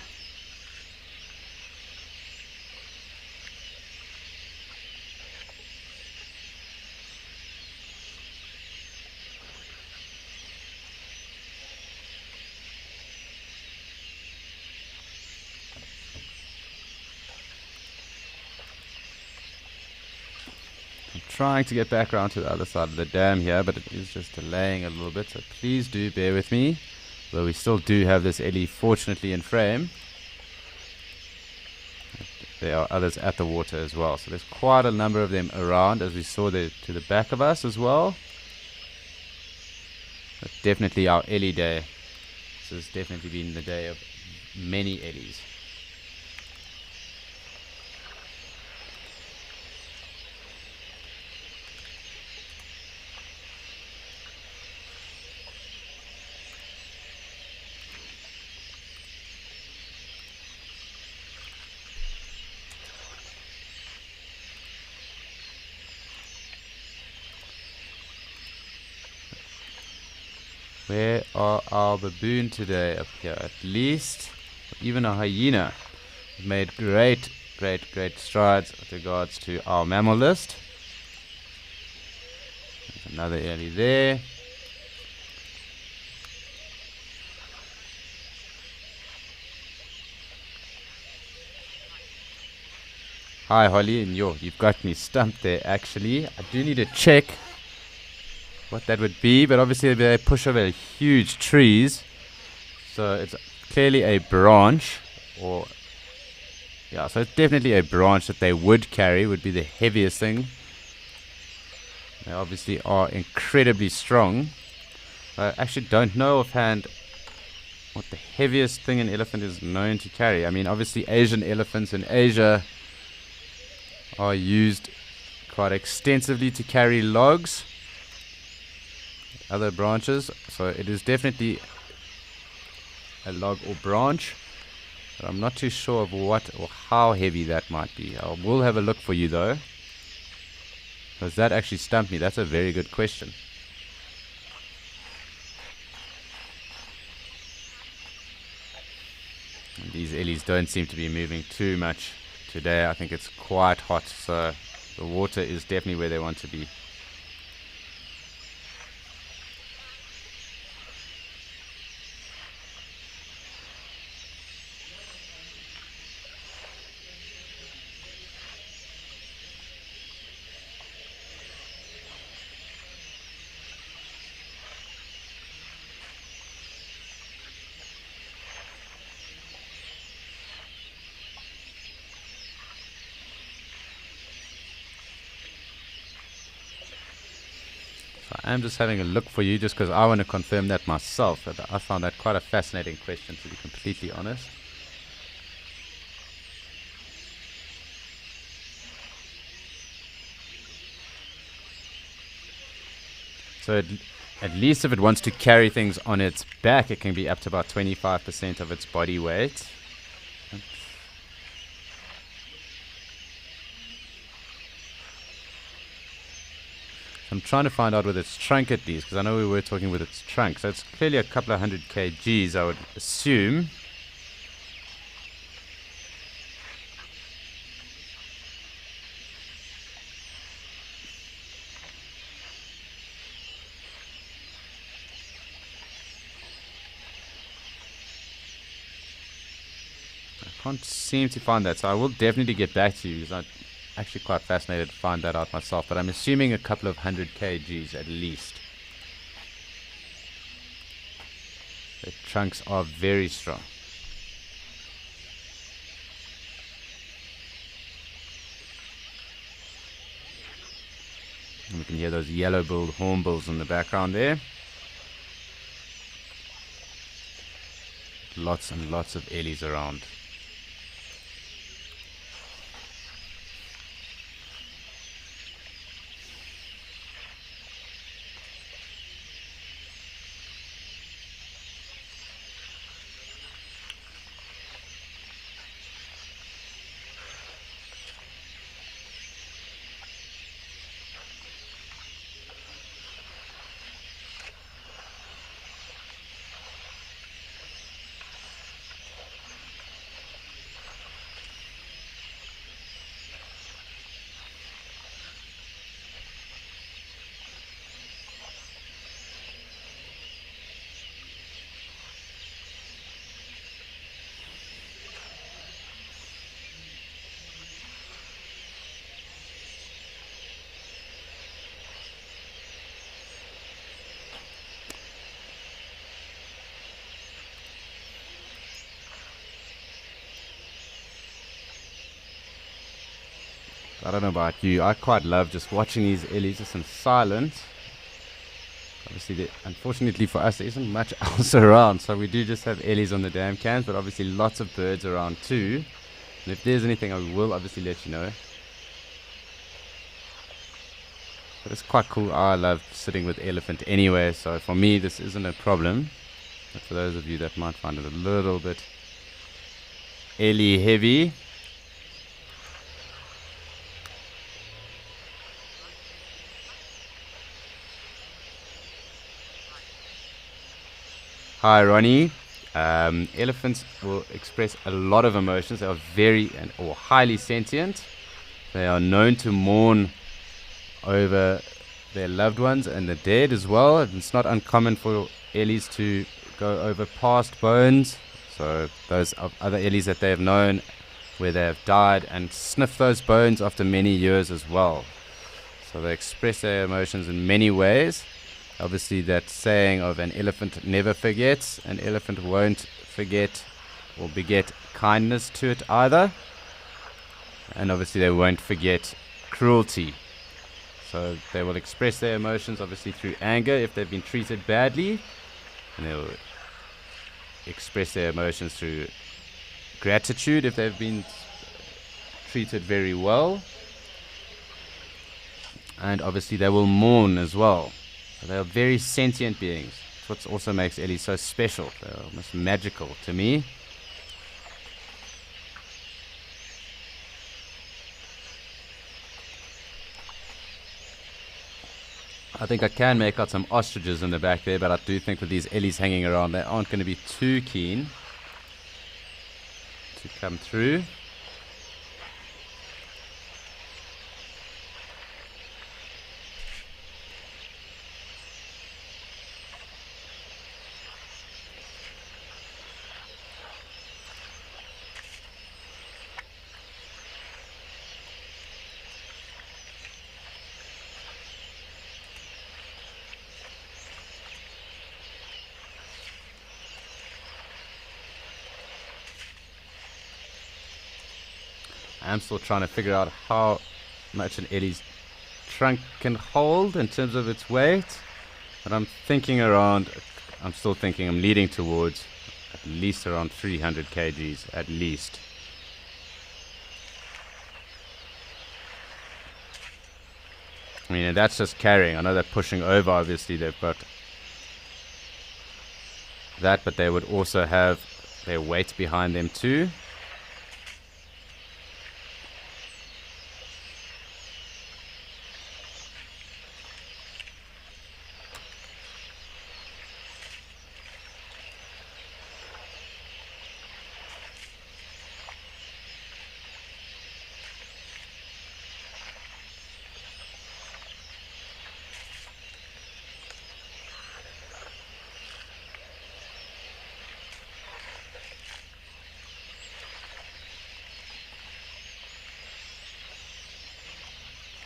trying to get back around to the other side of the dam here, but it is just delaying a little bit, so please do bear with me. Though we still do have this Ellie fortunately in frame. There are others at the water as well, so there's quite a number of them around, as we saw there to the back of us as well. But definitely our Ellie day. This has definitely been the day of many Ellies. Where are our baboon today? Up here at least. Even a hyena. We've made great strides with regards to our mammal list. There's another Ellie there. Hi Holly, and you've got me stumped there actually. I do need to check what that would be, but obviously they push over huge trees, so it's clearly a branch, or yeah, so it's definitely a branch that they would carry, would be the heaviest thing. They obviously are incredibly strong. I actually don't know offhand what the heaviest thing an elephant is known to carry. I mean, obviously Asian elephants in Asia are used quite extensively to carry logs, other branches, so it is definitely a log or branch, but I'm not too sure of what or how heavy that might be. I will have a look for you though, because that actually stumped me. That's a very good question. And these Ellies don't seem to be moving too much today. I think it's quite hot, so the water is definitely where they want to be. I'm just having a look for you just because I want to confirm that myself. I found that quite a fascinating question, to be completely honest. So at least if it wants to carry things on its back, it can be up to about 25% of its body weight. I'm trying to find out with its trunk at least, because I know we were talking with its trunk. So it's clearly a couple of 100 kgs, I would assume. I can't seem to find that, so I will definitely get back to you, because I'm actually quite fascinated to find that out myself, but I'm assuming a couple of 100 kgs at least. The trunks are very strong. And we can hear those yellow-billed hornbills in the background there. Lots and lots of Ellies around. I don't know about you, I quite love just watching these ellies just in silence. Obviously, unfortunately for us, there isn't much else around, so we do just have ellies on the dam cans, but obviously lots of birds around too. And if there's anything, I will obviously let you know. But it's quite cool. I love sitting with elephant anyway, so for me this isn't a problem. But for those of you that might find it a little bit ellie heavy, hi Ronnie. Elephants will express a lot of emotions. They are very or highly sentient. They are known to mourn over their loved ones and the dead as well. It's not uncommon for ellies to go over past bones, so those other ellies that they have known where they have died, and sniff those bones after many years as well. So they express their emotions in many ways. Obviously that saying of an elephant never forgets, an elephant won't forget or beget kindness to it either, and obviously they won't forget cruelty. So they will express their emotions obviously through anger if they've been treated badly, and they'll express their emotions through gratitude if they've been treated very well, and obviously they will mourn as well. So they are very sentient beings. That's what also makes ellies so special. They're almost magical to me. I think I can make out some ostriches in the back there, but I do think with these ellies hanging around, they aren't going to be too keen to come through. I'm still trying to figure out how much an ellie's trunk can hold in terms of its weight, but I'm still thinking I'm leading towards at least around 300 kgs at least. I mean, and that's just carrying. I know they're pushing over, obviously they've got that, but they would also have their weight behind them too.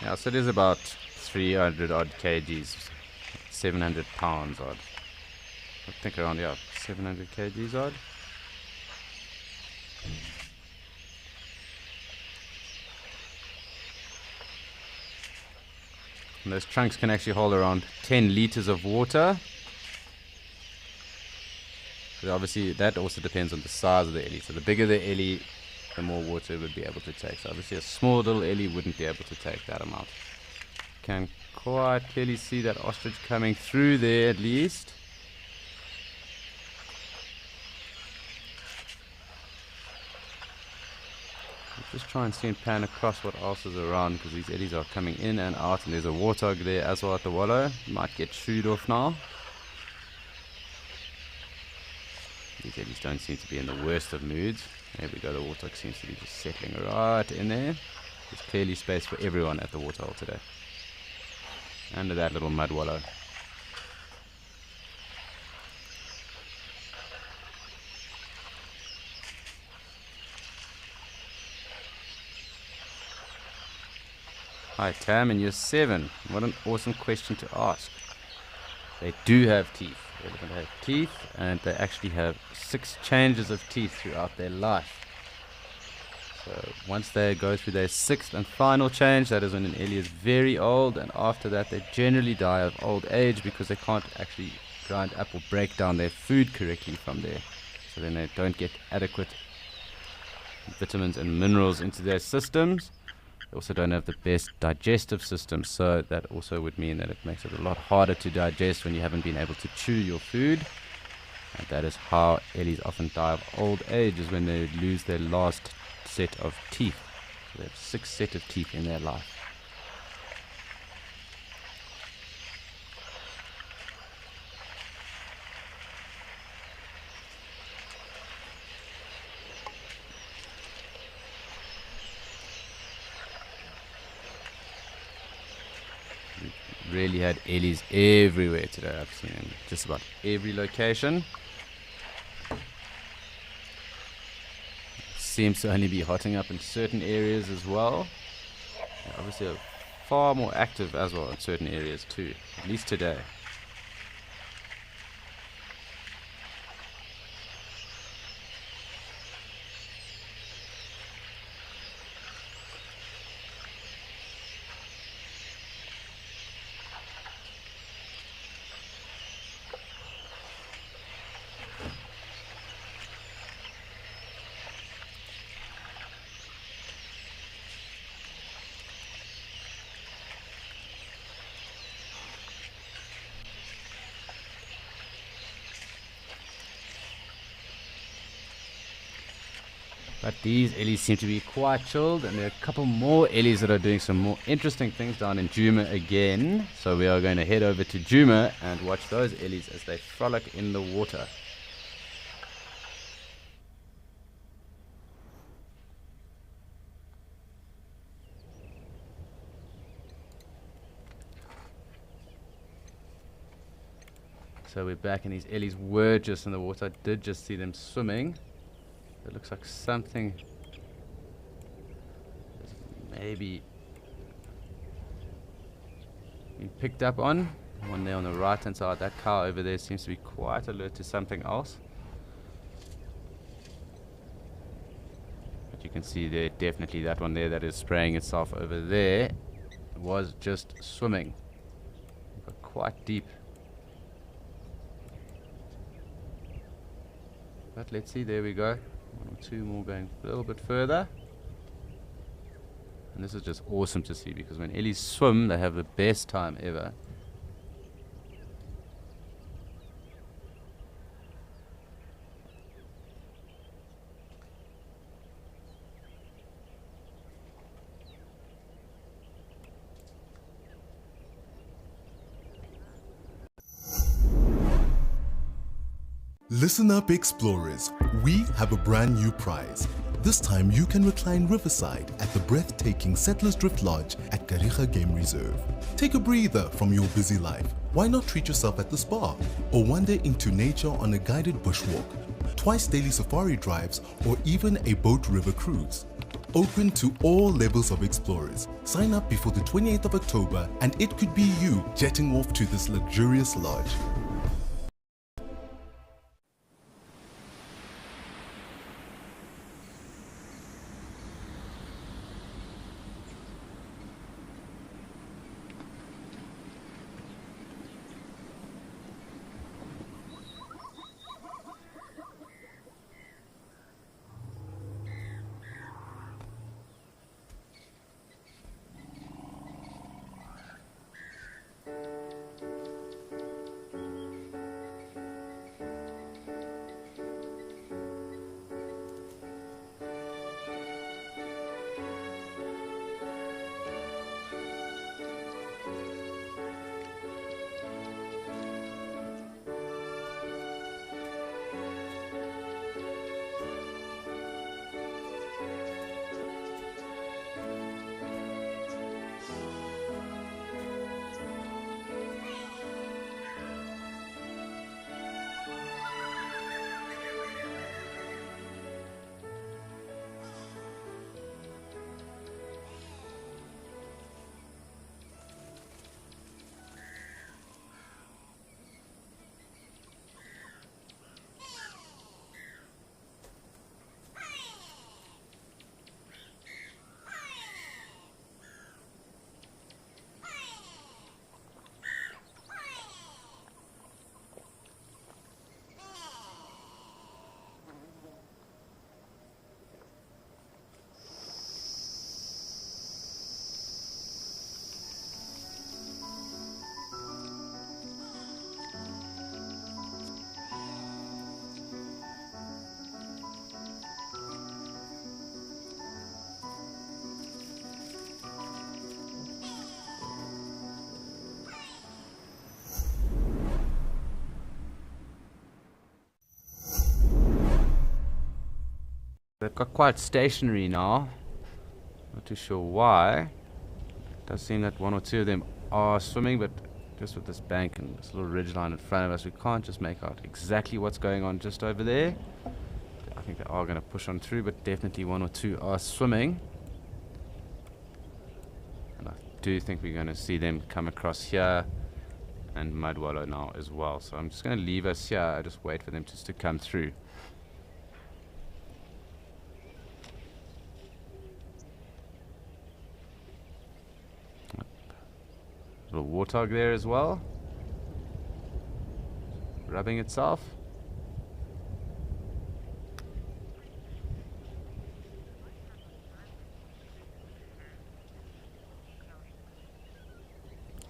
Yeah, so it is about 300 odd kgs, 700 pounds odd. I think around, 700 kgs odd. And those trunks can actually hold around 10 liters of water. But obviously that also depends on the size of the ellie. So the bigger the ellie, the more water it would be able to take. So obviously a small little ellie wouldn't be able to take that amount. Can quite clearly see that ostrich coming through there at least. Just try and see and pan across what else is around, because these eddies are coming in and out, and there's a warthog there as well at the wallow. Might get shooed off now. These eddies don't seem to be in the worst of moods. There we go, the warthog seems to be just settling right in there. There's clearly space for everyone at the waterhole today. Under that little mud wallow. Hi Tam, and you're 7. What an awesome question to ask. They do have teeth. They have teeth, and they actually have 6 changes of teeth throughout their life. So once they go through their 6th and final change, that is when an ellie is very old, and after that they generally die of old age because they can't actually grind up or break down their food correctly from there. So then they don't get adequate vitamins and minerals into their systems. They also don't have the best digestive system, so that also would mean that it makes it a lot harder to digest when you haven't been able to chew your food. And that is how ellies often die of old age, is when they lose their last set of teeth. So they have 6 sets of teeth in their life. Really had ellies everywhere today. I've seen in just about every location. Seems to only be hotting up in certain areas as well. Obviously far more active as well in certain areas too, at least today. But these ellies seem to be quite chilled, and there are a couple more ellies that are doing some more interesting things down in Djuma again. So we are going to head over to Djuma and watch those ellies as they frolic in the water. So we're back, and these ellies were just in the water. I did just see them swimming. It looks like something maybe been picked up on. One there on the right hand side. That cow over there seems to be quite alert to something else. But you can see there, definitely that one there that is spraying itself over there was just swimming. But quite deep. But let's see, there we go. 1 or 2 more going a little bit further. And this is just awesome to see, because when ellies swim, they have the best time ever. Listen up, explorers. We have a brand new prize. This time you can recline riverside at the breathtaking Settlers Drift Lodge at Kariga Game Reserve. Take a breather from your busy life. Why not treat yourself at the spa or wander into nature on a guided bushwalk, twice daily safari drives, or even a boat river cruise? Open to all levels of explorers. Sign up before the 28th of October and it could be you jetting off to this luxurious lodge. got quite stationary now. Not too sure why. It does seem that one or two of them are swimming, but just with this bank and this little ridge line in front of us, we can't just make out exactly what's going on just over there. I think they are going to push on through, but definitely one or two are swimming. And I do think we're going to see them come across here and Mudwallow now as well. So I'm just going to leave us here. I just wait for them just to come through. Little warthog there as well, rubbing itself.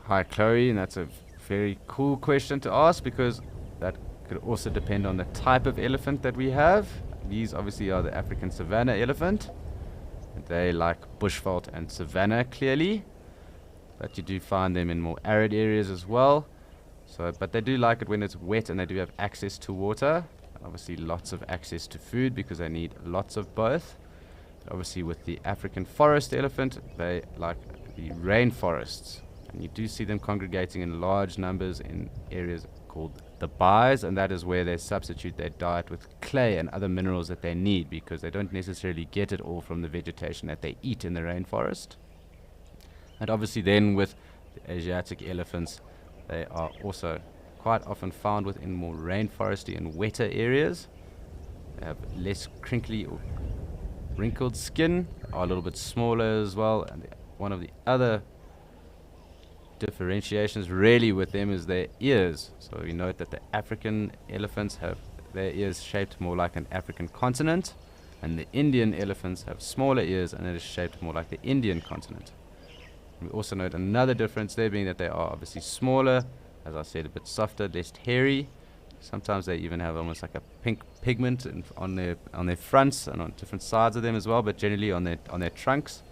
Hi Chloe, and that's a very cool question to ask because that could also depend on the type of elephant that we have. These obviously are the African savanna elephant. They like bushveld and savanna clearly. But you do find them in more arid areas as well. So, but they do like it when it's wet and they do have access to water. And obviously lots of access to food because they need lots of both. But obviously with the African forest elephant, they like the rainforests. And you do see them congregating in large numbers in areas called the bays, and that is where they substitute their diet with clay and other minerals that they need because they don't necessarily get it all from the vegetation that they eat in the rainforest. And obviously then with the Asiatic elephants, they are also quite often found within more rainforesty and wetter areas. They have less crinkly or wrinkled skin, are a little bit smaller as well. And one of the other differentiations really with them is their ears. So we note that the African elephants have their ears shaped more like an African continent, and the Indian elephants have smaller ears and it is shaped more like the Indian continent. We also note another difference there being that they are obviously smaller, as I said, a bit softer, less hairy. Sometimes they even have almost like a pink pigment on their fronts and on different sides of them as well, but generally on their trunks.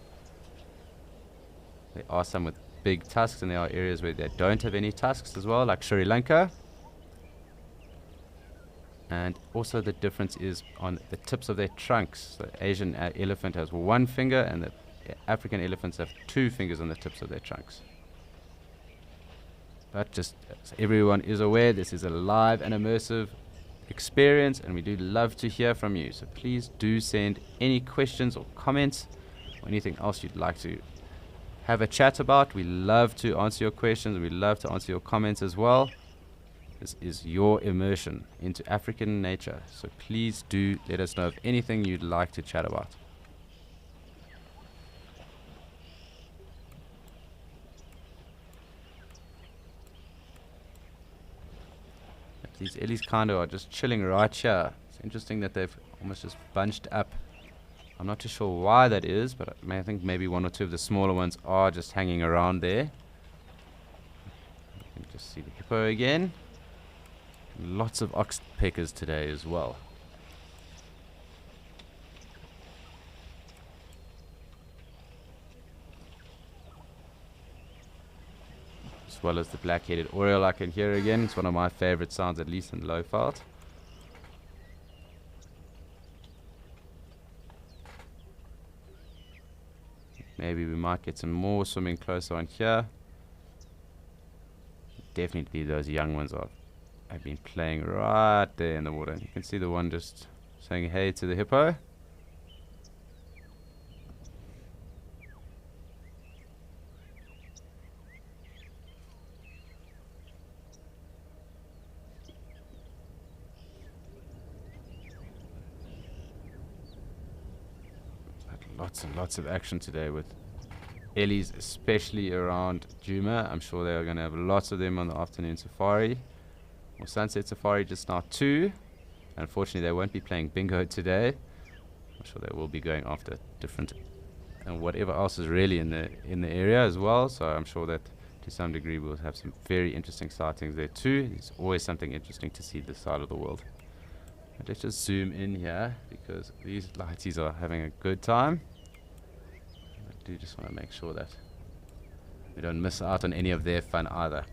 There are some with big tusks, and there are areas where they don't have any tusks as well, like Sri Lanka. And also the difference is on the tips of their trunks. The Asian elephant has one finger, and the African elephants have two fingers on the tips of their trunks. But just so everyone is aware, this is a live and immersive experience, and we do love to hear from you. So please do send any questions or comments or anything else you'd like to have a chat about. We love to answer your questions. We love to answer your comments as well. This is your immersion into African nature. So please do let us know of anything you'd like to chat about. These ellies kind of are just chilling right here. It's interesting that they've almost just bunched up. I'm not too sure why that is, but I think maybe one or two of the smaller ones are just hanging around there. You can just see the hippo again. Lots of ox peckers today as well. As well as the black-headed oriole I can hear again. It's one of my favorite sounds, at least in Lowveld. Maybe we might get some more swimming closer on here. Definitely those young ones have been playing right there in the water. You can see the one just saying hey to the hippo. Lots and lots of action today with ellies, especially around Djuma. I'm sure they are going to have lots of them on the afternoon safari or sunset safari just now too. Unfortunately, they won't be playing bingo today. I'm sure they will be going after different and whatever else is really in the area as well. So I'm sure that to some degree we'll have some very interesting sightings there too. There's always something interesting to see this side of the world. But let's just zoom in here because these lighties are having a good time. I do just want to make sure that we don't miss out on any of their fun either.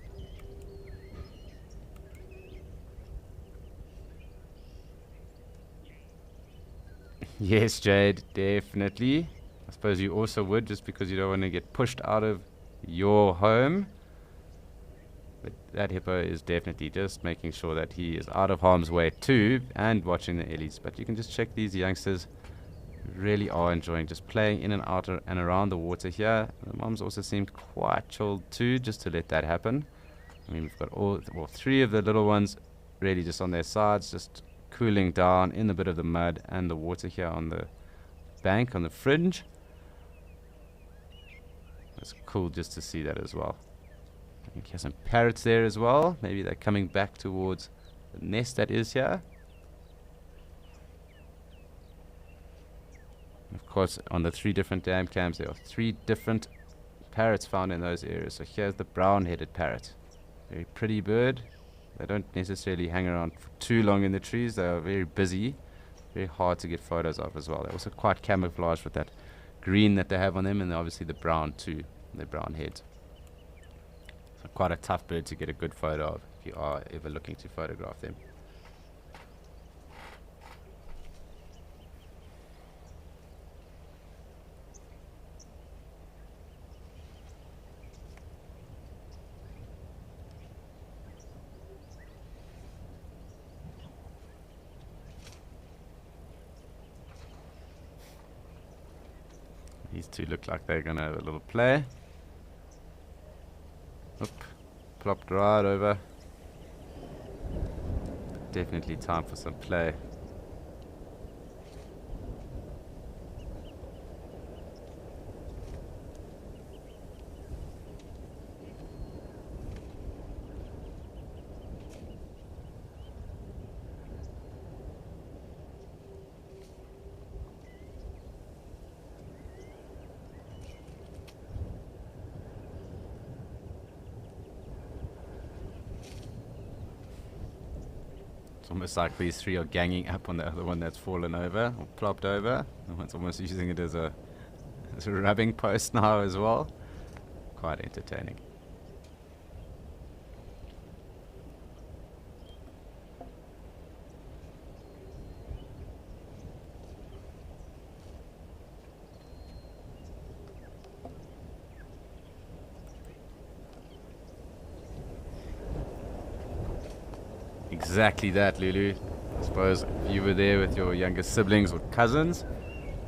Yes, Jade, definitely. I suppose you also would, just because you don't want to get pushed out of your home. But that hippo is definitely just making sure that he is out of harm's way too, and watching the ellies. But you can just check these youngsters really are enjoying just playing in and out and around the water here. The moms also seemed quite chilled too, just to let that happen. I mean, we've got three of the little ones really just on their sides, just cooling down in a bit of the mud and the water here on the bank, on the fringe. It's cool just to see that as well. I think there's some parrots there as well. Maybe they're coming back towards the nest that is here. Of course, on the 3 different dam cams, there are 3 different parrots found in those areas. So here's the brown-headed parrot. Very pretty bird. They don't necessarily hang around for too long in the trees. They are very busy. Very hard to get photos of as well. They're also quite camouflaged with that green that they have on them, and obviously the brown too, their brown heads. So quite a tough bird to get a good photo of if you are ever looking to photograph them. These two look like they're going to have a little play. Oop, plopped right over. Definitely time for some play. It's almost like these 3 are ganging up on the other one that's fallen over or plopped over. The one's almost using it as a rubbing post now as well. Quite entertaining. Exactly that, Lulu. I suppose if you were there with your younger siblings or cousins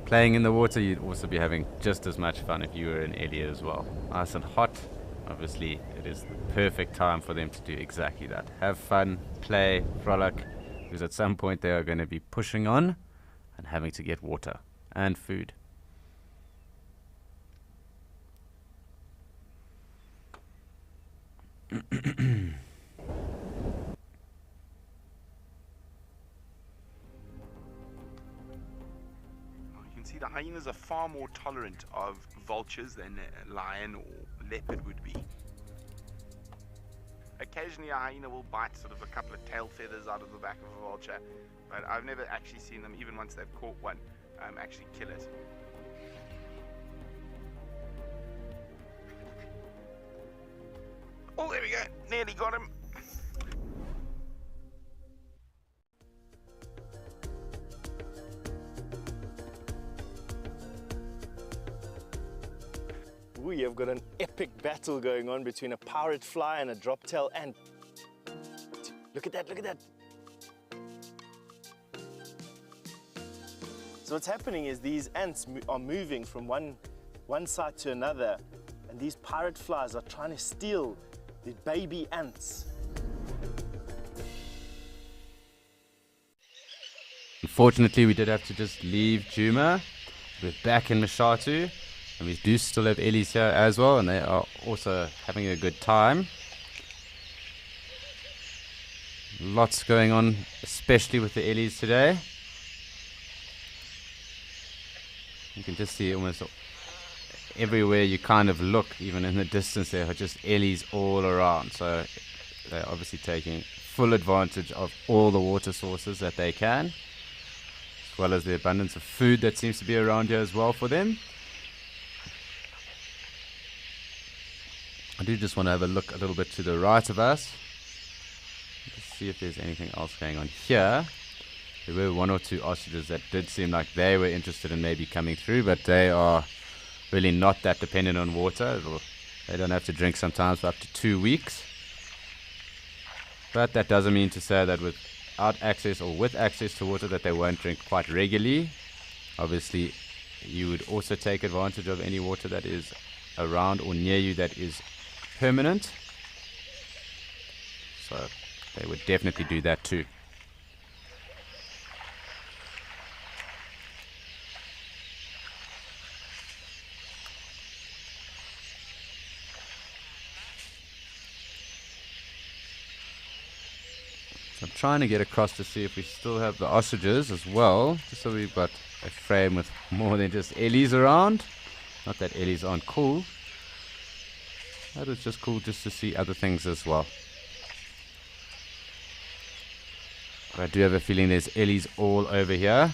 playing in the water, you'd also be having just as much fun if you were in Elliot as well. Nice and hot. Obviously, it is the perfect time for them to do exactly that. Have fun, play, frolic, because at some point they are going to be pushing on and having to get water and food. See, the hyenas are far more tolerant of vultures than a lion or leopard would be. Occasionally a hyena will bite sort of a couple of tail feathers out of the back of a vulture, but I've never actually seen them, even once they've caught one, actually kill it. Oh, there we go. Nearly got him. We have got an epic battle going on between a pirate fly and a drop-tail ant. Look at that, look at that. So what's happening is these ants are moving from one side to another, and these pirate flies are trying to steal the baby ants. Unfortunately, we did have to just leave Djuma. We're back in Mashatu. And we do still have Ellies here as well, and they are also having a good time. Lots going on, especially with the Ellies today. You can just see almost everywhere you kind of look, even in the distance, there are just Ellies all around. So they're obviously taking full advantage of all the water sources that they can, as well as the abundance of food that seems to be around here as well for them. I do just want to have a look a little bit to the right of us. Let's see if there's anything else going on here. There were one or two ostriches that did seem like they were interested in maybe coming through, but they are really not that dependent on water. They don't have to drink sometimes for up to 2 weeks. But that doesn't mean to say that without access or with access to water that they won't drink quite regularly. Obviously, you would also take advantage of any water that is around or near you that is permanent. So they would definitely do that too. So I'm trying to get across to see if we still have the ostriches as well, just so we've got a frame with more than just ellies around. Not that ellies aren't cool, but it's just cool just to see other things as well. But I do have a feeling there's ellies all over here.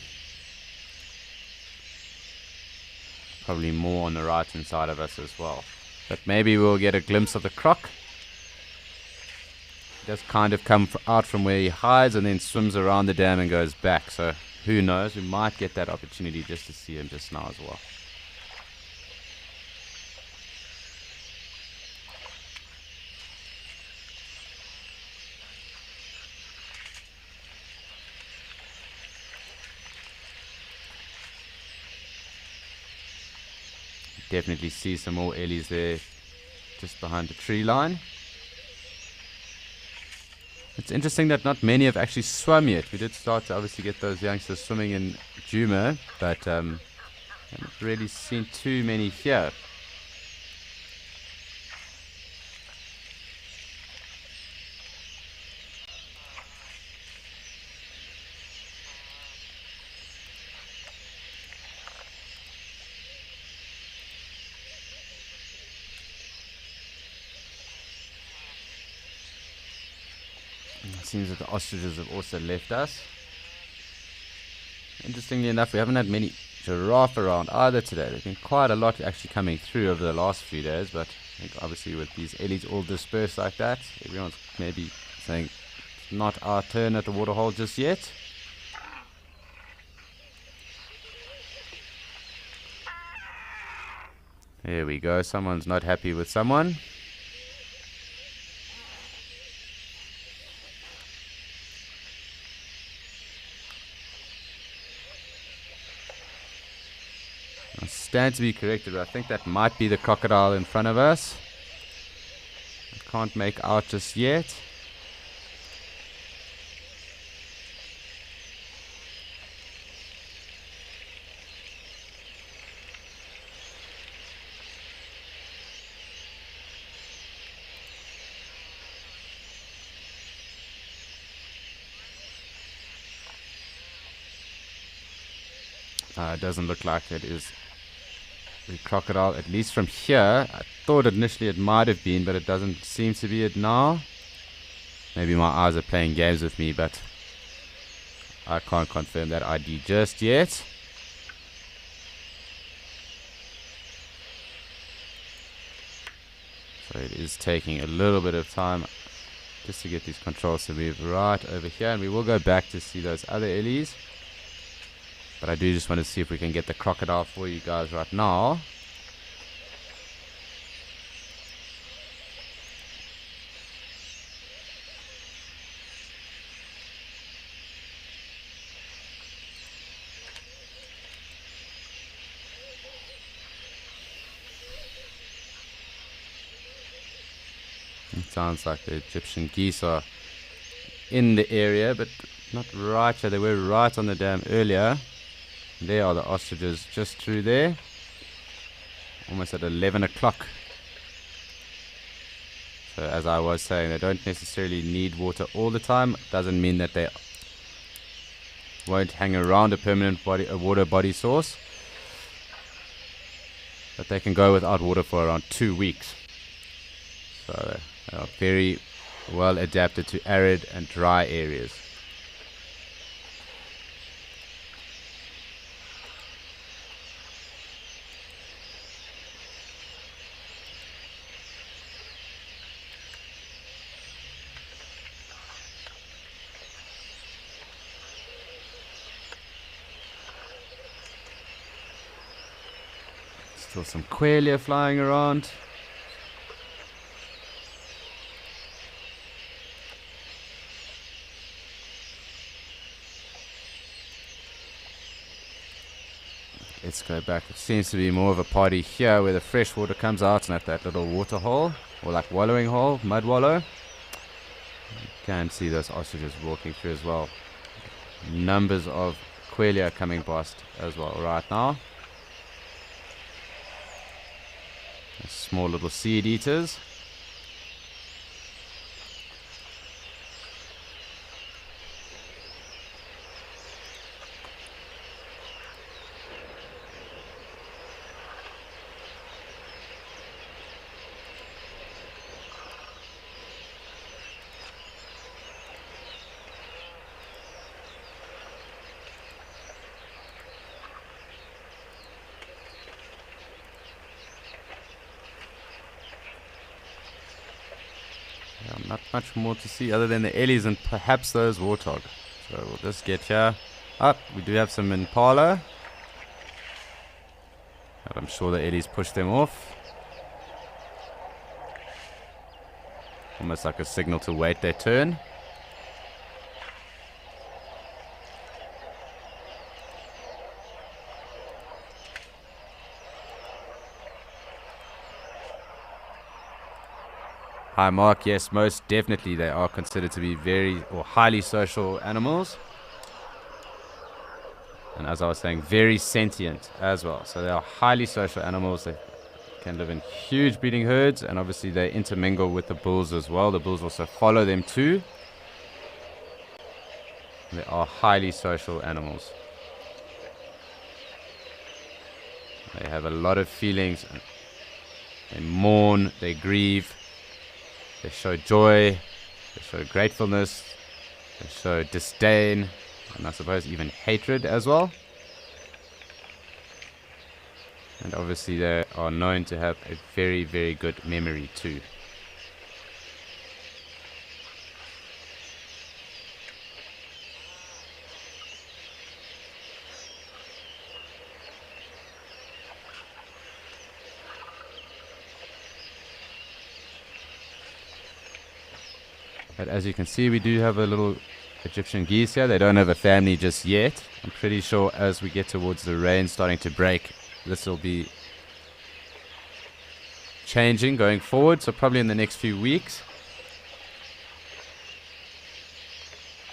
Probably more on the right hand side of us as well. But maybe we'll get a glimpse of the croc. He does kind of come out from where he hides and then swims around the dam and goes back. So who knows, we might get that opportunity just to see him just now as well. Definitely see some more ellies there just behind the tree line. It's interesting that not many have actually swum yet. We did start to obviously get those youngsters swimming in Djuma, but haven't really seen too many here. It seems that the ostriches have also left us. Interestingly enough, we haven't had many giraffe around either today. There's been quite a lot actually coming through over the last few days, but I think obviously with these ellies all dispersed like that, everyone's maybe saying it's not our turn at the waterhole just yet. There we go, someone's not happy with someone. I stand to be corrected, but I think that might be the crocodile in front of us. I can't make out just yet. It doesn't look like it is the crocodile, at least from here. I thought initially it might have been, but it doesn't seem to be it now. Maybe my eyes are playing games with me, but I can't confirm that ID just yet. So it is taking a little bit of time just to get these controls to move right over here, and we will go back to see those other ellies. But I do just want to see if we can get the crocodile for you guys right now. It sounds like the Egyptian geese are in the area, but not right here. They were right on the dam earlier. There are the ostriches just through there. Almost at 11 o'clock. So as I was saying, they don't necessarily need water all the time. Doesn't mean that they won't hang around a water body source. But they can go without water for around 2 weeks. So they are very well adapted to arid and dry areas. Still some quelea flying around. Let's go back. It seems to be more of a party here where the fresh water comes out and at that little water hole, or like wallowing hole, mud wallow. You can see those ostriches walking through as well. Numbers of quelea coming past as well right now. Small little seed eaters. Not much more to see other than the ellies and perhaps those warthog. So we'll just get here. We do have some impala. But I'm sure the ellies push them off. Almost like a signal to wait their turn. Hi Mark, yes, most definitely they are considered to be very or highly social animals. And as I was saying, very sentient as well. So they are highly social animals. They can live in huge breeding herds, and obviously they intermingle with the bulls as well. The bulls also follow them too. They are highly social animals. They have a lot of feelings. They mourn, they grieve. They show joy, they show gratefulness, they show disdain, and I suppose even hatred as well. And obviously they are known to have a very, very good memory too. But as you can see, we do have a little Egyptian geese here. They don't have a family just yet. I'm pretty sure as we get towards the rain starting to break, this will be changing going forward. So probably in the next few weeks.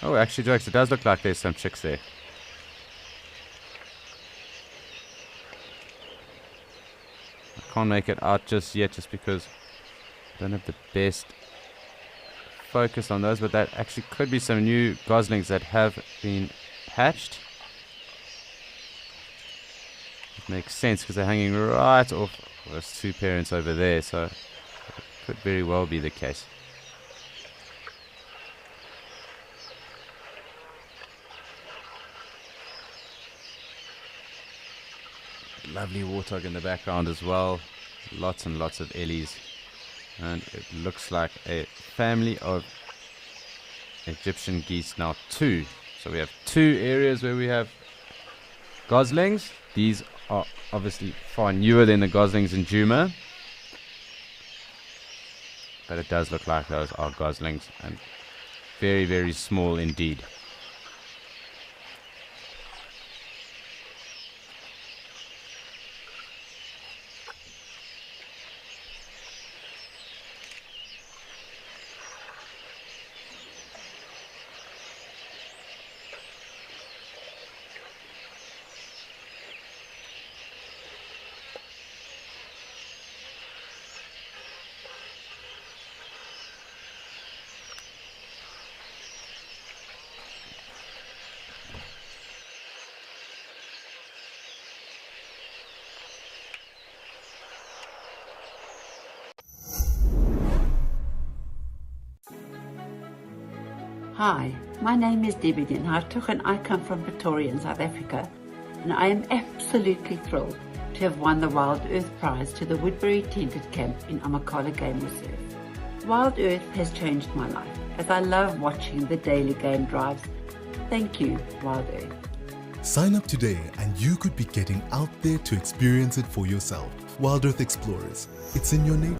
Oh, actually, jokes, it does look like there's some chicks there. I can't make it out just yet just because I don't have the best focus on those, but that actually could be some new goslings that have been hatched. It makes sense because they're hanging right off those two parents over there, so it could very well be the case. Lovely warthog in the background as well. Lots and lots of ellies. And it looks like a family of Egyptian geese now too. So we have two areas where we have goslings. These are obviously far newer than the goslings in Djuma. But it does look like those are goslings and very, very small indeed. Hi, my name is Debbie Denhartog and I come from Pretoria in South Africa, and I am absolutely thrilled to have won the Wild Earth Prize to the Woodbury Tented Camp in Amakhala Game Reserve. Wild Earth has changed my life as I love watching the daily game drives. Thank you, Wild Earth. Sign up today and you could be getting out there to experience it for yourself. Wild Earth Explorers. It's in your nature.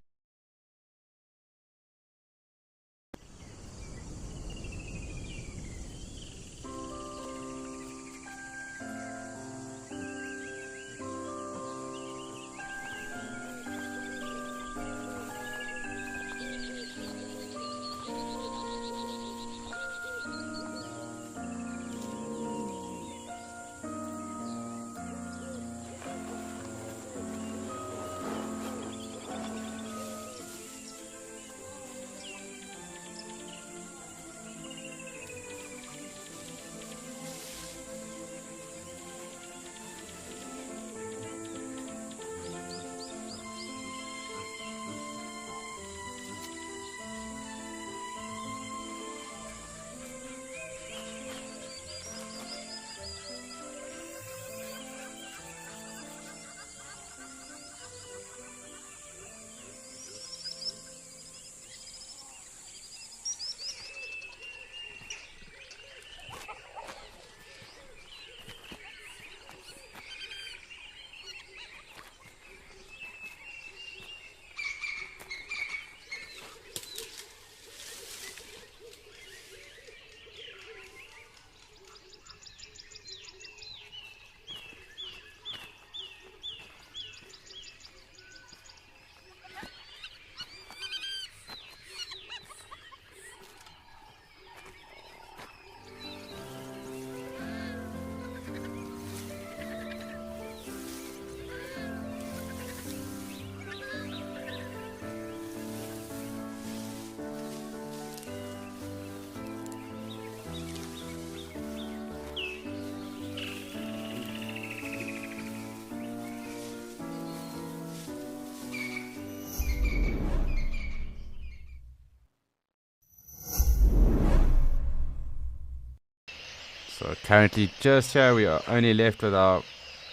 So currently just here we are only left with our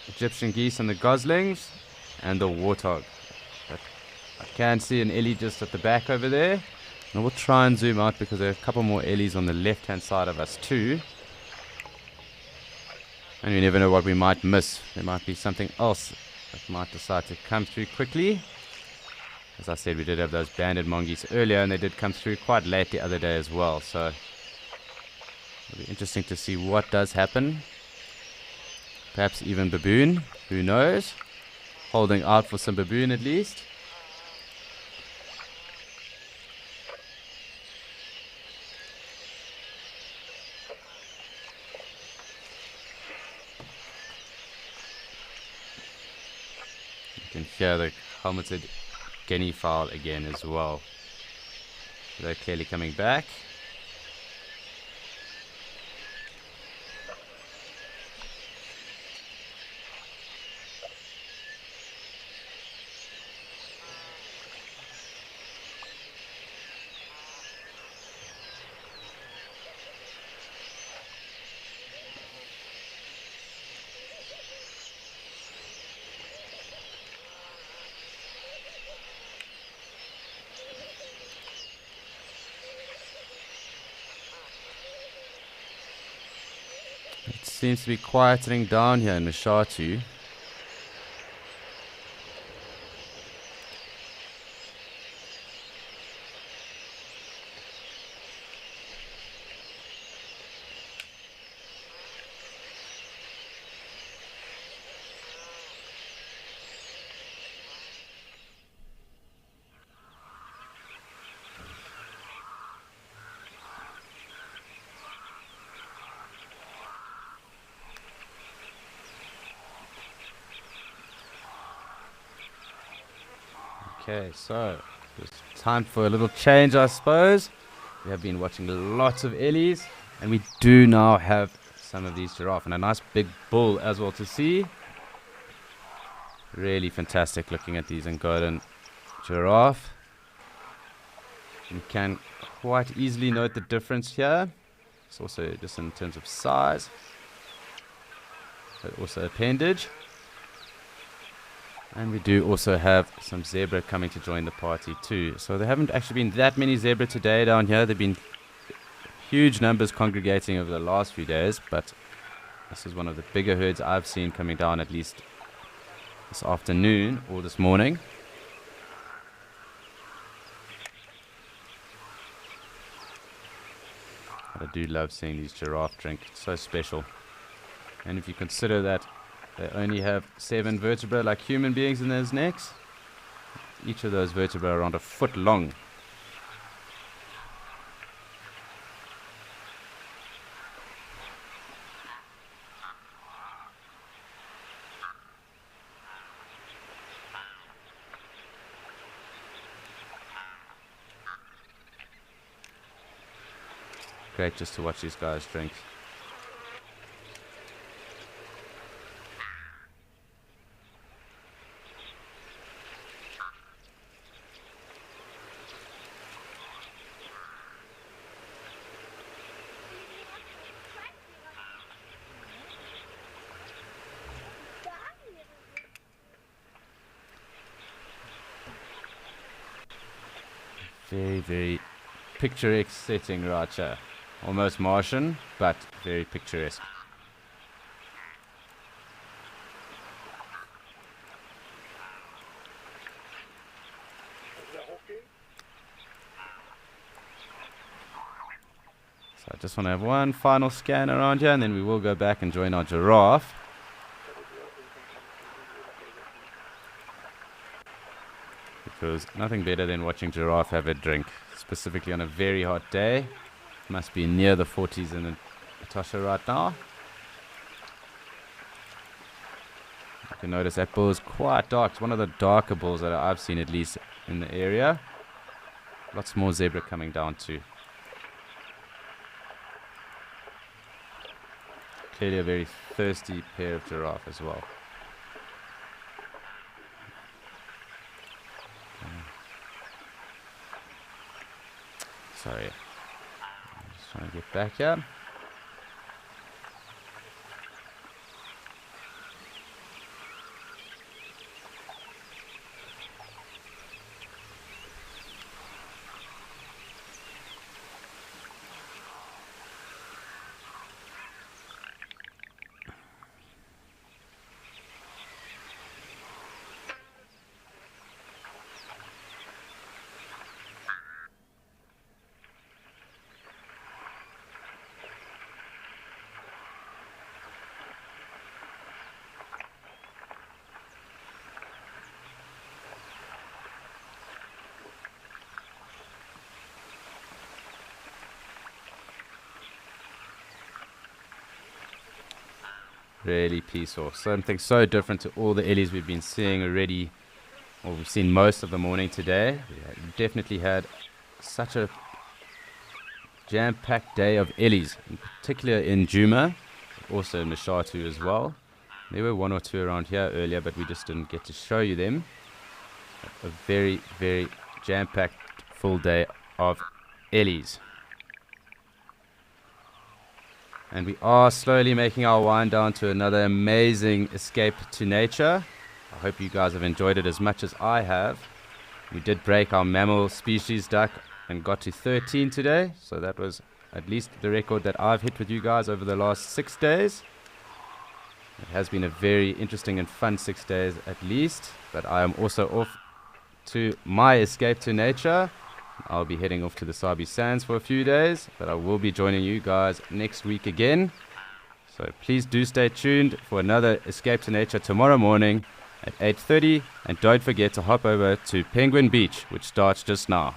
Egyptian geese and the goslings and the warthog. But I can see an ellie just at the back over there. And we'll try and zoom out because there are a couple more ellies on the left hand side of us too. And you never know what we might miss. There might be something else that might decide to come through quickly. As I said, we did have those banded mongoose earlier and they did come through quite late the other day as well. So it'll be interesting to see what does happen. Perhaps even baboon, who knows? Holding out for some baboon at least. You can hear the helmeted guinea fowl again as well. They're clearly coming back. It seems to be quietening down here in Mashatu. Okay, so it's time for a little change, I suppose. We have been watching lots of ellies, and we do now have some of these giraffe and a nice big bull as well to see. Really fantastic looking at these Angolan giraffe. You can quite easily note the difference here. It's also just in terms of size, but also appendage. And we do also have some zebra coming to join the party too. So there haven't actually been that many zebra today down here. There have been huge numbers congregating over the last few days, but this is one of the bigger herds I've seen coming down, at least this afternoon or this morning. But I do love seeing these giraffe drink. It's so special. And if you consider that they only have 7 vertebrae like human beings in those necks, each of those vertebrae are around a foot long. Great just to watch these guys drink. Very, very picturesque setting right here. Almost Martian, but very picturesque. So I just want to have one final scan around here, and then we will go back and join our giraffe. Because nothing better than watching giraffe have a drink, specifically on a very hot day. Must be near the 40s in Etosha right now. You can notice that bull is quite dark. It's one of the darker bulls that I've seen, at least in the area. Lots more zebra coming down too. Clearly a very thirsty pair of giraffe as well. Sorry. Just trying to get back here. Really peaceful. Something so different to all the Ellies we've been seeing already, or we've seen most of the morning today. We definitely had such a jam-packed day of Ellies, in particular in Djuma, also in Mashatu as well. There were one or two around here earlier, but we just didn't get to show you them. A very, very jam-packed full day of Ellies. And we are slowly making our wind down to another amazing escape to nature. I hope you guys have enjoyed it as much as I have. We did break our mammal species duck and got to 13 today. So that was at least the record that I've hit with you guys over the last 6 days. It has been a very interesting and fun 6 days at least. But I am also off to my escape to nature. I'll be heading off to the Sabi Sands for a few days, but I will be joining you guys next week again. So please do stay tuned for another Escape to Nature tomorrow morning at 8:30, and don't forget to hop over to Penguin Beach, which starts just now.